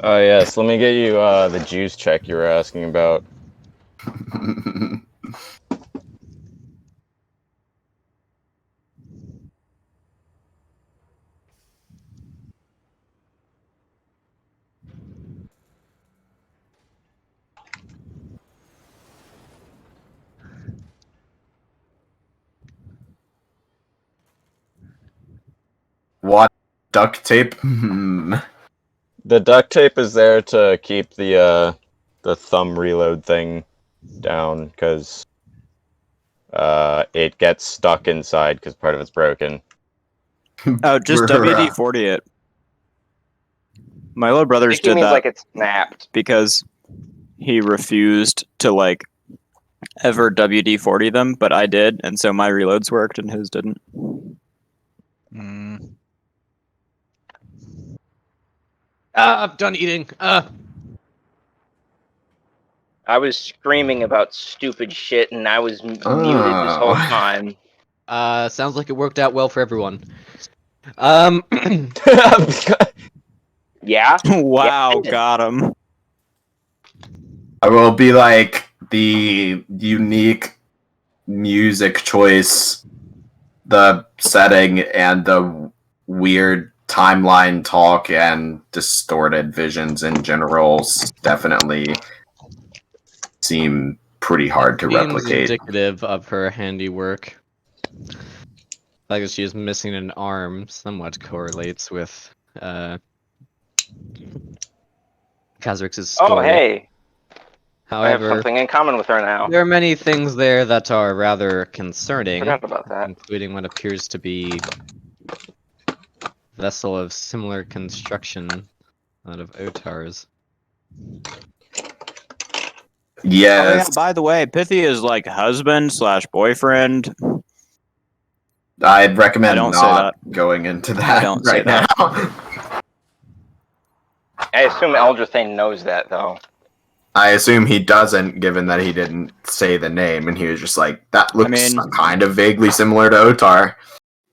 Oh yes, let me get you the juice check you were asking about. What? Duct tape? The duct tape is there to keep the thumb reload thing down, because it gets stuck inside because part of it's broken. Oh, just WD-40 it. My little I brothers think he did means that like it's snapped. because he refused to like ever WD-40 them, but I did, and so my reloads worked and his didn't. I'm done eating. I was screaming about stupid shit and I was muted this whole time. Sounds like it worked out well for everyone. Yeah? Wow, Yeah. got him. I will be like the unique music choice, the setting, and the weird timeline talk and distorted visions in general definitely seem pretty hard to Seems replicate. indicative of her handiwork. Like she is missing an arm somewhat correlates with Khazrix's story. Oh, hey. I have However, something in common with her now. there are many things there that are rather concerning, Forgot about that. including what appears to be a vessel of similar construction out of Otar's. Yes. Oh, yeah, by the way, Pithy is like husband/boyfriend. I'd recommend I don't say not that. going into I that don't say right now. that. I assume Eldrathane knows that, though. I assume he doesn't, given that he didn't say the name, and he was just like, that looks kind of vaguely similar to Otar.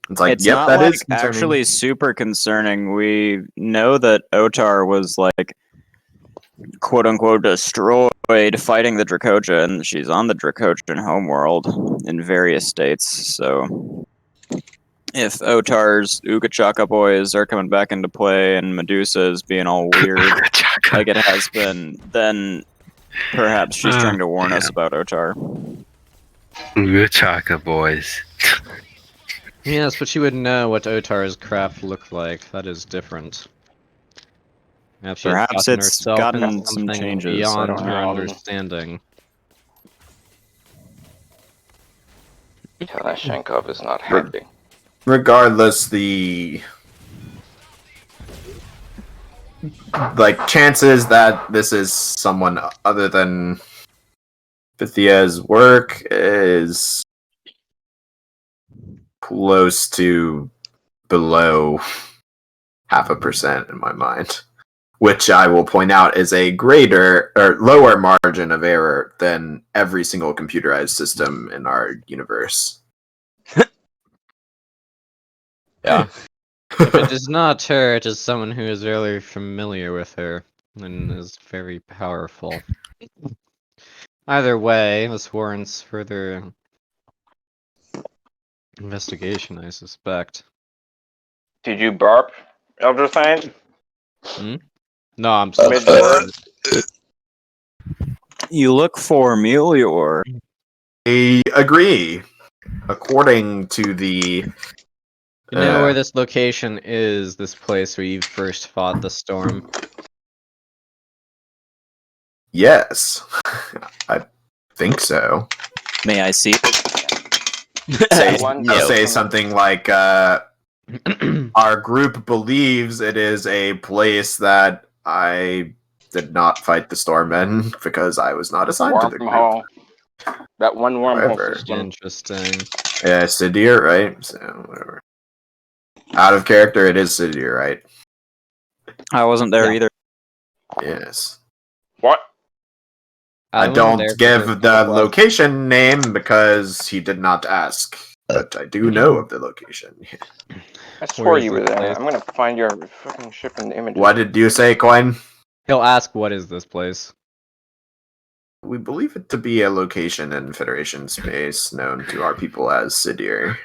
It's like, It's yep, not that like is concerning. actually super concerning. We know that Otar was like quote unquote destroyed fighting the Dracoja, and she's on the Dracojan homeworld in various states, so if Otar's Ugachaka boys are coming back into play and Medusa is being all weird like it has been, then perhaps she's trying to warn us about Otar. Ugachaka boys. Yes, but she would know what Otar's craft looked like. That is different. If she had Perhaps gotten it's herself gotten into some something changes, I beyond don't her know. understanding. Kalashnikov is not happy. Regardless, the chances that this is someone other than Pythia's work is close to below 0.5% in my mind, which I will point out is a greater or lower margin of error than every single computerized system in our universe. Yeah. If it is not her, it is someone who is very familiar with her and is very powerful. Either way, this warrants further investigation, I suspect. Did you barp, Eldrathane? No, I'm so Mid-word? You look for Melior. I agree. According to the You know where this location is, this place where you first fought the storm? yes, I think so. May I see? Say, One I'll say person. something like, our group believes it is a place that I did not fight the storm in because I was not assigned to the group. Wormhole. That one wormhole However, system. Interesting. Yeah, Sidir, right? So, whatever. Out of character, it is Sidir, right? I wasn't there Yeah. either. Yes. What? I wasn't don't there for give the the class. location name because he did not ask. But I do know of the location. I swore Where is you were this there. place? I'm gonna find your fucking ship in the image. What did you say, Coin? He'll ask, "What is this place?" We believe it to be a location in Federation space known to our people as Sidir.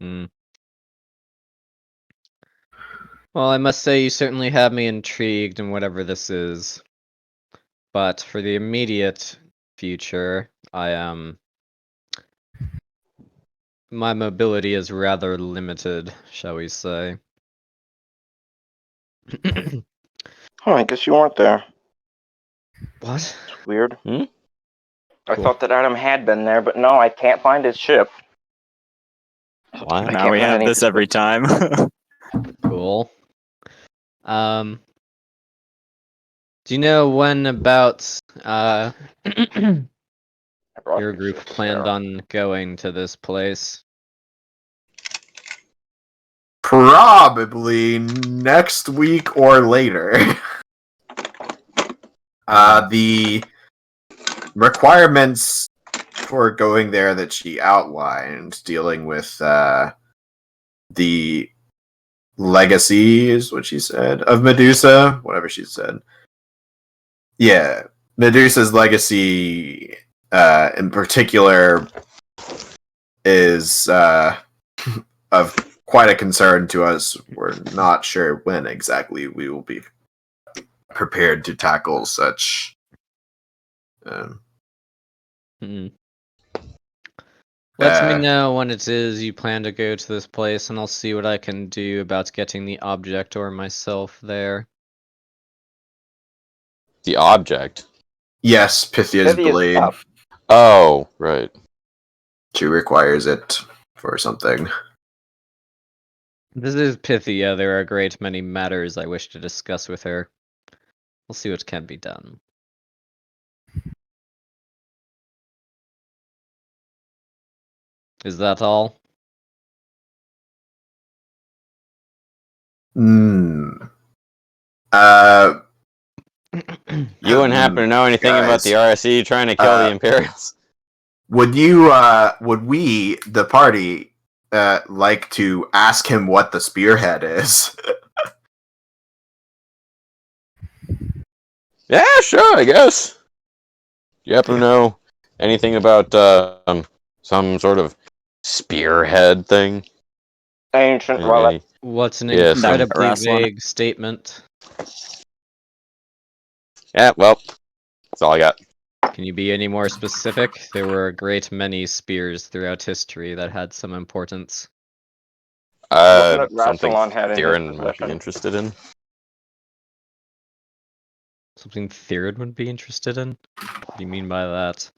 Hmm. Well, I must say you certainly have me intrigued in whatever this is. But for the immediate future, my mobility is rather limited, shall we say. Oh, I guess you weren't there. What? It's weird. Hmm? I Cool. thought that Adam had been there, but no, I can't find his ship. Why? I Now can't we find have any this every time. Cool. Do you know when about I brought your your group ship to planned Sarah. on going to this place? Probably next week or later. The requirements for going there that she outlined, dealing with the legacy, is what she said, of Medusa, whatever she said. Yeah, Medusa's legacy, in particular, is of quite a concern to us. We're not sure when exactly we will be prepared to tackle such. Let me know when it is you plan to go to this place, and I'll see what I can do about getting the object or myself there. The object. Yes, Pythia's Pythia's blade. cup. Oh, right. She requires it for something. This is Pythia. There are a great many matters I wish to discuss with her. We'll see what can be done. Is that all? You wouldn't happen to know anything about the RSE trying to kill the Imperials? Would we, the party, like to ask him what the spearhead is? Yeah, sure, I guess. Do you happen to know anything about some sort of spearhead thing? Ancient Any- relic. any- What's an Yeah, incredibly Rassilon. vague statement? Yeah, well, that's all I got. Can you be any more specific? There were a great many spears throughout history that had some importance. What Something Rassilon had in his Theron might be possession. interested in. Something Theron would be interested in? What do you mean by that?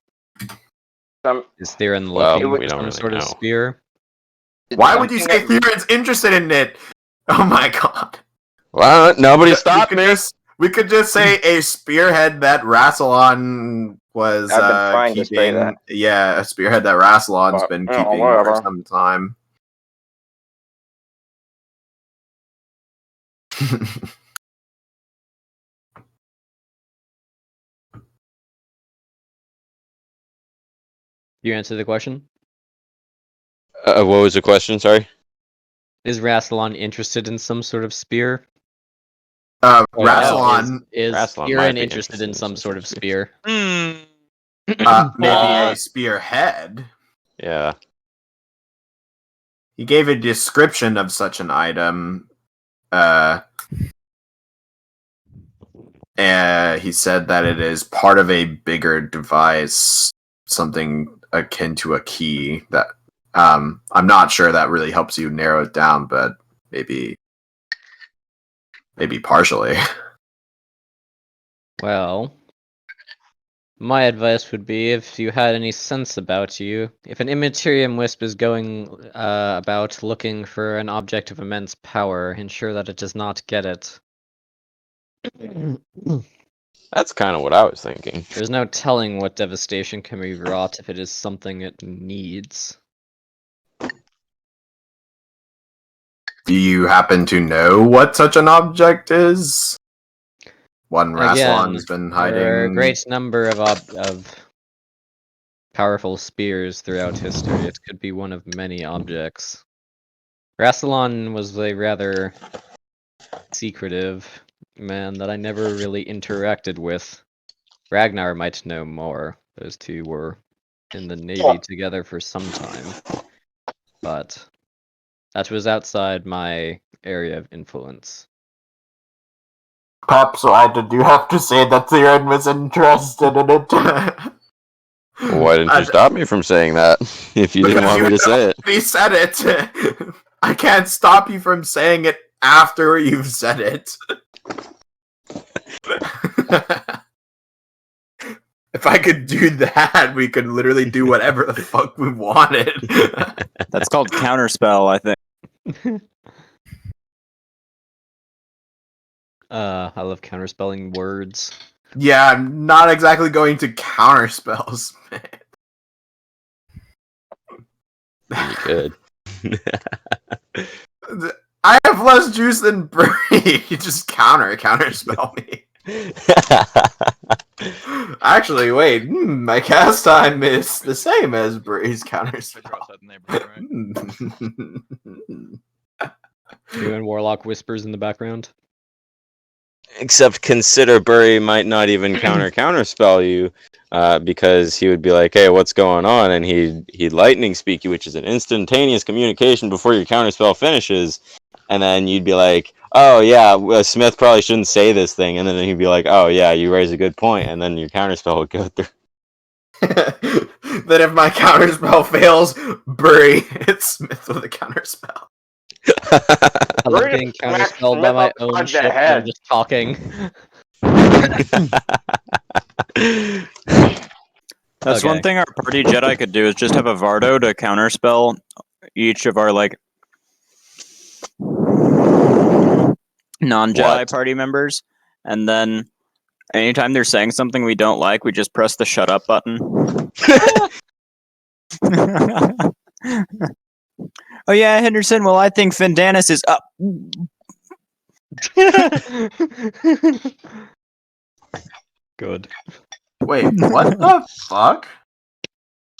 Some Is Theron Well, looking we for don't some really sort of know. spear? Why would you something say that- Theron's interested in it? Oh my god. Well, nobody stopped me. We could just say a spearhead that Rassilon was I've been trying to say keeping. that. Yeah, a spearhead that Rassilon's But, been you know, keeping whatever. for some time. You answer the question? What was the question? Sorry. Is Rassilon interested in some sort of spear? Rassilon, Is Rassilon Theron might be interested in some sort of spear? Hmm. maybe a spearhead. Yeah. He gave a description of such an item. He said that it is part of a bigger device, something akin to a key. That I'm not sure that really helps you narrow it down, but maybe partially. Well, My advice would be, if you had any sense about you, if an Immaterium Wisp is going about looking for an object of immense power, ensure that it does not get it. That's kind of what I was thinking. There's no telling what devastation can be wrought if it is something it needs. Do you happen to know what such an object is? One Rassilon's been hiding. There are a great number of powerful spears throughout history. It could be one of many objects. Rassilon was a rather secretive man that I never really interacted with. Ragnar might know more. Those two were in the Navy together for some time. But that was outside my area of influence. Perhaps why did you have to say that Theron was interested in it? Why didn't you stop me from saying that? If you didn't want me to say it. He said it. I can't stop you from saying it after you've said it. If I could do that, we could literally do whatever the fuck we wanted. That's called counterspell, I think. I love counterspelling words. Yeah, I'm not exactly going to counter spells, man. Good. I have less juice than Bree. You just counter spell me. Actually, wait. My cast time is the same as Bree's counter spell. You and Warlock whispers in the background. Except consider Burry might not even counterspell you, because he would be like, "Hey, what's going on?" And he'd lightning speak you, which is an instantaneous communication before your counterspell finishes, and then you'd be like, "Oh yeah, Smith probably shouldn't say this thing," and then he'd be like, "Oh yeah, you raise a good point," and then your counterspell would go through. Then if my counterspell fails, Burry hits Smith with a counterspell. I love getting counterspelled by my own ship and I'm just talking. That's one thing our party Jedi could do, is just have a Vardo to counterspell each of our, like, non-Jedi party members, and then anytime they're saying something we don't like, we just press the shut up button. Oh yeah, Henderson, well I think Findanis is up. Good. Wait, what the fuck?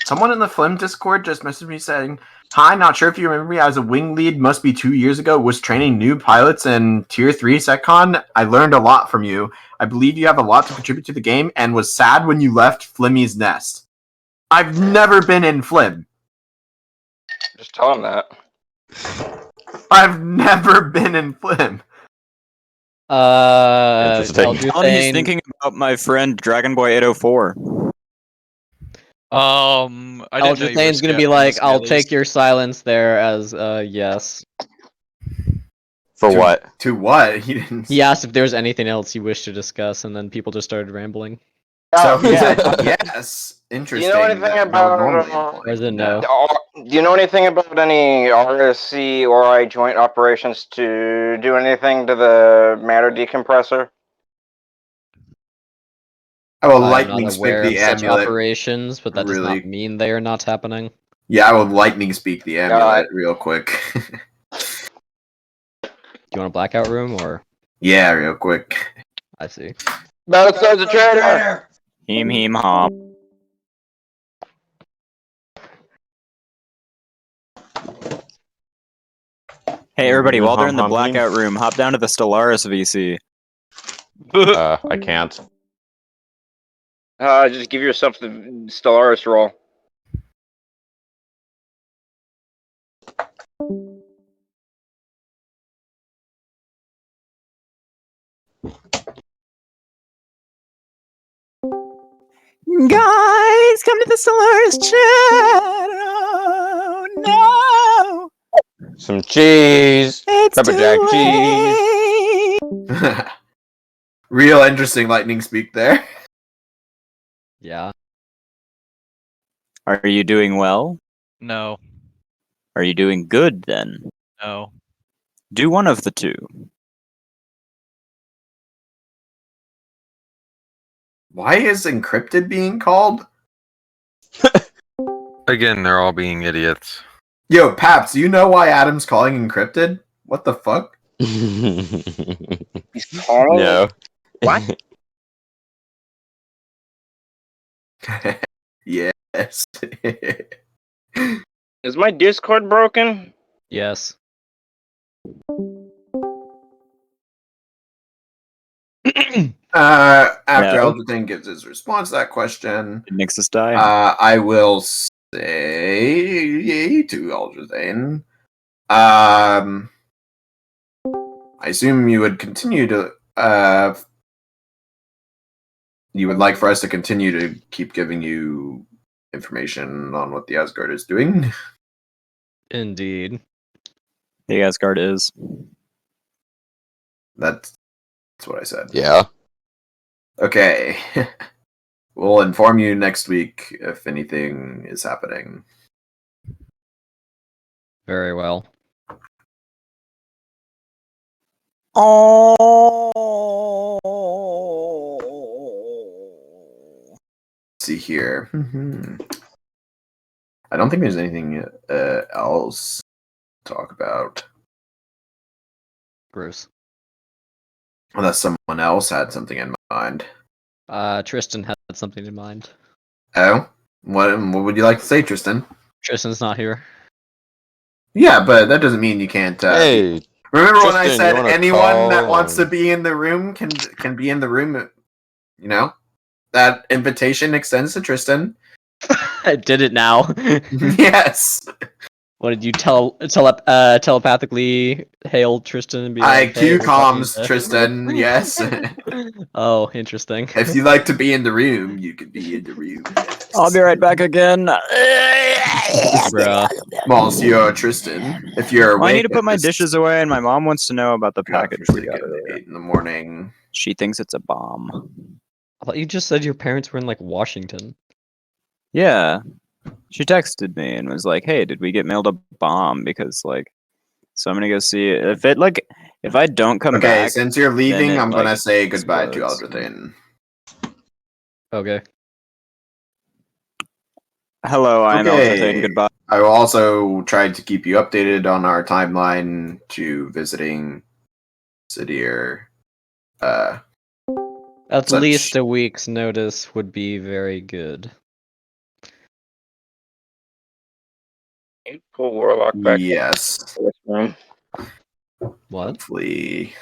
Someone in the Flim Discord just messaged me saying, "Hi, not sure if you remember me. I was a wing lead, must be 2 years ago, was training new pilots in Tier 3 SecCon. I learned a lot from you. I believe you have a lot to contribute to the game, and was sad when you left Flimmy's nest." I've never been in Flim. Just tell him that. I've never been in Flim. Tell him he's thinking about my friend Dragon Boy 804. Eldritch Thane's gonna be like, "I'll take your silence there as yes." For what? To what? He didn't. He asked if there was anything else he wished to discuss, and then people just started rambling. So he said yes. Interesting. Do you know anything about? Or is it no? Do you know anything about any RSC or I joint operations to do anything to the matter decompressor? I will I'm lightning not speak aware the of such amulet. operations, but that does Really? not mean they are not happening. Yeah, I will lightning speak the amulet real quick. Do you want a blackout room or? Yeah, real quick. I see. Battlestar's a traitor! Heem hop. Hey everybody, while they're in the blackout room, hop down to the Stellaris VC. I can't. Just give yourself the Stellaris roll. Guys, come to the Stellaris chat! Oh no! Some cheese. It's Pepper jack cheese. Real interesting lightning speak there. Yeah. Are you doing well? No. Are you doing good then? No. Do one of the two. Why is encrypted being called? Again, they're all being idiots. Yo, Paps, do you know why Adam's calling encrypted? What the fuck? He's calling. No. What? Yes. Is my Discord broken? Yes. After No. Elderthane gives his response to that question, Did Nixus die? I will say to Elderthane, I assume you would continue to, you would like for us to continue to keep giving you information on what the Asgard is doing? Indeed. The Asgard is. That's what I said. Yeah. Okay. We'll inform you next week if anything is happening. Very well. Oh. Let's see here. I don't think there's anything else to talk about. Bruce. Unless someone else had something in mind. Tristan had something in mind. Oh? What would you like to say, Tristan? Tristan's not here. Yeah, but that doesn't mean you can't. Hey, Remember when I Tristan, you said wanna anyone that call wants to and- be in the room can be in the room? You know? That invitation extends to Tristan. I did it now. Yes. What did you telepathically hail Tristan and be like, hey, IQ we're talking comms, to-" Tristan, yes. Oh, interesting. If you like to be in the room, you can be in the room. I'll be right back again. Bruh. Monsieur Tristan, if you're Well, I awake need to put at my this dishes away, and my mom wants to know about the package we got godforsaken earlier. 8 in the morning. She thinks it's a bomb. I thought you just said your parents were in like Washington. Yeah. She texted me and was like, "Hey, did we get mailed a bomb? Because like, so I'm gonna go see it. If I don't come Okay, back, since you're leaving, it, I'm gonna like, say goodbye explodes. to Elderthane. Okay. Hello, I am Okay. Elderthane. Goodbye. I will also try to keep you updated on our timeline to visiting Sidir. At Such- least a week's notice would be very good. Pull Warlock back Yes. to this room. What? Hopefully.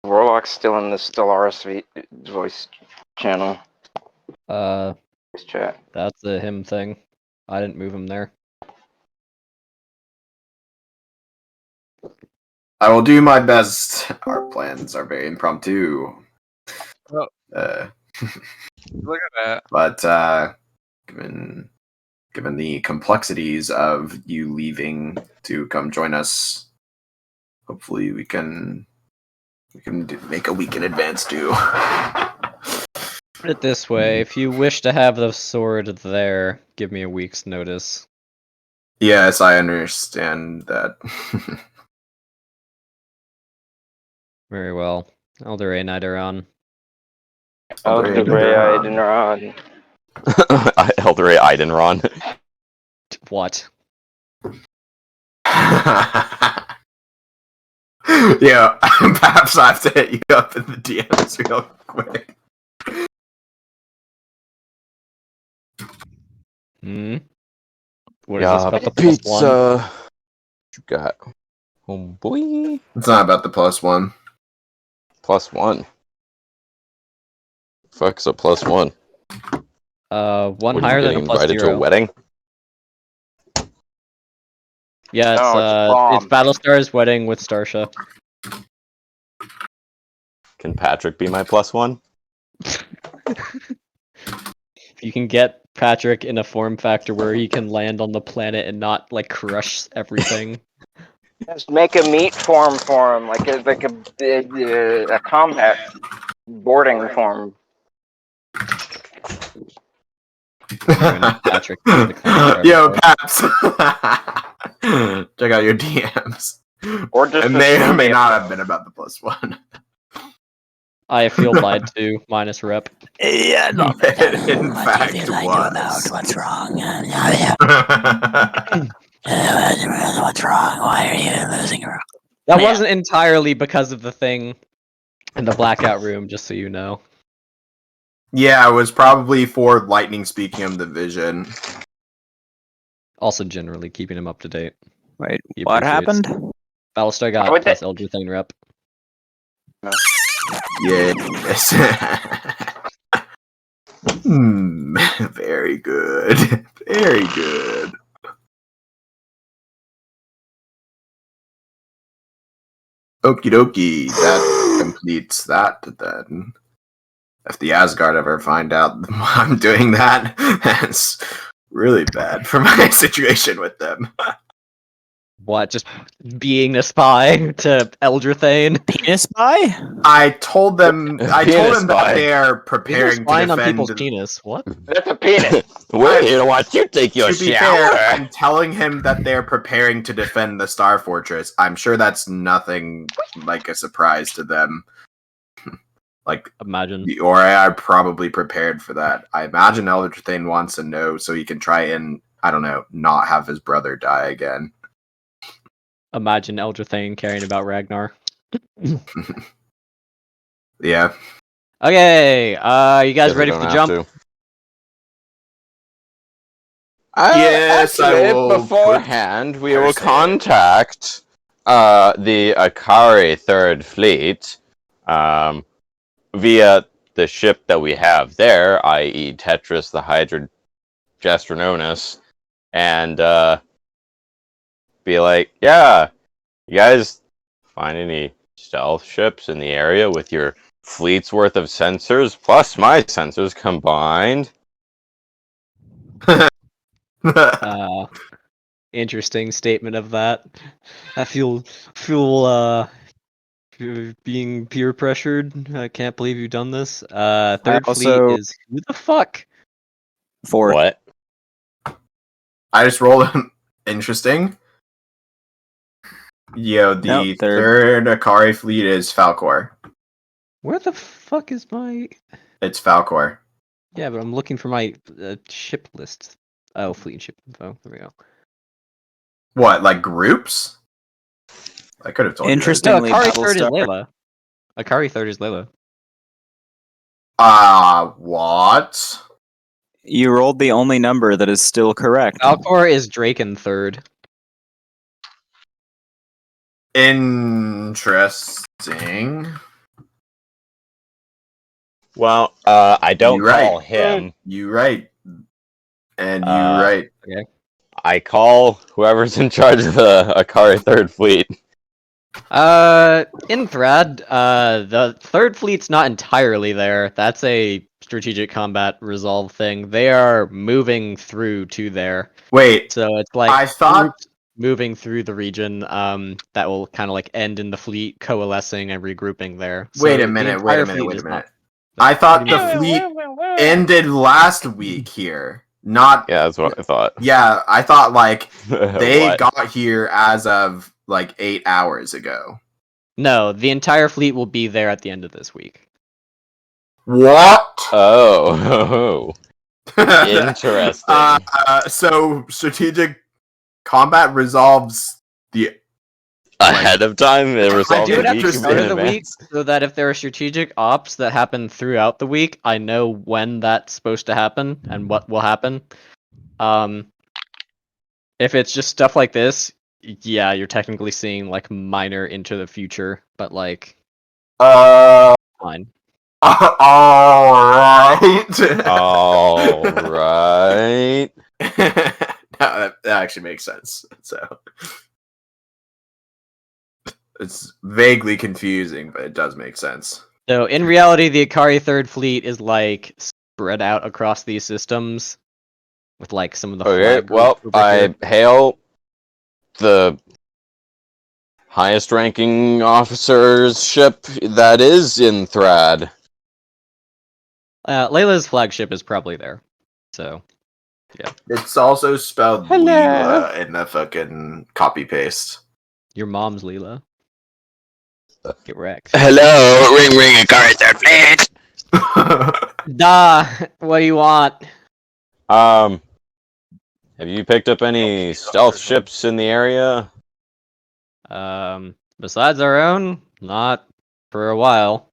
Warlock's still in the Stellaris voice channel. Voice chat. That's a him thing. I didn't move him there. I will do my best. Our plans are very impromptu. Oh. Uh, Look at that. but given the complexities of you leaving to come join us, hopefully we can make a week in advance too. Put it this way, if you wish to have the sword there, give me a week's notice. Yes, I understand that. Very well. Elder A Nidoron. Elder Ray Eidenrod. Elder Eidenron. What? Yeah, perhaps I have to hit you up in the DMs real quick. Hmm? What is this about the plus one? pizza. What you got? Oh boy. It's not about the +1. +1. Fuck's a +1. One What, are higher you than a getting plus invited to a 0. wedding? Yeah, it's No, it's it's Battlestar's wedding with Starsha. Can Patrick be my +1? You can get Patrick in a form factor where he can land on the planet and not like crush everything. Just make a meat form for him, like a combat boarding form. Patrick, the clan Yo, forever. Paps. Check out your DMs. Or just It may or assume may they not have. have been about the +1. I feel lied to, minus rep. Yeah, no. It in fact was. What's wrong? What's wrong? Why are you losing her? That wasn't entirely because of the thing in the blackout room, just so you know. Yeah, it was probably for lightning speaking of the vision. Also, generally keeping him up to date. Wait, He what appreciates- happened? Battlestar How got would plus that- Elder Thane rep. Yes. Very good. Very good. Okie dokie. That completes that then. If the Asgard ever find out I'm doing that, that's really bad for my situation with them. What, just being a spy to Elder Thane? Penis spy? I told them Penis that spy. they are These are preparing to spying on defend. people's penis. What? That's a penis. We're here to watch you take your To be shower. fair, I'm telling him that they're preparing to defend the Star Fortress. I'm sure that's nothing like a surprise to them. Like, Imagine. the Ori are probably prepared for that. I imagine Elder Thane wants to know so he can try and, I don't know, not have his brother die again. Imagine Elder Thane caring about Ragnar. Yeah. Okay, you guys Guess we ready for don't the have jump? to. Yes, I actually, will beforehand, we will Perseid. contact the Akari Third Fleet via the ship that we have there, i.e. Tetris the Hydrogestrononis, and be like, yeah, you guys find any stealth ships in the area with your fleet's worth of sensors, plus my sensors combined? Interesting statement of that. I feel being peer pressured. I can't believe you've done this. Third also- Fleet is who the fuck? Fourth. What? I just rolled interesting. Yo, the Nope, third Akari fleet is Falcor. Where the fuck is my? It's Falcor. Yeah, but I'm looking for my ship list. Oh, fleet and ship info. There we go. What, like groups? I could have told Interesting. No, Stingly Akari third is Battlestar. Layla. Akari third is Layla. you. What? You rolled the only number that is still correct. Falcor is Draken third. Interesting. Well, I don't You right. call him. You right. And you Uh, right. I call whoever's in charge of the Akari Third Fleet. In Thrad, the third fleet's not entirely there. That's a strategic combat resolve thing. They are moving through to there. Wait, So it's like I thought- groups moving through the region, that will kind of like end in the fleet coalescing and regrouping there. So wait a the minute, entire wait a minute, fleet wait a is minute. not- I thought pretty the much- fleet ended last week here. Not Yeah, that's what I thought. yeah, I thought like they What? got here as of like 8 hours ago. No, the entire fleet will be there at the end of this week. What? Oh, interesting. So strategic combat resolves the Ahead of time, it I resolved do the it at week the in start of the week advance. so that if there are strategic ops that happen throughout the week, I know when that's supposed to happen and what will happen. If it's just stuff like this, yeah, you're technically seeing like minor into the future, but like fine. all right. All right. No, that actually makes sense. So it's vaguely confusing, but it does make sense. So in reality, the Akari Third Fleet is like spread out across these systems, with like some of the Okay, flag well, groups over I here. hail the highest ranking officer's ship that is in Thrad. Layla's flagship is probably there. So, It's also spelled Hello. Leela in the fucking copy paste. your mom's Leela. Get wrecked. Hello, ring a character, please. Da, what do you want? Have you picked up any stealth ships in the area? Besides our own, not for a while.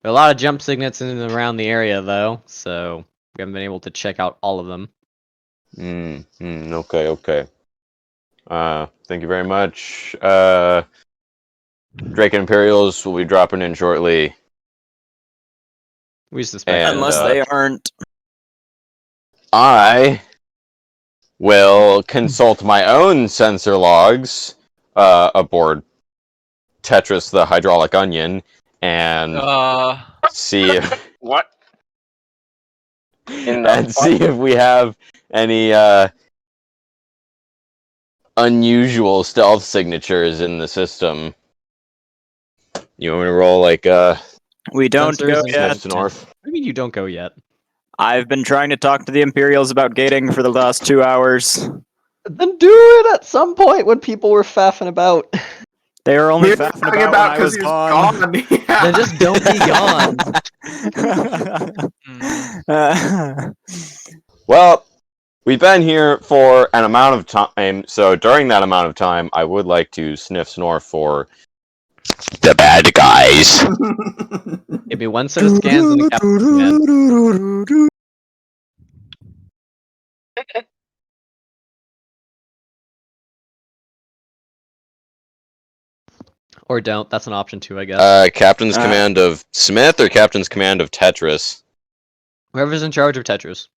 There are a lot of jump signets in and around the area, though, so we haven't been able to check out all of them. Okay. Thank you very much. Drake and Imperials will be dropping in shortly. We suspect. And, Unless they aren't. I will consult my own sensor logs aboard Tetris the Hydraulic Onion and see if What? see if we have any unusual stealth signatures in the system. You want me to roll like We don't Sensors go and yet. Sniffs North? What do you mean you don't go yet? I've been trying to talk to the Imperials about gating for the last 2 hours. Then do it at some point when people were faffing about. They were only We were faffing talking about when I was he was gone. gone. Then just don't be gone. Well, we've been here for an amount of time, so during that amount of time, I would like to sniff snore for the bad guys. Give me one set of scans in the captain's command. Or don't. That's an option too, I guess. Captain's command of Smith or Captain's command of Tetris? Whoever's in charge of Tetris.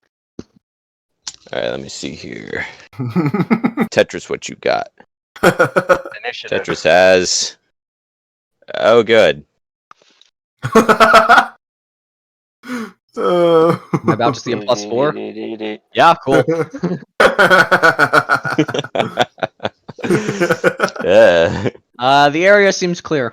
Alright, let me see here. Tetris, what you got? Initiative. Tetris has... Oh, good. Am I about to see a +4? Yeah, cool. Yeah. The area seems clear.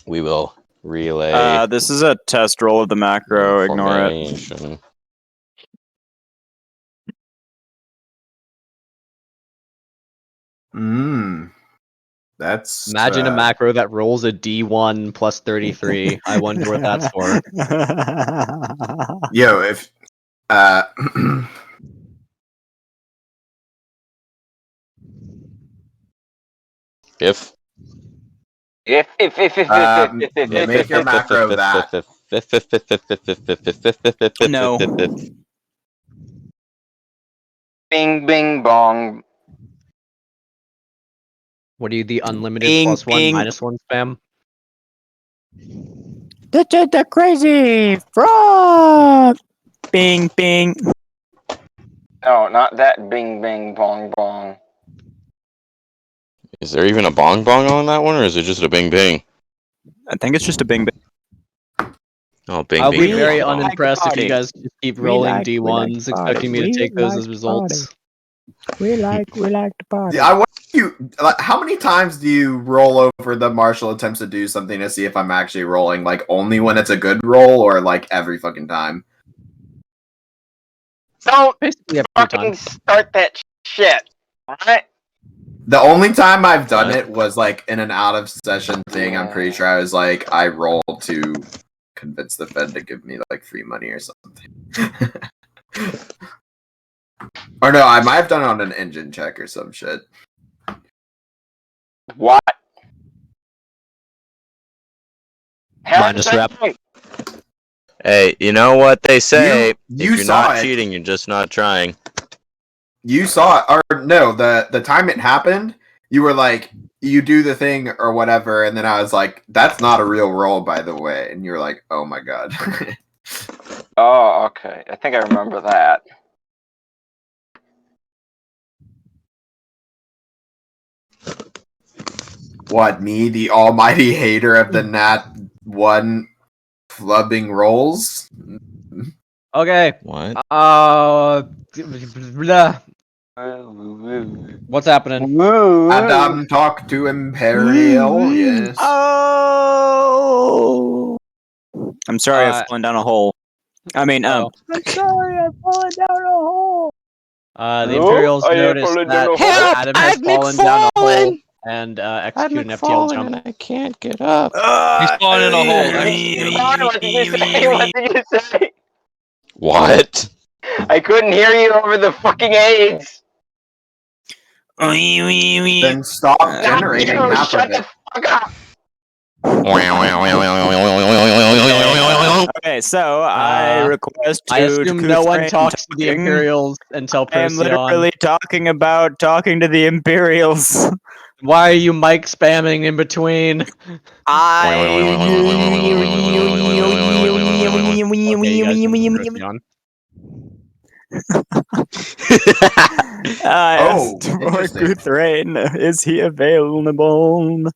We will relay. This is a test roll of the macro. Ignore it. information. That's Imagine a macro that rolls a D1 plus 33. I wonder what that's for. Yo, if If make your macro that. No. Bing, bing, bong. What are you, the unlimited Bing, +1 bing. -1 spam? The crazy frog. Bing, bing. No, not that bing, bing, bong, bong. Is there even a bong bong on that one, or is it just a bing bing? I think it's just a bing, bing. Oh, bing I'll bing. be bing, very bong, bong. unimpressed if you guys just keep rolling like D1s, expecting me to take those as results. We like the party. I want you. Like, how many times do you roll over the Marshall attempts to do something to see if I'm actually rolling? Like only when it's a good roll, or like every fucking time? Don't Basically every fucking time. start that shit. Alright? The only time I've done it was like in an out of session thing. I'm pretty sure I was like, I rolled to convince the Fed to give me like free money or something. Or no, I might have done it on an engine check or some shit. What? Minus rep. Hey, you know what they say? You if you're saw not it. cheating, you're just not trying. You saw it, or no, the time it happened, you were like, you do the thing or whatever, and then I was like, that's not a real roll, by the way. And you were like, oh my god. Oh, okay. I think I remember that. What, me, the almighty hater of the Nat 1 flubbing rolls? Okay. What? Blah. What's happening? Adam talk to Imperial, yes. Oh. I'm sorry I've fallen down a hole. I mean, oh. I'm sorry I've fallen down a hole. The No, Imperials I ain't noticed fallen that down a hole. Help! Adam has I'm fallen down a hole McFallen! and I'm execute an FTL McFallen jump. and I can't get up. He's fallen in a hole. What did you say? What did you say? What? I couldn't hear you over the fucking AIDS. Then stop Not generating you. half Shut of the it. fuck up. Okay, so I request I assume no one talks to the talking. Imperials until I am Procyon. literally talking about talking to the Imperials. Why are you mic spamming in between? I Oh, asked for interesting. Guthrain. Is he available?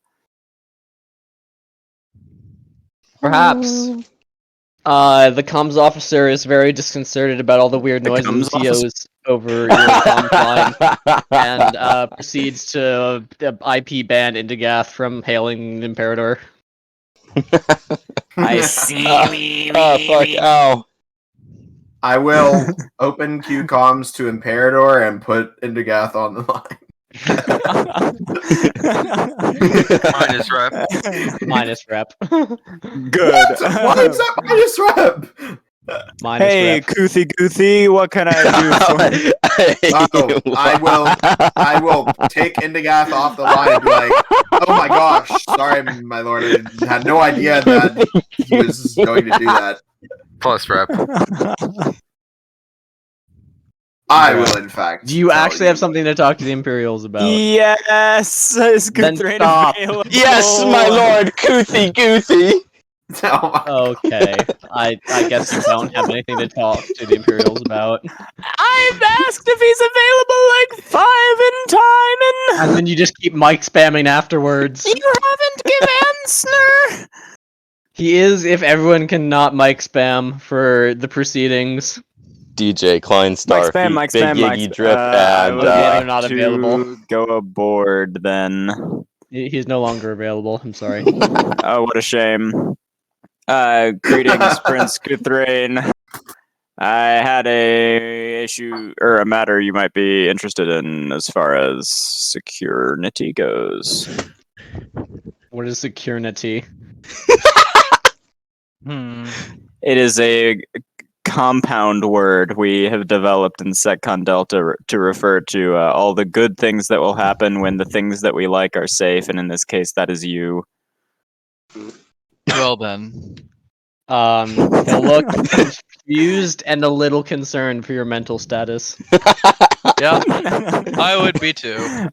Perhaps. The comms officer is very disconcerted about all the weird The noises comms he officer? owes over your comms line, and proceeds to IP ban Indigath from hailing Imperator. I see. Oh, fuck, ow. I will open QComms to Imperator and put Indigath on the line. Minus rep. Minus rep. Good. What? Why is that minus rep? Minus Hey, rep. Goothy Goothy, what can I do for Oh, I will take Indigath off the line and be like, oh my gosh, sorry, my lord, I had no idea that he was going to do that. Plus rep. I will, in fact. Do you tell actually have something to talk to the Imperials about? Yes, is Then Guthrain stop. available? Yes, my lord, Goothy Goothy! Oh my Okay, I guess you don't have anything to talk to the Imperials about. I've asked if he's available like 5 in time, And then you just keep mic spamming afterwards. you haven't given answer. He is, if everyone can not mic spam for the proceedings. DJ Klein Mike spam, Starfeet, Mike Big spam, Mike Yiggy spam. Drip, I and would Okay, like they're not to available. go aboard then. He's no longer available. I'm sorry. Oh, what a shame. Greetings, Prince Guthrain. I had a issue or a matter you might be interested in as far as security goes. What is security? It is a compound word we have developed in Seccon Delta to refer to all the good things that will happen when the things that we like are safe, and in this case, that is you. Well then. He'll look confused and a little concerned for your mental status. Yeah, I would be too.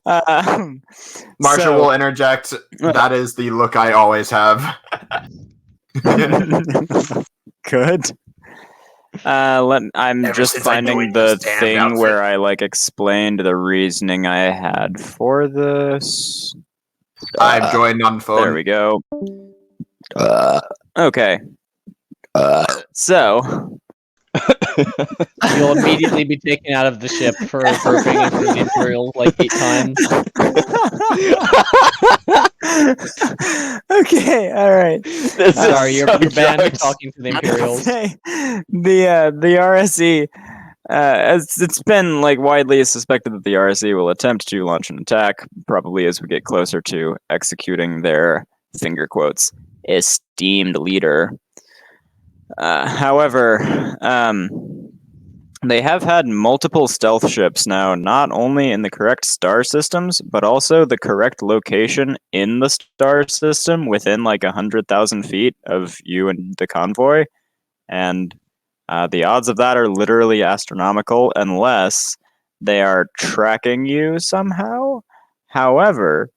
Marshall will interject. That is the look I always have. Good. I'm Ever just since I finding joined the this damn thing outfit. where I explained the reasoning I had for this. I've joined on phone. There we go. Okay. So You'll immediately be taken out of the ship for burping in front of the Imperial like 8 times. Okay, all right. Sorry, you're banned from talking to the Imperials. Okay. The RSE, as it's been widely suspected that the RSE will attempt to launch an attack, probably as we get closer to executing their finger quotes esteemed leader. However, they have had multiple stealth ships now, not only in the correct star systems, but also the correct location in the star system within 100,000 feet of you and the convoy. And the odds of that are literally astronomical unless they are tracking you somehow. However,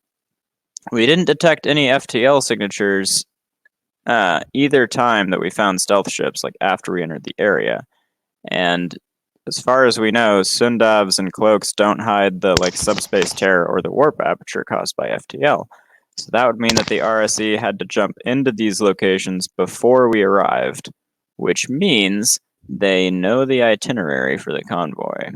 we didn't detect any FTL signatures either time that we found stealth ships, after we entered the area. And as far as we know, Sundavs and cloaks don't hide the subspace terror or the warp aperture caused by FTL. So that would mean that the RSE had to jump into these locations before we arrived, which means they know the itinerary for the convoy.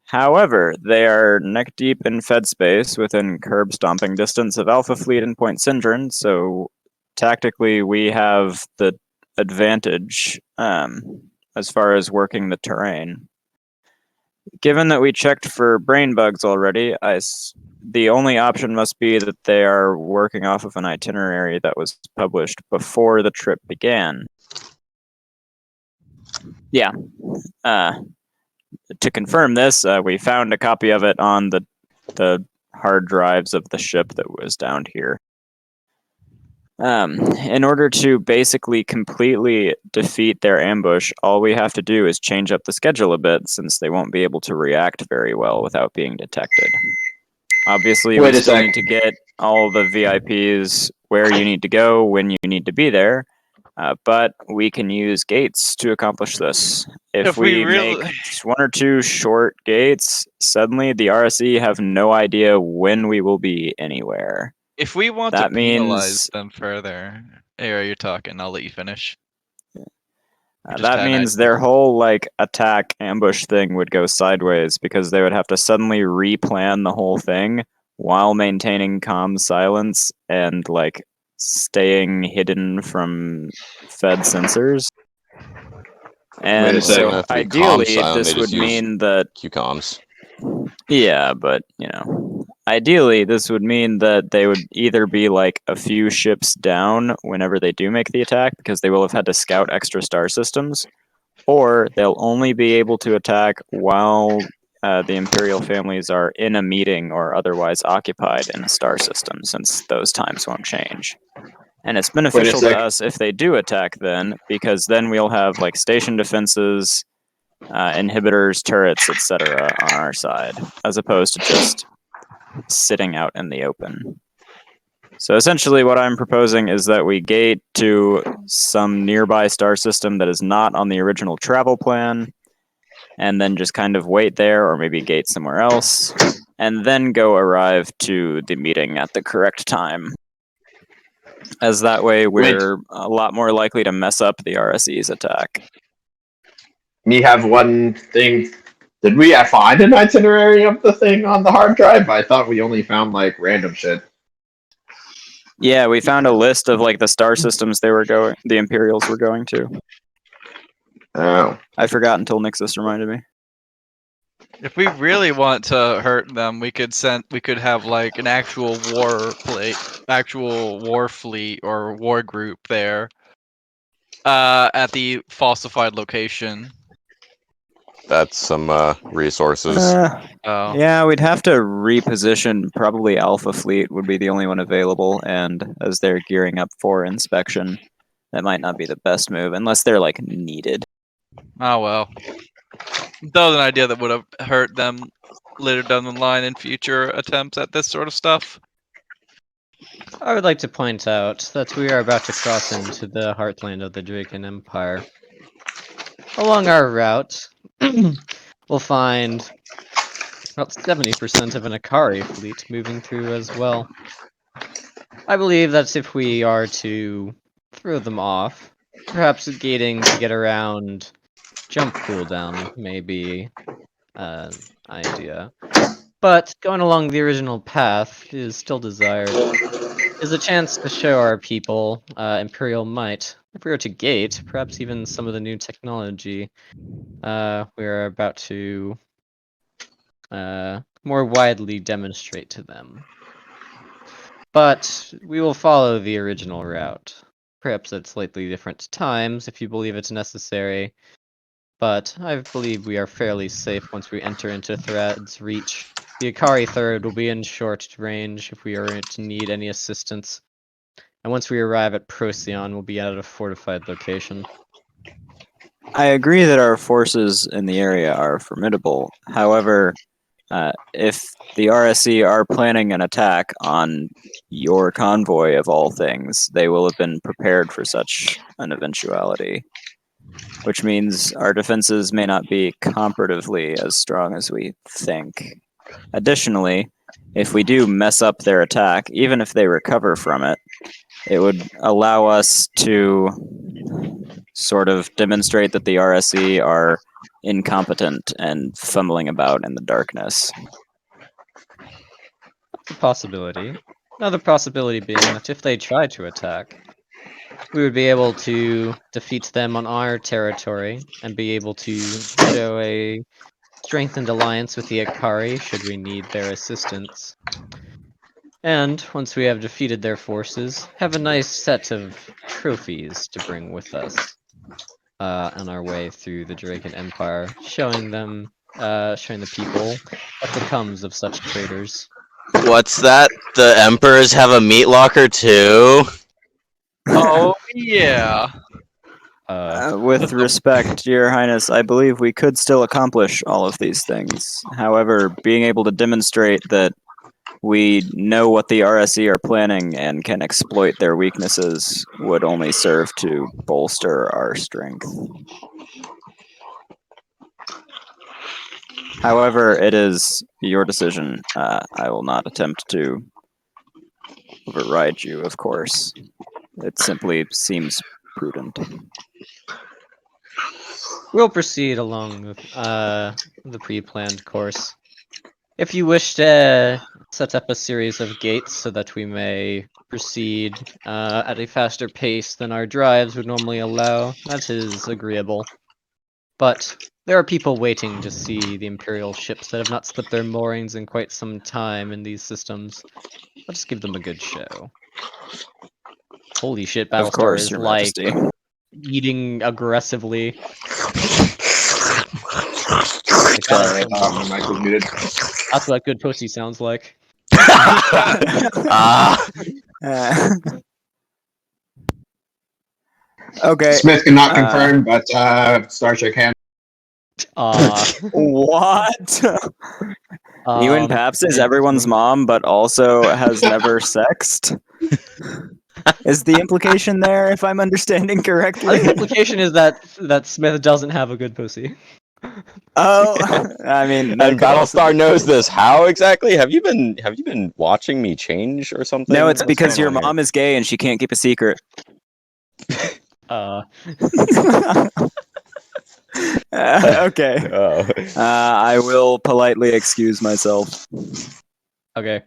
However, they are neck deep in Fed space within curb stomping distance of Alpha Fleet and Point Syndrome, so tactically we have the advantage as far as working the terrain. Given that we checked for brain bugs already, the only option must be that they are working off of an itinerary that was published before the trip began. Yeah. To confirm this, we found a copy of it on the hard drives of the ship that was down here. In order to basically completely defeat their ambush, all we have to do is change up the schedule a bit, since they won't be able to react very well without being detected. Obviously, Wait we a still sec. need to get all the VIPs where you need to go when you need to be there, but we can use gates to accomplish this. If we make just 1 or 2 short gates, suddenly the RSE have no idea when we will be anywhere. If we want That to penalize means them further, here you're talking. I'll let you finish. that means their whole like attack ambush thing would go sideways because they would have to suddenly replan the whole thing while maintaining calm silence and like staying hidden from Fed sensors. Wait a And second. so If we ideally, calm silent, this they would just use mean that QComs. yeah, but you know, ideally, this would mean that they would either be like a few ships down whenever they do make the attack because they will have had to scout extra star systems, or they'll only be able to attack while the Imperial families are in a meeting or otherwise occupied in a star system, since those times won't change. And it's beneficial to sec. us if they do attack then, because then we'll have like station defenses, inhibitors, turrets, etc. on our side, as opposed to just sitting out in the open. So essentially what I'm proposing is that we gate to some nearby star system that is not on the original travel plan, and then just kind of wait there, or maybe gate somewhere else, and then go arrive to the meeting at the correct time. As that way we're a lot more likely to mess up the RSE's attack. Me have one thing. Did we find an itinerary of the thing on the hard drive? I thought we only found like random shit. Yeah, we found a list of like the star systems the Imperials were going to. Oh. I forgot until Nixus reminded me. If we really want to hurt them, we could have like an actual war fleet or war group there, at the falsified location. That's some resources. Oh. Yeah, we'd have to reposition. Probably Alpha Fleet would be the only one available, and as they're gearing up for inspection, that might not be the best move unless they're like needed. Oh well. That was an idea that would have hurt them later down the line in future attempts at this sort of stuff. I would like to point out that we are about to cross into the heartland of the Draken Empire. Along our route, we'll find about 70% of an Akari fleet moving through as well. I believe that if we are to throw them off, perhaps gating to get around jump cooldown may be an idea. But going along the original path is still desired. Is a chance to show our people Imperial might. If we were to gate, perhaps even some of the new technology we're about to more widely demonstrate to them. But we will follow the original route. Perhaps at slightly different times if you believe it's necessary. But I believe we are fairly safe once we enter into Thread's reach. The Akari Third will be in short range if we are to need any assistance. And once we arrive at Procyon, we'll be at a fortified location. I agree that our forces in the area are formidable. However, if the RSE are planning an attack on your convoy of all things, they will have been prepared for such an eventuality. Which means our defenses may not be comparatively as strong as we think. Additionally, if we do mess up their attack, even if they recover from it, it would allow us to sort of demonstrate that the RSE are incompetent and fumbling about in the darkness. That's a possibility. Another possibility being that if they try to attack, we would be able to defeat them on our territory and be able to show a strengthened alliance with the Akari should we need their assistance. And once we have defeated their forces, have a nice set of trophies to bring with us on our way through the Draken Empire, showing the people what becomes of such traitors. What's that? The emperors have a meat locker too? Oh yeah. With respect, Your Highness, I believe we could still accomplish all of these things. However, being able to demonstrate that we know what the RSE are planning and can exploit their weaknesses would only serve to bolster our strength. However, it is your decision. I will not attempt to override you, of course. It simply seems prudent. We'll proceed along the pre-planned course. If you wish to set up a series of gates so that we may proceed at a faster pace than our drives would normally allow, that is agreeable. But there are people waiting to see the Imperial ships that have not slipped their moorings in quite some time in these systems. Let's give them a good show. Holy shit, Of Battlestar course, is Your like Majesty. eating aggressively. Sorry, my mic was muted. That's what good pussy sounds like. Okay. Smith cannot confirm, but Star Trek can. What? Ewan Paps is everyone's mom, but also has never sexed? Is the implication there, if I'm understanding I correctly? think the implication is that Smith doesn't have a good pussy. Oh, I mean, that And could also Battlestar be knows true. this. How exactly? Have you been watching me change or something? No, it's What's because going your on here? mom is gay and she can't keep a secret. Okay. Oh. I will politely excuse myself. Okay.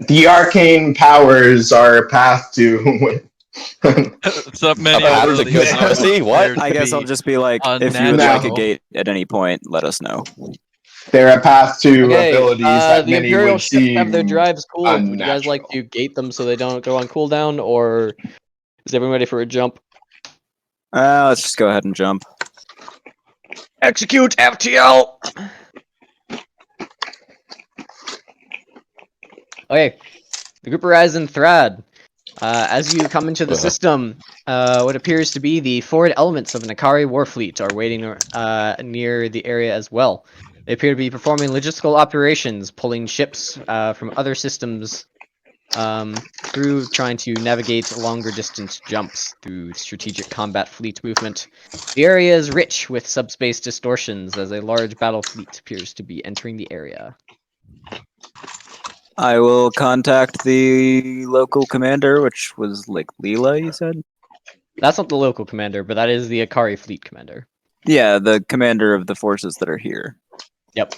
The arcane powers are a path to. Submany A path to abilities good are pussy? What? declared I to guess I'll be just be like, if you would like a unnatural. gate at any point, let us know. They're a path to Okay, abilities that the many Imperial would ships have their seem drives cooled. Would you guys like unnatural. to gate them so they don't go on cooldown, or is everyone ready for a jump? Let's just go ahead and jump. Execute FTL! Okay, the group arrives in Thrad. As you come into the system, what appears to be the forward elements of an Akari warfleet are waiting near the area as well. They appear to be performing logistical operations, pulling ships from other systems through trying to navigate longer distance jumps through strategic combat fleet movement. The area is rich with subspace distortions as a large battle fleet appears to be entering the area. I will contact the local commander, which was like Leela, you said? That's not the local commander, but that is the Akari fleet commander. Yeah, the commander of the forces that are here. Yep.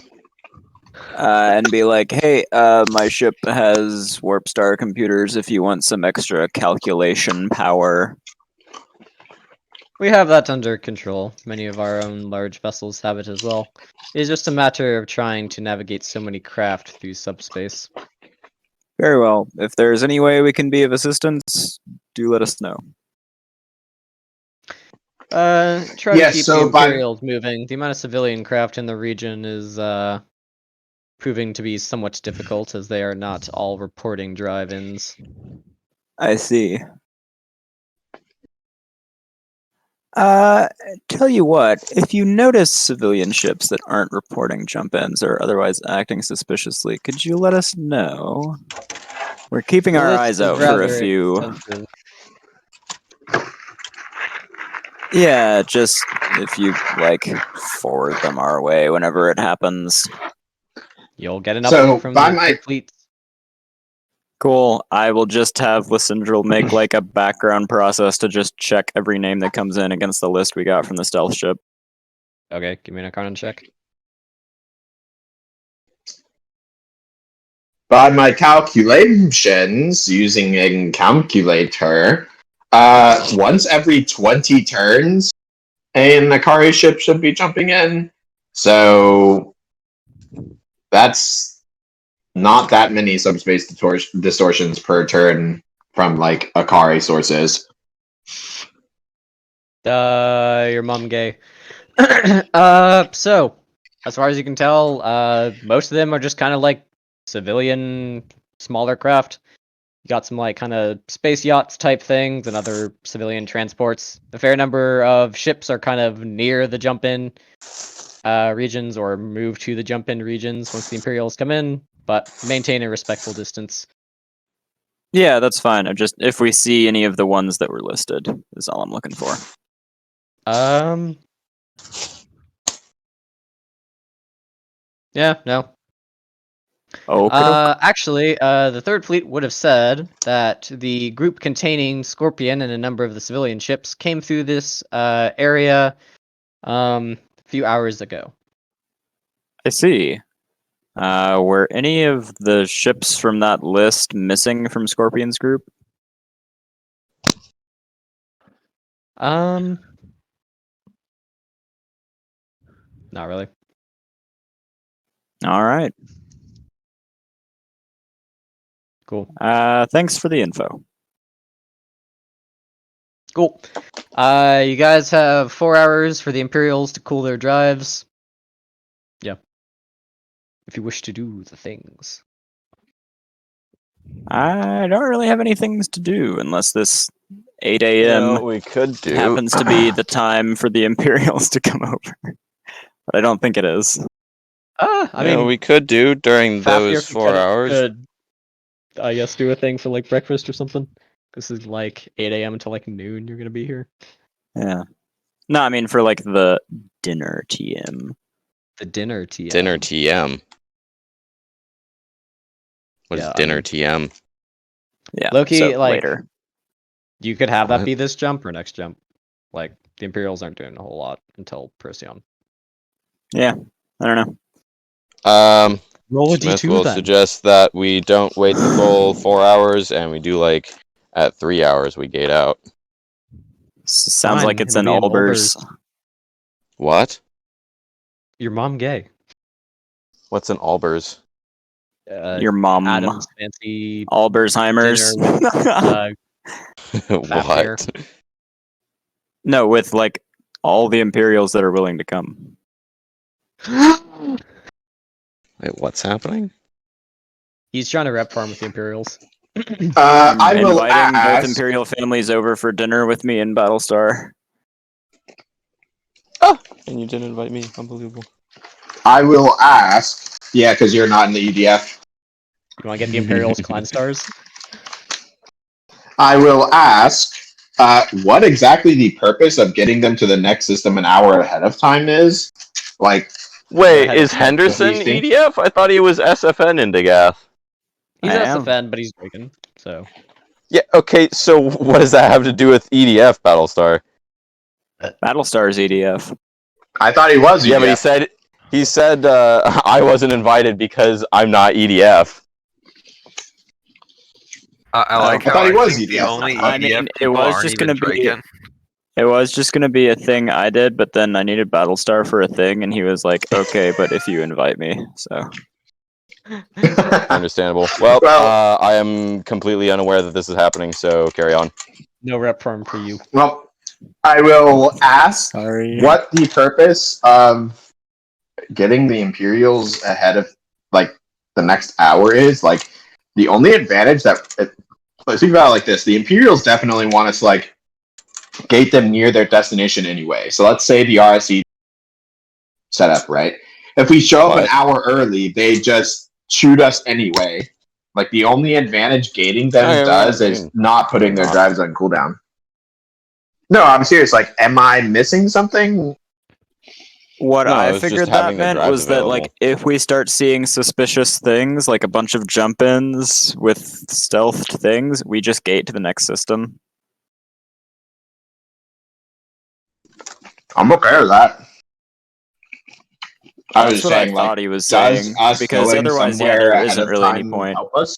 And be like, hey, my ship has warp star computers if you want some extra calculation power. We have that under control. Many of our own large vessels have it as well. It is just a matter of trying to navigate so many craft through subspace. Very well. If there's any way we can be of assistance, do let us know. Try to Yes, keep so the by- Imperials moving. The amount of civilian craft in the region is proving to be somewhat difficult as they are not all reporting drive-ins. I see. Tell you what, if you notice civilian ships that aren't reporting jump-ins or otherwise acting suspiciously, could you let us know? We're keeping The our list eyes is out for a rather few. extensive. Yeah, just if you, like, forward them our way whenever it happens. You'll get an So, update from by the my- fleet. Cool. I will just have Lysindril make, like, a background process to just check every name that comes in against the list we got from the stealth ship. Okay, give me an Arcana check. By my calculations, using a calculator, Once every 20 turns, an Akari ship should be jumping in. So that's not that many subspace distortions per turn from like Akari sources. Your mom gay. So as far as you can tell, most of them are just kind of like civilian smaller craft. You got some like kind of space yachts type things and other civilian transports. A fair number of ships are kind of near the jump-in regions or move to the jump-in regions once the Imperials come in, but maintain a respectful distance. Yeah, that's fine. If we see any of the ones that were listed, is all I'm looking for. Yeah, no. Okay. Actually, the Third Fleet would have said that the group containing Scorpion and a number of the civilian ships came through this area a few hours ago. I see. Were any of the ships from that list missing from Scorpion's group? Not really. All right. Cool. Thanks for the info. Cool. You guys have 4 hours for the Imperials to cool their drives. Yeah. If you wish to do the things. I don't really have any things to do unless this 8 a.m. we could do happens to be the time for the Imperials to come over. But I don't think it is. I mean, we could do during Fafnir those 4 hours. could, I guess, do a thing for like breakfast or something. This is like 8 a.m. until like noon. You're gonna be here. Yeah. No, I mean for like the dinner TM. The dinner TM. Dinner TM. What is Yeah, I dinner mean- TM? Yeah. Low-key, so like- later. You could have that What? be this jump or next jump. Like the Imperials aren't doing a whole lot until Procyon. Yeah. I don't know. Roll a Smith d2 will then. suggest that we don't wait the full 4 hours, and we do like at 3 hours we gate out. Sounds Fine, like it's it'll an be an Albers. What? Your mom gay. What's an Albers? Your mom. Adam's fancy Albersheimer's. dinner with, Fafnir. What? No, with like all the Imperials that are willing to come. Wait, what's happening? He's trying to rep farm with the Imperials. I will Inviting both ask. Imperial families over for dinner with me in Battlestar. And you didn't invite me. Unbelievable. I will ask. Yeah, because you're not in the EDF. You want to get the Imperials clan stars? I will ask. What exactly the purpose of getting them to the next system an hour ahead of time is? Like, Wait, Ahead is of Henderson Easting? EDF? I thought he was SFN in Degath. He's I am. SFN, but he's Draken, so. Yeah, okay, so what does that have to do with EDF, Battlestar? Battlestar's EDF. I thought he was EDF. Yeah, but he said I wasn't invited because I'm not EDF. I like I how thought he was think the EDF. only I EDF mean, it people was aren't just even gonna be- Draken. It was just gonna be a thing I did, but then I needed Battlestar for a thing, and he was like, "Okay, but if you invite me." So Understandable. Well, Well- I am completely unaware that this is happening, so carry on. No rep farm for you. Well, I will ask sorry. what the purpose of getting the Imperials ahead of like the next hour is. Like, the only advantage let's think about it like this: the Imperials definitely want us to like gate them near their destination anyway. So let's say the RSE setup, right? If we show up an What? hour early, they just shoot us anyway. Like, the only advantage gating them Okay, does well, is not putting their drives on cooldown. No, I'm serious. Like, am I missing something? What No, I it's just figured that having the meant drives was that, like, available. if we start seeing suspicious things, like a bunch of jump-ins with stealthed things, we just gate to the next system. I'm okay with that. I was That's what saying, I thought like, he was does saying, us because going otherwise, yeah, somewhere there ahead isn't of really any time point. help us?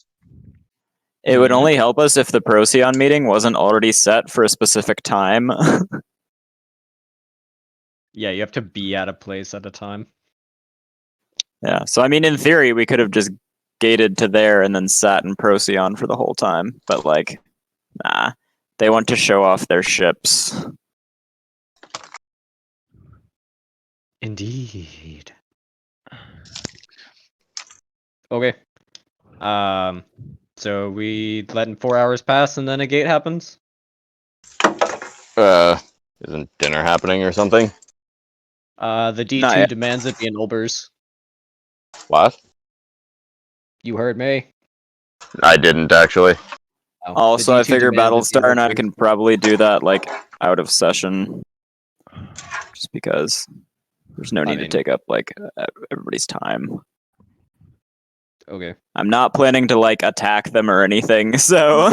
It would only help us if the Procyon meeting wasn't already set for a specific time. Yeah, you have to be at a place at a time. Yeah, so I mean, in theory, we could have just gated to there and then sat in Procyon for the whole time. But, like, nah. They want to show off their ships. Indeed. Okay. So we let 4 hours pass and then a gate happens? Isn't dinner happening or something? The Not D2 yet. demands it be in Ulbers. What? You heard me. I didn't actually. Oh, Also, the I D2 figure demands it be in Battlestar and I Ulbers. can probably do that, like, out of session. Just because there's no need to mean- take up, like, everybody's time. Okay. I'm not planning to, like, attack them or anything, so...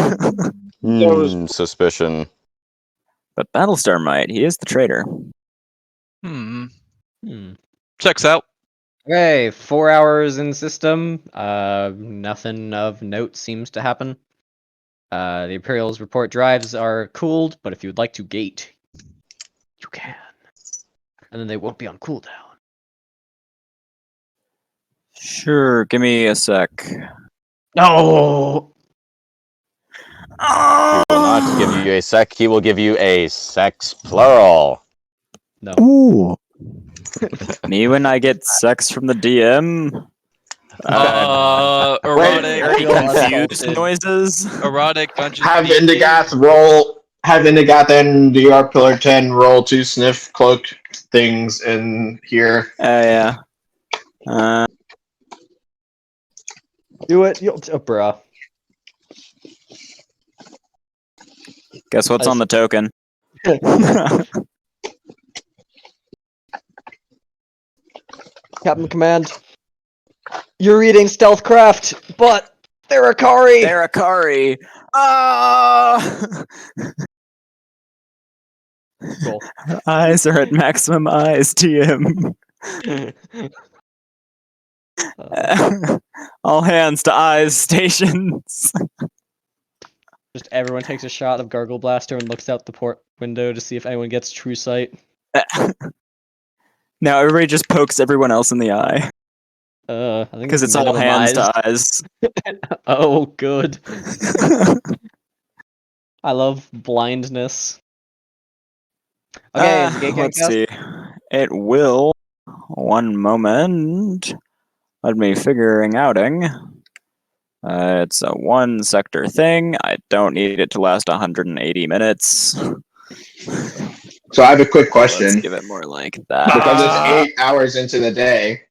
Suspicion. But Battlestar might. He is the traitor. Hmm. Checks out. Okay, 4 hours in system. Nothing of note seems to happen. The Imperial's report drives are cooled, but if you would like to gate, you can. And then they won't be on cooldown. Sure, give me a sec. No! He will not give you a sec. He will give you a sex plural. No. Ooh. Me when I get sex from the DM? Erotic, Very confused noises. erotic Dungeons Have and Dragons. Indigath roll. Have Indigath and DR Pillar 10 roll 2 sniff cloak things in here. Yeah. Do it. Bruh. Guess what's on the token? Captain Command. You're reading Stealthcraft, but they're Akari! They're Akari! Ah! Cool. Eyes are at maximum eyes, TM. All hands to eyes stations. Just everyone takes a shot of Gargle Blaster and looks out the port window to see if anyone gets true sight. Now everybody just pokes everyone else in the eye. I think Because it's all hands to eyes. Oh, good. I love blindness. Okay, is the gate getting let's cast? see. It will. One moment. Let me figuring outing. It's a one sector thing. I don't need it to last 180 minutes. So I have a quick question. Let's give it more like that. Because it's 8 hours into the day,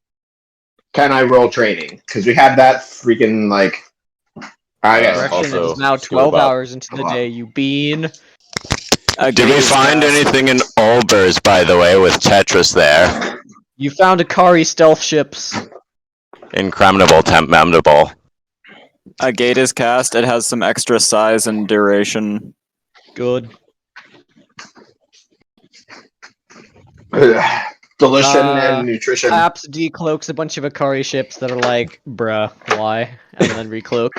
can I roll training? Because we had that freaking, like... I guess. Correction, also it is now skill 12 bot. hours into the day, you bean. Did we find anything in Ulbers, by the way, with Tetris there? You found Akari stealth ships. Incrementable, temp-memorable. A gate is cast. It has some extra size and duration. Good. Delition and nutrition. Apps decloaks a bunch of Akari ships that are like, bruh, why? And then recloak.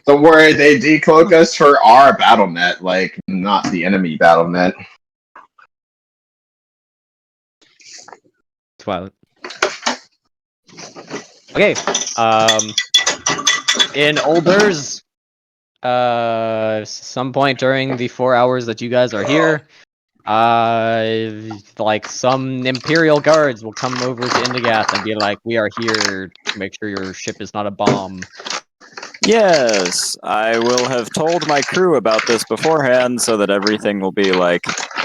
Don't worry, they decloak us for our BattleNet, like, not the enemy BattleNet. Twilight. Okay, in Ulbers, some point during the 4 hours that you guys are here, like some Imperial guards will come over to Indigath and be like, we are here to make sure your ship is not a bomb. Yes, I will have told my crew about this beforehand so that everything will be like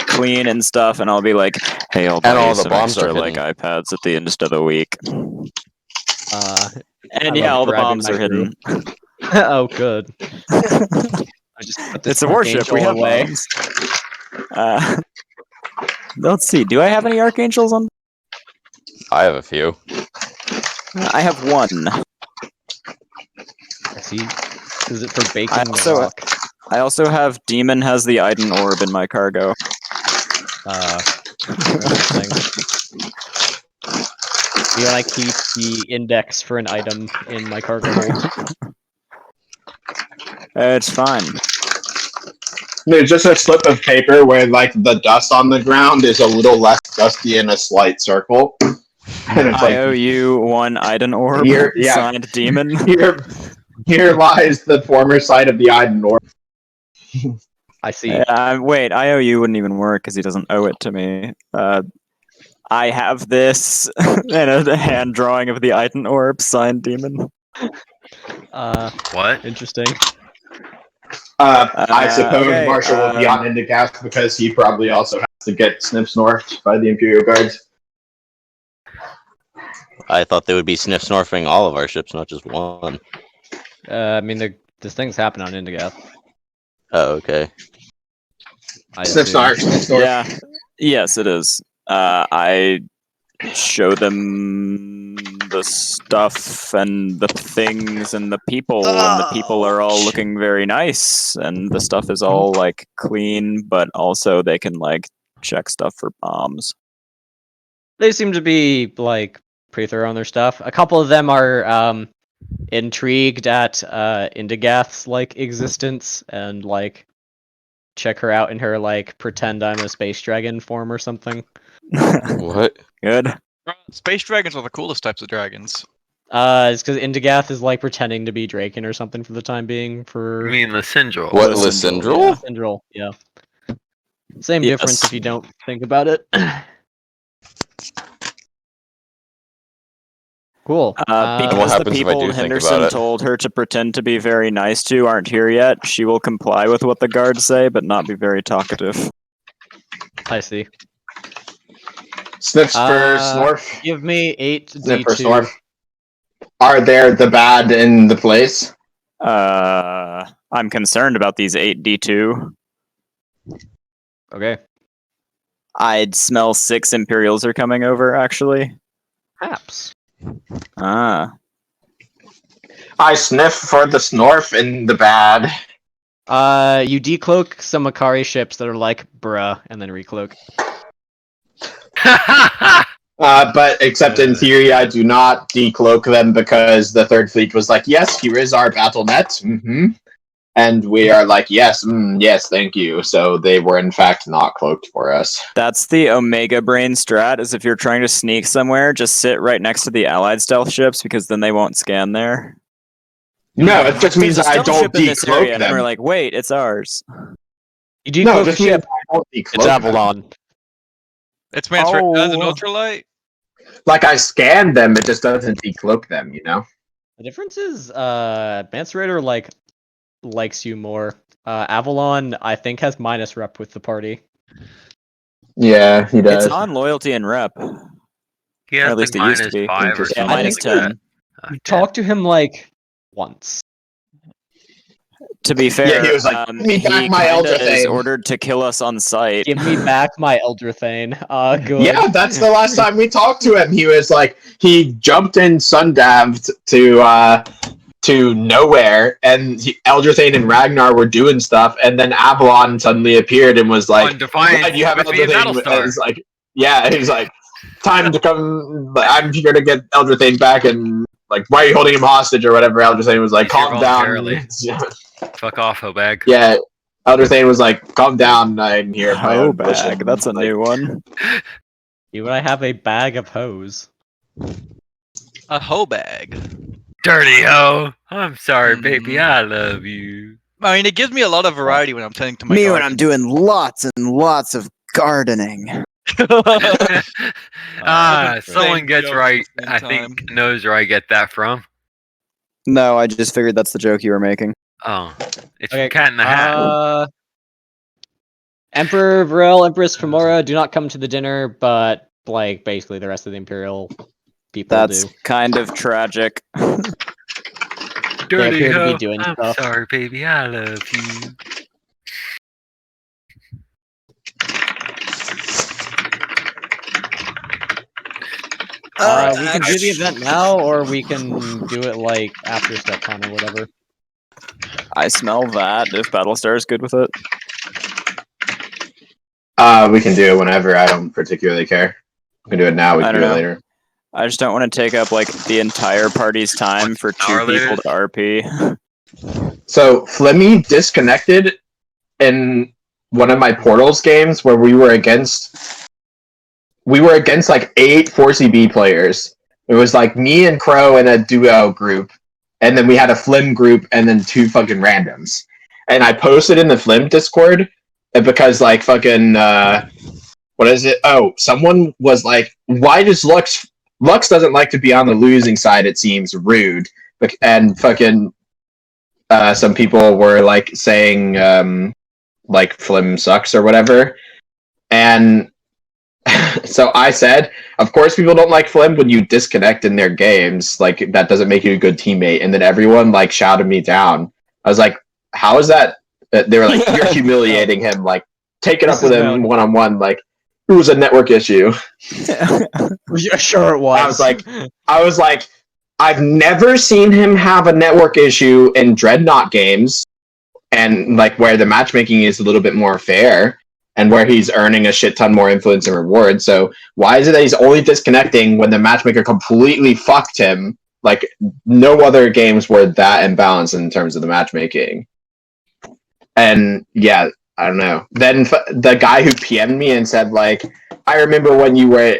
clean and stuff, and I'll be like, hey, I'll buy And all you the some bombs extra are like hidden. iPads at the end of the week. And I yeah, love all the bribing bombs my are hidden. Oh, good. I just put this It's a warship. We have away. bombs. Let's see. Do I have any archangels on? I have a few. I have one. See, is it for baking the rock? I also have Demon has the Iden orb in my cargo. Interesting. You want to keep the index for an item in my cargo hold? It's fine. There's just a slip of paper where, like, the dust on the ground is a little less dusty in a slight circle. And it's I like, owe you 1 Iden orb, yeah. signed demon. Here lies the former site of the Iden Orb. I see. Wait, I owe you wouldn't even work because he doesn't owe it to me. I have this and a hand drawing of the Iden orb, signed demon. What? Interesting. I suppose okay, Marshall will be on Indigas because he probably also has to get snip-snorfed by the Imperial Guards. I thought they would be sniff-snorfing all of our ships, not just one. I mean, this thing's happened on Indigath. Oh, okay. Snip-snarf, snip-snorf. Yeah, yes, it is. I show them the stuff and the things and the people, and the people are all looking very nice, and the stuff is all like clean, but also they can like check stuff for bombs. They seem to be like pretty thorough on their stuff. A couple of them are intrigued at Indigath's like existence and like check her out in her like pretend I'm a space dragon form or something. What? Good. Space dragons are the coolest types of dragons. It's because Indigath is like pretending to be Draken or something for the time being. For I mean, Lysindral. What, Lysindral? Lysindral? Syndrel, yeah. Same Yes. difference if you don't think about it. Cool. what Because the happens if I people do think Henderson about it? told her to pretend to be very nice to aren't here yet, she will comply with what the guards say, but not be very talkative. I see. Snips for Snorf. Give me 8 Snip for D2. Snorf. Are there the bad in the place? I'm concerned about these 8d2. Okay. I'd smell 6 Imperials are coming over, actually. Perhaps. Ah. I sniff for the Snorf in the bad. You decloak some Makari ships that are like, bruh, and then recloak. But except in theory, I do not decloak them because the Third Fleet was like, yes, here is our battle net. Mm-hmm. And we are like, yes, yes, thank you. So they were in fact not cloaked for us. That's the Omega Brain strat, is if you're trying to sneak somewhere, just sit right next to the Allied stealth ships, because then they won't scan there. No, it just means There's a I stealth don't ship in this area, decloak and them. we're like, wait, it's ours. You decloak No, it a just means ship, I don't decloak it's them. Avalon. It's transferred as an Oh. ultralight. Like I scanned them, it just doesn't decloak them, you know? The difference is, Mance Raider, like, likes you more. Avalon, I think, has minus rep with the party. Yeah, he does. It's on loyalty and rep. He Or has at least like it used to be. -5 or It's Yeah, I something minus think like 10. that. Oh, Talk to him, like, once. To be fair, Yeah, he was like, "Give me back he my kinda Elder is Thane." ordered to kill us on sight. Give me back my Elder Thane. Good. Yeah, that's the last time we talked to him. He was like, he jumped in Sundaved to nowhere, and Elder Thane and Ragnar were doing stuff, and then Avalon suddenly appeared and was like, On Defiance, "Glad you have with Elder me and Thane." Battlestar. And it's like, yeah, he's like, time to come. I'm here to get Elder Thane back, and like, why are you holding him hostage or whatever? Elder Thane was like, He's here calm down. voluntarily. Fuck off, Hobag. Yeah, Elder Thane was like, calm down. I'm here. of my own volition." Bag, that's a Like, new one. You and I have a bag of hose. A hoe bag. Dirty hoe. I'm sorry, Hmm. baby. I love you. I mean, it gives me a lot of variety when I'm tending to my Me when garden. I'm doing lots and lots of gardening. Someone Same gets joke right. at the same I think time. knows where I get that from. No, I just figured that's the joke you were making. Oh, it's Okay, Cat in the Hat. Emperor Varel, Empress Femora do not come to the dinner, but like basically the rest of the Imperial people That's do. kind of tragic. Dirty appear to be hoe. doing I'm stuff. sorry, baby. I love you. We can do the event now, or we can do it like after StepCon or whatever. I smell that, if Battlestar is good with it. we can do it whenever. I don't particularly care. We can do it now. We I can don't do it know. later. I just don't want to take up like the entire party's time for 2 hour people later? to RP. So Flemmy disconnected in one of my Portals games where we were against like 8 4CB players. It was like me and Crow in a duo group, and then we had a Flim group, and then 2 fucking randoms. And I posted in the Flim Discord because like fucking what is it? Oh, someone was like, "Why does Lux doesn't like to be on the losing side? It seems rude." And fucking some people were like saying like Flim sucks or whatever, and so I said, of course people don't like Flim when you disconnect in their games. Like that doesn't make you a good teammate. And then everyone like shouted me down. I was like, how is that? They were like, you're humiliating him. Like, take it up with him one on one. Like, it was a network issue. Yeah, sure it was. I was like, I've never seen him have a network issue in Dreadnought games, and like where the matchmaking is a little bit more fair, and where he's earning a shit ton more influence and reward. So why is it that he's only disconnecting when the matchmaker completely fucked him? Like no other games were that imbalanced in terms of the matchmaking. And yeah, I don't know. Then the guy who PM'd me and said like, I remember when you were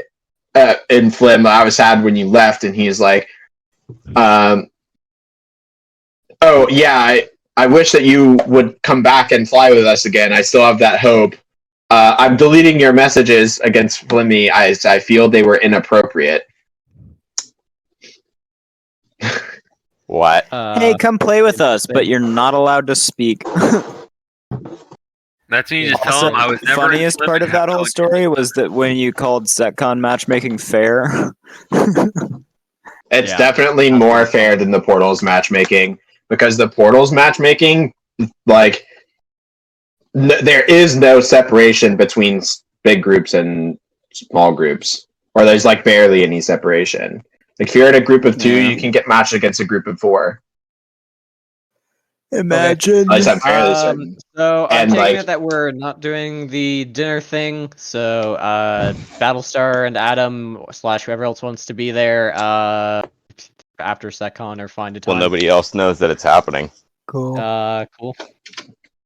in Flim, I was sad when you left, and he's like, oh yeah, I wish that you would come back and fly with us again. I still have that hope. I'm deleting your messages against Flimmy. I feel they were inappropriate. What? Hey, come play with us, but you're not allowed to speak. That's when you just tell them I was never. Funniest part of that whole story was that when you called Setcon matchmaking fair. It's definitely more fair than the Portals matchmaking, because the Portals matchmaking, like, there is no separation between big groups and small groups, or there's like barely any separation. Like if you're in a group of 2, you can get matched against a group of 4. Imagine. At least I'm fairly certain. So I'm And, taking like- it that we're not doing the dinner thing. So Battlestar and Adam / whoever else wants to be there after SecCon or find a time. Well, nobody else knows that it's happening. Cool. Cool.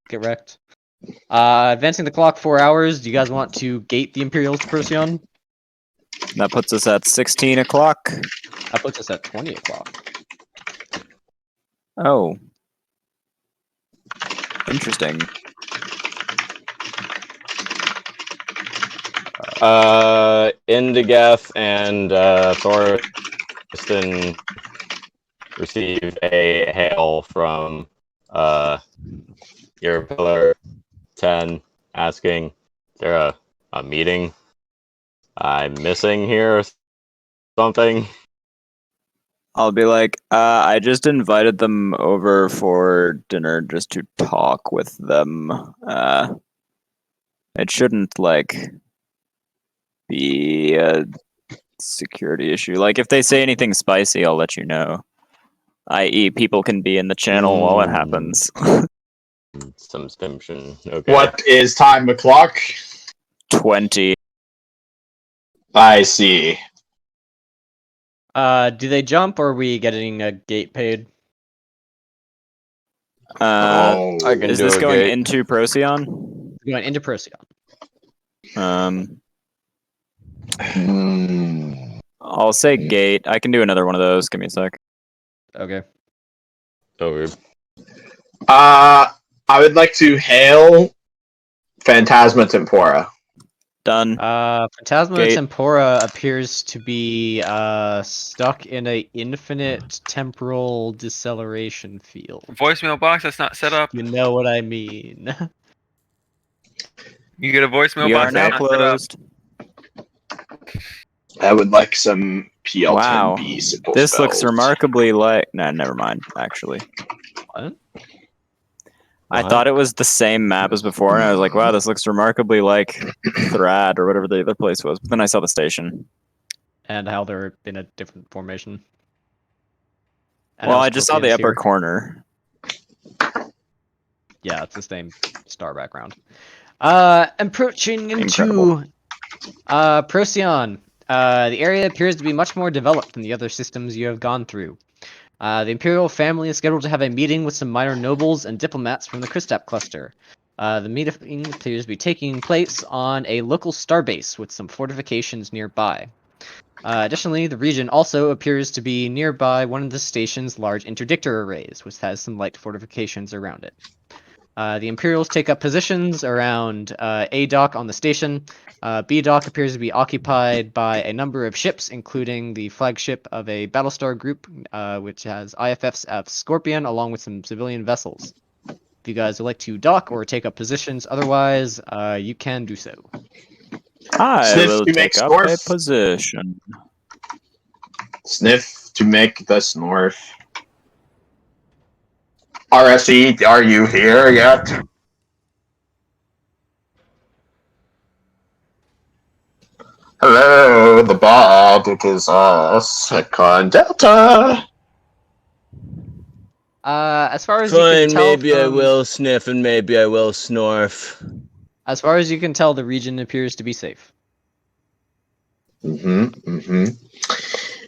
Get wrecked. Advancing the clock 4 hours. Do you guys want to gate the Imperials to Procyon? That puts us at 16 o'clock. That puts us at 20 o'clock. Oh. Interesting. Indigeth and Thorsten received a hail from your pillar 10 asking, is there a meeting I'm missing here or something? I'll be like, I just invited them over for dinner just to talk with them. It shouldn't, like, be a security issue. Like, if they say anything spicy, I'll let you know. I.e., people can be in the channel while it happens. Some stimtion. Okay. What is time o'clock? 20. I see. Do they jump, or are we getting a gate paid? I can Is do this a going gate. into Procyon? We're going into Procyon. I'll say gate. I can do another one of those. Give me a sec. Okay. Over. I would like to hail Phantasma Tempora. Done. Phantasma Gate. Tempora appears to be stuck in a infinite temporal deceleration field. Voicemail box that's not set up. You know what I mean. You get a voicemail We box are now that's not set up. closed. I would like some PL10B Wow. simple This looks spells. remarkably like... Nah, never mind, actually. What? I What? thought it was the same map as before, and I was like, wow, this looks remarkably like Thrad or whatever the other place was. But then I saw the station. And how they're in a different formation. And Well, how I just saw the Scorpion's upper here. corner. Yeah, it's the same star background. Approaching into Procyon. The area appears to be much more developed than the other systems you have gone through. The Imperial family is scheduled to have a meeting with some minor nobles and diplomats from the Kristap cluster. The meeting appears to be taking place on a local starbase with some fortifications nearby. Additionally, the region also appears to be nearby one of the station's large interdictor arrays, which has some light fortifications around it. The Imperials take up positions around A dock on the station. B dock appears to be occupied by a number of ships, including the flagship of a Battlestar group, which has IFF's Scorpion, along with some civilian vessels. If you guys would like to dock or take up positions, otherwise, you can do so. I Sniff will to make take up a snorf. position. Sniff to make the snorf. RSE, are you here yet? Hello, the Baltic is Second Delta. As far as you can tell, maybe I will sniff and maybe I will snorf. As far as you can tell, the region appears to be safe.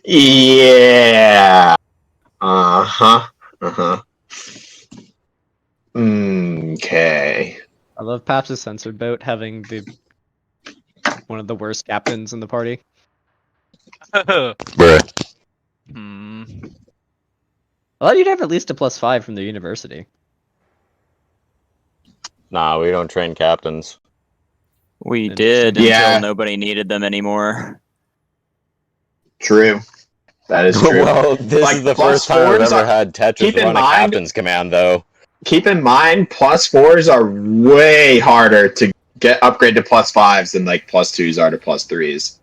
Yeah. Okay. I love Paps' censored boat having one of the worst captains in the party. Bruh. I thought you'd have at least a +5 from the university. Nah, we don't train captains. We did until nobody needed them anymore. True. That is true. Well, this is the first time I've ever had Tetris run a captain's command, though. Keep in mind, +4s are way harder to get upgrade to +5s than like +2s are to +3s.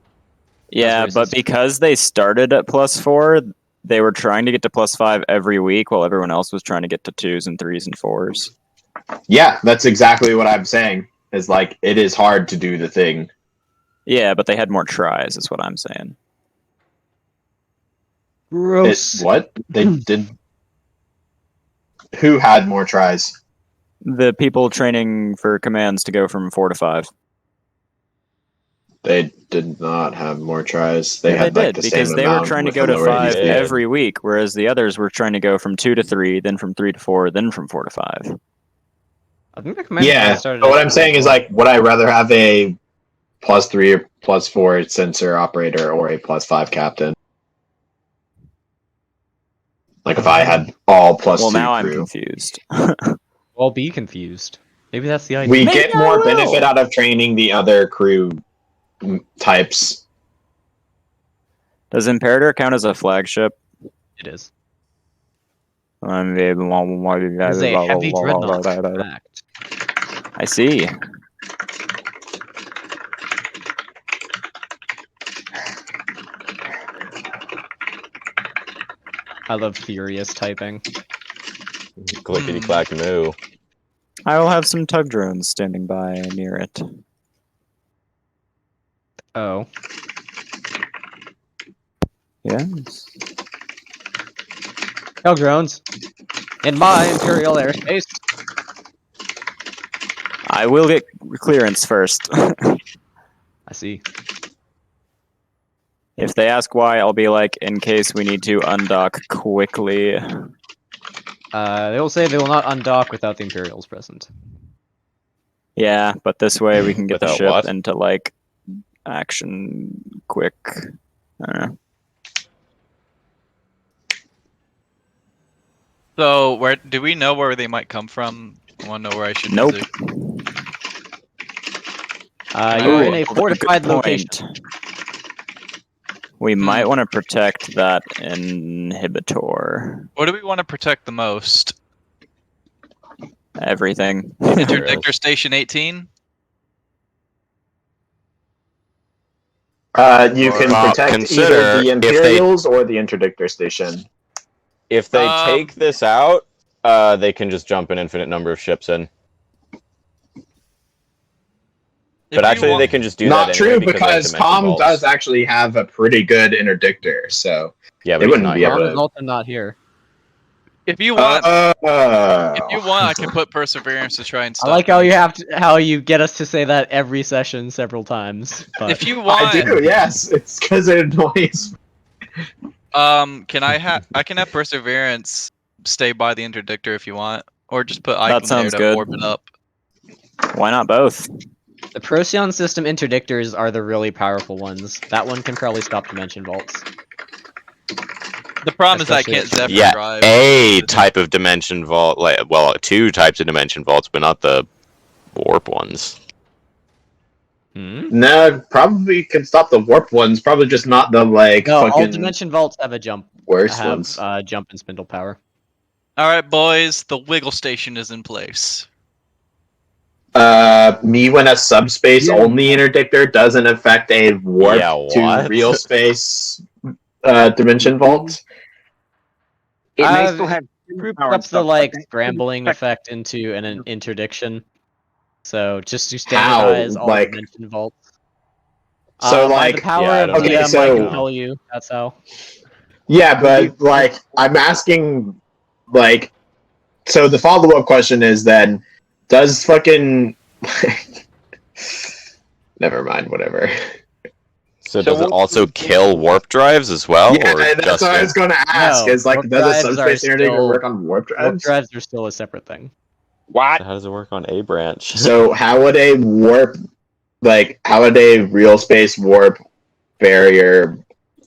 Yeah, but because they started at +4, they were trying to get to +5 every week, while everyone else was trying to get to 2s and 3s and 4s. Yeah, that's exactly what I'm saying. Is like it is hard to do the thing. Yeah, but they had more tries, is what I'm saying. Gross. What? They did. Who had more tries? The people training for commands to go from 4 to 5. They did not have more tries. They had they like did, the because same they were amount trying to with go the to lower 5 DC. every week, whereas the others were trying to go from 2 to 3, then from 3 to 4, then from 4 to 5. I think the command Yeah, started but what at I'm saying is 4. like, would I rather have a +3 or +4 sensor operator or a +5 captain? Like if I had all +2 Well, now I'm crew. confused. Well, be confused. Maybe that's the idea. We get more benefit out of training the other crew types. Does Imperator count as a flagship? It is. It It's a heavy dreadnought. Fact. I see. I love furious typing. Clickety clack moo. I will have some tug drones standing by near it. Oh. Yes. Tug drones. In my Imperial airspace. I will get clearance first. I see. If they ask why, I'll be like, in case we need to undock quickly. They will say they will not undock without the Imperials present. Yeah, but this way we can get the Without ship what? into, like, action quick. I don't know. So, where do we know where they might come from? I want to know where I should Nope. visit. You're in a Good fortified point. location. We might want to protect that inhibitor. What do we want to protect the most? Everything. Interdictor Station 18? You can Well, protect consider either the if they- Imperials or the interdictor station. If they take this out, they can just jump an infinite number of ships in. But actually, they can just do Not that true, anyway because they have dimension Tom vaults. does actually have a pretty good interdictor, so Yeah, they but he's wouldn't not be here. able Tom is to. also not here. If you want, I can put Perseverance to try and I stop. like how you get us to say that every session several times. But If you want, I do, yes. It's because it annoys. Can I can have Perseverance stay by the interdictor if you want, or just put Icon there sounds to good. orbit up. Why not both? The Procyon system interdictors are the really powerful ones. That one can probably stop dimension vaults. The problem is I Especially can't at- Zephyr Yeah, drive. a type of dimension vault, two types of dimension vaults, but not the warp ones. No, probably can stop the warp ones. Probably just not the No, all fucking dimension vaults have a jump. worst Have ones. jump and spindle power. All right, boys, the wiggle station is in place. Me when a subspace only interdictor doesn't affect a warp Yeah, to what? real space dimension vault. It may I've still have grouped power and up the stuff, like but that scrambling affect- effect into an interdiction. So just to How? standardize all Like- dimension vaults. So By like, the power yeah, I of don't Okay, DM, I so- can tell you. That's how. yeah, but like, I'm asking, like, so the follow up question is then, does fucking never mind, whatever. So Does it we'll- also kill warp drives as well, Yeah, or that's just what I was going to ask. No, Is like, warp does a drives are subspace interdictor still- work on warp Warp drives? drives are still a separate thing. What? So how does it work on A branch? So how would a warp, like, how would a real space warp barrier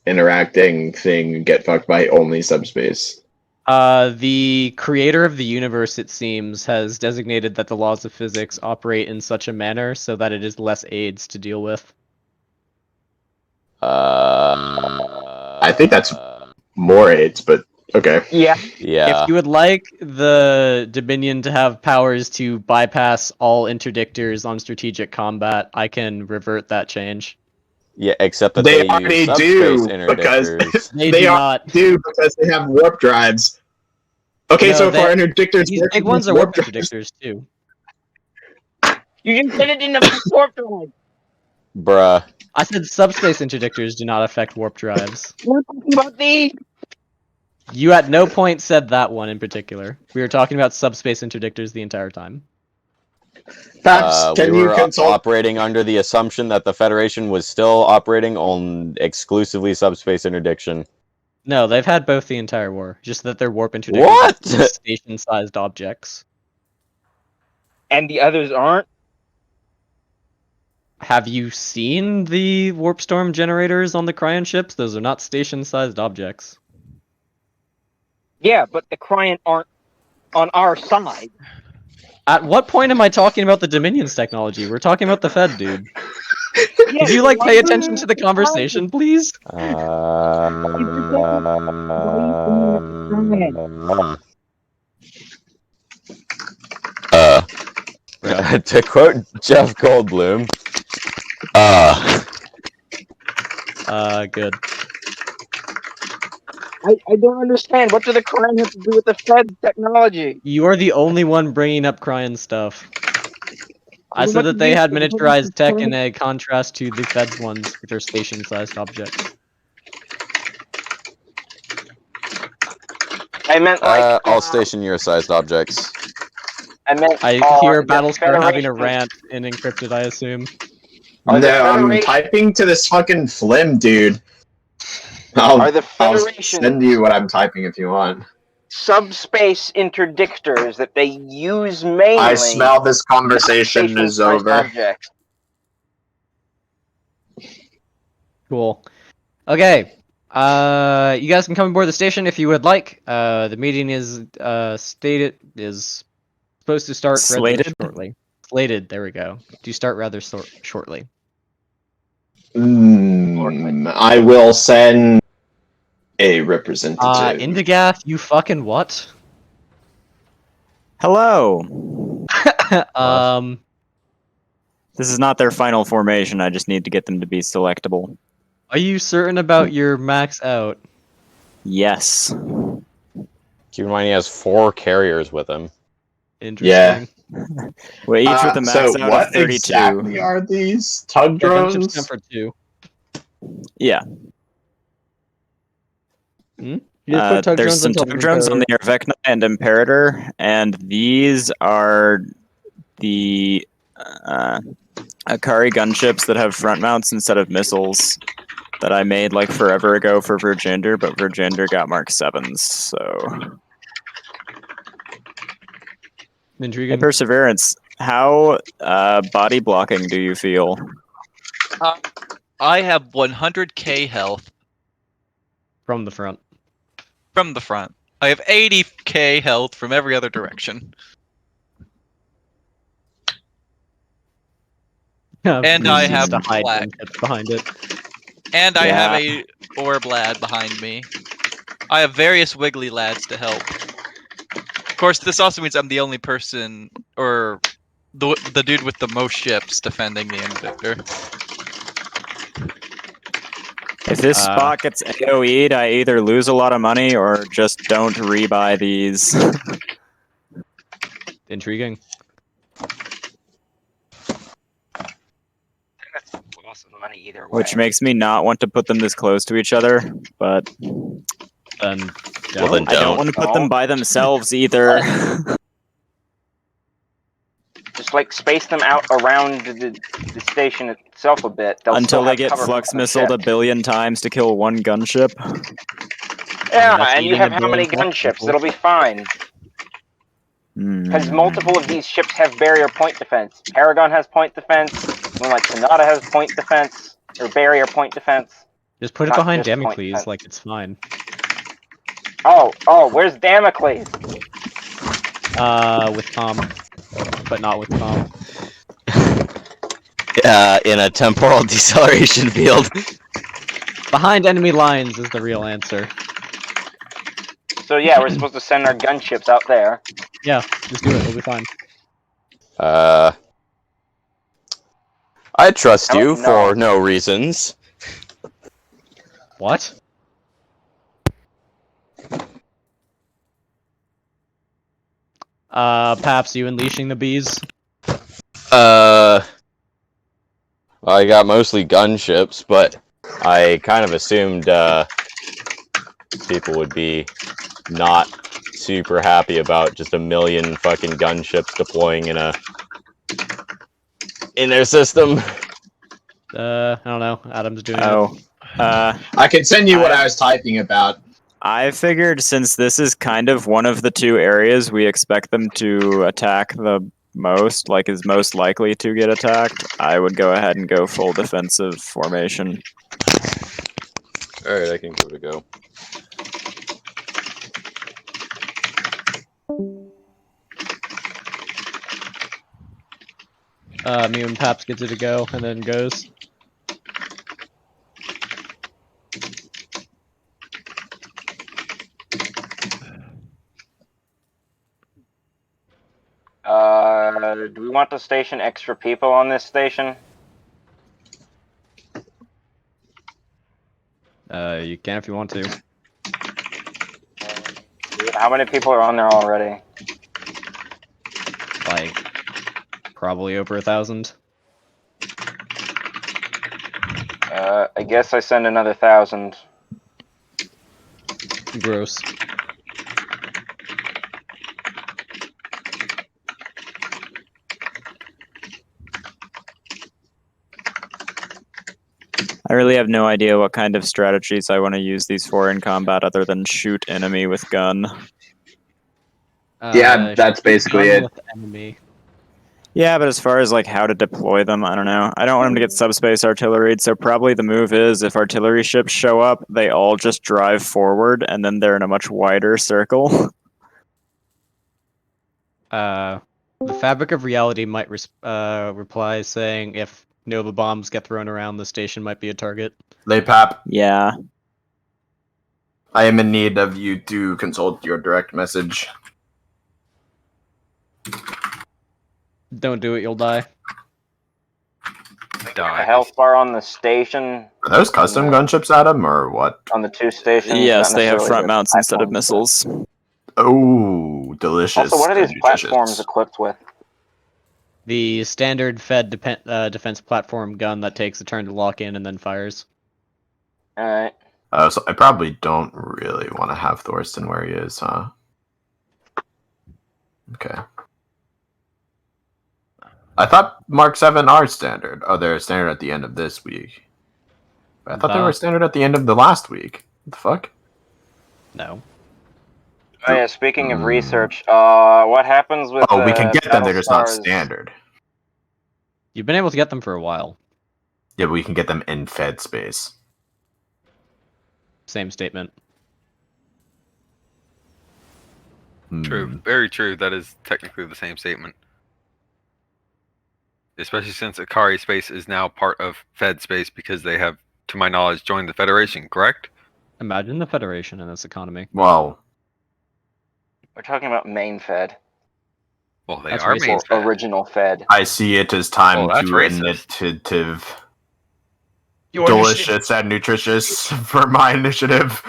interacting thing get fucked by only subspace? The creator of the universe, it seems, has designated that the laws of physics operate in such a manner so that it is less AIDS to deal with. I think that's more aids, but okay. Yeah. Yeah. If you would like the Dominion to have powers to bypass all interdictors on strategic combat, I can revert that change. Yeah, except that They they, already use do, subspace because interdictors. They They do are- not. do because they have warp drives. Okay, No, so if they- our interdictors These work big with ones are warp warp drives, interdictors too. You just said it didn't affect warp drive. Bruh. I said subspace interdictors do not affect warp drives. We're talking about these. You at no point said that one in particular. We were talking about subspace interdictors the entire time. Paps, can we you were consult? operating under the assumption that the Federation was still operating on exclusively subspace interdiction. No, they've had both the entire war. Just that they're warp interdictors What? with station-sized objects. And the others aren't? Have you seen the warp storm generators on the Cryon ships? Those are not station-sized objects. Yeah, but the Cryon aren't on our side. At what point am I talking about the Dominion's technology? We're talking about the Fed, dude. Could you like pay attention to the conversation, please? To quote Jeff Goldblum, Good. I don't understand. What do the Cryon have to do with the Fed technology? You are the only one bringing up Cryon stuff. I Well, said what that did they you had say? miniaturized tech in a contrast to the Fed's ones, which are station-sized objects. I meant like all station Euro-sized objects. I meant. I hear Battlestar having a Federation- rant in encrypted, I assume. Are the No, I'm Federation- typing to this fucking flim, dude. I'll Are the I'll Federation send you what I'm typing if you want. subspace interdictors that they use mainly? I smell this conversation is station-sized over. objects? Cool. Okay. You guys can come aboard the station if you would like. The meeting is supposed to start Slated? rather shortly. Slated. There we go. To start rather shortly. I will send a representative. Indigath, you fucking what? Hello. This is not their final formation. I just need to get them to be selectable. Are you certain about your max out? Yes. Keep in mind he has 4 carriers with him. Interesting. Well, each with a max so out what of 32. exactly are these tug Yeah, drones? gunship's temper 2. Yeah. You just put tug There's drones some on top of tug drones on the Arvecna and Imperator, and these are the Akari gunships that have front mounts instead of missiles. that I made like forever ago for Virginder, but Virginder got Mark 7s, so... Intriguing. Hey, Perseverance, how body blocking do you feel? I have 100k health From the front. from the front. I have 80k health from every other direction. And I have to hide black. gunships behind it. And I have Yeah. a orb lad behind me. I have various wiggly lads to help. Of course, this also means I'm the only person, or the dude with the most ships defending the Invictor. If this spot gets AoE'd, I either lose a lot of money or just don't rebuy these. Intriguing. Loss of money either way. Which makes me not want to put them this close to each other, but... Then Well, then I don't want to put them by themselves either. Just like space them out around the station itself a bit. They'll Until still they have get cover flux from the missiled a ship. billion times to kill one gunship. Yeah, that's and you eating have a how many billion flux gunships? missiles. It'll be fine. Because multiple of these ships have barrier point defense. Paragon has point defense. One like Sonata has point defense or barrier point defense. Just put it Not behind just point Damocles, defense. like it's fine. Oh, where's Damocles? With Tom, but not with Tom. In a temporal deceleration field. Behind enemy lines is the real answer. So yeah, we're supposed to send our gunships out there. Yeah, just do it. It'll be fine. I trust I you don't for know. no reasons. What? Paps, you unleashing the bees? Well, I got mostly gunships, but I kind of assumed people would be not super happy about just a million fucking gunships deploying in their system. I don't know. Adam's doing Oh. I can send you what I was typing about. I figured since this is kind of one of the two areas we expect them to attack the most, like is most likely to get attacked, I would go ahead and go full defensive formation. Alright, I can give it a go. Me and Paps gets it to go, and then goes. Do we want to station extra people on this station? You can if you want to. How many people are on there already? Like, probably over 1,000. I guess I send another 1,000. Gross. I really have no idea what kind of strategies I want to use these for in combat other than shoot enemy with gun. Yeah, that's basically it. With enemy. Yeah, but as far as like how to deploy them, I don't know. I don't want them to get subspace artilleried, so probably the move is if artillery ships show up, they all just drive forward and then they're in a much wider circle. The Fabric of Reality might reply saying if Nova bombs get thrown around, the station might be a target. Laypap, Yeah. I am in need of you to consult your direct message. Don't do it, you'll die. A health bar on the station. Are those custom gunships, Adam, or what? On the two stations. Yes, not they have necessarily front the mounts instead of platforms. missiles. Oh, delicious. Also, what are these and platforms nutritious. equipped with? The standard Fed defense platform gun that takes a turn to lock in and then fires. Alright. So I probably don't really want to have Thorsten where he is, huh? Okay. I thought Mark 7 are standard. Oh, they're standard at the end of this week. I thought they were standard at the end of the last week. What the fuck? No. Oh yeah, speaking of research, what happens with Oh, we can get them. They're just not Battlestar's- standard. You've been able to get them for a while. Yeah, but we can get them in Fed space. Same statement. True, very true. That is technically the same statement. Especially since Akari space is now part of Fed space because they have, to my knowledge, joined the Federation, correct? Imagine the Federation in this economy. Well, We're talking about main Fed. Well, they That's are racist. main Fed. Original Fed. I see it as time Oh, that's to racist. initiative. Your Delicious and nutritious for my initiative.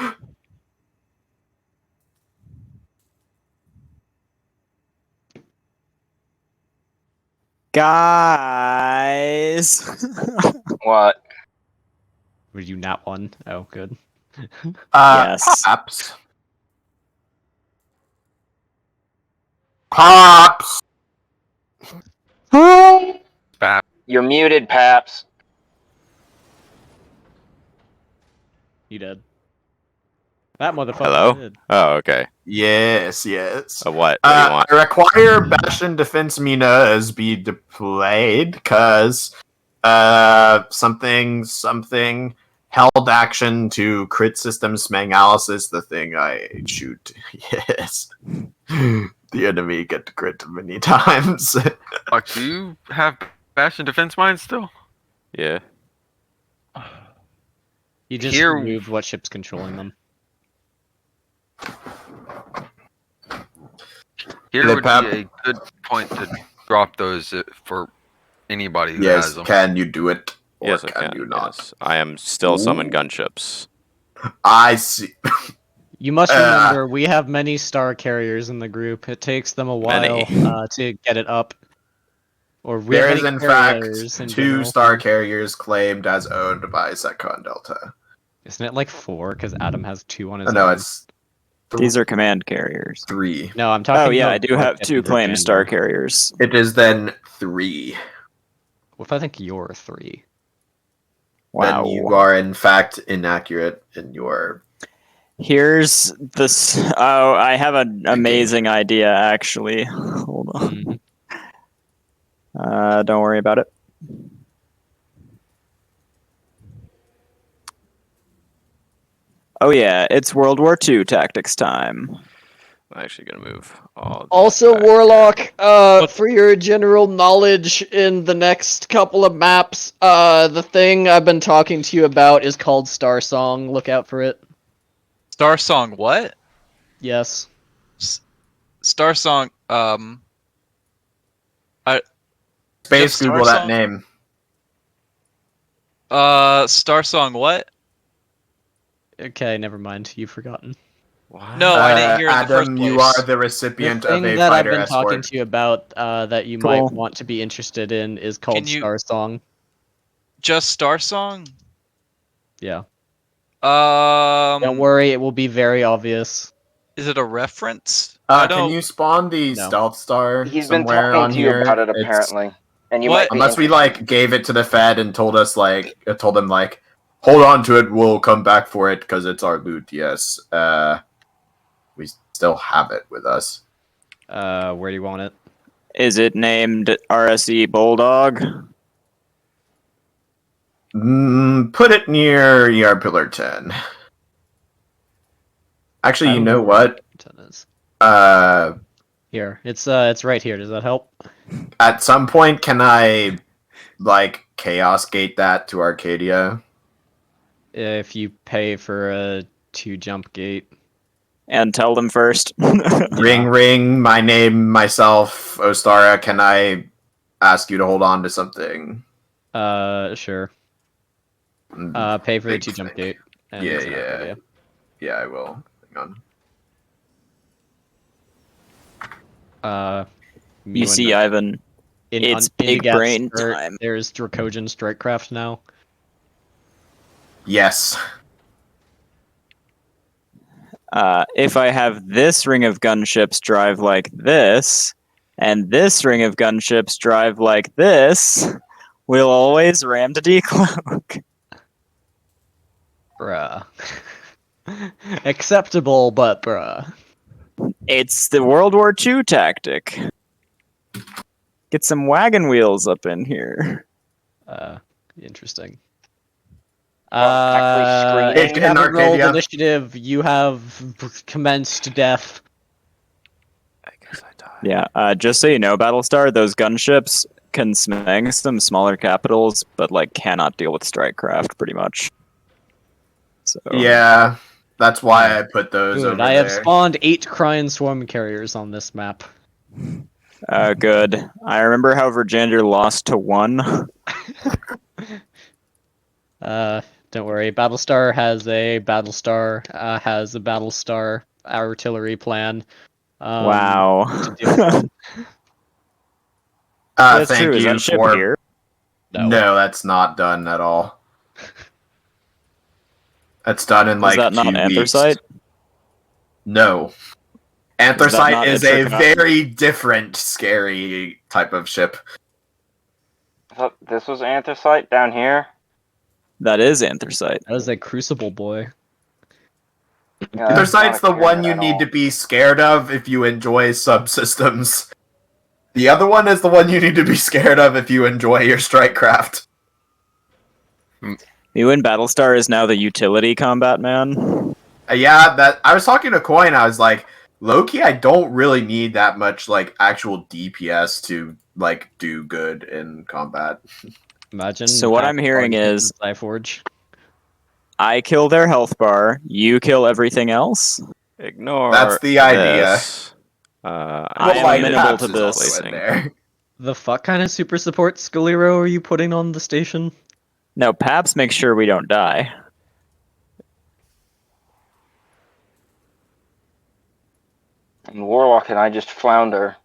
Guys. What? Were you not one? Oh, good. Yes. Pops. Pops. Bap. You're muted, Paps. You did. That motherfucker Hello? did. Oh, okay. Yes, yes. What? What do you want? I require Bastion Defense Minas be deployed because something held action to crit system smangalysis, the thing I shoot. Yes. The enemy get crit many times. Fuck, do you have Bastion defense mines still? Yeah. You just Here- removed what ship's controlling them. Here The would pap- be a good point to drop those for anybody who Yes, has them. can you do it? Or Yes, I can can. you not? Yes. I am still summon Ooh. gunships. I see. You must Uh, remember, we have many star carriers in the group. It takes them a while Many. to get it up. Or we There have is, many in fact, carriers in 2 general. star carriers claimed as owned by Secon Delta. Isn't it like 4? Because Adam has 2 on his Oh, no, own. it's These are command carriers. 3. No, I'm talking Oh yeah, about I do what have gets 2 into claimed fandom. star carriers. It is then 3. What if I think you're 3? Wow. Then you are in fact inaccurate in your. Here's this. Oh, I have an amazing idea, actually. Hold on. Don't worry about it. Oh yeah, it's World War II tactics time. I'm actually gonna move all. that Also, back. Warlock, for your general knowledge in the next couple of maps, the thing I've been talking to you about is called Star Song. Look out for it. Star Song what? Yes. Star Song, Space Just Google Star that Song? name. Star Song what? Okay, never mind. You've forgotten. No, I didn't hear it in the Adam, first place. you are the The recipient of thing a that I've fighter been talking escort. to you about that you Cool. might want to be interested in is called Can you- Star Song. Just Star Song? Yeah. Um, Don't worry, it will be very obvious. Is it a reference? I Can don't. you spawn the No. Stealth Star He's been somewhere talking on to you here? about it It's- apparently, and you What? might be Unless we interested. gave it to the Fed and told us told them hold on to it, we'll come back for it because it's our loot. Yes, we still have it with us. Where do you want it? Is it named RSE Bulldog? Put it near Yard Pillar 10. Actually, I you don't know where what? it is. Here, it's right here. Does that help? At some point, can I chaos gate that to Arcadia? If you pay for a 2-jump gate. And tell them first. Ring, my name, myself, Ostara. Can I ask you to hold on to something? Sure. Pay for a Big 2-jump thing. gate. And Yeah, it's an yeah. Arcadia. Yeah, I will. Hang on. You see, Ivan, it's big Indigat brain Skirt, time. There's Dracogen Strikecraft now. Yes. If I have this ring of gunships drive like this, and this ring of gunships drive like this, we'll always ram to decloak. Bruh. Acceptable, but bruh. It's the World War II tactic. Get some wagon wheels up in here. Interesting. Actually If you screening. In haven't rolled Arcadia. initiative, you have commenced death. I guess I died. Yeah, just so you know, Battlestar, those gunships can smang some smaller capitals, but like cannot deal with strikecraft pretty much. So Yeah, that's why I put those Good. over I have there. spawned 8 Cryon Swarm carriers on this map. good. I remember how Virginder lost to 1. Don't worry. Battlestar has a Battlestar artillery plan. Wow. To deal with them. That's Thank true. Is you that ship for. here? No, that's not done at all. That's done in Is like that not 2 weeks. anthracite? No. that Anthracite not is a Itricot? very different, scary type of ship. I thought this was anthracite down here. That is anthracite. That is a Crucible boy. Yeah, that's not Anthracite's the a one pyramid you at need all. to be scared of if you enjoy subsystems. The other one is the one you need to be scared of if you enjoy your strike craft. You and Battlestar is now the utility combat man. Yeah, that I was talking to Coin. I was like, Loki, I don't really need that much like actual DPS to like do good in combat. Imagine. So what I'm hearing is Cyforge. I kill their health bar, you kill everything else. Ignore. That's the idea. this. I am Light amenable Paps to is also this. in there. The fuck kind of super support Scolero are you putting on the station? No, Paps makes sure we don't die. And Warlock and I just flounder.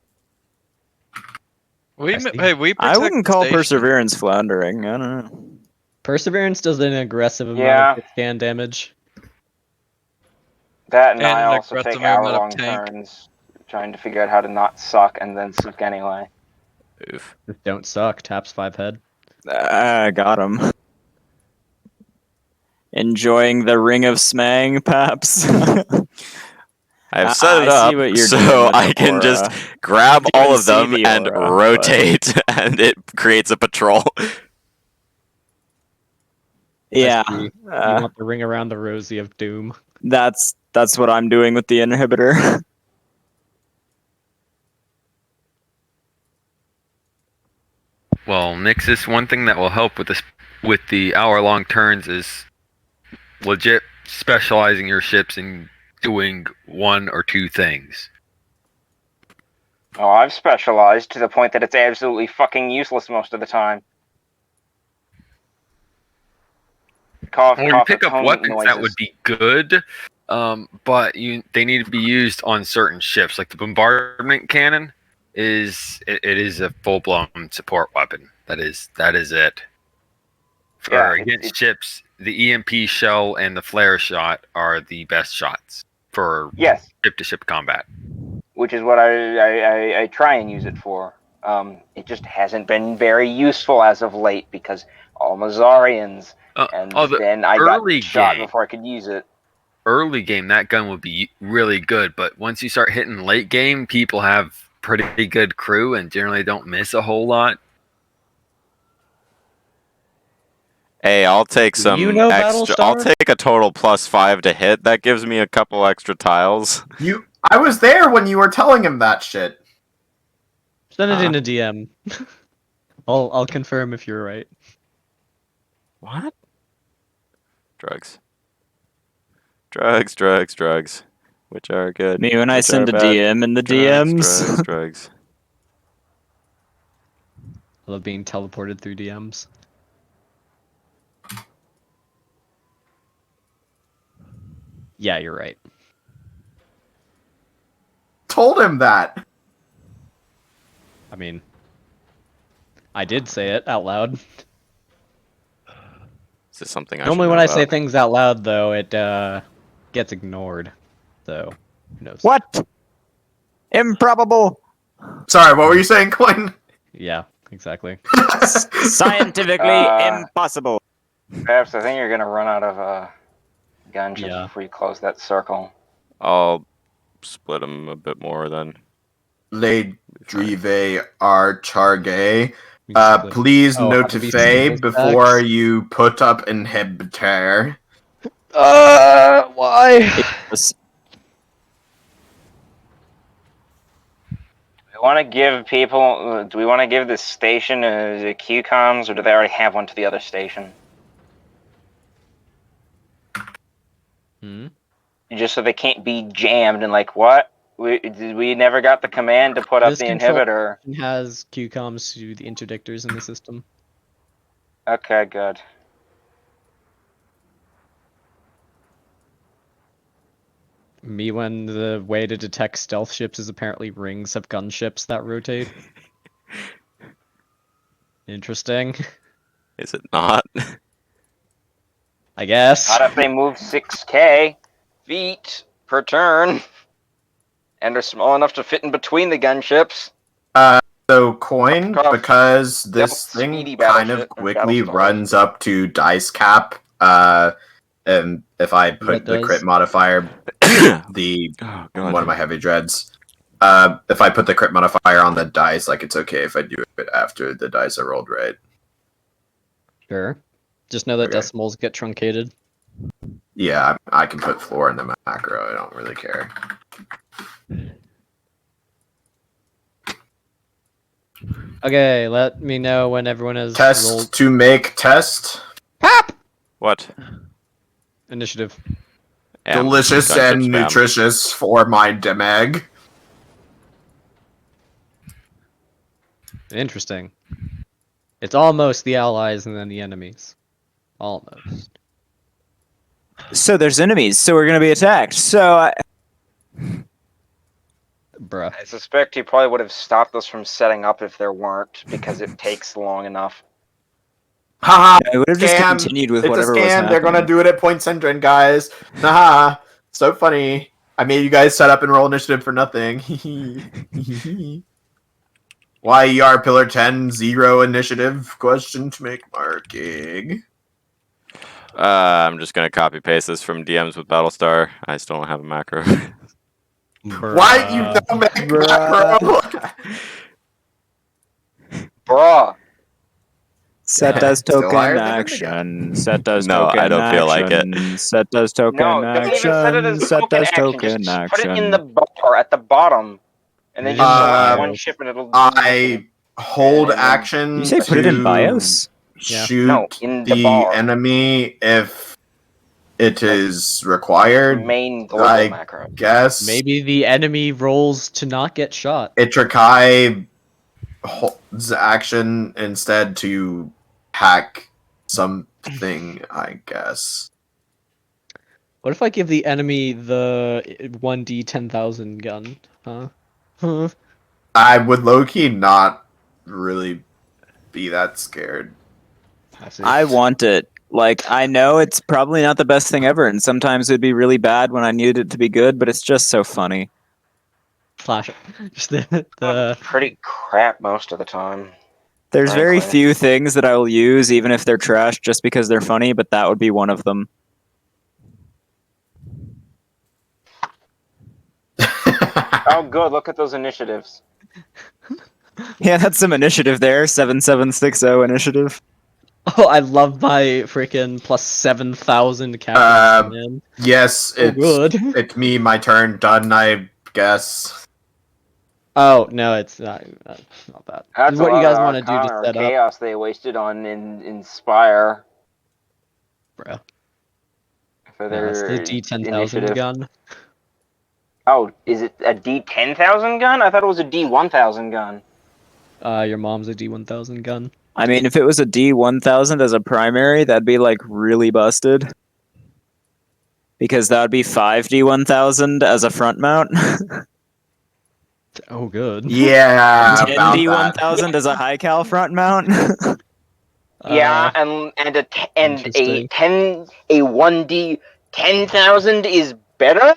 We I see. protect I wouldn't the call station. Perseverance floundering. I don't know. Perseverance does an aggressive Yeah. amount of scan damage. That and And I an also aggressive take amount of hour-long tank. turns trying to figure out how to not suck and then suck anyway. Oof. Just don't suck. Taps 5 head. Got him. Enjoying the ring of smang, Paps. I've set it I see up what you're doing so with I the can aura. just grab Can't all even of them see the and aura, rotate, and it creates a patrol. Yeah, You want the ring around the rosy of doom. that's what I'm doing with the inhibitor. Well, Nixus, one thing that will help with this with the hour-long turns is legit specializing your ships in doing 1 or 2 things. Oh, I've specialized to the point that it's absolutely fucking useless most of the time. Cough, Or you cough, pick up opponent weapons noises. that would be good, but they need to be used on certain ships. Like the bombardment cannon is a full-blown support weapon. That is it. For Yeah, against ships, the EMP shell and the flare shot are the best shots for Yes, ship-to-ship combat. which is what I try and use it for. It just hasn't been very useful as of late because all Mazarians, and then I got early shot game. before I could use it. Early game, that gun would be really good, but once you start hitting late game, people have pretty good crew and generally don't miss a whole lot. Hey, I'll take some You know extra. I'll Battlestar? take a total +5 to hit. That gives me a couple extra tiles. I was there when you were telling him that shit. Send it in a DM. I'll confirm if you're right. What? Drugs. Drugs. Which are good. Me when I which send are a bad. DM in the Drugs, DMs. drugs. I love being teleported through DMs. Yeah, you're right. Told him that. I mean, I did say it out loud. Is this something I Normally should when know I say about? things out loud, though, it gets ignored. So, who knows? What? Improbable. Sorry, what were you saying, Quinn? Yeah, exactly. Scientifically impossible. Perhaps I think you're gonna run out of gunships Yeah. before you close that circle. I'll split them a bit more then. Le Drive R Charge. We can split. Please Oh, have to be notify single before stacks? you put up inhibitor. Why? This- We want to give people. Do we want to give this station the QComs, or do they already have one to the other station? Hmm? Just so they can't be jammed and like, what? We never got the command to put up This the control inhibitor. has QComs to the interdictors in the system. Okay, good. Me when the way to detect stealth ships is apparently rings of gunships that rotate. Interesting. Is it not? I guess. Not if they move 6K feet per turn and are small enough to fit in between the gunships. So coin, because this Speedy thing kind battleship of or quickly battlestar. runs up to dice cap. And if I put the crit does? modifier, the Oh, God. one of my heavy dreads. If I put the crit modifier on the dice, like it's okay if I do it after the dice are rolled right. Sure. Just know that Okay. decimals get truncated. Yeah, I can put floor in the macro. I don't really care. Okay, let me know when everyone has Test rolled to make test. What? initiative. Delicious gunship and spam. nutritious for my demeg. Interesting. It's almost the allies and then the enemies. Almost. So there's enemies, so we're gonna be attacked. So Bruh. I suspect he probably would have stopped us from setting up if there weren't, because it takes long enough. Haha! I would have just Scam. continued with It's whatever a was scam. happening. They're gonna do it at Point Centrin, guys. Haha! So funny. I made you guys set up and roll initiative for nothing. Why ER Pillar 10 0 initiative? Question to make marking. I'm just gonna copy paste this from DMs with Battlestar. I still don't have a macro. Why you don't make macro? Bruh. Set Yeah, does still token higher than action. Set does No, token I don't feel like it. action. Set does token No, don't even set it action. as Set token does action. token Just put it in action. the bar at the bottom, and then just select one ship and it'll. I hold And then- action. You say put it in to BIOS? Yeah. Shoot No, in the the bar. enemy if it is required. Main global I macro. guess Maybe the enemy rolls to not get shot. Itrakai holds action instead to hack something, I guess. What if I give the enemy the 1d 10,000 gun? Huh? Huh? I would low-key not really be that scared. I want it. Like, I know it's probably not the best thing ever, and sometimes it'd be really bad when I needed it to be good, but it's just so funny. Flash it. Just the Pretty crap most of the time. There's very Frankly. few things that I will use, even if they're trash, just because they're funny, but that would be one of them. Oh, good. Look at those initiatives. Yeah, that's some initiative there. 7760 initiative. Oh, I love my freaking plus 7,000 captains, man. Yes, Oh, good. it's me, my turn, done, I guess. Oh, no, it's not that. That's What a do you lot guys of want to do Arcana to or set up? chaos they wasted on Inspire Bro. for Yeah, their it's the D10,000 initiative. gun. Oh, is it a D10,000 gun? I thought it was a D1000 gun. Your mom's a D1000 gun. I mean, if it was a D1000 as a primary, that'd be like really busted. Because that would be 5 D1000 as a front mount. Oh, good. Yeah, 10 about D1000 as a high cal front mount. Yeah, and a interesting. 1D 10,000 is better.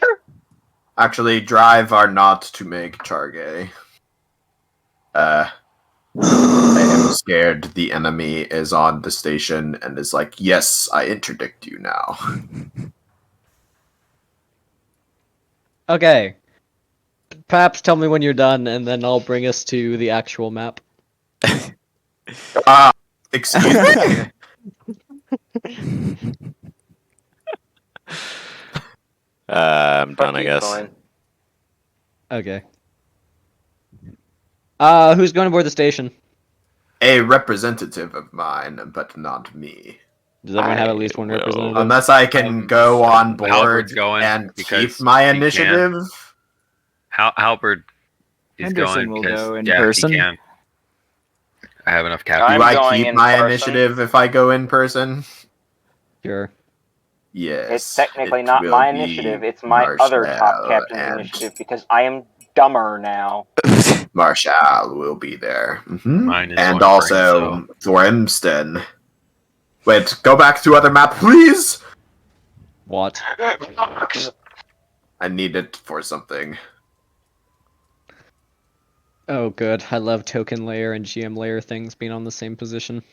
Actually, drive are not to make Chargay. I am scared the enemy is on the station and is like, yes, I interdict you now. Okay. Perhaps tell me when you're done, and then I'll bring us to the actual map. Excuse me? I'm Fuck done, I you, guess. Coin. Okay. Who's going aboard the station? A representative of mine, but not me. Does everyone have at least one will- representative? Unless I can go on board Halberd's going and because keep my he can. initiative. Halberd is Henderson going will because go in yeah, person. he can. I have enough Do captains. I'm I going keep in my person. initiative if I go in person? Sure. Yes. It's technically it not will my be initiative, it's my other top Marshall captain's and initiative because I am dumber now. Marshall will be there. Mine is And one also Thormston. Wait, go back to other map, please! What? I need it for something. Oh, good. I love token layer and GM layer things being on the same position.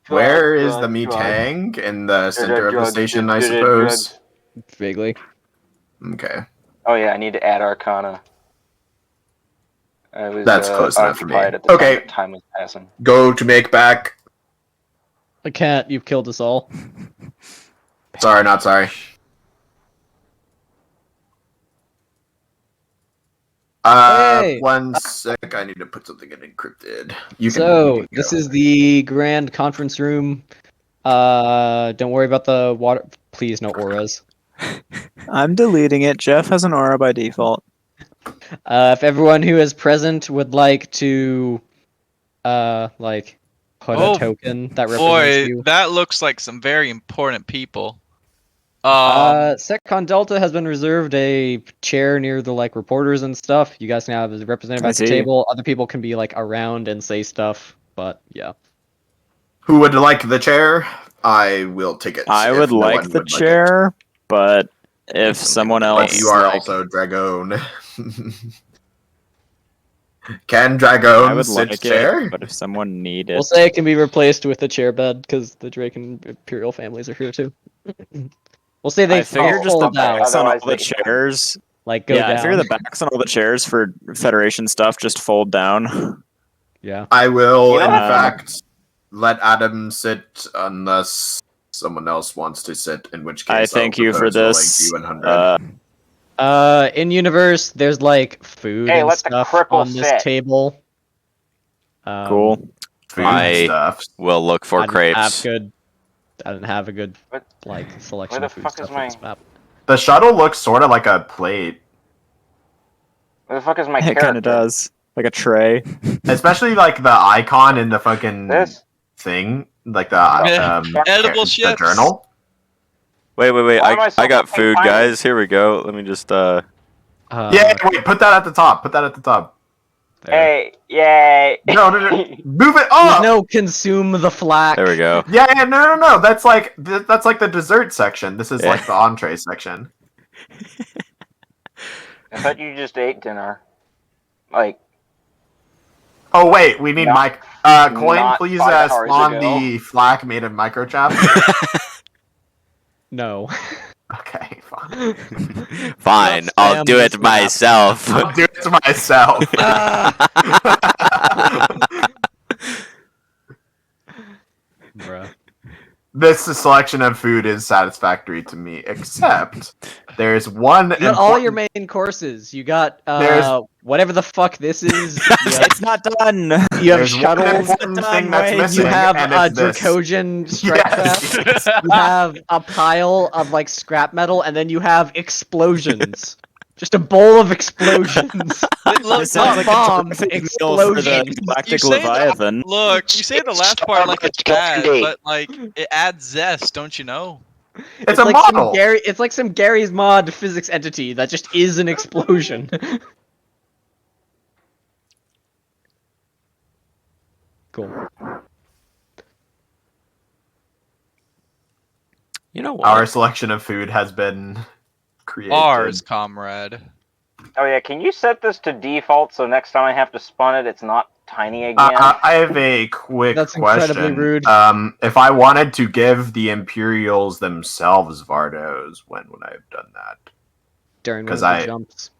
Where is the Metang? In the center of the station, I suppose? Vaguely. Okay. Oh yeah, I need to add Arcana. I was That's close enough for me. occupied at the Okay. time that time was passing. Go to make back. I can't. You've killed us all. Sorry, not sorry. Hey! 1 sec. I need to put something in encrypted. You So, can this go. is the grand conference room. Don't worry about the water. Please, no auras. I'm deleting it. Jeff has an aura by default. If everyone who is present would like to, like, put Oh, a token that represents Boy, you. that looks like some very important people. Seccon Delta has been reserved a chair near the, like, reporters and stuff. You guys can have a representative I at the see. table. Other people can be, like, around and say stuff, but, yeah. Who would like the chair? I will take it. I if would no like one the would chair, but if Something someone with the But else, you are like, also Dragon. Can I Dragon would sit like chair? it, but if someone need it, We'll say it can be replaced with a chair bed, because the Drake and Imperial families are here, too. We'll say they I figure all just the fold out, backs on all Otherwise the they can- chairs. like, go Yeah, down. I figure the backs on all the chairs for Federation stuff just fold down. Yeah. I will, You know in what? fact, let Adam sit unless someone else wants to sit, in which case I thank I'll you for propose rolling this. D100. In universe, there's like food Hey, and let the stuff cripple on this sit. table. Cool. Food I stuff. will look for I didn't have crepes. good. I didn't have a good What? like selection Where of the food fuck stuff is for my? this map. The shuttle looks sort of like a plate, Where the fuck is my It character? kind of does. Like a tray. especially like the icon in the fucking This? thing, like the Edible the ships. journal. Wait. Why am I so I got fucking food, tiny? guys. Here we go. Let me just Yeah, wait, put that at the top. Put that at the top. There. Hey, yay! No, move it There's up. no consume the flack. There we go. Yeah, no. That's like the dessert section. This is Yeah. like the entree section. I thought you just ate dinner. Like, Oh wait, we need Not- coin. not Please 5 hours spawn ago. the flak made of microchap. No. Okay, fine. Fine, Not I'll do spam it this map. myself. I'll do it to myself. Bruh. This selection of food is satisfactory to me, except there's one. You got all your important- main courses. You got There's- whatever the fuck this is. You have, It's not done. you have There's one shuttles. important Done, thing that's Wayne. missing. You have and a it's this. Dracogen strike Yes. craft. You have a pile of like scrap metal, and then you have explosions. Just a bowl of explosions. Look, This sounds not like bombs, a terrific meal for the explosions. Galactic You say that- Leviathan. Look, you say the last part like it's bad, candy. but like it adds zest, don't you know? It's a like model. It's like some Gary's Mod physics entity that just is an explosion. Cool. You know what? Our selection of food has been created. Ours, comrade. oh yeah, can you set this to default so next time I have to spawn it, it's not tiny again? I have a quick That's question. incredibly rude. If I wanted to give the Imperials themselves Vardos, when would I have done that? During one of 'Cause the I- jumps.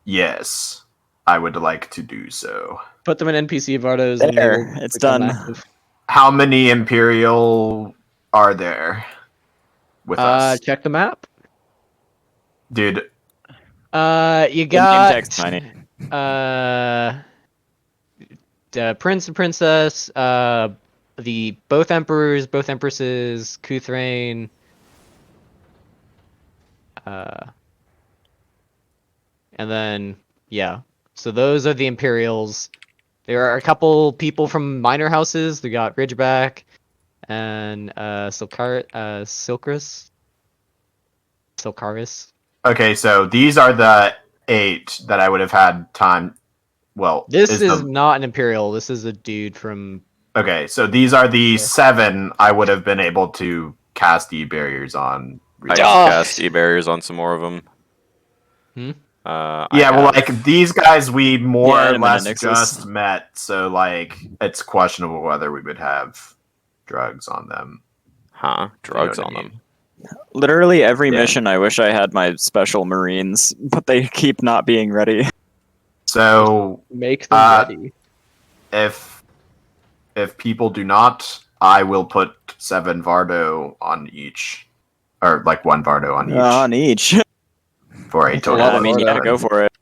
Yes, I would like to do so. Put them in NPC Vardos and they There, will it's become done. active. How many Imperial are there with us? Check the map. Dude, You The name got tag's tiny. Prince and Princess, the both emperors, both empresses, Kuthrain, and then yeah. So those are the Imperials. There are a couple people from minor houses. We got Ridgeback and Silcaris. okay, so these are the 8 that I would have had time. Well, This is the not an Imperial. This is a dude from. okay. So these are the 7 I would have been able to cast e-barriers on. I just cast e-barriers on some more of them. Hmm? Yeah, well, like these guys, we more Yeah, or Adam and less Nixus. just met, so like it's questionable whether we would have drugs on them. Huh? Drugs what I on mean. them. Literally every Yeah. mission, I wish I had my special marines, but they keep not being ready. So Make them ready. if people do not, I will put 7 Vardo on each, or like 1 Vardo on each On each. for a That's a total. lot Yeah, I of mean, yeah, 7. go for it.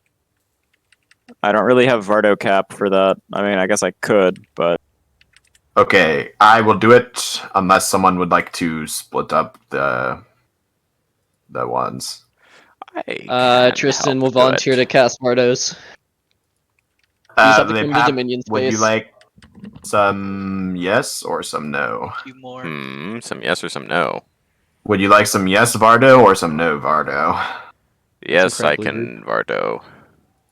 I don't really have Vardo cap for that. I mean, I guess I could, but Okay, I will do it unless someone would like to split up the ones. Tristan will volunteer to cast Mardos. You just have to come to Dominion Would you space. like some yes or some no? Some yes or some no. Would you like some yes Vardo or some no Vardo? Yes, I incredibly can Vardo.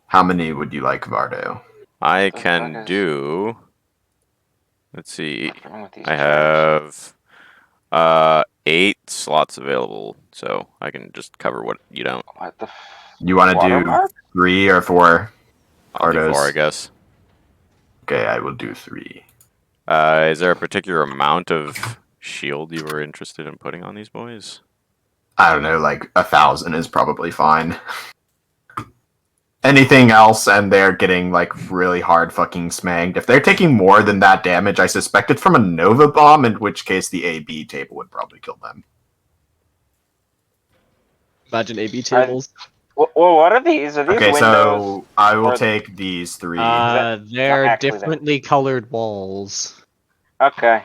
How many would you like Vardo? I The can fuck is- do. Let's see. What's wrong with these I chairs? have 8 slots available, so I can just cover what you don't. What the? You want to do Watermark? 3 or 4 I'll do 4, I Vardos? guess. Okay, I will do 3. Is there a particular amount of shield you were interested in putting on these boys? I don't know, like 1,000 is probably fine. Anything else, and they're getting like really hard fucking smagged. If they're taking more than that damage, I suspect it's from a Nova Bomb, in which case the AB table would probably kill them. Imagine AB tables. Well, what are these? Are these Okay, windows? so I will or- take these 3. They're actually there? differently colored walls. Okay.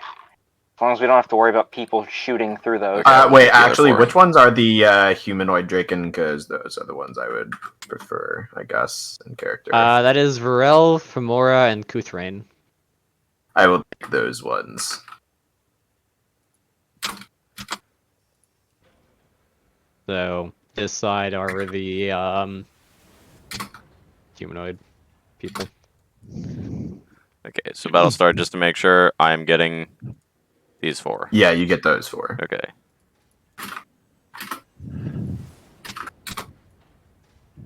As long as we don't have to worry about people shooting through those. Wait, the other actually, 4. which ones are the humanoid Draken? Because those are the ones I would prefer, I guess, in character. That is Varel, Femora, and Kuthrain. I will take those ones. So this side are the humanoid people. Okay, so Battlestar, just to make sure, I'm getting these 4. Yeah, you get those 4. Okay.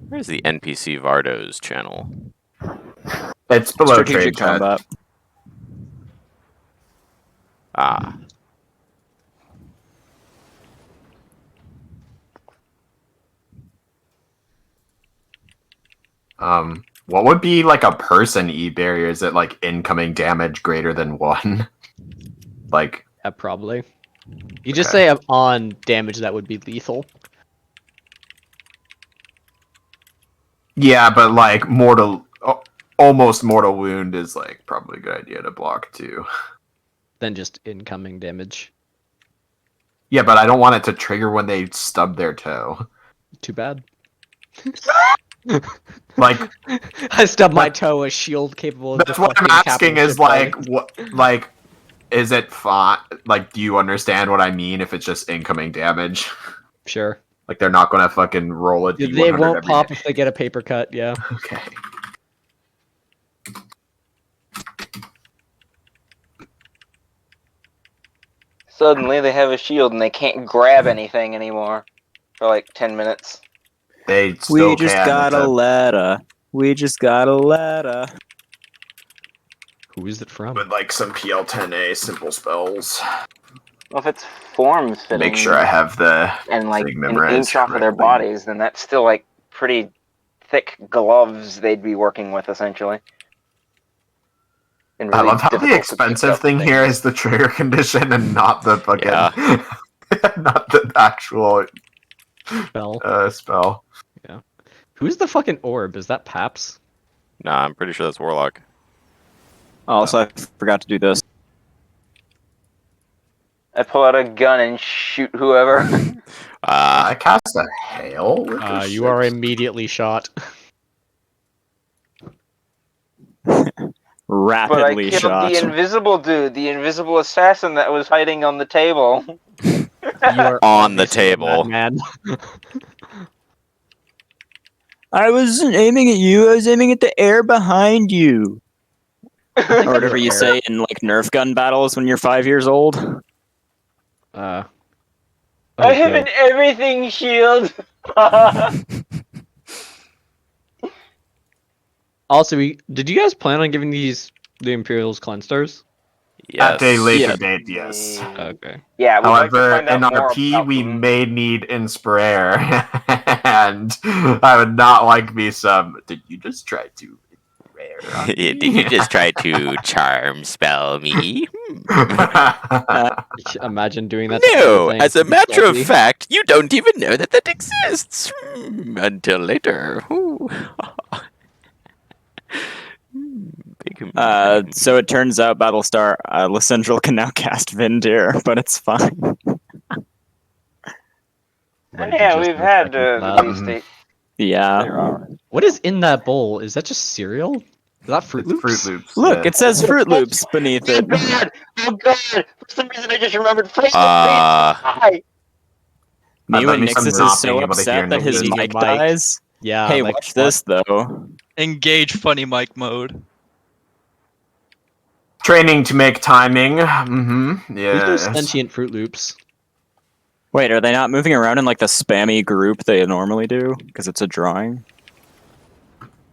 Where's the NPC Vardos channel? It's below strategic trade chat. combat. Ah. What would be like a person e-barrier? Is it like incoming damage greater than 1? Like, Probably. You just say on damage that would be lethal. yeah, but like almost mortal wound is like probably a good idea to block too. Than just incoming damage. Yeah, but I don't want it to trigger when they stub their toe. Too bad. Like, I stubbed my toe, a shield capable of that's what I'm deflecting asking capital is ship like, fire. what, like, is it fine? Like, do you understand what I mean if it's just incoming damage? Sure. Like, they're not gonna fucking roll it. They won't pop if they get a paper cut, yeah. Okay. Suddenly they have a shield and they can't grab anything anymore for like 10 minutes. They still We just can. got It's a letter. We just got a letter. Who is it from? With like some PL10A simple spells. Well, if it's form fitting, Make sure I have the and like thing an memorized inch off of their correctly. bodies, then that's still like pretty thick gloves they'd be working with essentially. And I really love how the difficult to pick expensive up thing here things. is the trigger condition and not the fucking, Yeah. not the actual Spell. spell. Who's the fucking orb? Is that Paps? Nah, I'm pretty sure that's Warlock. Also, I forgot to do this. I pull out a gun and shoot whoever. I cast a hail. With the You are six. immediately shot. But I Rapidly killed shot. the invisible dude, the invisible assassin that was hiding on the table. You are On the obviously a table. madman. I wasn't aiming at you. I was aiming at the air behind you. Or whatever you say in like Nerf gun battles when you're 5 years old. I have an everything shield. Also, did you guys plan on giving the Imperials cleanse stars? At a later Yeah. date, yes. Okay. Yeah, we'd like to However, find out in more RP, about we them. may need Inspire, and I would not like me some. Did you just try to Inspire on me? Did you just try to charm spell me? Imagine doing that. To No, everything. as a matter of Salty. fact, you don't even know that that exists. Until later. Ooh. So it turns out Battlestar Lysandral can now cast Vindir, but it's fine. Yeah, we've had at least eight. Yeah. What is in that bowl? Is that just cereal? Is that Fruit Loops? Fruit Loops. Look, yeah. it says Fruit Loops beneath it. Oh god! For some reason I just remembered Fruit Loops. Uh, Me when me some Nixus not is so being able to hear upset that his Nixus. mic Mic. dies. Yeah. Hey, like, watch this though. Engage funny mic mode. Training to make timing. Mm-hmm. There's no Yes. sentient Fruit Loops. Wait, are they not moving around in like the spammy group they normally do? Because it's a drawing?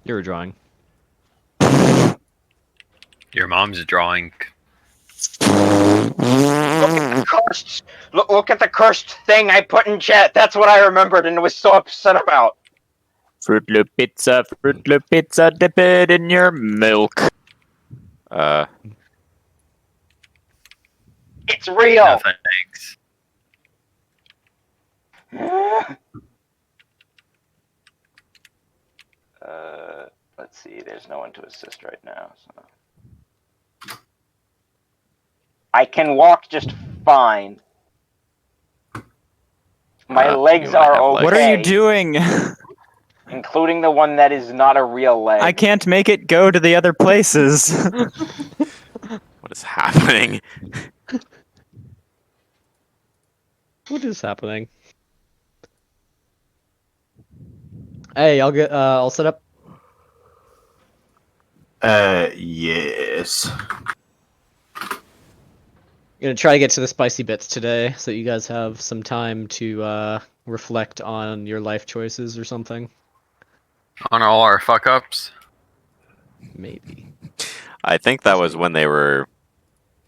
You're a drawing. Your mom's drawing. Look at the cursed thing I put in chat. That's what I remembered and was so upset about. Fruit Loop pizza, dip it in your milk. It's real. No thanks. Let's see. There's no one to assist right now. So. I can walk just fine. My legs you wanna are have okay. legs? What are you doing? Including the one that is not a real leg. I can't make it go to the other places. What is happening? What is happening? Hey, I'll set up. Yes. I'm gonna try to get to the spicy bits today, so that you guys have some time to reflect on your life choices or something. On all our fuck ups. Maybe. I think that was when they were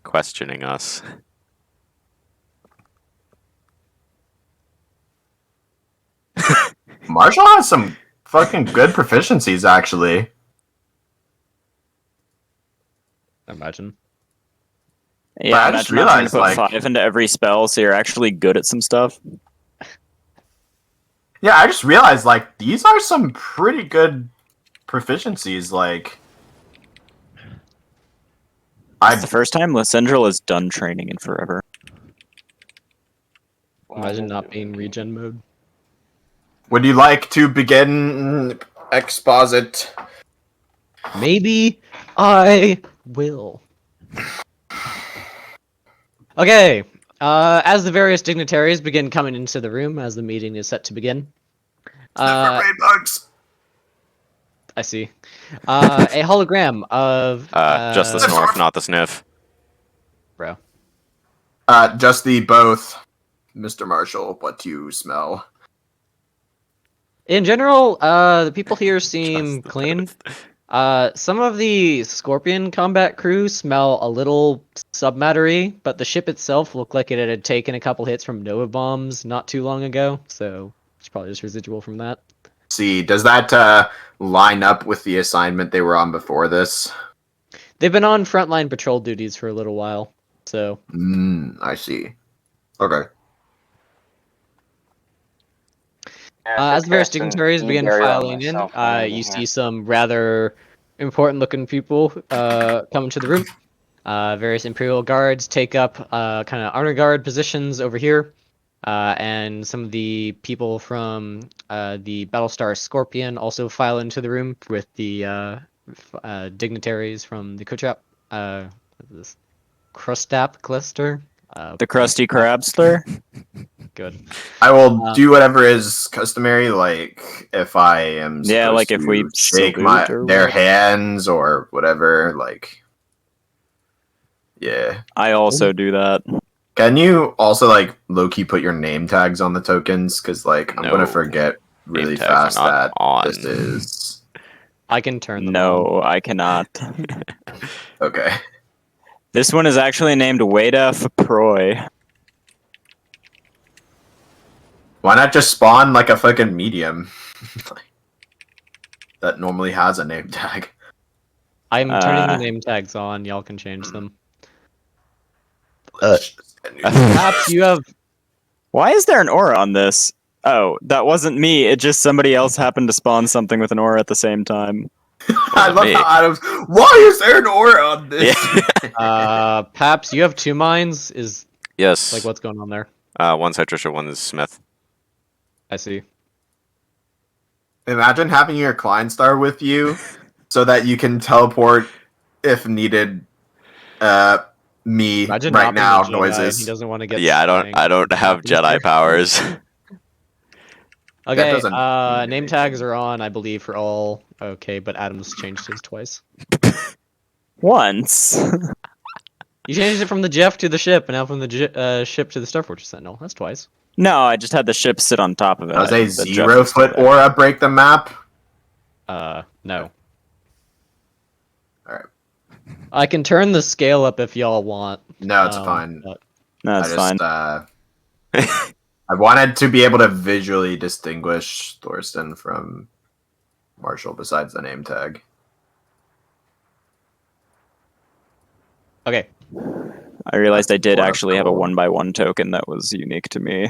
questioning us. Marshall has some fucking good proficiencies, actually. Imagine. Yeah, I just imagine not trying to realized, put like- 5 into every spell, so you're actually good at some stuff. Yeah, I just realized, like, these are some pretty good proficiencies, like... It's the first time Lysandral has done training in forever. Imagine not being regen mode. Would you like to begin exposit? Maybe I will. Okay. As the various dignitaries begin coming into the room as the meeting is set to begin. bugs. I see. A hologram of Just the snorf, not the sniff. bro. Just the both, Mr. Marshall. What do you smell? In general, the people here seem clean. Some of the Scorpion combat crew smell a little submattery, but the ship itself looked like it had taken a couple hits from Nova bombs not too long ago, so it's probably just residual from that. See, does that line up with the assignment they were on before this? They've been on frontline patrol duties for a little while, so. I see. Okay. As the various dignitaries begin filing in, you see some rather important-looking people come into the room. Various Imperial guards take up kind of honor guard positions over here, and some of the people from the Battlestar Scorpion also file into the room with the dignitaries from the Kuchap, this Crustap cluster. The Krusty Krabster? Good. I will do whatever is customary, like if I am supposed like if we to shake salute or their what? hands or whatever, like yeah. I also do that. Can you also like low-key put your name tags on the tokens? Because like I'm gonna No. forget really Name tags are fast not that on. this is I can turn them on. No, I cannot. okay. This one is actually named Weda Fproy. Why not just spawn like a fucking medium that normally has a name tag? I'm turning the name tags on. Y'all can change them. Perhaps you have. Why is there an aura on this? Oh, that wasn't me. It just somebody else happened to spawn something with an aura at the same time. I love how Adam's. Why is there an aura on this? Paps, you have 2 mines. Is Yes. like what's going on there? One's Trisha, one's Smith. I see. Imagine having your Kleinstar with you, so that you can teleport if needed. Me Imagine right not being now a Jedi. noises. He doesn't want to get. Yeah, I don't have Jedi powers. Okay, doesn't name tags are on, I believe, for all. Okay, but Adam's changed his twice. Once. You changed it from the Jeff to the ship, and now from the ship to the Star Fortress Sentinel. That's twice. No, I just had the ship sit on top of it. Does a The Jeff 0-foot there. aura break the map? No. Alright. I can turn the scale up if y'all want. No, it's fine. But... No, it's fine. I wanted to be able to visually distinguish Thorsten from Marshall besides the name tag. Okay. I realized I did actually have a 1x1 token that was unique to me.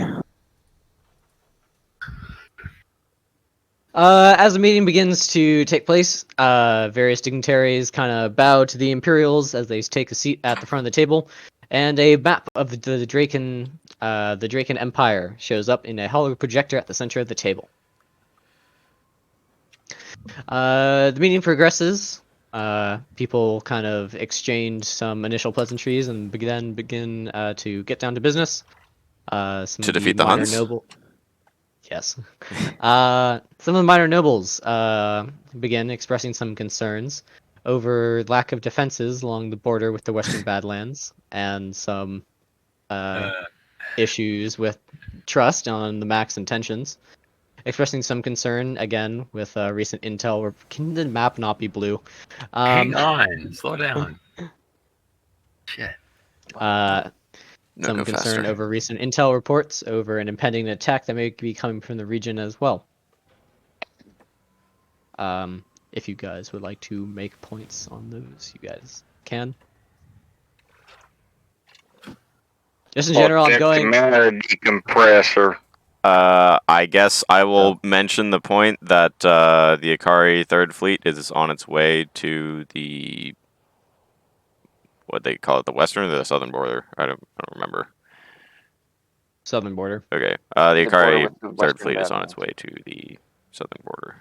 As the meeting begins to take place, various dignitaries kind of bow to the Imperials as they take a seat at the front of the table, and a map of the Draken Empire shows up in a hollow projector at the center of the table. The meeting progresses. People kind of exchange some initial pleasantries and begin to get down to business. To defeat the Huns? Yes. Some of the minor nobles begin expressing some concerns over lack of defenses along the border with the Western Badlands and some issues with trust on the Mac's intentions. Expressing some concern again with recent intel. Can the map not be blue? Hang on, slow down. Shit. Some concern over recent intel reports over an impending attack that may be coming from the region as well. If you guys would like to make points on those, you guys can. Just in general, I'm going. Decompressor. I guess I will mention the point that the Akari Third Fleet is on its way to the what they call it, the western or the southern border. I don't remember. Southern border. Okay. The Akari Third Fleet is on its way to the southern border.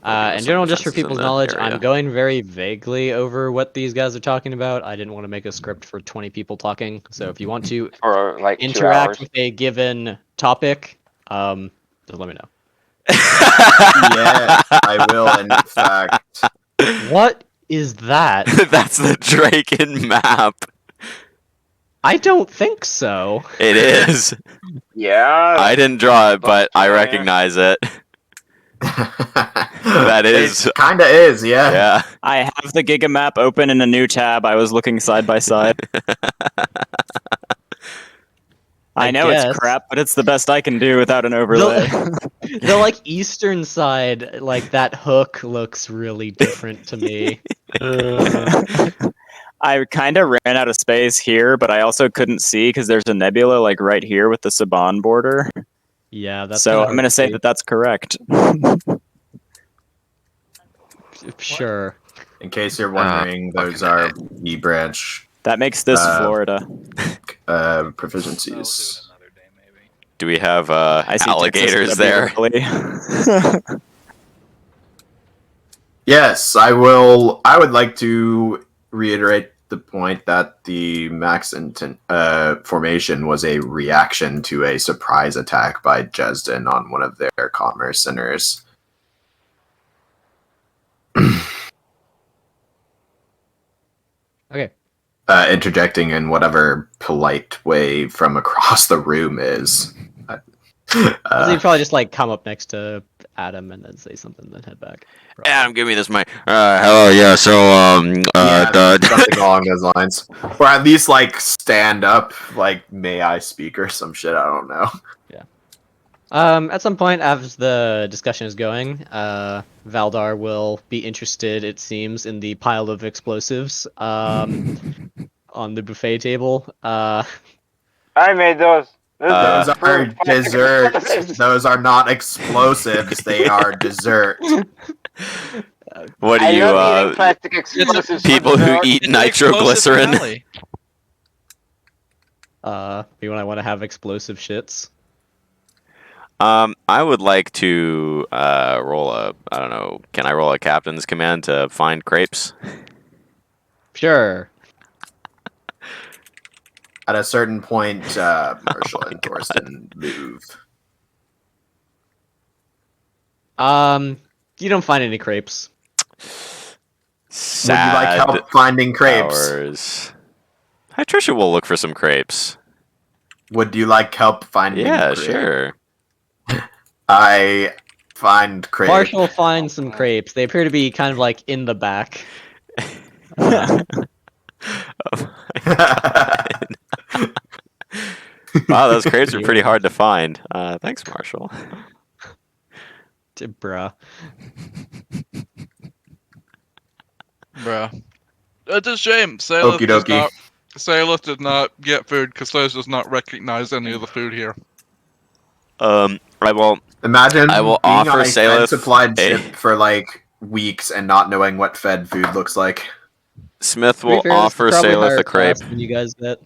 In general, just for people's knowledge, I'm going very vaguely over what these guys are talking about. I didn't want to make a script for 20 people talking, so if you want to interact with a given topic, just let me know. Yeah, I will, in fact. What is that? That's the Draken map. I don't think so. It is. Yeah. I didn't draw it, but I recognize it. That is. It kinda is, yeah. Yeah. I have the Gigamap open in a new tab. I was looking side by side. I know guess. it's crap, but it's the best I can do without an overlay. The like eastern side, like that hook looks really different to me. I kind of ran out of space here, but I also couldn't see because there's a nebula like right here with the Saban border. Yeah, that's So kinda I'm hard going to to say see. that that's correct. Sure. In case you're wondering, those are E branch That makes this Florida. proficiencies. Do we have I see alligators Texas there? nebula. Yes, I will. I would like to reiterate the point that the Max formation was a reaction to a surprise attack by Jesden on one of their commerce centers. Okay. Interjecting in whatever polite way from across the room is. So you'd probably just like come up next to Adam and then say something, then head back. Adam, give me this mic. Hello, yeah. So, something along those lines, or at least like stand up, like may I speak or some shit. I don't know. Yeah. At some point, as the discussion is going, Valdar will be interested, it seems, in the pile of explosives on the buffet table. I made those. Those are desserts. Those are not explosives. They are dessert. What do I you, love eating plastic explosives. people who eat nitroglycerin? You want to have explosive shits? I would like to roll a. I don't know. Can I roll a captain's command to find crepes? Sure. At a certain point, Marshall and Thorsten move. You don't find any crepes. Would you like help finding crepes? Hours. Hi, Trisha will look for some crepes. Would you like help finding crepes? Yeah, sure. I find crepes. Marshall finds some crepes. They appear to be kind of like in the back. Wow, those crepes are pretty hard to find. Thanks, Marshall. Bruh. Bruh. It's a shame. Saleth Okie dokie. did not get food because Saleth does not recognize any of the food here. I will imagine. I will being offer on a Saleth supplied ship for like weeks and not knowing what fed food looks like. Smith will offer Saleth a crepe. You guys bet.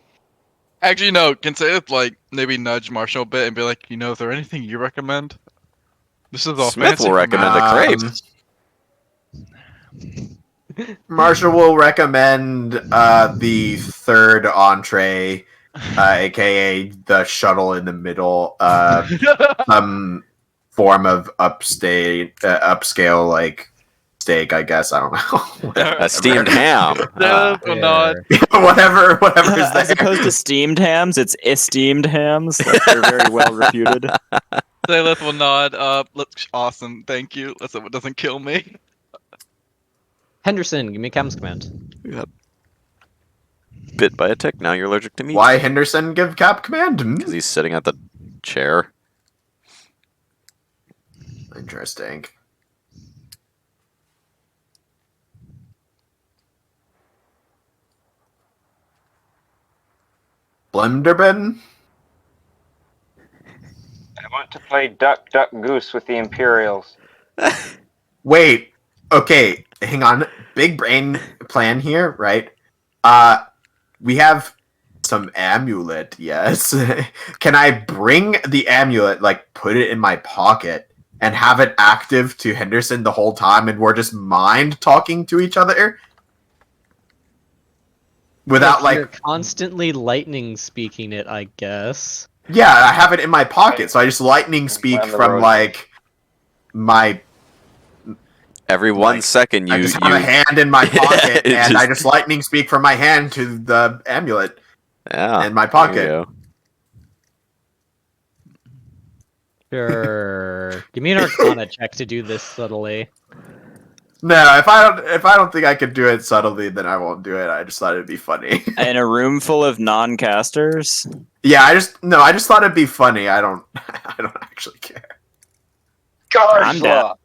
Actually, no. Can Saleth like maybe nudge Marshall a bit and be like, you know, is there anything you recommend? This is all Smith fancy will for recommend me. a crepe. Marshall will recommend the third entree, aka the shuttle in the middle, some form of upscale like steak, I guess. I don't know. A steamed ham. whatever is there. As opposed to steamed hams, it's esteemed hams. Like they're very well reputed. Saleth will nod. Looks awesome. Thank you. Let's hope it doesn't kill me. Henderson, give me a captain's command. You got bit by a tick. Now you're allergic to meat. Why Henderson give cap command? Because he's sitting at the chair. Interesting. Blenderben? I want to play Duck, Duck, Goose with the Imperials. Wait. Okay. Hang on. Big brain plan here, right? We have some amulet, yes. Can I bring the amulet, like put it in my pocket, and have it active to Henderson the whole time, and we're just mind talking to each other? Without you're constantly lightning speaking it, I guess. Yeah, I have it in my pocket, so I just lightning speak from like my. Every 1 second, I just have a hand in my pocket, and I just lightning speak from my hand to the amulet in my pocket. Sure. Sure. Give me an Arcana check to do this subtly. No, if I don't think I could do it subtly, then I won't do it. I just thought it'd be funny. In a room full of non-casters? Yeah, I just thought it'd be funny. I don't actually care. I'm down. Garsla!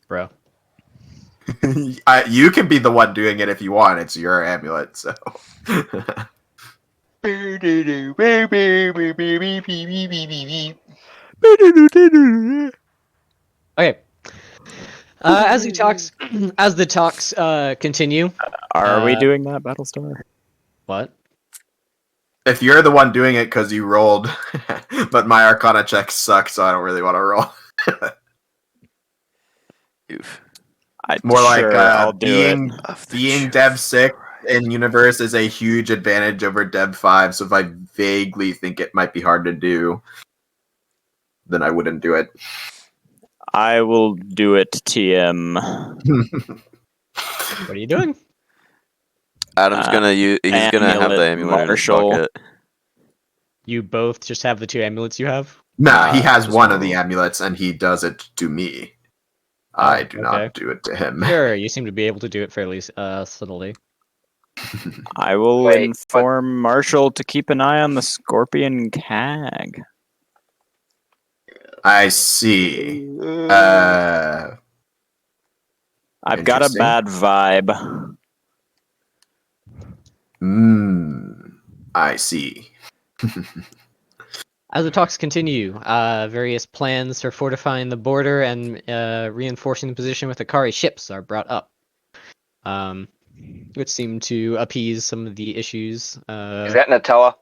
Bro. You can be the one doing it if you want. It's your amulet, so. Okay. As the talks continue. Are we doing that, Battlestar? What? If you're the one doing it because you rolled, but my Arcana checks suck, so I don't really want to roll. Oof. More Sure, like I'll do being it. being Dev 6 in universe is a huge advantage over Dev 5. So if I vaguely think it might be hard to do, then I wouldn't do it. I will do it, TM. What are you doing? Adam's gonna he's gonna have the amulet in his Marshall. pocket. You both just have the 2 amulets you have? Nah, he has just one of one. the amulets, and he does it to me. I do okay. not do it to him. Sure, you seem to be able to do it fairly subtly. I will Wait, inform Marshall to keep an eye on the Scorpion Cag. I see. I've got a Interesting. bad vibe. I see. As the talks continue, various plans for fortifying the border and reinforcing the position with Akari ships are brought up, which seem to appease some of the issues. Is that Nutella?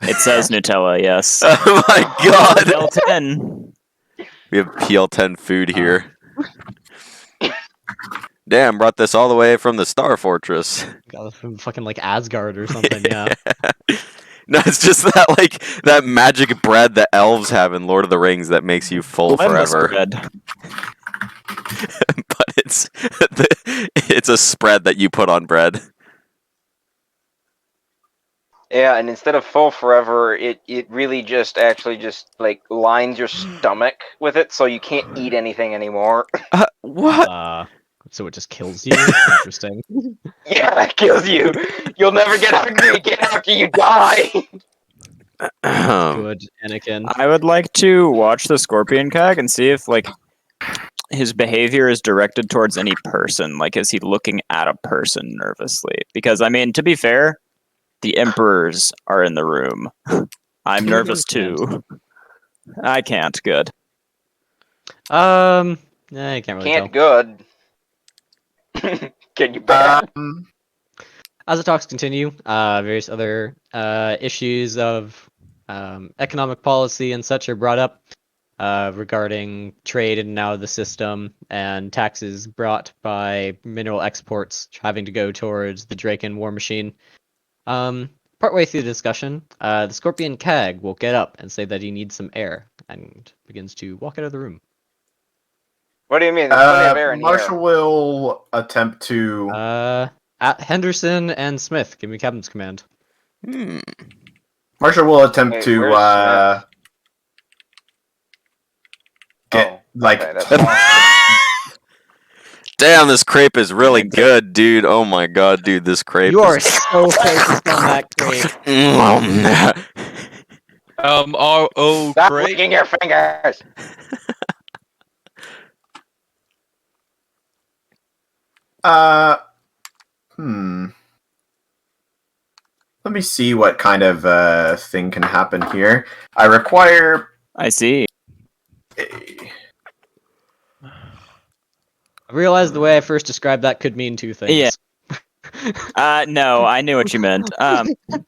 It says Nutella, yes. Oh my god! L10. We have PL10 food here. Damn, brought this all the way from the Star Fortress. Got from fucking like Asgard or something, yeah. No, it's just that magic bread that elves have in Lord of the Rings that makes you full forever. Bread. But it's a spread that you put on bread. Yeah, and instead of full forever, it really just like lines your stomach with it, so you can't eat anything anymore. What? So it just kills you? Interesting. Yeah, that kills you. You'll never get hungry again after you die. Good, Anakin. I would like to watch the Scorpion Cag and see if his behavior is directed towards any person. Like, is he looking at a person nervously? Because, I mean, to be fair, the Emperors are in the room. I'm nervous too. I can't. Good. I can't really Can't tell. good. Can you bad? As the talks continue, various other issues of economic policy and such are brought up regarding trade in and out of the system and taxes brought by mineral exports having to go towards the Draken war machine. Partway through the discussion, the Scorpion Cag will get up and say that he needs some air and begins to walk out of the room. What do you mean? There's plenty of air in Marshall will attempt to. At Henderson and Smith, give me captain's command. Marshall will attempt Wait, to where's get okay, that's Damn, this crepe is really good, dude. Oh my god, dude, this crepe You are is... so focused on that crepe. Stop licking your fingers. Let me see what kind of thing can happen here. I require. I see. I realized the way I first described that could mean two things. Yeah. No, I knew what you meant.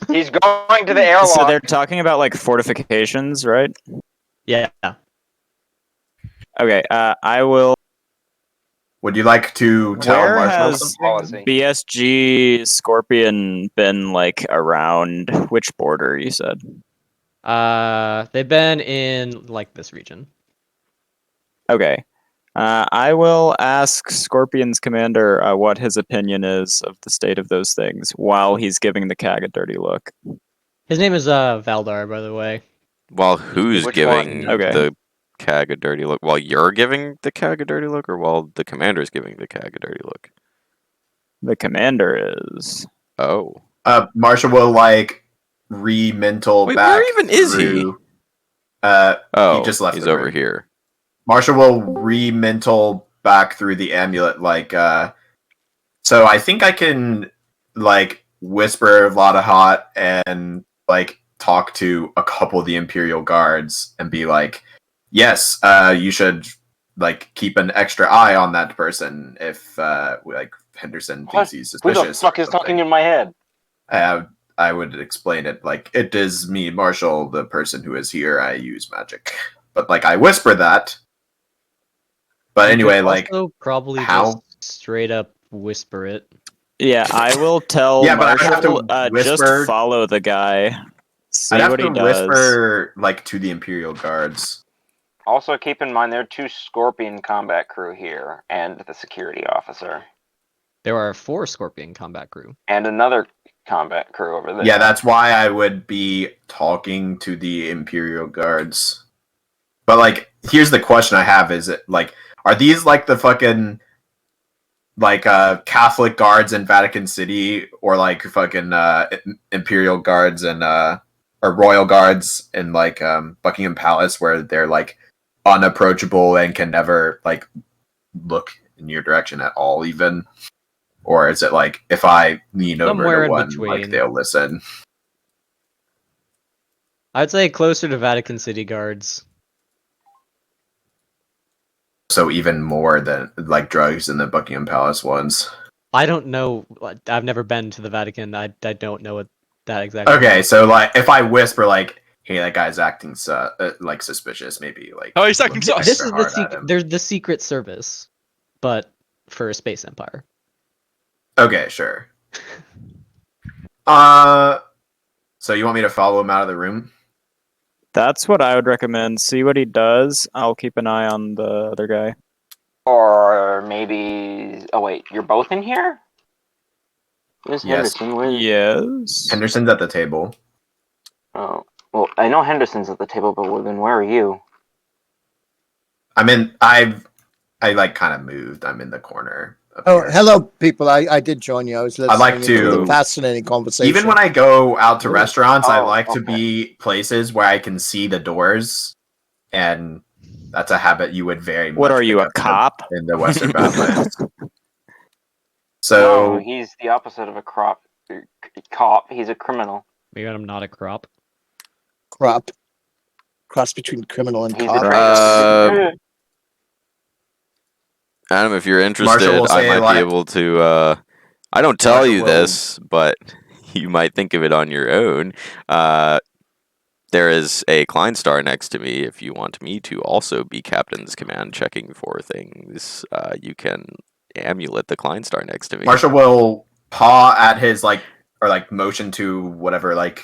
He's going to the airlock. So they're talking about like fortifications, right? Yeah. Okay. I will. Would you like to tell Where Marshall has something? BSG Scorpion been like around? Which border you said? They've been in like this region. Okay. I will ask Scorpion's commander what his opinion is of the state of those things while he's giving the CAG a dirty look. His name is Valdar, by the way. While who's Which giving one? Okay. the CAG a dirty look? While you're giving the CAG a dirty look, or while the commander's giving the CAG a dirty look? The commander is. Oh. Marshall will like re-mental Wait, back. where even is he? through- Oh, he just left he's the over room. here. Marshall will re-mental back through the amulet, like, so I think I can, like, whisper Vlada Hot and, like, talk to a couple of the Imperial guards and be like, yes, you should, like, keep an extra eye on that person if, like, Henderson thinks he's Who suspicious. the fuck is talking in my head? I would explain it like, it is me, Marshall, the person who is here. I use magic. But, like, I whisper that. But anyway, like, also probably how? just straight up whisper it. Yeah, I will tell Yeah, but I have to Marshall, whisper. just follow the guy. See I'd have what to he does. whisper, like, to the Imperial guards. Also, keep in mind there are 2 Scorpion combat crew here, and the security officer, There are 4 Scorpion combat crew. and another combat crew over there. Yeah, that's why I would be talking to the Imperial guards. But, like, here's the question I have: is it like, are these like the fucking like Catholic guards in Vatican City, or like fucking Imperial guards and or royal guards in like Buckingham Palace, where they're like unapproachable and can never like look in your direction at all, even? Or is it like, if I lean Somewhere over in to one, between. like, they'll listen? I'd say closer to Vatican City guards. So even more than like drugs in the Buckingham Palace ones. I don't know. I've never been to the Vatican. I don't know what that exactly. Okay, means. so like if I whisper like, "Hey, that guy's acting like suspicious," maybe like. Oh, he's acting sus. This is the hard at secret. him. There's the Secret Service, but for a space empire. Okay, sure. So you want me to follow him out of the room? That's what I would recommend. See what he does. I'll keep an eye on the other guy. Or maybe... Oh, wait, you're both in here? Where's Yes. Henderson? Where... Yes. Henderson's at the table. Oh, well, I know Henderson's at the table, but then where are you? I like kind of moved. I'm in the corner. Oh, hello, people. I did join you. I was listening I'd like to the to- fascinating conversation. Even when I go out to restaurants, I Oh, like to okay. be places where I can see the doors, and that's a habit you would very much. What are you, pick a up cop? in the Western Badlands? No, So he's the opposite of a cop. He's a criminal. Maybe I'm not a crop. crop cross between criminal and He's cop. a traitor. Adam, if you're Marshall interested, will I say, might like- be able to. I don't tell Marshall you will- this, but you might think of it on your own. There is a Kleinstar next to me. If you want me to also be Captain's Command checking for things, you can amulet the Kleinstar next to me. Marshall will paw at his like, or like motion to whatever like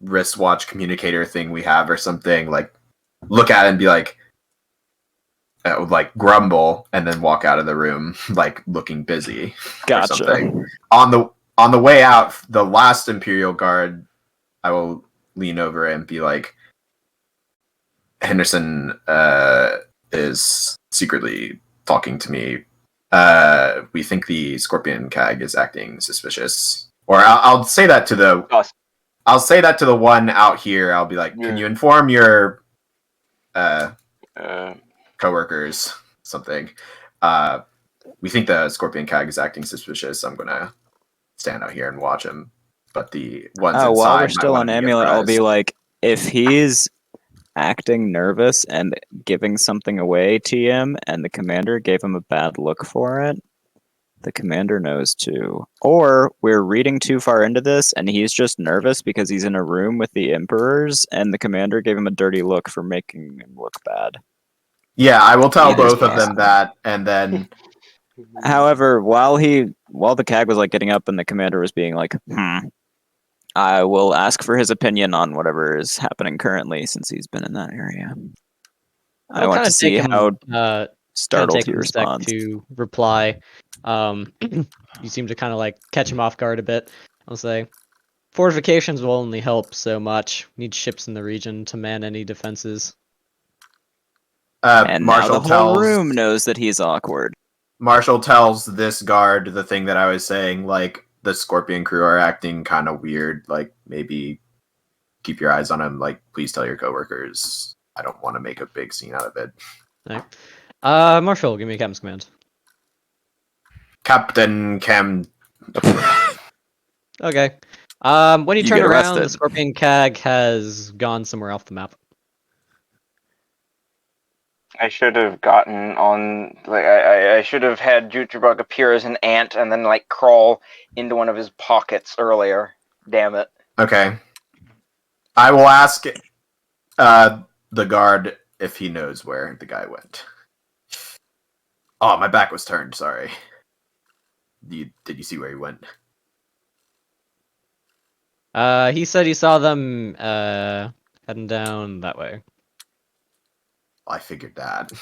wristwatch communicator thing we have or something. Like, look at it and be like grumble, and then walk out of the room like looking busy. Gotcha. Or something. On the way out, the last Imperial guard, I will lean over and be like, Henderson is secretly talking to me. We think the Scorpion CAG is acting suspicious. Or I'll say that to the Us. I'll say that to the one out here. I'll be like, can you inform your coworkers something? We think the Scorpion CAG is acting suspicious. I'm gonna stand out here and watch him. But the ones inside, While we're might still wanna on be Amulet, I'll be apprised. like, if he's acting nervous and giving something away to him, and the commander gave him a bad look for it, the commander knows too. Or we're reading too far into this, and he's just nervous because he's in a room with the emperors, and the commander gave him a dirty look for making him look bad. Yeah, I will tell It is both of them that, and then However, while the CAG was like getting up and the commander was being like, I will ask for his opinion on whatever is happening currently since he's been in that area. I It'll want kinda to see take him, how kinda startled take he him a sec responds. to reply. You seem to kind of like catch him off guard a bit. I'll say, Fortifications will only help so much. Need ships in the region to man any defenses. And now Marshall the whole tells room knows that he's awkward. Marshall tells this guard the thing that I was saying, like the Scorpion crew are acting kind of weird. Like maybe keep your eyes on him. Like please tell your coworkers. I don't want to make a big scene out of it. Alright. Marshall, give me a captain's command. Captain Cam. Okay. When you You turn get around, the arrested. Scorpion CAG has gone somewhere off the map. I should have gotten on. Like, I should have had Jutubug appear as an ant and then like crawl into one of his pockets earlier. Damn it. Okay. I will ask the guard if he knows where the guy went. Oh, my back was turned. Sorry. Did you see where he went? He said he saw them heading down that way. I figured that.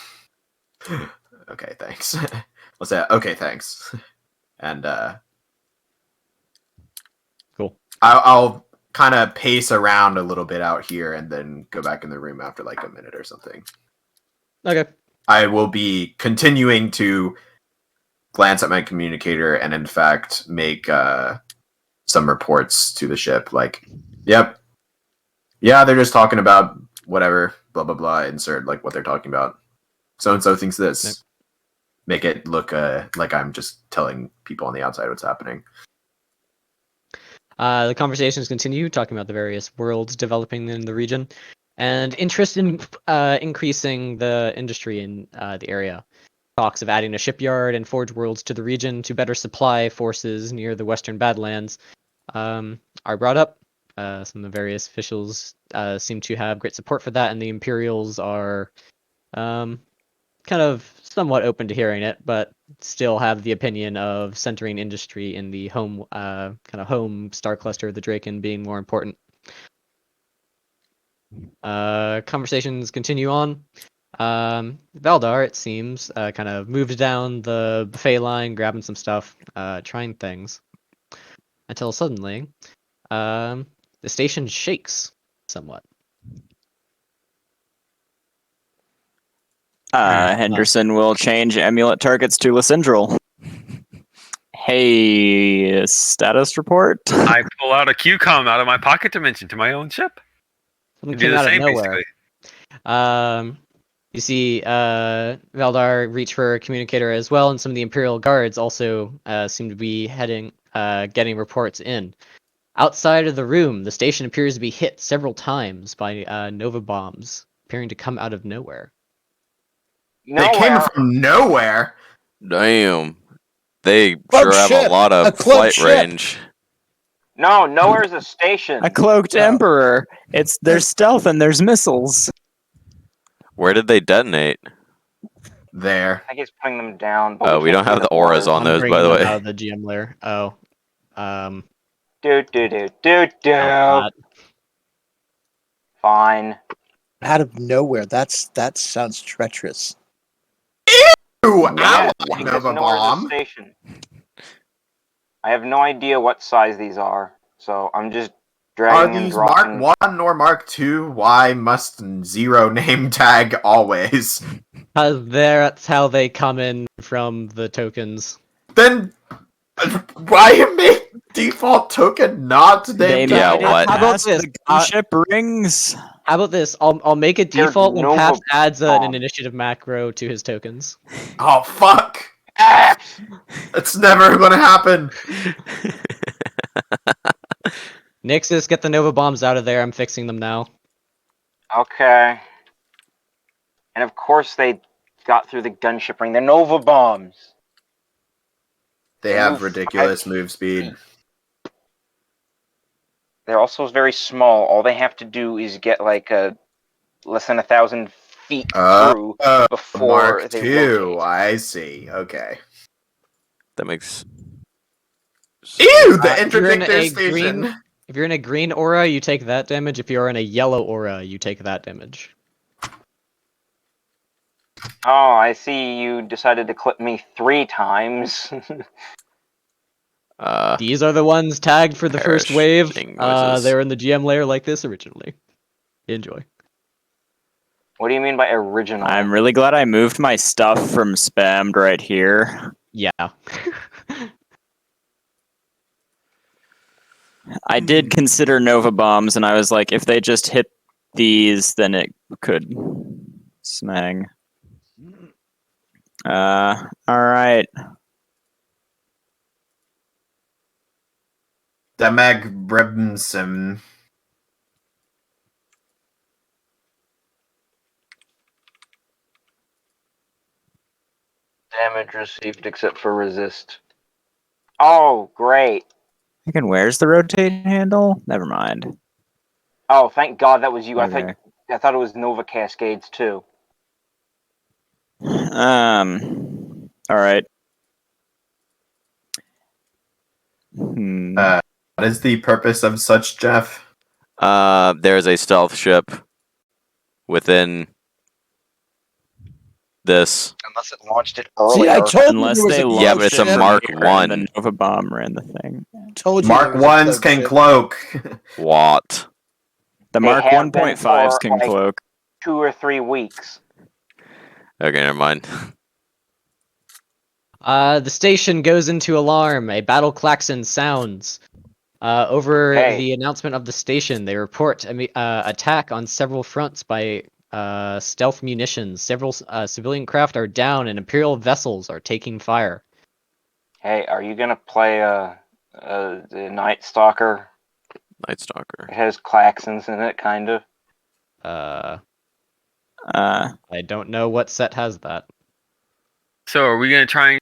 Okay, thanks. What's that? Okay, thanks. And cool. I'll kind of pace around a little bit out here and then go back in the room after like a minute or something. Okay. I will be continuing to glance at my communicator and in fact make some reports to the ship like, yep. Yeah, they're just talking about whatever, blah blah blah, insert like what they're talking about. So and so thinks this. Yep. Make it look like I'm just telling people on the outside what's happening. The conversations continue, talking about the various worlds developing in the region, and interest in increasing the industry in the area. Talks of adding a shipyard and forge worlds to the region to better supply forces near the Western Badlands are brought up. Some of the various officials seem to have great support for that, and the Imperials are kind of somewhat open to hearing it, but still have the opinion of centering industry in the home home star cluster of the Draken being more important. Conversations continue on. Valdar, it seems, kind of moved down the buffet line, grabbing some stuff, trying things, until suddenly, the station shakes somewhat. Henderson will change amulet targets to Lysindral. Hey, status report? I pull out a QCOM out of my pocket dimension to my own ship. Something Do came the out of same, nowhere. basically. You see Valdar reach for a communicator as well, and some of the Imperial guards also seem to be getting reports in. Outside of the room, the station appears to be hit several times by Nova bombs, appearing to come out of nowhere. They came from nowhere. Damn. They Cloaked sure have ship. a lot of A cloaked flight ship. range. No, nowhere's a station. A cloaked emperor. There's stealth and there's missiles. Where did they detonate? There. I think he's putting them down. Oh, we don't have the auras on those, by the way. Out of the GM layer. Oh. Do. Fine. Out of nowhere. That sounds treacherous. Ooh, Yeah, ow, because Nova nowhere's a bomb. station. I have no idea what size these are, so I'm just Are dragging and these dropping. Mark 1 or Mark 2? Why must 0 name tag always? That's how they come in from the tokens. Then why make default token not name tag? what? How about this? The gunship rings. How about this? I'll make it They're default when Nova Paps adds an bombs. initiative macro to his tokens. Oh fuck! Ah! It's never gonna happen. Nixus, get the Nova bombs out of there. I'm fixing them now. Okay. And of course they got through the gunship ring. They're Nova bombs. They They have move ridiculous 5 move speed. They're also very small. All they have to do is get like less than 1,000 feet through before Mark they 2. rotate. I see. Okay. That makes... Ew! The If you're in interdictor a station. If you're in a green aura, you take that damage. If you're in a yellow aura, you take that damage. Oh, I see you decided to clip me 3 times. These are the ones tagged for the first wave. Perishing noises. They were in the GM layer like this originally. Enjoy. What do you mean by original? I'm really glad I moved my stuff from spammed right here. Yeah. I did consider Nova bombs, and I was like, if they just hit these, then it could smang. Alright. Demag Brebnson. Damage received except for resist. Oh, great. Again, where's the rotate handle? Never mind. Oh, thank God that was you. Okay. I thought it was Nova Cascades too. Alright. What is the purpose of such, Jeff? There's a stealth ship within this. Unless it launched it See, earlier. I told Unless you there was they a Yeah, but it's a ship. Mark and 1. the Nova bomb ran the thing. Told you Mark there was a 1s cloak can ship. cloak. What? The They Mark have been 1.5s for, can like, cloak. 2 or 3 weeks. Okay, never mind. The station goes into alarm. A battle klaxon sounds. Over Hey. the announcement of the station, they report attack on several fronts by stealth munitions. Several civilian craft are down, and Imperial vessels are taking fire. Hey, are you gonna play the Night Stalker? Night Stalker. It has klaxons in it, kind of. I don't know what set has that. So are we gonna try and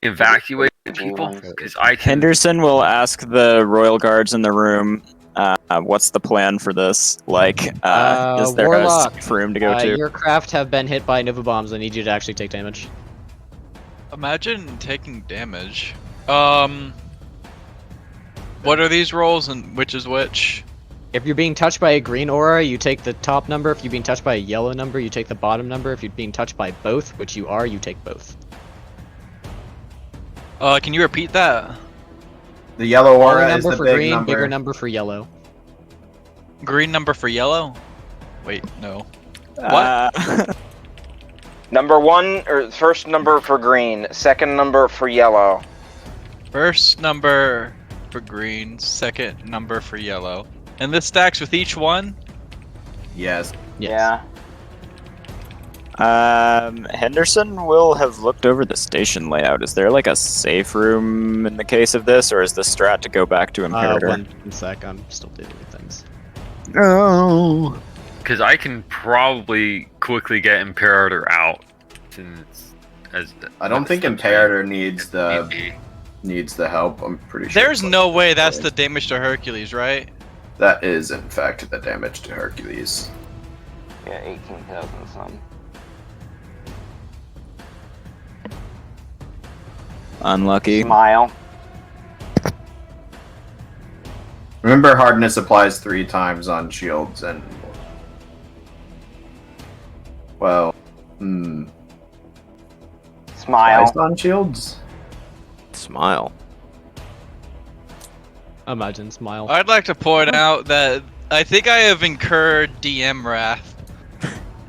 evacuate people? Because I can. Henderson will ask the Royal Guards in the room, what's the plan for this? Like, is there Warlock, a safe room to go to? Your craft have been hit by Nova bombs. I need you to actually take damage. Imagine taking damage. What are these rolls and which is which? If you're being touched by a green aura, you take the top number. If you're being touched by a yellow number, you take the bottom number. If you're being touched by both, which you are, you take both. Can you repeat that? The yellow Smaller aura is number the for big green, number. bigger number for yellow. Green number for yellow? Wait, no. What? Number 1 or first number for green, second number for yellow. First number for green, second number for yellow. And this stacks with each one? Yes. Yeah. Henderson will have looked over the station layout. Is there like a safe room in the case of this, or is the strat to go back to Imperator? One sec, I'm still dealing with things. Oh. Because I can probably quickly get Imperator out. Since I don't think Imperator needs the help. I'm pretty sure. There's no way that's the damage to Hercules, right? That is, in fact, the damage to Hercules. Yeah, 18,000 something. Unlucky. Smile. Remember, hardness applies 3 times on shields and... Well, Smile. twice on shields? Smile. Imagine smile. I'd like to point out that I think I have incurred DM wrath.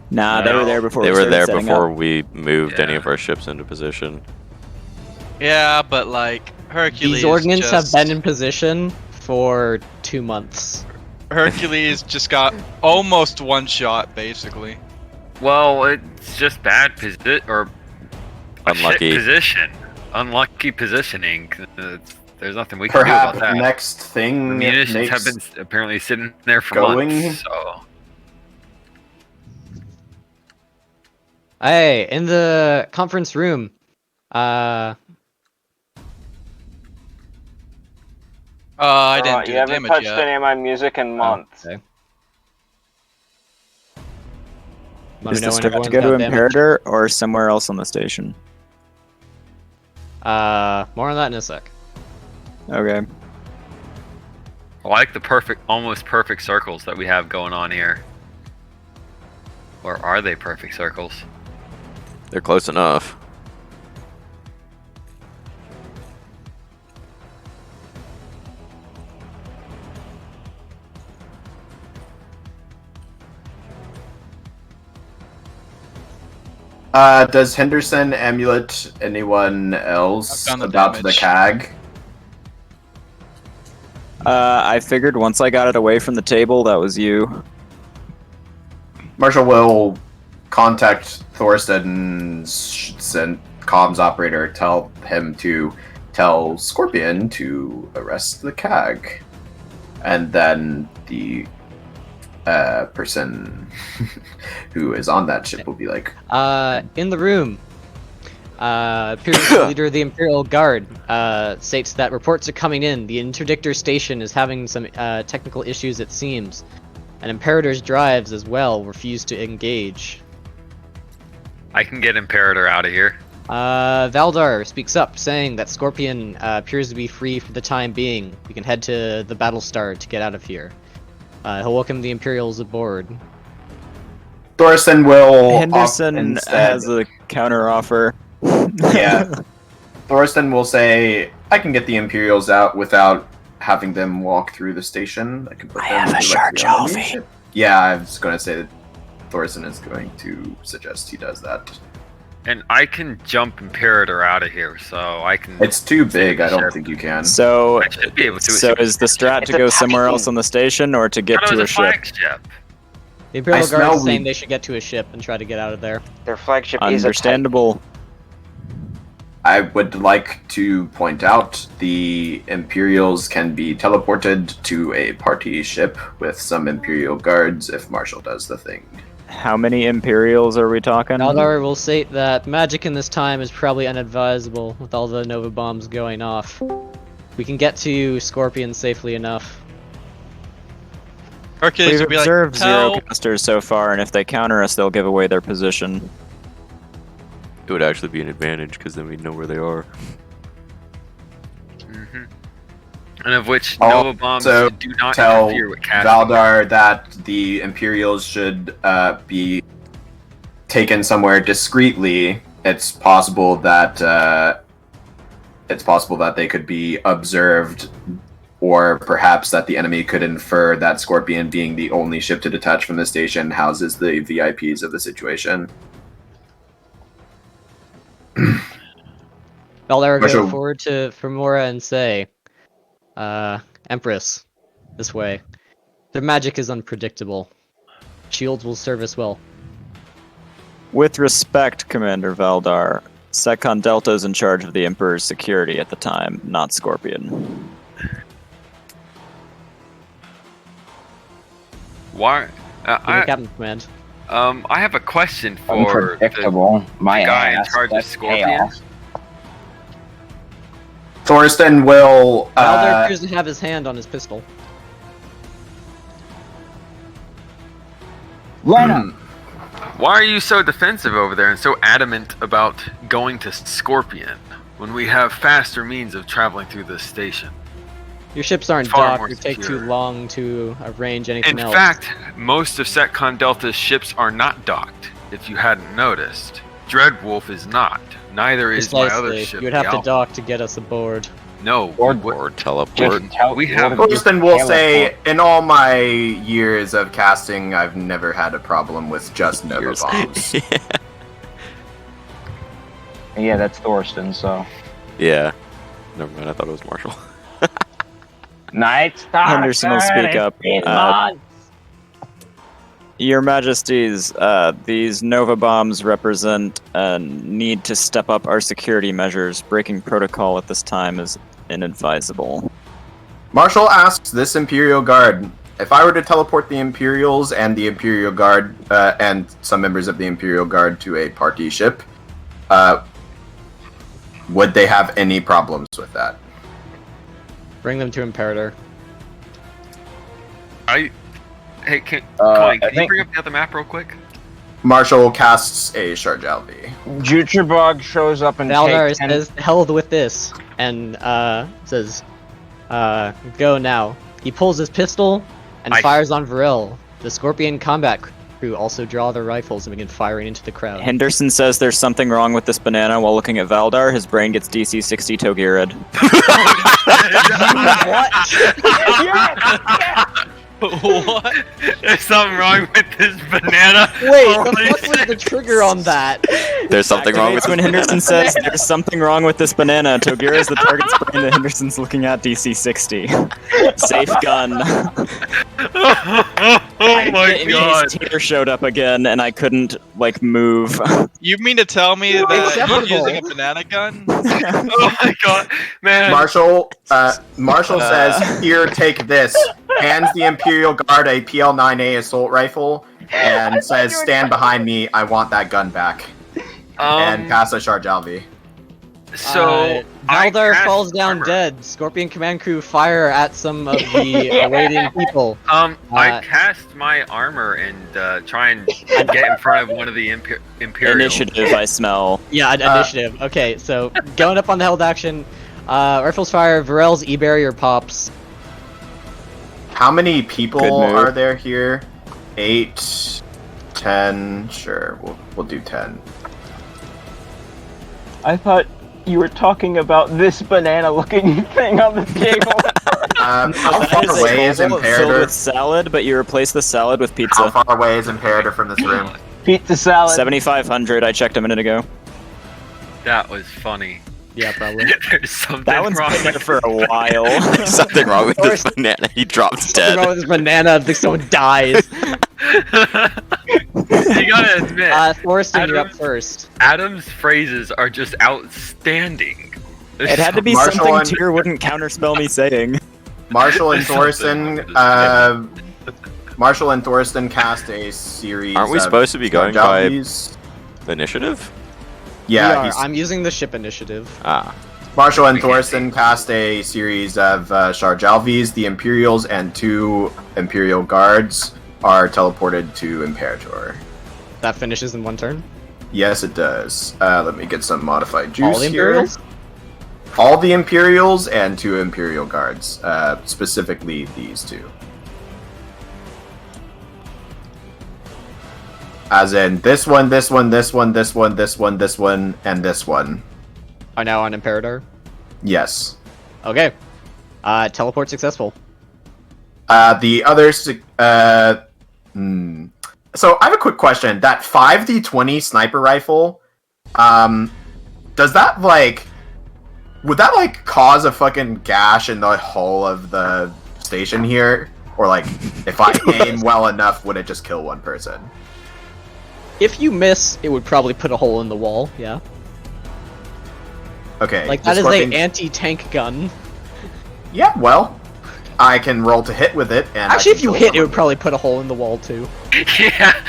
Nah, they were there before. They we were started there setting before up. we moved any Yeah. of our ships into position. Yeah, but like Hercules. These ordnance have just- been in position for 2 months. Hercules just got almost one shot, basically. Well, it's just bad Unlucky. position. Unlucky positioning. There's nothing we can do Perhaps about that. next thing The munitions makes have been apparently sitting there for going. months. So Hey, in the conference room, I didn't do you the haven't damage touched yet. any of my music in months. okay. Is the strat to go to Imperator or somewhere else on the station? More on that in a sec. Okay. I like the almost perfect circles that we have going on here. Or are they perfect circles? They're close enough. Does Henderson amulet anyone else I've done the about the damage. CAG? I figured once I got it away from the table, that was you. Marshall will contact Thorsten's comms operator, tell him to tell Scorpion to arrest the CAG. And then the person who is on that ship will be like, In the room, Imperial leader of the Imperial Guard states that reports are coming in. The interdictor station is having some technical issues, it seems. And Imperator's drives as well refuse to engage. I can get Imperator out of here. Valdar speaks up, saying that Scorpion appears to be free for the time being. We can head to the Battlestar to get out of here. He'll welcome the Imperials aboard. Thorsten will Henderson instead, has a counter offer. yeah. Thorsten will say, I can get the Imperials out without having them walk through the station. I can put them have a directly charge on the off. ship. Yeah, I was going to say that Thorsten is going to suggest he does that. And I can jump Imperator out of here, so I can... It's too big, I don't Ship. think you can. So, I should be able to. so is the strat It's to go somewhere attacking. else on the station or to get I thought it to a was ship? flagship. The Imperial I Guard is smell saying we- they should get to a ship and try to get out of there. Their flagship is Understandable. I would like to point out the Imperials can be teleported to a party ship with some Imperial guards if Marshall does the thing. How many Imperials are we talking? Valdar will state that magic in this time is probably unadvisable with all the Nova bombs going off. We can get to Scorpion safely enough. Arcades We've would be like, observed zero "Help." casters so far, and if they counter us, they'll give away their position. It would actually be an advantage because then we'd know where they are. Hmm. And of which Also, Nova bombs do not Tell interfere with casting. Valdar that the Imperials should be taken somewhere discreetly. It's possible that they could be observed, or perhaps that the enemy could infer that Scorpion, being the only ship to detach from the station, houses the VIPs of the situation. Valdar will Marshal- go forward to Femora and say, Empress, this way. Their magic is unpredictable. Shields will serve us well. With respect, Commander Valdar, Secon Delta is in charge of the Emperor's security at the time, not Scorpion. Why? Give me Captain Command. I have a question for the Unpredictable. My guy in ass. charge of That's Scorpion. chaos. Thorsten will. Valdar appears to have his hand on his pistol. Lena! Why are you so defensive over there and so adamant about going to Scorpion when we have faster means of traveling through this station? Your ships aren't Far docked, more or take too secure. long to arrange anything In else. fact, most of Setcon Delta's ships are not docked, if you hadn't noticed. Dreadwolf is not. Neither is my other Precisely. ship. You would have the to Alpha. dock to get us aboard. No. Or teleport. We have- Thorsten will say, in all my years of casting, I've never had a problem with just Nova Years. bombs. Yeah, that's Thorsten, so. Yeah. Never mind, I thought it was Marshall. Night Star. Henderson will speak up. Your Majesties, these Nova bombs represent a need to step up our security measures. Breaking protocol at this time is inadvisable. Marshall asks this Imperial Guard, if I were to teleport the Imperials and the Imperial Guard, and some members of the Imperial Guard to a party ship, would they have any problems with that? Bring them to Imperator. Hey, can I you think- bring up the other map real quick? Marshall casts a Sharjalvi. Jutrbog shows up and Valdar takes 10 says, hell with this, and says, go now. He pulls his pistol and fires on Varel. The Scorpion combat crew also draw their rifles and begin firing into the crowd. Henderson says there's something wrong with this banana while looking at Valdar. His brain gets DC 60 Togirid. What? There's something wrong with this banana. Wait, the Holy fuck was shit. the trigger on that? There's something wrong with Activates when Henderson says there's something wrong with this banana. Togira is the target's brain that Henderson's looking at DC 60. Safe gun. Oh my god. His tear showed up again, and I couldn't like move. You mean to tell me that he's Acceptable. using a banana gun? Oh my god, man. Marshall says, "Here, take this." Hands the Imperial Guard a PL-9A assault rifle and says, "Stand behind me. I want that gun back." And pass a Sharjalvi. So Valdar cast falls down armor. dead. Scorpion command crew fire at some of the awaiting people. I cast my armor and try and get in front of one of the Imperial. Initiative, I smell. Yeah, initiative. Okay, so going up on the held action, rifles fire. Varel's E-barrier pops. How many Good people move. are there here? 8, 10. Sure, we'll do 10. I thought you were talking about this banana-looking thing on the table. How That far is a away is bowl filled Imperator? with salad, but you replace the salad with How pizza. far away is Imperator from this room? Pizza salad. 7,500. I checked a minute ago. That was funny. Yeah, probably. There's something That one's wrong been there with for a while. There's something wrong with this banana. He dropped Something wrong dead. with this banana. I think someone dies. You gotta admit, Thorsten, you're up Adam's- first. Adam's phrases are just outstanding. It had to be Marshall something and- Tyr wouldn't counterspell me saying. Marshall and There's something Thorsten, wrong with Marshall and Thorsten cast a series. Aren't we of supposed to be going by Sharjalvis. initiative? Yeah, We are. he's, I'm using the ship initiative. Ah. Marshall and Thorsten cast a series of Sharjalvis. The Imperials and 2 Imperial Guards are teleported to Imperator. That finishes in one turn. Yes, it does. Let me get some modified juice All the here. Imperials? All the Imperials and 2 Imperial Guards. Specifically these 2. As in this one, this one, this one, this one, this one, this one, and this one. Are now on Imperator. Yes. Okay. Teleport successful. The other... So I have a quick question. That 5d20 sniper rifle, does that, like... Would that, like, cause a fucking gash in the hull of the station here? Or, like, if I aim well enough, would it just kill one person? If you miss, it would probably put a hole in the wall. Yeah. Okay. Like the that is Scorpion- a anti-tank gun. Yeah, well, I can roll to hit with it, and Actually, I if can you kill hit, it someone. would probably put a hole in the wall too. Yeah.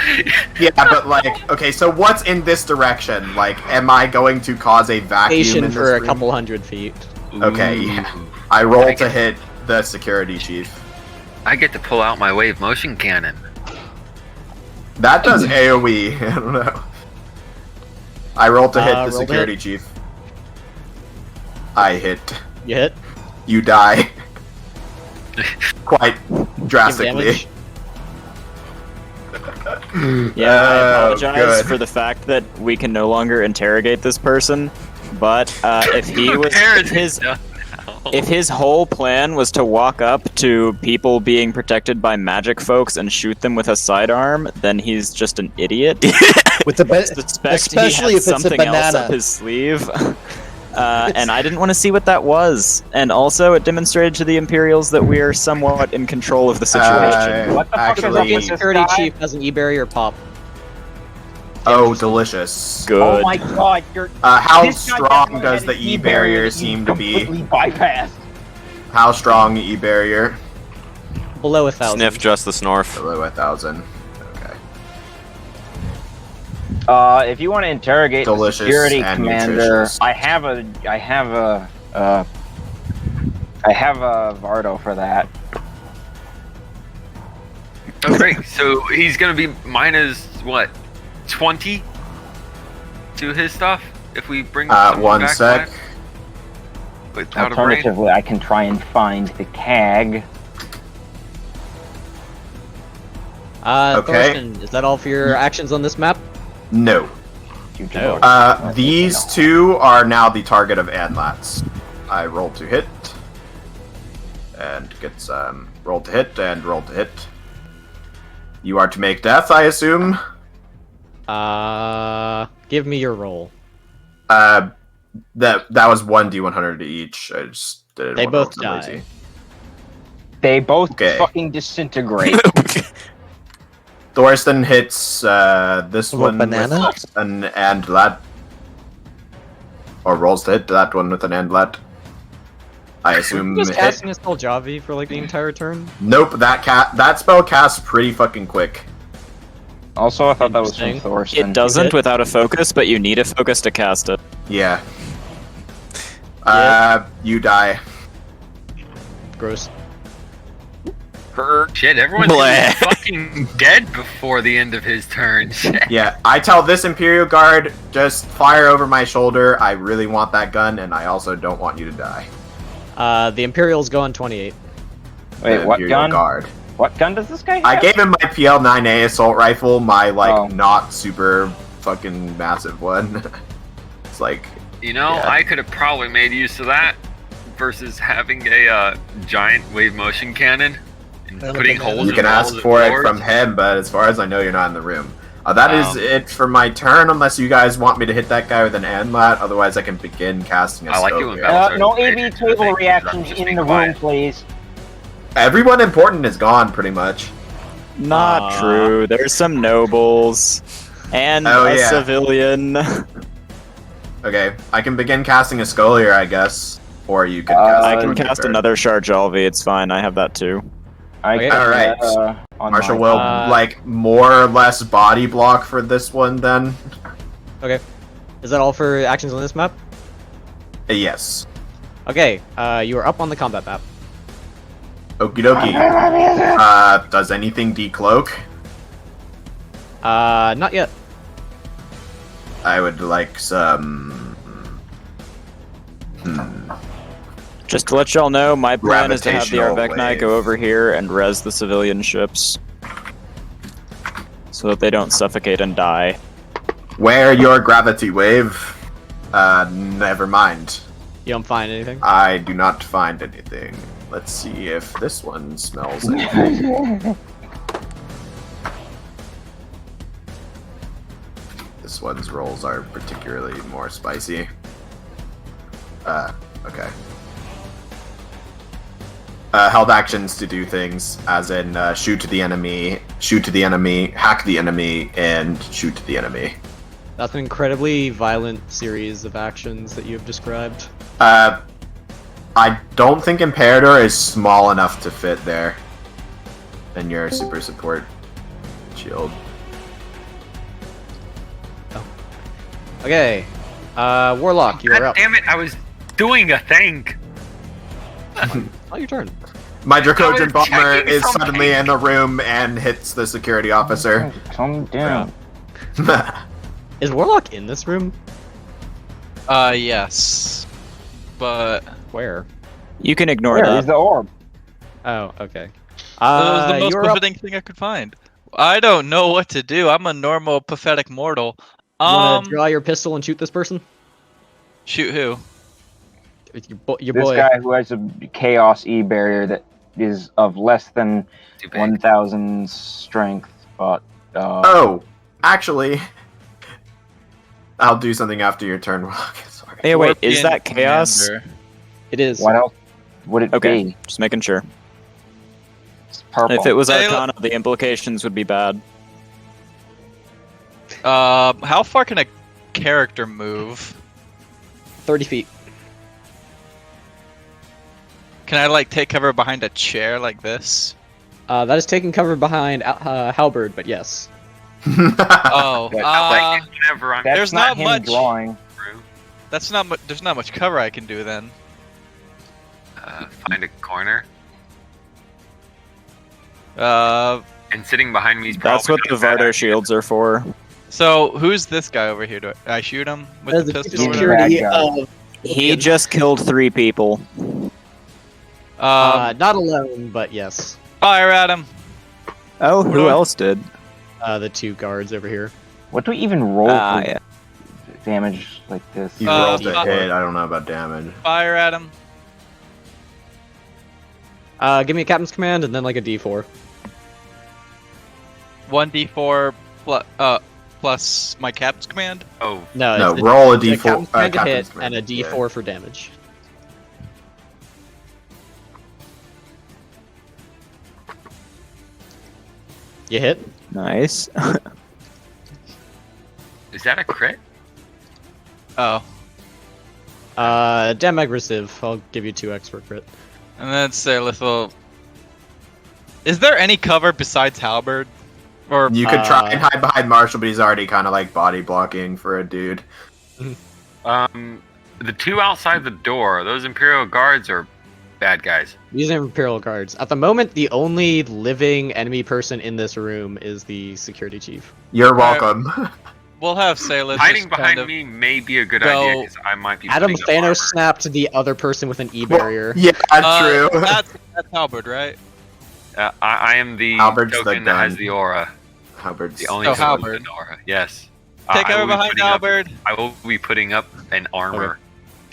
Yeah, but like, okay, so what's in this direction? Like, am I going to cause a vacuum Station in for this a room? couple hundred feet. Okay, yeah. I roll to hit the security chief. I get to pull out my wave motion cannon. That does AoE. I don't know. I roll to hit the roll to security chief. I hit. You hit. You die. Quite Give drastically. damage. Yeah, I Oh, apologize good. for the fact that we can no longer interrogate this person. But if he was, if his whole plan was to walk up to people being protected by magic folks and shoot them with a sidearm, then he's just an idiot. With the Suspect especially he if had it's a something else banana. up his sleeve. And I didn't want to see what that was. And also, it demonstrated to the Imperials that we are somewhat in control of the situation. What the fuck is up Actually, with this Security guy? chief has an e-barrier pop. oh, delicious. Good. Oh my god, you're How This guy strong definitely does had the an E-barrier that seem you to be? completely bypassed. How strong E-barrier? Below 1,000. Sniff just the snorf. Below 1,000. Okay. If you want to interrogate Delicious the security and commander, nutritious. I have a Vardo for that. Oh, great. So he's gonna be minus what, 20 to his stuff if we bring someone One back sec. live without a brain. Alternatively, I can try and find the CAG. Okay. Thorsten, is that all for your actions on this map? No. No. These two are now the target of Anlats. I roll to hit. and gets roll to hit and roll to hit. You are to make death, I assume. Give me your roll. That was 1d100 to each. I just did it. They one both roll, I'm die. lazy. They both Okay. fucking disintegrate. Thorsten hits this Little one banana? with an andlet. Or rolls to hit that one with an andlet. I assume Just hit. casting a spell Javi for like the entire turn. Nope, that spell casts pretty fucking quick. Also, I thought that was from Interesting. Thorsten. It doesn't hit? without a focus, but you need a focus to cast it. Yeah. You die. Gross. Shit, everyone's gonna be fucking dead before the end of his turn. Yeah, I tell this Imperial Guard, just fire over my shoulder. I really want that gun, and I also don't want you to die. The Imperials go on 28. Wait, The what Imperial gun? Guard. What gun does this guy have? I gave him my PL-9A assault rifle, my Oh. not super fucking massive one. It's like, You know, Yeah. I could have probably made use of that versus having a giant wave motion cannon and Well, putting but holes you in can walls ask and for it floors. from him, but as far as I know, you're not in the room. That is Wow. it for my turn, unless you guys want me to hit that guy with an Andlat. Otherwise, I can begin casting a I like spell you in here. battle. No Sorry, AV Major, table thank you. reactions Just in be the room, quiet. please. Everyone important is gone, pretty much. Not true. There's some nobles and Oh, a yeah. civilian. Okay, I can begin casting a Scolier, I guess. Or you can cast I it can on your cast turn. another Sharjalvi. It's fine. I have that too. I Okay. can, Alright. on Marshall my- will, more or less body block for this one, then. Okay. Is that all for actions on this map? Yes. Okay, you are up on the combat map. Okie dokie. Does anything decloak? Not yet. I would like some... Just to let y'all know, my plan is to have the Gravitational Arveknai wave. go over here and res the civilian ships. So that they don't suffocate and die. Where your gravity wave? Never mind. You don't find anything? I do not find anything. Let's see if this one smells anything. This one's rolls are particularly more spicy. Okay. Held actions to do things, as in shoot the enemy, hack the enemy, and shoot the enemy. That's an incredibly violent series of actions that you have described. I don't think Imperator is small enough to fit there. And your super support shield. Okay, Warlock, you are God up. damn it, I was doing a thing. Oh, your turn. My Dracodian I was bomber checking is something. suddenly in the room and hits the security officer. Calm down. Is Warlock in this room? Yes. But Where? You can ignore Where that. is the orb? Oh, okay. it was the most you're up. befitting thing I could find. I don't know what to do. I'm a normal, pathetic mortal. You wanna draw your pistol and shoot this person? Shoot who? Your This boy. guy who has a Chaos E barrier that is of less than Too big. 1,000 strength, but Oh, actually, I'll do something after your turn. Sorry. Hey, wait, is Scorpion that chaos? Commander. It is. what else would it Okay, be? just making sure. It's purple. If it was Hey, Arcana, the implications would be bad. How far can a character move? 30 feet. Can I like take cover behind a chair like this? That is taking cover behind Halberd, but yes. Oh, Like, whenever I'm That's there's not not him much. drawing. through, That's not much. There's not much cover I can do then. find a corner, Uh, and sitting behind me is That's probably what the not a bad Vardo idea. shields are for. so who's this guy over here? Do I shoot him with That is the the pistol? or security- whatever? Bad guy. He just killed 3 people. Not alone, but yes. Fire at him. Oh, What who do I- else did? The 2 guards over here. What do we even roll for Yeah. damage like this? You rolled a hit. I don't know about damage. Fire at him. Give me a captain's command and then like a D4. 1d4 plus my captain's command. Oh No, it's roll a the D4. captain's command to captain's hit command, and a D4 for damage. You hit. Nice. is that a crit? Oh, Damn aggressive. I'll give you 2x for crit. and then Salith will. Is there any cover besides halberd? Or You could try and hide behind Marshall, but he's already kind of like body blocking for a dude. The two outside the door, those Imperial guards are bad guys. These are Imperial guards. At the moment, the only living enemy person in this room is the security chief. You're welcome. we'll have Salith Hiding just behind kind of me may be a good go- idea because I might be. Adam putting up Thanos armor. snapped the other person with an E barrier. Yeah, true. That's halberd, right? I am the Halberd's the token that has gun. the aura. Hubbard's The only Oh, token with halberd. an aura. Yes. Take I over will be behind putting up- halberd. I will be putting up an armor.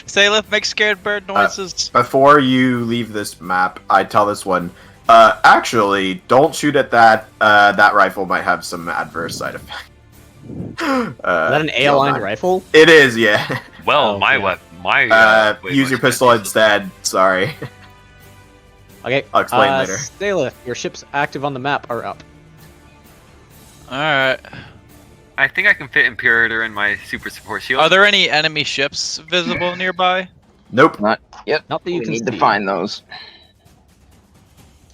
Salith, make scared bird noises. Before you leave this map, I tell this one, actually, don't shoot at that. That rifle might have some adverse side effects. Is that an A-aligned rifle? It is, yeah. Well, Oh, my yeah. weapon, my Use your pistol instead. Sorry. Okay. I'll explain later. Salith, your ships active on the map are up. All right. I think I can fit Imperator in my super support shield. Are there any enemy ships visible nearby? Nope. Not yet. Not that you We can need to see. find those.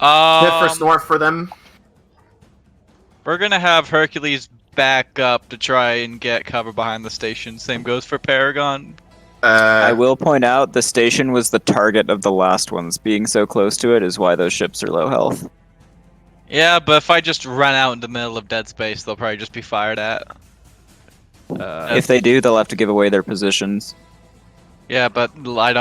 Hit for Snorf for them. We're gonna have Hercules back up to try and get cover behind the station. Same goes for Paragon. I will point out the station was the target of the last ones. Being so close to it is why those ships are low health. Yeah, but if I just run out in the middle of dead space, they'll probably just be fired at. If they do, they'll have to give away their positions. Yeah, but I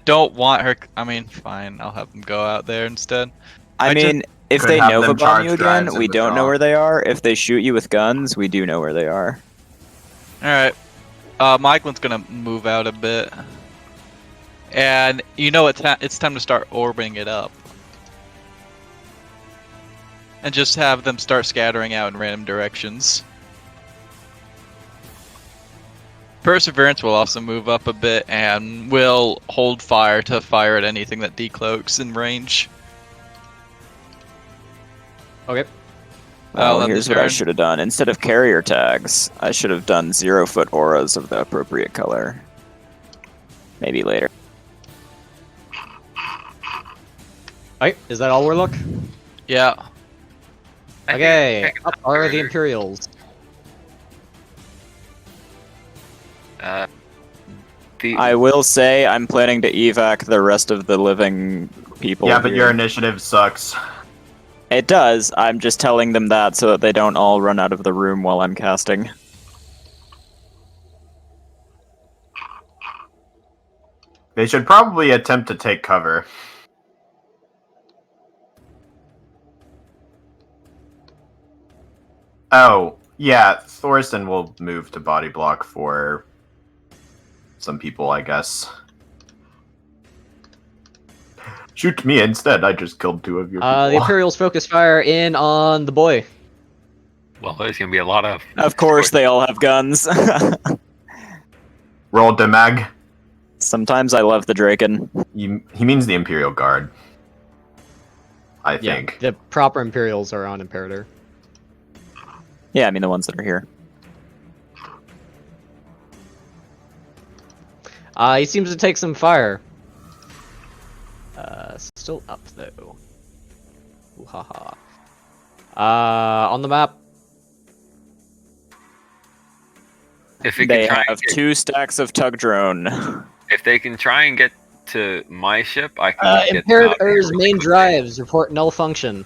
don't want her. I mean, fine, I'll have them go out there instead. I mean, if Could they have Nova them bomb charge you drives again, and we don't withdraw. know where they are. If they shoot you with guns, we do know where they are. All right, Michael's gonna move out a bit, and you know it's time to start orbiting it up, and just have them start scattering out in random directions. Perseverance will also move up a bit and will hold fire to fire at anything that decloaks in range. Okay. I'll Oh, end here's the what I turn. should have done. Instead of carrier tags, I should have done 0-foot auras of the appropriate color. Maybe later. Alright, is that all, Warlock? Yeah. Okay, up are the Imperials. I will say I'm planning to evac the rest of the living people. Yeah, but here. your initiative sucks. It does. I'm just telling them that so that they don't all run out of the room while I'm casting. They should probably attempt to take cover. Oh, yeah, Thorsten will move to body block for some people, I guess. Shoot me instead, I just killed 2 of your people. The Imperials focus fire in on the boy. Well, there's gonna be a lot of. Of course, they all have guns. Roll Demag. Sometimes I love the Draken. He means the Imperial Guard. I Yeah, think. the proper Imperials are on Imperator. Yeah, I mean the ones that are here. He seems to take some fire. Still up though. Ooh, haha. On the map. If it They can try have and get, 2 stacks of tug drone. if they can try and get to my ship, I can get Imperator's main drives report null function.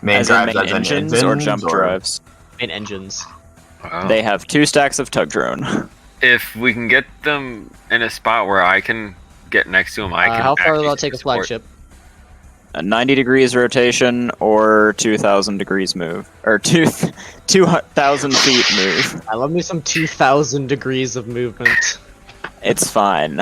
Main As in drives, main as in engines or jump drives. Main engines. Wow. They have 2 stacks of tug drone. If we can get them in a spot where I can get next to them, I can. How far will actually that take a support. flagship? A 90 degrees rotation or 2,000 degrees move. Or 2,000 feet move. I love me some 2,000 degrees of movement. It's fine.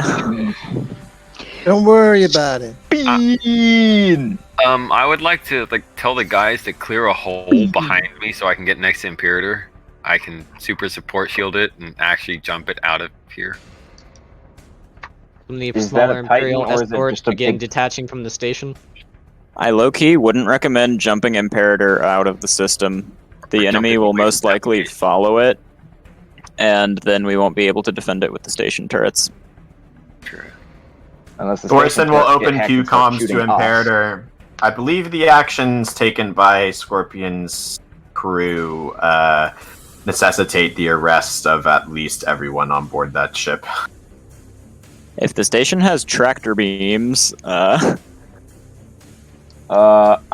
Don't worry about it. Bean. I would like to tell the guys to clear a hole behind me so I can get next to Imperator. I can super support shield it and actually jump it out of here. When the Is that a smaller Titan, Imperial or is it escorts just a begin big- detaching from the station. I low-key wouldn't recommend jumping Imperator out of the system. The enemy will most likely follow it, and then we won't be able to defend it with the station turrets. True. Unless the Thorson station will turrets get open hacked Q and start comms shooting to us. Imperator. I believe the actions taken by Scorpion's crew necessitate the arrest of at least everyone on board that ship. If the station has tractor beams, I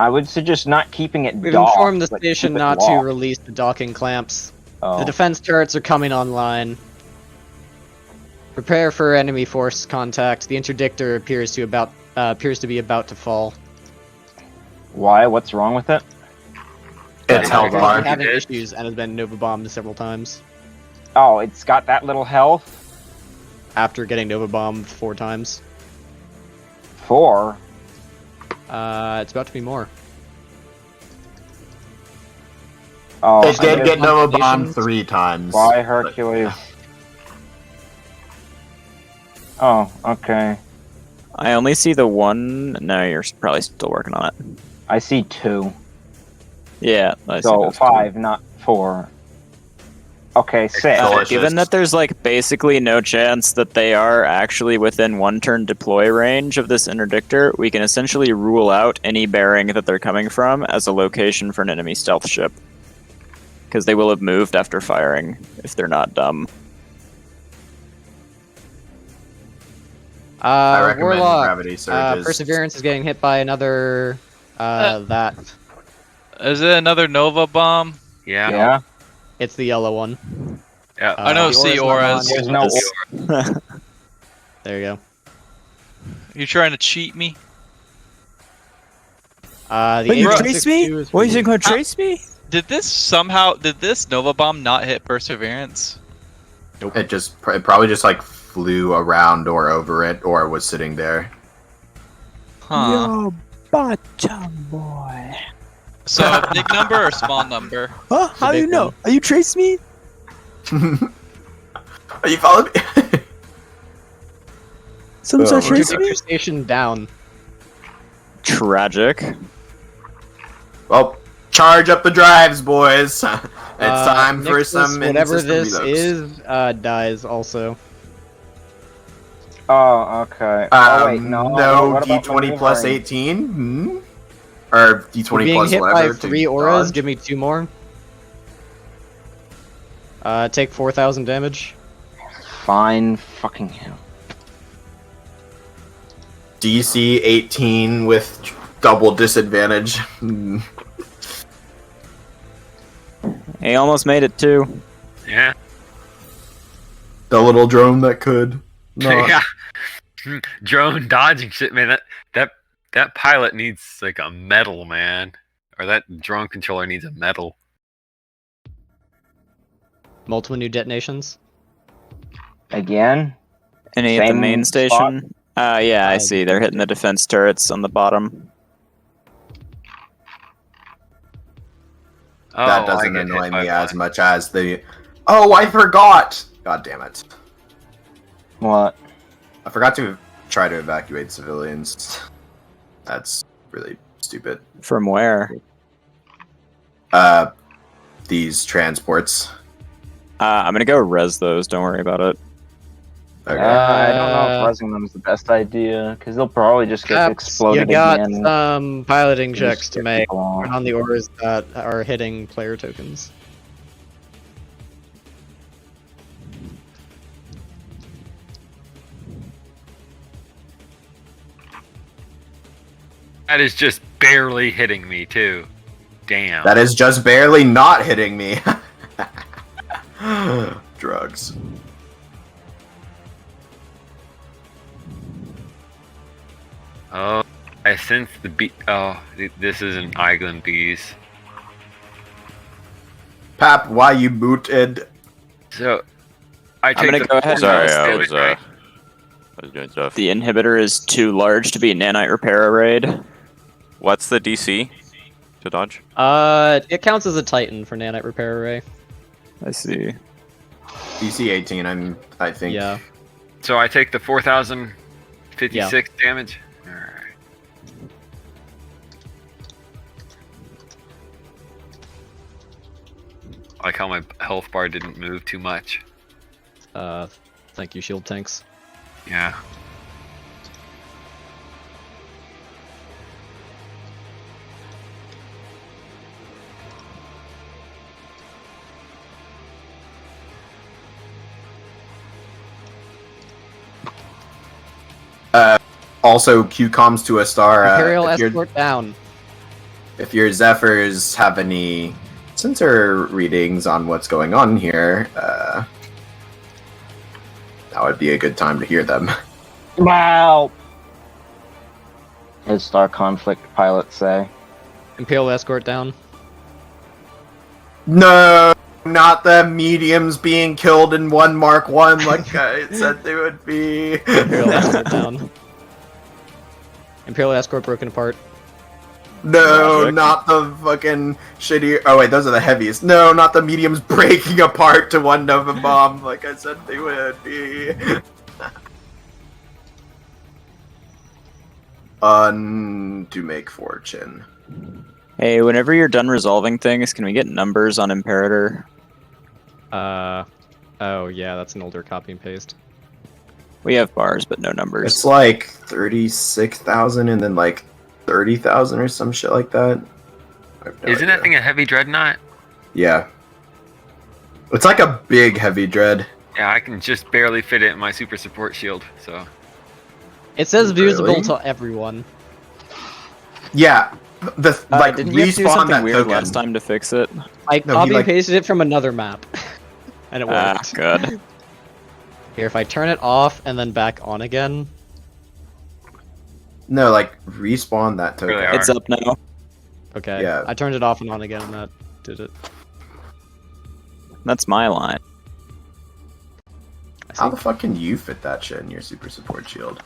would suggest not keeping it We've docked, informed the but station keep it not to locked. release the docking clamps. Oh. The defense turrets are coming online. Prepare for enemy force contact. The interdictor appears to be about to fall. Why? What's wrong with it? It's held Apparently on. having issues and has been Nova bombed several times. Oh, it's got that little health? After getting Nova bombed 4 times. 4? It's about to be more. Oh, It did get Nova bombed constellations. 3 times. Why Hercules? Oh, okay. I only see the one. No, you're probably still working on it. I see 2. Yeah, I see So those 5, not 4. Okay, 6. Delicious. Given that there's basically no chance that they are actually within 1-turn deploy range of this interdictor, we can essentially rule out any bearing that they're coming from as a location for an enemy stealth ship. Because they will have moved after firing, if they're not dumb. I recommend Warlock. gravity surges. Perseverance is getting hit by another that. Is it another Nova bomb? Yeah. Yeah? It's the yellow one. Yeah. I know the sea aura's not auras. on. There's no. There you go. You trying to cheat me? The Wait, you A162 trace me? is What, you for think gonna trace me? Did this Nova bomb not hit Perseverance? It probably just flew around or over it or was sitting there. Huh. bottom boy. So big number or small number? Huh? How do you know? Are you trace me? Are you following me? Someone's Oh, trace Interdictor me? station down. Tragic. Well, charge up the drives, boys. It's time for Nicholas, some whatever in-system this reloads. is, dies also. Oh, okay. Oh, wait, no. What about D20 plus maneuvering? 18? Or D20 Being plus hit whatever. by to 3 auras, dodge? give me 2 more. Take 4,000 damage. Fine fucking hell. DC 18 with double disadvantage. He almost made it too. Yeah. The little drone that could. Not. Yeah. Drone dodging shit, man. That pilot needs a medal, man. Or that drone controller needs a medal. Multiple new detonations. Again? Any at the Same main spot? station? Yeah, I see. They're hitting the defense turrets on the bottom. That Oh, doesn't I get hit annoy by me as one. much as the. Oh, I forgot! God damn it. What? I forgot to try to evacuate civilians. That's really stupid. From where? These transports. I'm gonna go res those. Don't worry about it. Okay. I don't know if resing them is the best idea, because they'll probably just get Caps, exploded you got again. some piloting and checks just to get make people off. on the auras that are hitting player tokens. That is just barely hitting me, too. Damn. That is just barely not hitting me. Drugs. Oh, I sense the bee. Oh, this isn't Island bees. Pap, why you booted? So, I I'm take gonna the go ahead. Sorry, I damage, was right? I was doing stuff. The inhibitor is too large to be nanite repair arrayed. What's the DC to dodge? It counts as a Titan for nanite repair array. I see. DC 18, I think. Yeah. So I take the 4,056 damage. Alright. I like how my health bar didn't move too much. Thank you, shield tanks. Yeah. Also, Q-comms to a star. Imperial if escort down. If your Zephyrs have any sensor readings on what's going on here, that would be a good time to hear them. Wow. As Star Conflict pilots say. Imperial escort down. No, not the mediums being killed in one Mark 1 like I said they would be. Imperial escort down. Imperial escort broken apart. No, Magic. not the fucking shitty. Oh wait, those are the heaviest. No, not the mediums breaking apart to one Nova bomb like I said they would be. To make fortune. Hey, whenever you're done resolving things, can we get numbers on Imperator? Oh yeah, that's an older copy and paste. We have bars, but no numbers. It's like 36,000 and then like 30,000 or some shit like that. I have no Isn't that idea. thing a heavy dreadnought? Yeah. It's like a big heavy dread. Yeah, I can just barely fit it in my super support shield, so. It says visible Really? to everyone. Yeah. The like didn't you have to do respawn something that weird token. last time to fix it? I No, copy he, and pasted it from another map. And it Ah, worked. good. Here, if I turn it off and then back on again. No, like respawn that token. Really are. It's up now. Okay. Yeah. I turned it off and on again and that did it. That's my line. I How see. the fuck can you fit that shit in your super support shield?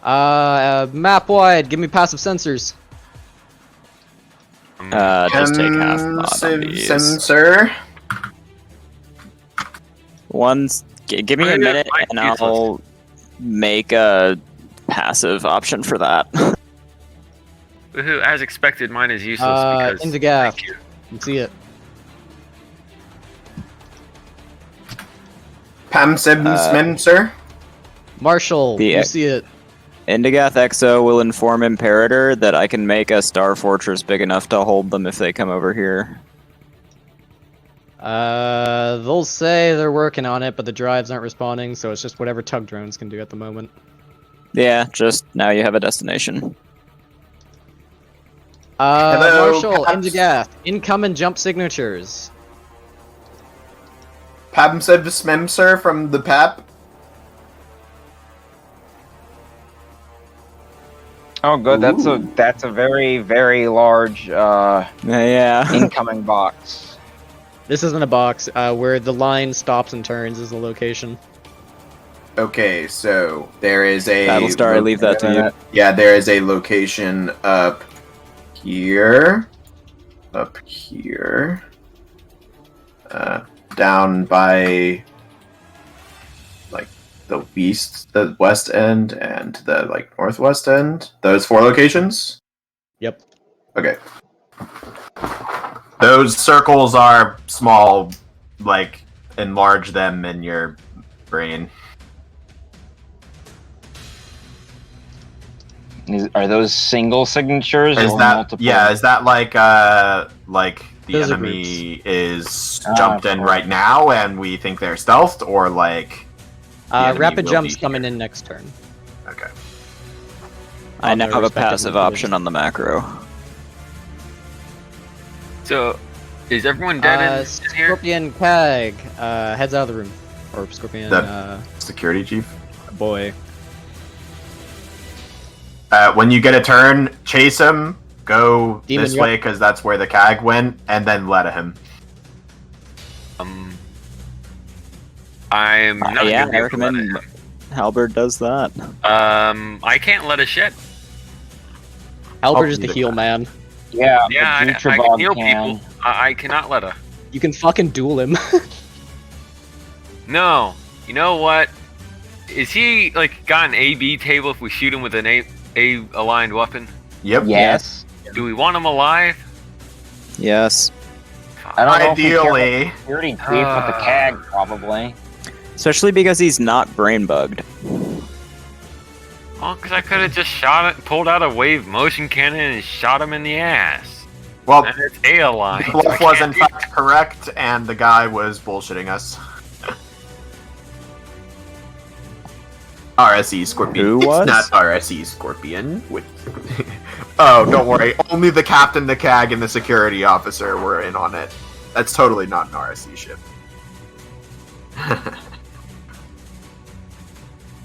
Map wide, give me passive sensors. Just take half mod on these. Sensor. Give me a minute and I'll make a passive option for that. Woohoo, as expected, mine is useless because. In the gap. Thank you. You can see it. Pam sensor. Marshall, The- you see it. Indigath Exo will inform Imperator that I can make a star fortress big enough to hold them if they come over here. They'll say they're working on it, but the drives aren't responding, so it's just whatever tug drones can do at the moment. Yeah, just now you have a destination. Hello, Marshall, Paps. Indigath, income and jump signatures. Pam sensor from the PAP. Oh, good. That's a very, very large Yeah. incoming box. This isn't a box. Where the line stops and turns is the location. Okay, so there is a Battlestar, I leave that to you. Yeah, there is a location up here, down by like the west end, and the like northwest end. Those 4 locations. Yep. Okay. Those circles are small. Like enlarge them in your brain. Are those single signatures Is or that multiple? yeah? Is that like the Those are enemy is Ah, jumped in of right now and we think they're stealthed, or like the enemy Rapid will jumps be coming here? in next turn. Okay. I On now their have a respective passive locations. option on the macro. So, is everyone dead in here? Scorpion Kag heads out of the room. Or Scorpion, Security chief. boy. When you get a turn, chase him. Go Demon this Yup. way because that's where the CAG went, and then let him. I'm not yeah, gonna be I able to let recommend it. Halberd does that. I can't let a shit. Albert I'll is the do heal that. man. Yeah, Yeah, I but can Nutribog heal can. people. I cannot let her. You can fucking duel him. No. You know what? Is he like got an A/B table if we shoot him with an A aligned weapon? Yep. Yes. Do we want him alive? Yes. I don't know if we care about Ideally. security beef with the CAG, probably. Especially because he's not brain bugged. Well, because I could have just pulled out a wave motion cannon and shot him in the ass. Well, And it's A aligned. the bluff was in fact correct, and the guy was bullshitting us. RSE Scorpion. Who It's was? not RSE Scorpion. Oh, don't worry. Only the captain, the CAG, and the security officer were in on it. That's totally not an RSE ship.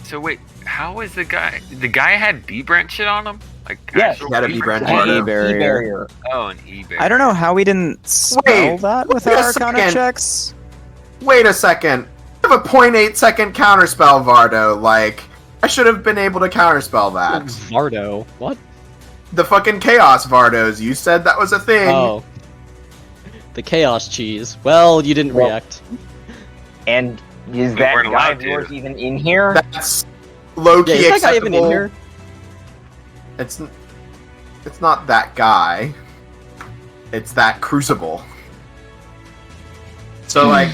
So wait, how is the guy? The guy had B branch shit on him? Like Yes, actual he had a B B-branch branch? on him. E-barrier. Oh, an E barrier. I don't know how we didn't spell Wait, that with wait a our Arcana second. checks. Wait a second. I have a 0.8 second counterspell, Vardo. Like, I should have been able to counterspell that. Vardo. What? The fucking Chaos Vardos. You said that was a thing. Oh. The chaos cheese. Well, you didn't Well, react. And is We that weren't guy allowed of to. yours even in here? That's low-key Yeah, is that guy acceptable. even in here? It's not that guy. It's that Crucible. So like,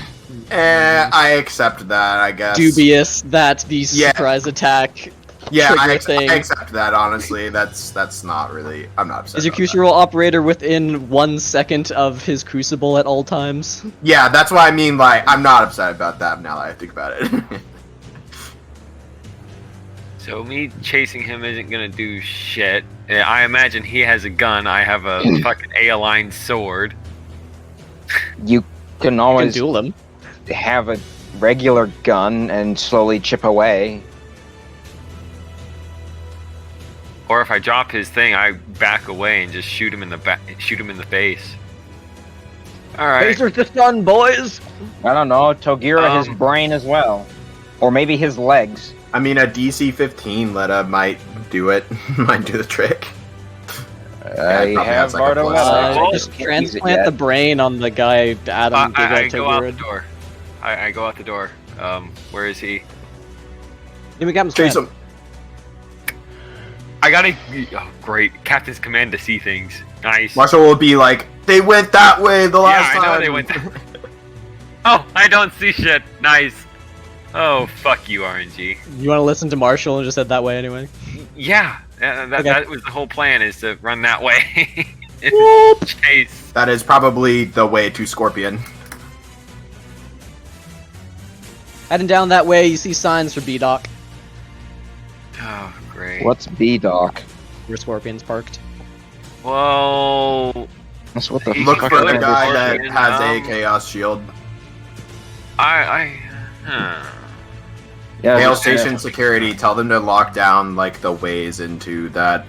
I accept that, I guess. Dubious that the Yeah. surprise attack Yeah, I trigger thing. accept that. Honestly, that's not really. I'm not upset. Is your about crucible operator within 1 second of his crucible at all times? that. Yeah, that's why I mean. Like, I'm not upset about that now that I think about it. So me chasing him isn't gonna do shit. I imagine he has a gun. I have a fucking A-aligned sword. You can You can always duel him. have a regular gun and slowly chip away. Or if I drop his thing, I back away and just shoot him in the shoot him in the face. All right. Phasers to stun, boys! I don't know. Togira his brain as well. Or maybe his legs. I mean, a DC 15 Letta might do it. Might do the trick. I probably have has, like, a Bardo plus Letta. six. Just Can't use it transplant yet. the brain on the guy Adam I go out the Giga door. I go out the door. Where is he? Give me Captain's Chase command. him. I gotta. Oh, great. Captain's command to see things. Nice. Marshall will be like, they went that way the last yeah, I time. know they went there. Oh, I don't see shit. Nice. Oh, fuck you, RNG. You want to listen to Marshall and just head that way anyway? Yeah, Okay. that was the whole plan, is to run that way. Chase. That is probably the way to Scorpion. Heading down that way, you see signs for B-Dock, Oh, great. What's B-Dock? where Scorpion's parked. Well, That's what the Look fuck for are the they guy that Scorpion, has a Chaos Shield. huh. Yeah, Hail just- Station Security, tell them to lock down, like, the ways into that.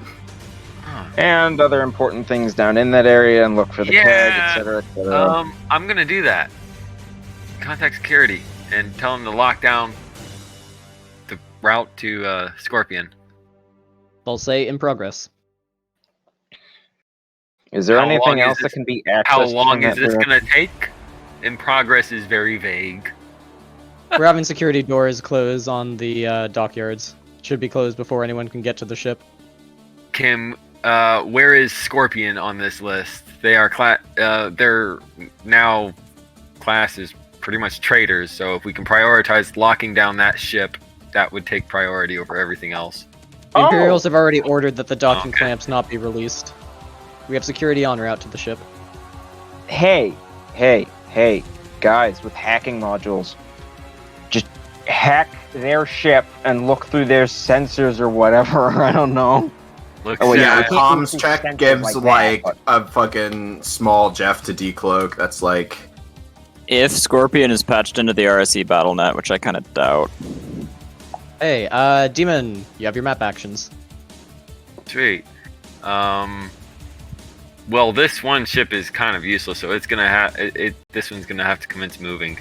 and other important things down in that area, and look for the Yeah. CAG, etc., etc. I'm gonna do that. Contact security and tell them to lock down the route to Scorpion. I'll say in progress. Is there How long anything is else this- that can be accessed? How long from is that this direction? gonna take? In progress is very vague. We're having security doors close on the dockyards. Should be closed before anyone can get to the ship. Kim, where is Scorpion on this list? They are they're now classed as pretty much traitors. So if we can prioritize locking down that ship, that would take priority over everything else. The Oh! Imperials have already ordered that the docking Okay. clamps not be released. We have security en route to the ship. Hey, guys with hacking modules, just hack their ship and look through their sensors or whatever. I don't know. Looks Oh, Yeah, we a can't comms do check sensors gives, like that, a fucking small Jeff to decloak. That's like... If Scorpion is patched into the RSE BattleNet, which I kind of doubt. Hey, Demon, you have your map actions. Sweet. Well, this one ship is kind of useless, so it's gonna have this one's gonna have to commence moving.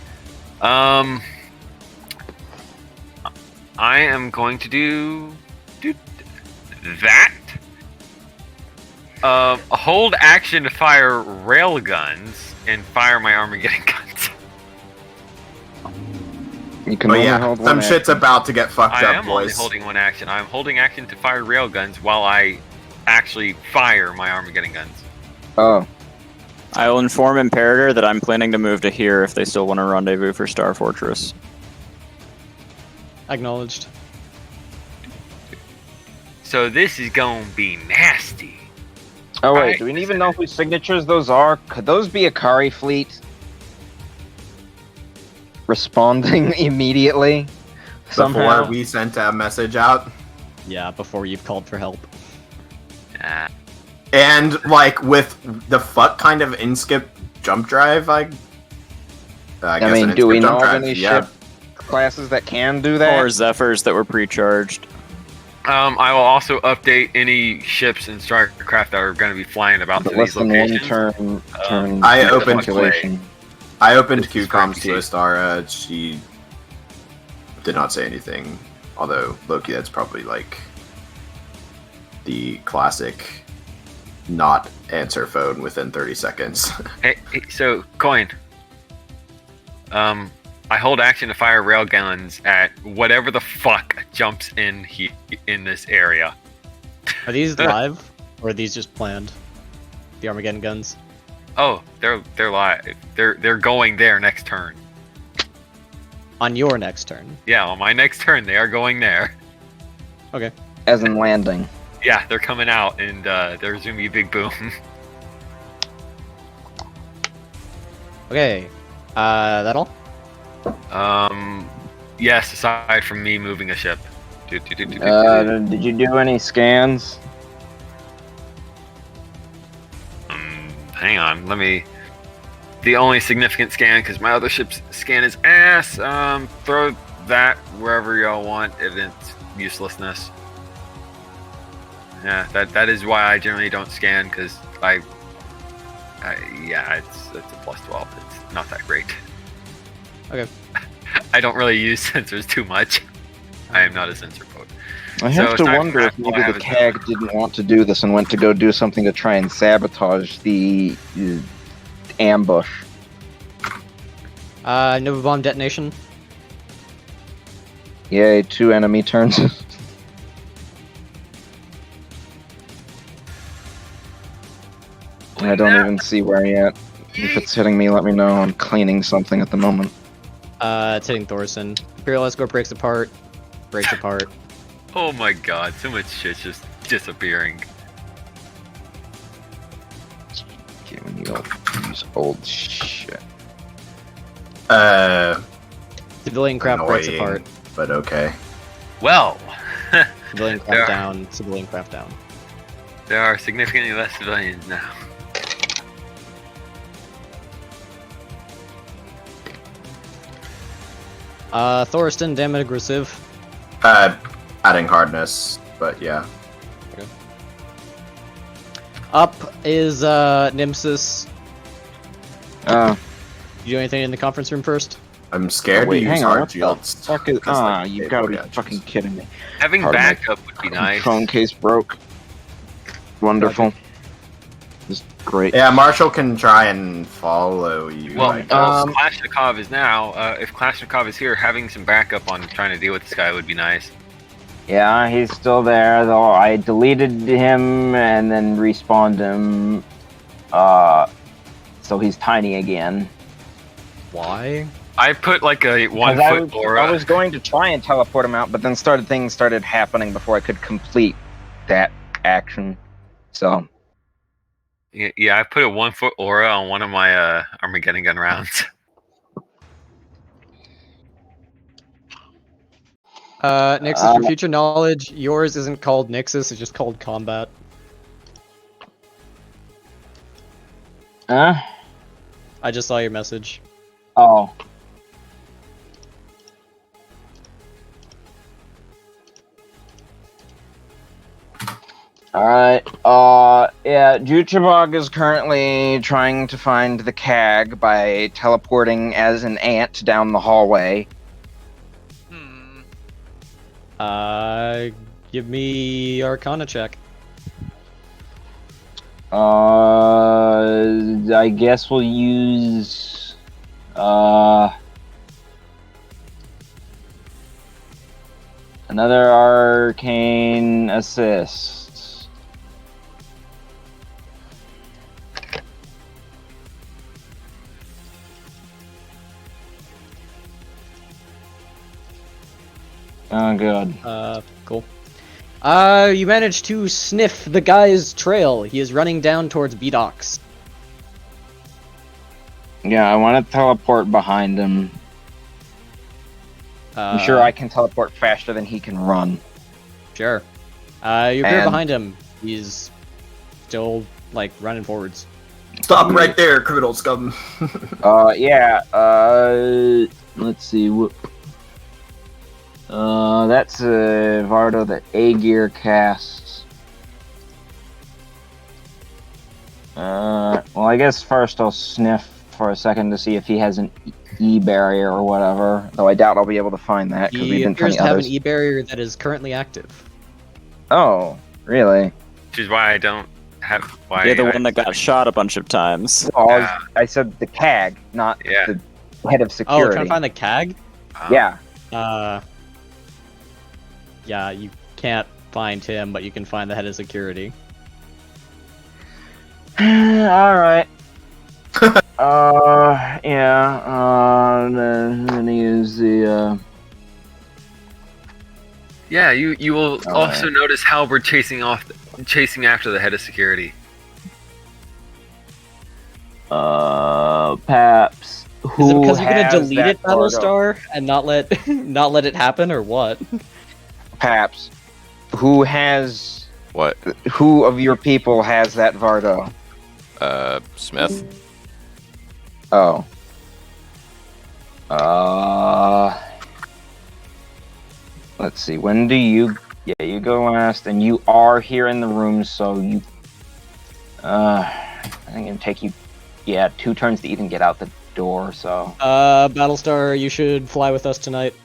I am going to do that. Hold action to fire rail guns and fire my Armageddon guns. You can Oh only yeah, hold some one shit's about to get fucked I up, am only boys. holding one action. I'm holding action to fire rail guns while I actually fire my Armageddon guns. Oh. I will inform Imperator that I'm planning to move to here if they still want to rendezvous for Star Fortress. Acknowledged. So this is gonna be nasty. Oh wait, Alright. do we even know whose signatures those are? Could those be Akari fleet? Responding immediately? Somehow? Before we sent a message out. Yeah, before you've called for help. And, like, with the fuck kind of inskip jump drive, I guess mean, an do we inskip know jump of drive, any yeah. ship classes that can do that? Or Zephyrs that were pre-charged. I will also update any ships and starcraft that are going to be flying about to But less these than one locations. turn. I opened calculation. I opened This is QComms crazy. to Astara. She did not say anything. Although, Loki, that's probably like the classic not answer phone within 30 seconds. Hey, so coin. I hold action to fire rail guns at whatever the fuck jumps in in this area. Are these live, or are these just planned? The Armageddon guns. Oh, they're live. They're going there next turn. On your next turn. Yeah, on my next turn, they are going there. Okay. As in landing. Yeah, they're coming out, and there's gonna be a big boom. Okay. That all? Yes, aside from me moving a ship. Did you do any scans? Hang on, let me. The only significant scan, because my other ship's scan is ass. Throw that wherever y'all want. It's uselessness. Yeah, that is why I generally don't scan, because yeah, it's a +12. It's not that great. Okay. I don't really use sensors too much. I am not a sensor poet. I have So to aside wonder from if that, all I maybe have the is CAG didn't want to do this and went to go do something to try and sabotage the ambush. Nova bomb detonation. Yay, 2 enemy turns. I don't even see where yet. If it's hitting me, let me know. I'm cleaning something at the moment. It's hitting Thorson. Imperial Escort breaks apart. Breaks apart. Oh my god, so much shit's just disappearing. Okay, when you don't use old shit. Civilian craft breaks annoying, apart. but okay. Well, Civilian craft down. Civilian craft down. there are significantly less civilians now. Thoriston, damage aggressive. Adding hardness, but yeah. Up is Nimsis. Oh. You do anything in the conference room first? I'm scared Wait, to use hang on. hard What the shields. fuck is? 'cause, like, You've they got to be forget. fucking kidding me. Having Pardon me. backup would be nice. Phone case broke. Wonderful. Just great. Yeah, Marshall can try and follow you. Well, I guess. Kalashnikov is now. If Kalashnikov is here, having some backup on trying to deal with this guy would be nice. Yeah, he's still there, though I deleted him and then respawned him. So he's tiny again. Why? I put like a 1 'Cause foot aura. I was going to try and teleport him out, but then things started happening before I could complete that action. So Yeah, I put a 1 foot aura on one of my Armageddon gun rounds. Nixus, for future knowledge, yours isn't called Nixus, it's just called Combat. Huh? I just saw your message. Oh. Alright, yeah, Juchabog is currently trying to find the CAG by teleporting as an ant down the hallway. Give me Arcana check. I guess we'll use, another arcane assist. Oh, good. Cool. You managed to sniff the guy's trail. He is running down towards B-Docks. Yeah, I want to teleport behind him. I'm sure I can teleport faster than he can run. Sure. You appear And- behind him. He's still, like, running forwards. Stop right there, criminal scum. Yeah, let's see, that's a Vardo that A-Gear casts. Well, I guess first I'll sniff for a second to see if he has an E-barrier or whatever, though I doubt I'll be able to find that, because He we've been appears plenty to have others. an E-barrier that is currently active. Oh, really? Which is why I don't have. Why You're the I- one that got shot a bunch of times. Well, I said the CAG, not Yeah. the head of Oh, security. trying to find the CAG? Yeah. Yeah, you can't find him, but you can find the head of security. Alright. Then I'm gonna use the, Yeah, you will All also right. notice how we're chasing after the head of security. Paps. Is it because you're gonna has delete that it, Vardo? Battlestar, and not let not let it happen, or what? Paps. Who has... What? Who of your people has that Vardo? Smith. Oh. Let's see, when do you... Yeah, you go last, and you are here in the room, so you... I think it'll take you, 2 turns to even get out the door, so... Battlestar, you should fly with us tonight.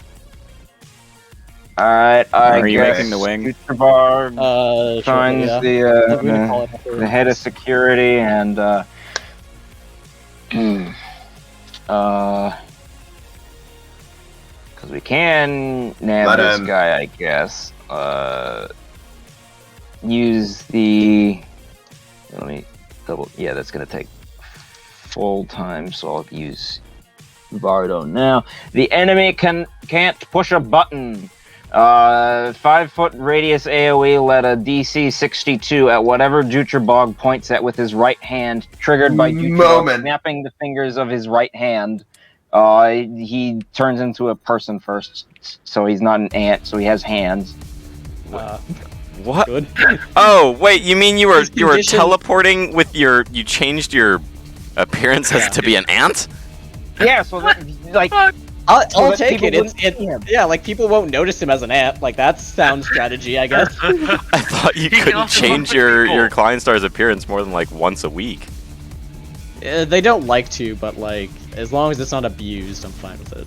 Alright, I Are you guess making the wing? Futurebar finds sure, yeah. We're gonna call it after. the head of security, and, because we can nab Let this him. guy, I guess. Use the... Let me double... Yeah, that's gonna take full time, so I'll use Vardo now. The enemy can't push a button. 5-foot radius AoE let a DC 62 at whatever Juchabog points at with his right hand, triggered by Juchabog Moment. snapping the fingers of his right hand. He turns into a person first, so he's not an ant, so he has hands. What? Good. Oh, wait, you mean you were condition- teleporting with you changed your appearance as to be an ant? Yeah, so that, like... I'll that take people it. wouldn't see him. Yeah, like people won't notice him as an ant. Like that's sound strategy, I guess. I thought you can couldn't also change look at your people. Kleinstar's appearance more than like once a week. They don't like to, but like as long as it's not abused, I'm fine with it.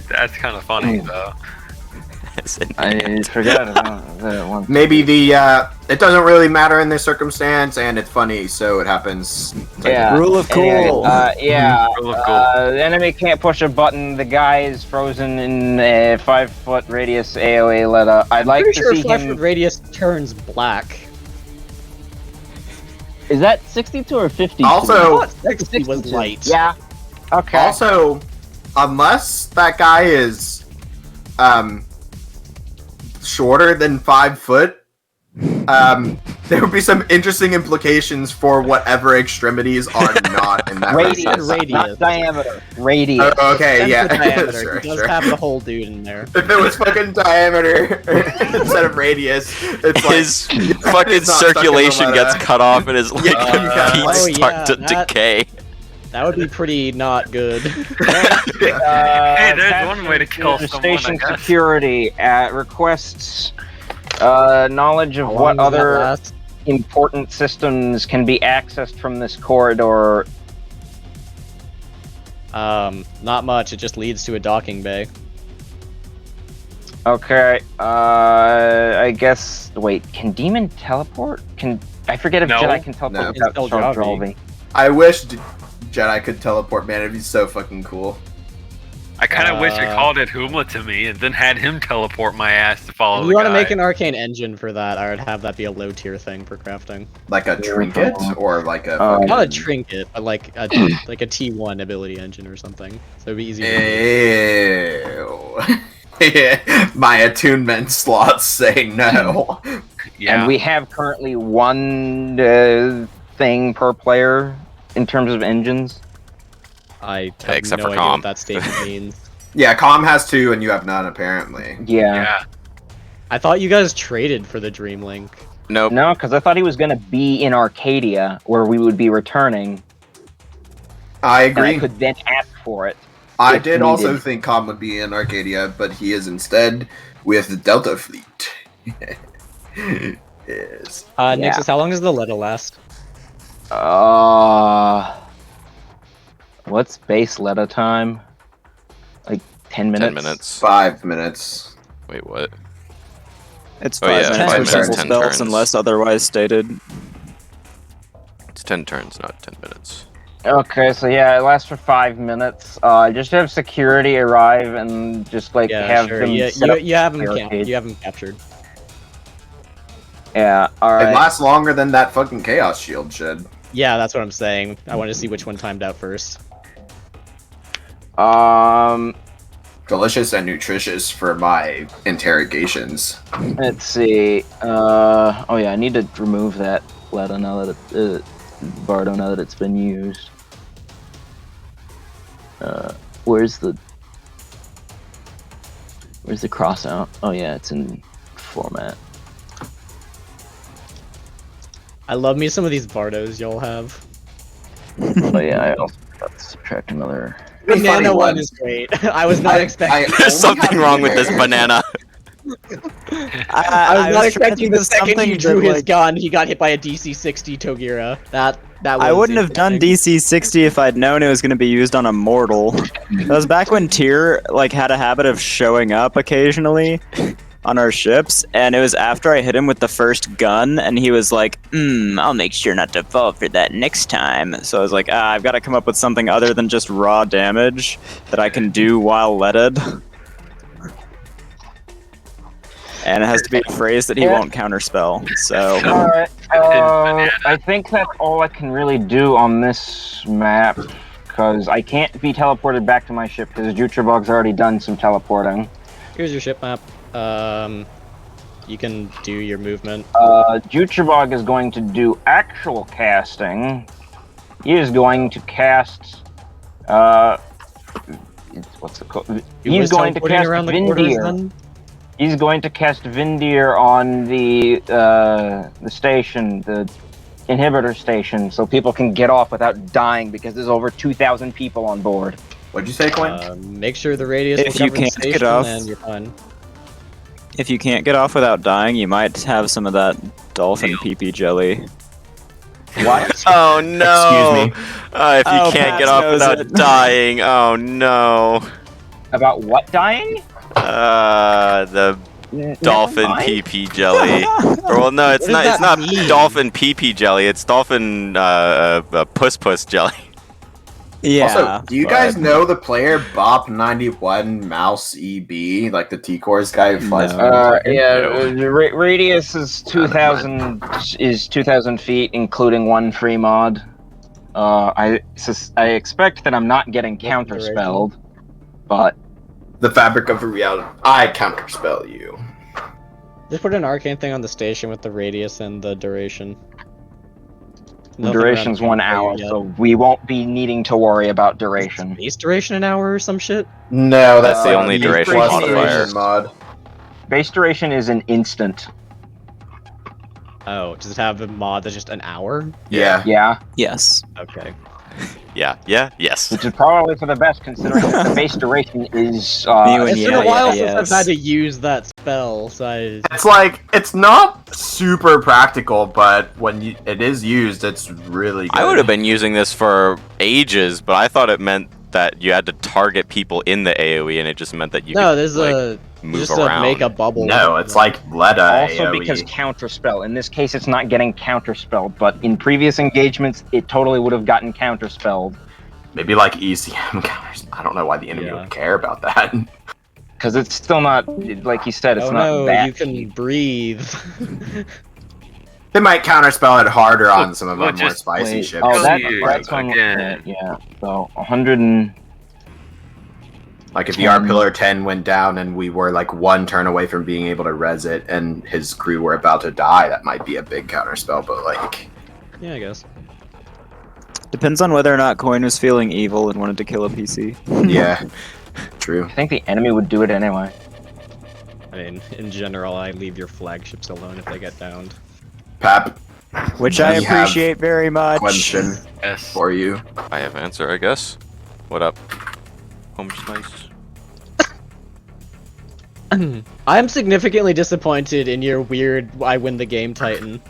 That's kind of funny, though. As an I ant. forgot about that one. Maybe it doesn't really matter in this circumstance, and it's funny, so it happens. Yeah. Rule of Anyway, cool. yeah. Rule of cool. The enemy can't push a button. The guy is frozen in a 5-foot radius AoE let up. I'd like Pretty to sure see 5 him. foot radius turns black. Is that 62 or 52? Also- I thought 60 was 62. light. Yeah. Okay. Also, unless that guy is shorter than 5 foot, there would be some interesting implications for whatever extremities are not in that Radius, radius. Radius. not diameter. Radius. Okay, 10 yeah. foot diameter. Sure, He does sure. have the whole dude in there. If it was fucking diameter instead of radius, it's like His fucking it's not stuck in the circulation letter. gets cut off and his like Yeah. feet Oh, start yeah, to that- decay. That would be pretty not good. Hey, there's Captain one way to kill to someone, Station I guess. security requests Knowledge of How what long does that other last? important systems can be accessed from this corridor. Not much. It just leads to a docking bay. Okay, I guess. Wait, can demon teleport? I forget if No. Jedi can teleport No. without It's still Jolvi. I wish Jedi could teleport, man. It'd be so fucking cool. I kind of wish I called it Humla to me and then had him teleport my ass to follow If the you want to guy. make an arcane engine for that, I would have that be a low tier thing for crafting. Like a trinket or like a Oh. fucking... Not a trinket, but like a T1 ability engine or something. So it'd be easy. Ew. My attunement slots say no. Yeah. And we have currently one thing per player in terms of engines. I have Except no for idea comm. what that statement means. Yeah, Com has 2 and you have none apparently. Yeah. I thought you guys traded for the Dreamlink. Nope. No, because I thought he was going to be in Arcadia, where we would be returning. I And agree. I could then ask for it. I if did also needed. think Com would be in Arcadia, but he is instead with the Delta Fleet. Yes. Nixus, how long does the letter last? What's base Letta time? Like 10 minutes? 10 minutes. 5 minutes. Wait, what? It's Oh, 5 yeah, minutes 5 for minutes, simple 10 spells turns. unless otherwise stated. It's 10 turns, not 10 minutes. Okay, so yeah, it lasts for 5 minutes. Just have security arrive and just like Yeah, have sure. them You, set you, up you have them barricades. you have them captured. Yeah, It alright. lasts longer than that fucking Chaos Shield should. Yeah, that's what I'm saying. I want to see which one timed out first. Delicious and nutritious for my interrogations. Let's see. Oh yeah, I need to remove that Letta now that Bardo now that it's been used. Where's the cross out? Oh yeah, it's in format. I love me some of these Bardos y'all have. Oh yeah, I also forgot to subtract another. The Funny Nano one one. is great. I was not expecting. There's something wrong with this banana. I was not trying to expecting think the of second something he drew that, his like- gun, he got hit by a DC-60 Togira. That was I wouldn't have done interesting. DC-60 if I'd known it was going to be used on a mortal. That was back when Tyr like had a habit of showing up occasionally on our ships, and it was after I hit him with the first gun, and he was like, I'll make sure not to fall for that next time. So I was like, I've got to come up with something other than just raw damage that I can do while leaded. And it has to be a phrase that he won't counterspell, so... Alright, I think that's all I can really do on this map, because I can't be teleported back to my ship, because Jutrebog's already done some teleporting. Here's your ship map. You can do your movement. Jutrebog is going to do actual casting. He is going to cast, what's it called? He's going to cast around the quarters, Vindir. then? He's going to cast Vindir on the station, the inhibitor station, so people can get off without dying because there's over 2,000 people on board. What'd you say, Quinn? Make sure the radius If will you cover the can't get station, off- and you're fine. If you can't get off without dying, you might have some of that dolphin pee-pee jelly. What? Oh no! Excuse me. If you Oh, can't Pat get off knows without it. dying, oh no. About what dying? The dolphin Never mind. pee-pee jelly. Or, well, no, it's What not. does It's that not mean? dolphin pee-pee jelly. It's dolphin puss jelly. Yeah. Also, do you guys know the player Bop91 Mouse EB, like the T-Cores guy who flies? No. Radius is 2,000 feet, including one free mod. I expect that I'm not getting counterspelled, but The fabric of reality. I counterspell you. Just put an arcane thing on the station with the radius and the duration. the Nothing duration's around 1 the hour, yet. so we won't be needing to worry about duration. Base duration an hour or some shit? No, that's the like only the duration plus modifier. duration mod. Base duration is an instant. Oh, does it have a mod that's just an hour? Yeah. Yeah. Yes. Okay. Yes. Which is probably for the best, considering that the base duration is. It's been a while since I've had to use that spell, so It's like, it's not super practical, but when it is used, it's really good. I would have been using this for ages, but I thought it meant that you had to target people in the AoE, and it just meant that you no, could there's like, move just around. make a bubble. No, it's like Leda Also AoE. because counterspell. In this case, it's not getting counterspelled, but in previous engagements, it totally would have gotten counterspelled. Maybe like ECM guys. I don't know why the enemy would care about that. Because it's still not, like you said, it's oh not no, that you can breathe. They might counterspell it harder on some of our more just spicy wait, ships. oh, that's one. again. Yeah, so 100 and... Like if our Pillar 10 went down and we were like one turn away from being able to res it and his crew were about to die, that might be a big counterspell, but like... Yeah, I guess. Depends on whether or not Coin was feeling evil and wanted to kill a PC. Yeah, true. I think the enemy would do it anyway. I mean, in general, I leave your flagships alone if they get downed. Pap. Which I appreciate very much. Question Yes. for you. I have answer, I guess. What up? Home slice. I am significantly disappointed in your weird I win the game Titan.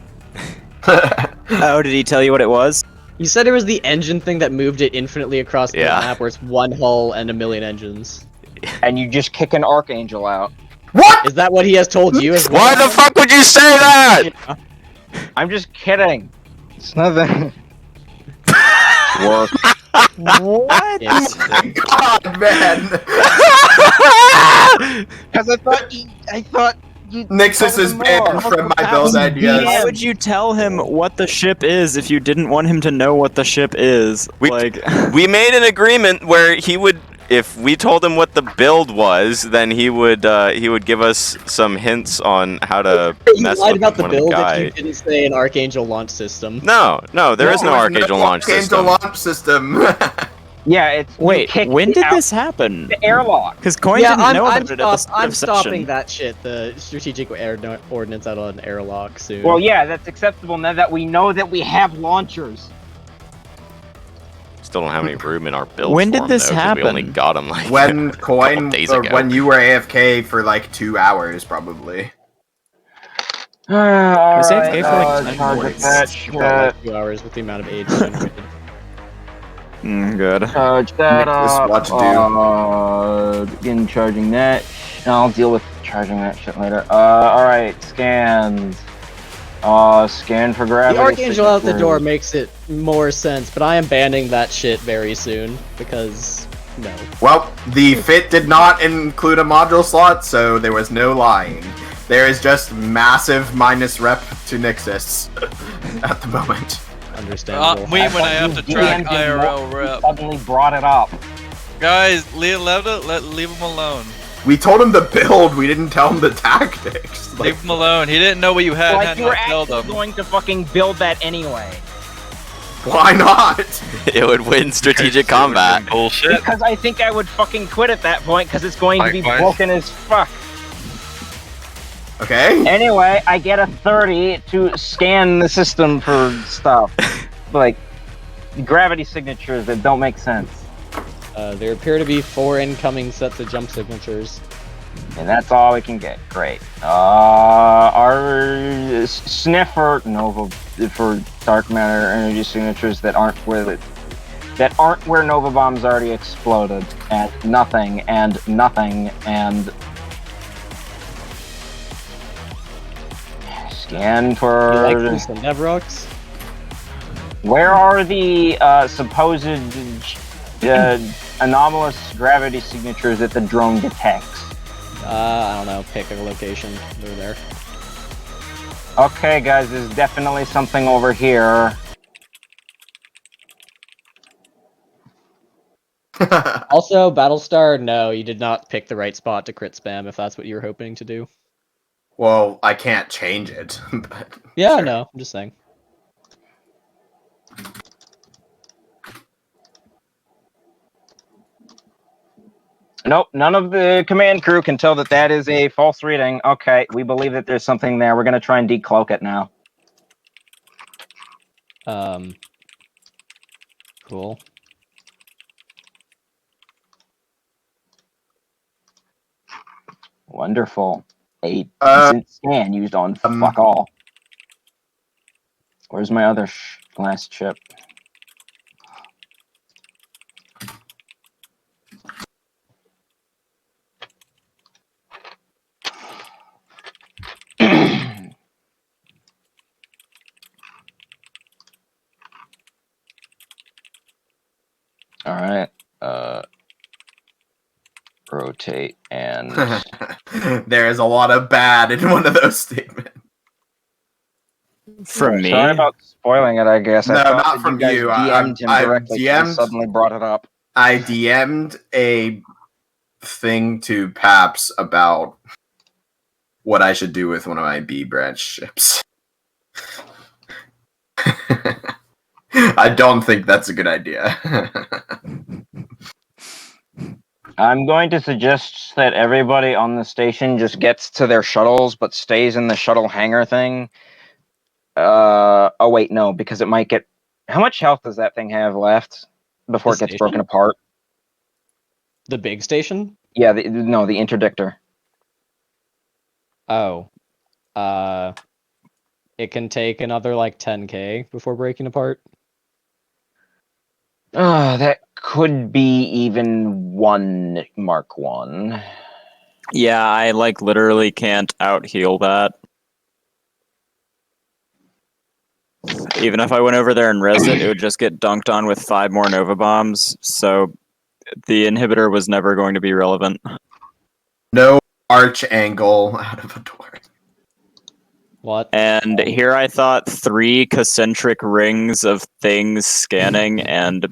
Oh, did he tell you what it was? You said it was the engine thing that moved it infinitely across the Yeah. map where it's one hull and a million engines. And you just kick an Archangel out. What? Is that what he has told you as well? Why the fuck would you say that? I'm just kidding. It's nothing. Work. What? Yes. God, man! Because I thought you... Nixus is banned from my build ideas. Why would you tell him what the ship is if you didn't want him to know what the ship is? We made an agreement where he would, if we told him what the build was, then he would give us some hints on how to You mess lied with about the one of build if guy. you didn't say an Archangel launch system. No, there is no Archangel launch system. launch system. Yeah, it's... Wait, when did this happen? The airlock. Because Coin Yeah, didn't know I'm about it at the start I'm of stopping session. that shit, the strategic ordnance out on airlock soon. Well, yeah, that's acceptable now that we know that we have launchers. Still don't have any room in our build. When for did him, this though, 'cause happen? We only got him like When a Coin, couple days or ago. when you were AFK for like 2 hours, probably. Was AFK for like 10 charge minutes? that For like shit. 2 hours with the amount of age generated. Good. Charge that Nixus, up. what to do? Begin charging that. I'll deal with charging that shit later. Alright, scans. Scan for gravity. The Archangel out the signatures. door makes it more sense, but I am banning that shit very soon, because, no. Well, the fit did not include a module slot, so there was no lying. There is just massive minus rep to Nixus at the moment. Understandable. Me when I have to track DnD IRL rep. Suddenly brought it up. Guys, leave him alone. We told him the build, we didn't tell him the tactics. Like, Leave him alone. He didn't know what you had. Like Had you were not told actually him. going to fucking build that anyway. why not? It would win strategic combat. Bullshit. Because I think I would fucking quit at that point because it's going to be Likewise. broken as fuck. Okay. Anyway, I get a 30 to scan the system for stuff. Like, gravity signatures that don't make sense. There appear to be 4 incoming sets of jump signatures. And that's all we can get. Great. Our sniffer Nova for dark matter energy signatures that aren't where Nova bombs already exploded, and nothing and scan for. You like these Nevrox? Where are the supposed anomalous gravity signatures that the drone detects? I don't know, pick a location. They're there. Okay, guys, there's definitely something over here. Also, Battlestar, no, you did not pick the right spot to crit spam if that's what you were hoping to do. Well, I can't change it. But Yeah, sure. no, I'm just saying. Nope, none of the command crew can tell that that is a false reading. Okay, we believe that there's something there. We're gonna try and decloak it now. Cool. Wonderful. A decent scan used on fuck all. Where's my other last chip? Alright. Rotate and... There is a lot of bad in one of those statements. From me? Sorry about spoiling it, I guess. No, I thought not that from you. Guys you. DM'd him I've directly, so he suddenly brought it up. I DM'd a thing to Paps about what I should do with one of my B branch ships. I don't think that's a good idea. I'm going to suggest that everybody on the station just gets to their shuttles, but stays in the shuttle hangar thing. Oh wait, no, because it might get... How much health does that thing have left before it gets broken apart? The big station? Yeah, no, the interdictor. Oh. It can take another, like, 10k before breaking apart. That could be even one Mark 1. Yeah, I, like, literally can't out-heal that. Even if I went over there and rezzed it, it would just get dunked on with 5 more Nova Bombs, so the inhibitor was never going to be relevant. No arch angle out of a door. What? And here I thought 3 concentric rings of things scanning and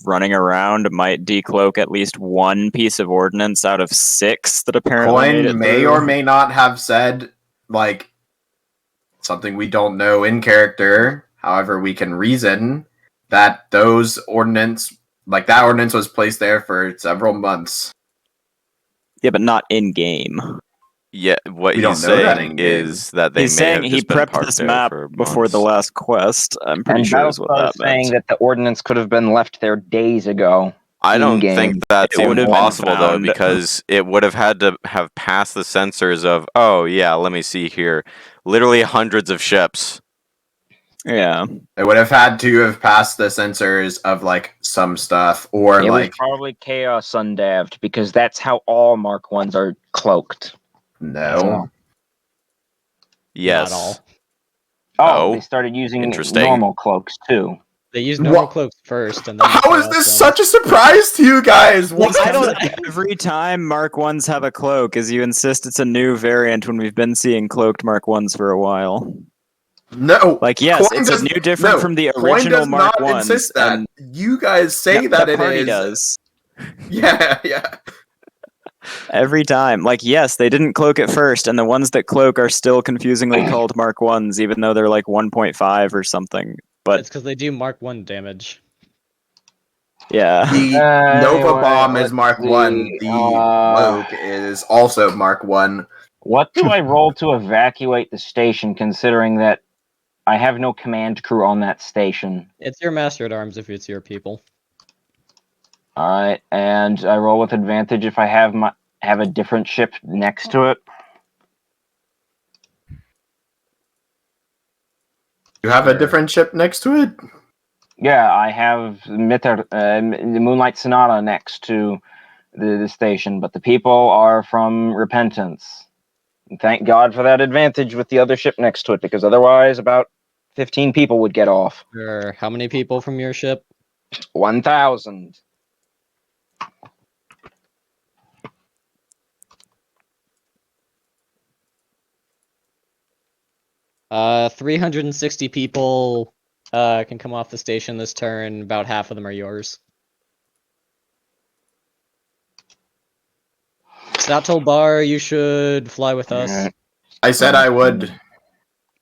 running around might decloak at least 1 piece of ordnance out of 6 that apparently made it Coin may through. or may not have said, like, something we don't know in character. However, we can reason that those ordnance, like that ordnance was placed there for several months. Yeah, but not in-game. Yeah, what We don't he's know that saying in-game. is that they He's may saying have he just been prepped parked this there map for before the months. last quest. I'm pretty And sure is what Battlestar that is saying meant. that the ordnance could have been left there days ago. I don't in-game. think that's It would have been impossible though, found. because it would have had to have passed the sensors of, oh yeah, let me see here, literally hundreds of ships. Yeah. It would have had to have passed the sensors of, like, some stuff, or, It like, was probably Chaos Undaved, because that's how all Mark 1s are cloaked. no. Yes. Not all. Oh, Oh, they started using interesting. normal cloaks, too. They use normal What? cloaks first, and then... How is this such a surprise to you guys? What? I don't. Every time Mark 1s have a cloak, as you insist it's a new variant when we've been seeing cloaked Mark 1s for a while. No. Like, yes, Coin it's does- a new different no, from the Coin original does Mark not 1s. insist that. And You guys say no, that the it party is. does. Yeah, yeah. Every time. Like, yes, they didn't cloak it first, and the ones that cloak are still confusingly called Mark 1s, even though they're like 1.5 or something. But It's because they do Mark 1 damage. yeah. The Nova Anyway, Bomb is let's Mark see, 1. The Cloak is also Mark 1. What do I roll to evacuate the station, considering that I have no command crew on that station? It's your Master at Arms if it's your people. Alright, and I roll with advantage if I have a different ship next to it. You have a different ship next to it? Yeah, I have the Moonlight Sonata next to the station, but the people are from Repentance. And thank God for that advantage with the other ship next to it, because otherwise about 15 people would get off. Sure. How many people from your ship? 1,000. Uh, 360 people can come off the station this turn. About half of them are yours. Sato Bar, you should fly with us. I said I would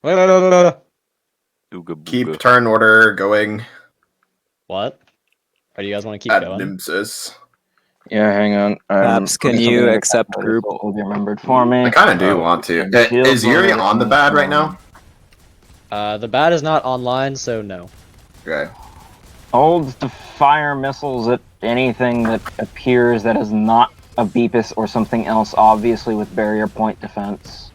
Ooga keep booga. turn order going What? Or do you guys want to keep at going? Nimsis. Yeah, hang on. Perhaps can something you that accept group? will be remembered for me. I kind of do want to. Is Yuri on the bad right now? The bat is not online, so no. Okay. Hold to fire missiles at anything that appears that is not a Beepus or something else, obviously with barrier point defense.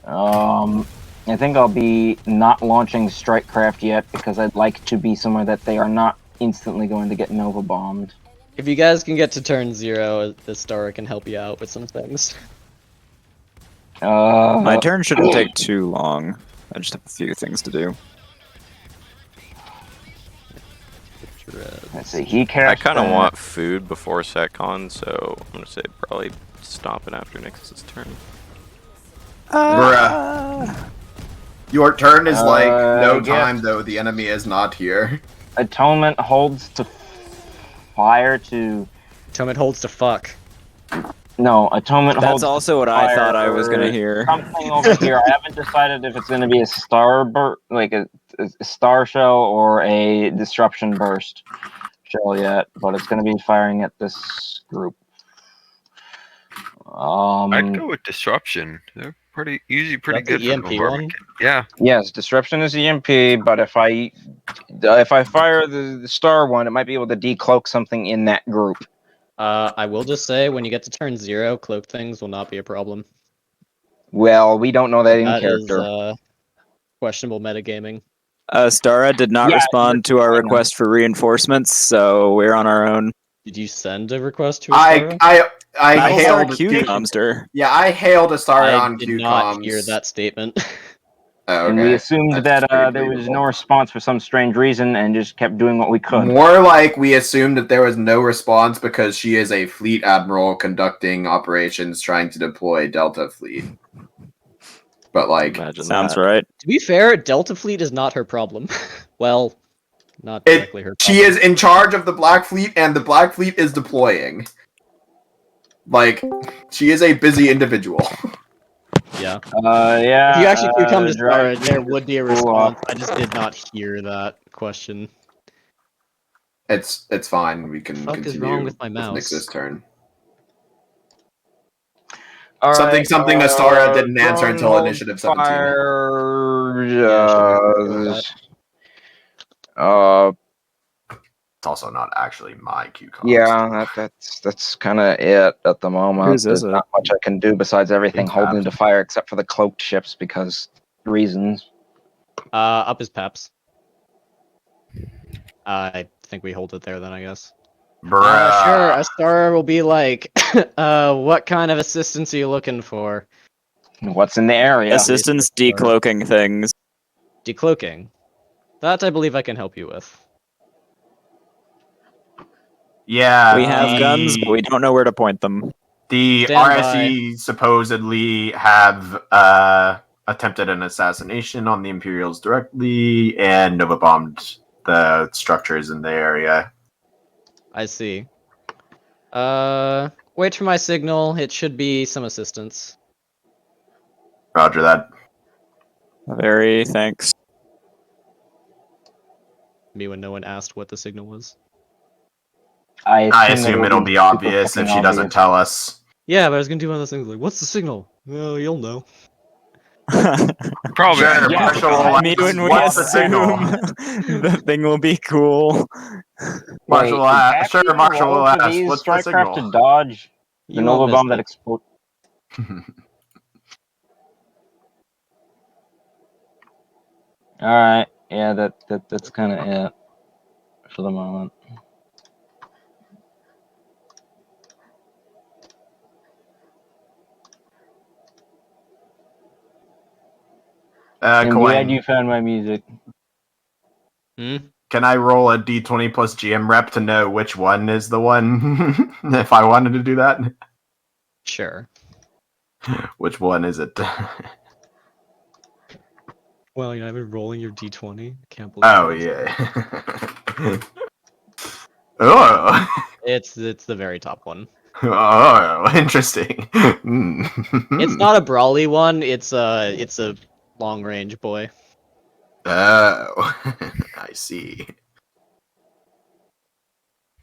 I think I'll be not launching Strikecraft yet because I'd like to be somewhere that they are not instantly going to get Nova bombed. If you guys can get to turn 0, the star can help you out with some things. My turn shouldn't take too long. I just have a few things to do. Let's see, he cast I kind of that. want food before SetCon, so I'm gonna say probably stop it after Nix's turn. Bruh. Your turn is like no yes. time though. The enemy is not here. Atonement holds to fire to. Atonement holds to fuck. No, Atonement holds. That's also what I thought I was gonna hear. Something over here. I haven't decided if it's going to be a star like a star shell or a disruption burst shell yet, but it's going to be firing at this group. I'd go with disruption. They're usually pretty That's good the for EMP bombardment. one? Yeah. Yes, disruption is EMP, but if I fire the star one, it might be able to decloak something in that group. I will just say, when you get to turn 0, cloak things will not be a problem. Well, we don't know that in That character. is questionable metagaming. Stara did not respond to our request for reinforcements, so we're on our own. Did you send a request to Astara? I hailed QComster. Yeah, I hailed Astara on I did QComs. not hear that statement. Oh, And okay. we assumed That's that pretty there was believable. no response for some strange reason and just kept doing what we could. More like we assumed that there was no response because she is a fleet admiral conducting operations trying to deploy Delta Fleet. But like, sounds right. To be fair, Delta Fleet is not her problem. Well, not directly her problem. She is in charge of the Black Fleet, and the Black Fleet is deploying. Like, she is a busy individual. Yeah. Yeah. If you actually could come to Dragon Astara, there would be a is cool. response. I just did not hear that question. It's fine. We can What the fuck is continue wrong with my mouse? Nix's turn. All Something Astara didn't answer drone until holds initiative 17. It's also not actually my cue card. Yeah, that's kind of it at the moment. Whose is There's it? not much I can do besides everything holding to fire except for the cloaked ships because reasons. Up is Peps. I think we hold it there then, I guess. Sure, Astara will be like, what kind of assistance are you looking for? What's in the area? Assistance decloaking things. Decloaking. That I believe I can help you with. Yeah, We have guns, but we don't know where to point them. The Stand RSE supposedly have attempted an assassination on the Imperials directly and Nova bombed the structures in the area. I see. Wait for my signal. It should be some assistance. Roger that. Very thanks. Me when no one asked what the signal was. I assume it'll be obvious if she doesn't tell us. Yeah, but I was gonna do one of those things like, what's the signal? Well, you'll know. Probably. Sure, Marshall will I mean, ask, when we what's the assume signal? the thing will be cool. Marshall will ask. Sure, Marshall will ask. These What's the Strikecraft signal? to dodge the You Nova won't bomb miss that it. explodes. All right, yeah, that's kind of it for the moment. I'm glad you found my music. Can I roll a d20 plus GM rep to know which one is the one? If I wanted to do that? Sure. Which one is it? Well, I've been rolling your d20. Can't believe. Oh, yeah. Oh. It's the very top one. Oh, interesting. It's not a brawly one. It's a long range boy. Oh, I see.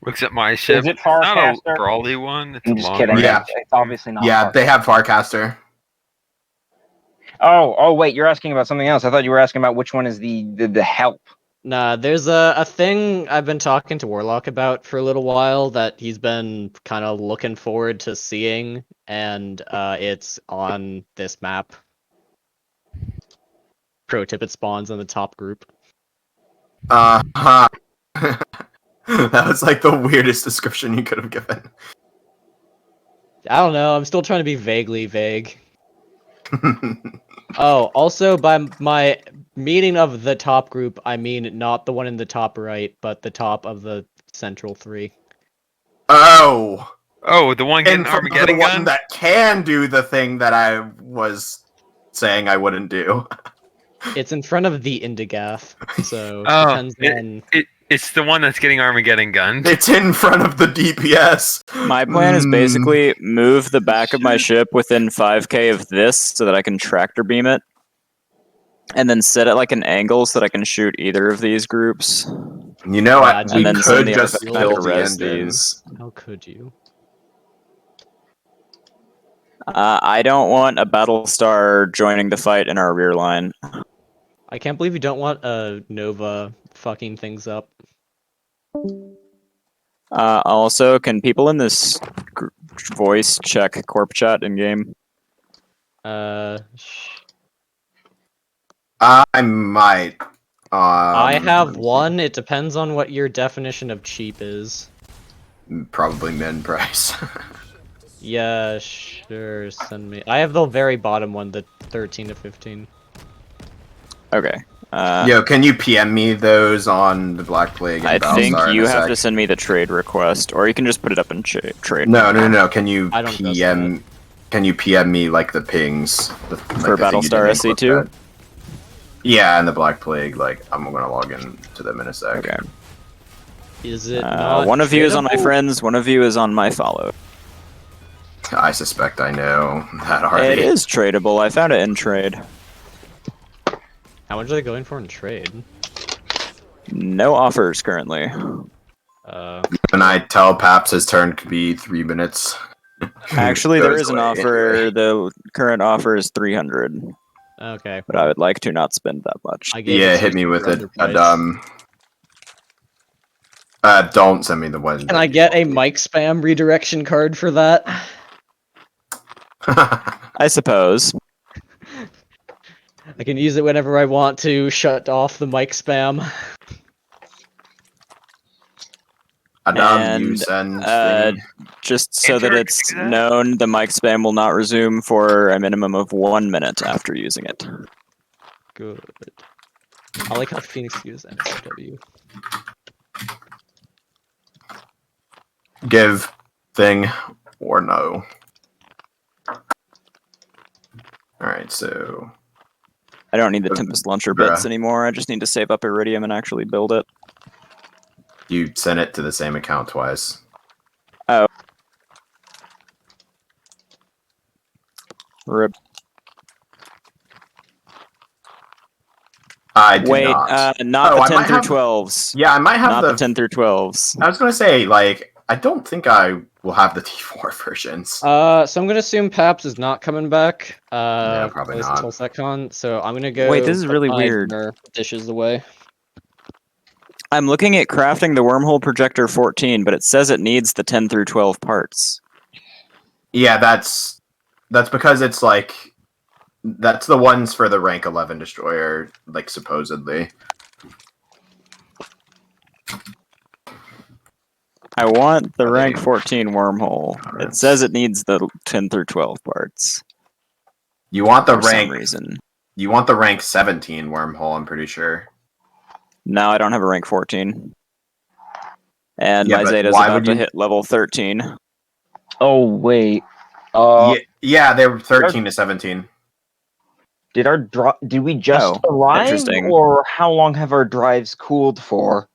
Looks at my ship. Is it It's not a Farcaster? brawly one. It's I'm a just long kidding. range. Yeah. It's obviously not. Yeah, they have Farcaster. Oh, wait, you're asking about something else. I thought you were asking about which one is the help. Nah, there's a thing I've been talking to Warlock about for a little while that he's been kind of looking forward to seeing, and it's on this map. Pro tip: it spawns in the top group. That was like the weirdest description you could have given. I don't know. I'm still trying to be vaguely vague. Oh, also by my meaning of the top group, I mean not the one in the top right, but the top of the central 3. Oh! Oh, the one getting And from the Armageddon one gun? that can do the thing that I was saying I wouldn't do. It's in front of the Indigath, so Oh, depends on. it's the one that's getting Armageddon gunned. It's in front of the DPS. My plan is basically move the back of my ship within 5k of this so that I can tractor beam it. And then set it like an angle so that I can shoot either of these groups. You know, we then could send the just other back kill to the res engines. these. How could you? I don't want a Battlestar joining the fight in our rear line. I can't believe you don't want a Nova fucking things up. Also, can people in this voice check corp chat in game? I might. I have one. It depends on what your definition of cheap is. Probably min price. Yeah, sure. Send me. I have the very bottom one, the 13 to 15. Okay. Yo, can you PM me those on the Black Plague? And I think Battlestar you in a have sec? to send me the trade request, or you can just put it up in trade. No. Can you I don't trust PM? Can you PM me like the pings For Battlestar SC2? Yeah, and the Black Plague. Like, I'm gonna log in to them in a sec. Okay. Is it not one of you is on my tradable? friends, one of you is on my follow. I suspect I know that already. It is tradable. I found it in trade. How much are they going for in trade? No offers currently. When I tell Paps his turn could be 3 minutes. Actually, there Goes is an away offer. anyway. The current offer is 300. Okay. But I would like to not spend that much. I gave Yeah, it to hit me you with for a underpriced. dumb. Don't send me the one. Can I get a mic spam redirection card for that? I suppose. I can use it whenever I want to shut off the mic spam. You send just so that it's known, the mic spam will not resume for a minimum of 1 minute after using it. Good. I like how Phoenix used NSW. give thing or no. Alright, so I don't need the Tempest Launcher bits anymore, I just need to save up Iridium and actually build it. you sent it to the same account twice. Oh. Rip. I did Wait, not. not Oh, the I 10 might through have- 12s. Yeah, I might have not the 10 through 12s. I was gonna say, like, I don't think I will have the T4 versions. So I'm gonna assume Paps is not coming back. Yeah, probably at least not. until SecCon. So I'm gonna go. Wait, this is put really my weird. dinner dishes away. I'm looking at crafting the Wormhole Projector 14, but it says it needs the 10 through 12 parts. Yeah, that's because it's like that's the ones for the rank 11 destroyer, like supposedly. I want the rank 14 Wormhole. It says it needs the 10 through 12 parts. You want the For some rank reason. You want the rank 17 wormhole, I'm pretty sure. No, I don't have a rank 14. And Yeah, my but Zeta's why about would to you- hit level 13. Oh wait. Yeah, they were 13 to 17. Did we just Oh, arrive, interesting. or how long have our drives cooled for?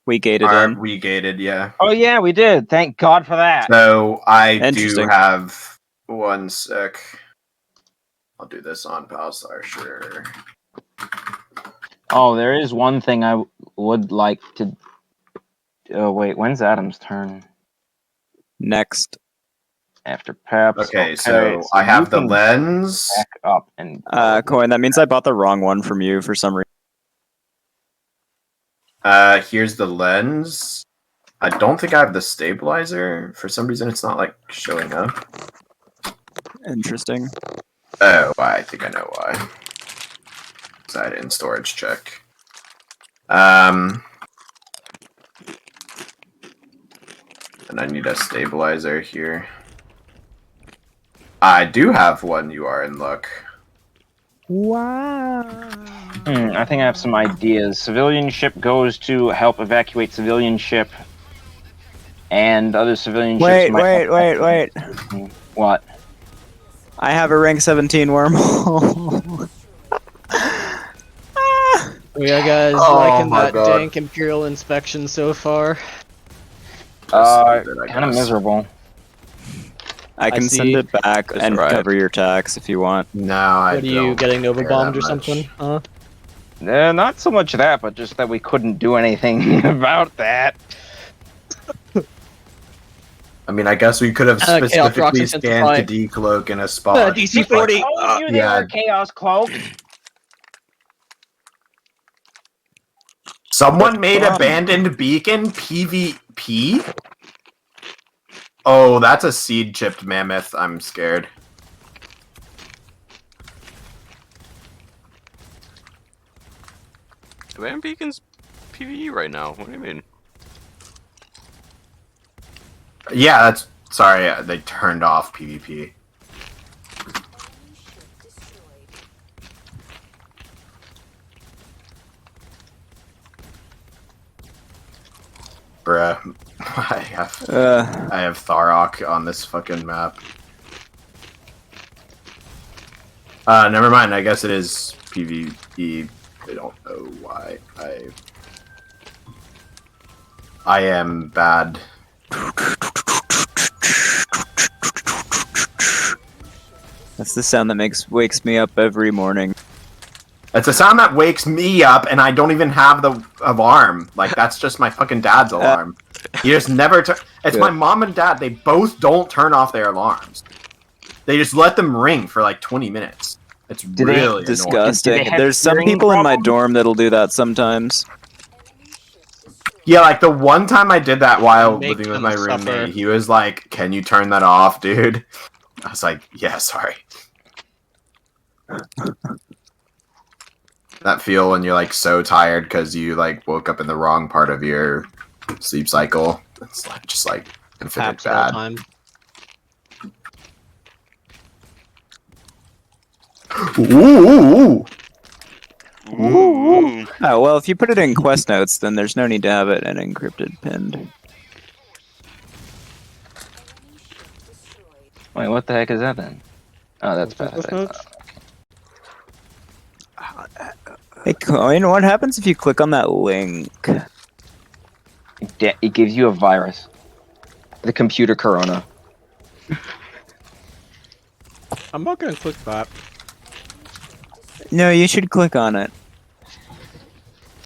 We gated in. We gated, yeah. Oh yeah, we did. Thank God for that. So I do Interesting. have one sec. I'll do this on Palsar, sure. Oh, there is one thing I would like to. Oh wait, when's Adam's turn? Next. After Paps. Okay, so I have the you can lens. Back up and. Coin, that means I bought the wrong one from you for some reason. Here's the lens. I don't think I have the stabilizer. For some reason, it's not like showing up. Interesting. Oh, I think I know why. Is that in storage check? And I need a stabilizer here. I do have one. You are in luck. Wow. I think I have some ideas. Civilian ship goes to help evacuate civilian ship, and other civilian ships might... Wait. What? I have a rank 17 wormhole. Yeah, guys, Oh liking my that God. dank Imperial Inspection so far? Kind of miserable. I can see. send it back That's and right. cover your tax if you want. No, I What are you don't getting Nova care bombed that or much. something? Huh? Not so much that, but just that we couldn't do anything about that. I mean, I guess we could have Chaos Rocks specifically intensify. scanned to decloak in a spot. DC 40. Oh, you yeah. there, Chaos Cloak. Someone made abandoned beacon PvP? Oh, that's a seed chipped mammoth. I'm scared. Abandoned Beacon's PvE right now. What do you mean? Yeah, that's sorry. They turned off PvP. Bruh, I have Tharok on this fucking map. Never mind. I guess it is PvE. I don't know why. I am bad. That's the sound that wakes me up every morning. It's a sound that wakes me up, and I don't even have the alarm. Like, that's just my fucking dad's alarm. You just never turn. It's my mom and dad. They both don't turn off their alarms. They just let them ring for like 20 minutes. It's really disgusting. annoying. There's some people in my dorm that'll do that sometimes. Yeah, like the one time I did that while Make living with them my suffer. roommate, he was like, "Can you turn that off, dude?" I was like, "Yeah, sorry." That feel when you're like so tired because you like woke up in the wrong part of your sleep cycle. It's like just like infinite Haps all bad. time. Ooh. Oh, well, if you put it in quest notes, then there's no need to have it an encrypted pinned. Wait, what the heck is that then? Oh, that's bad. Hey, Coin, what happens if you click on that link? It gives you a virus. The computer corona. I'm not gonna click that. No, you should click on it.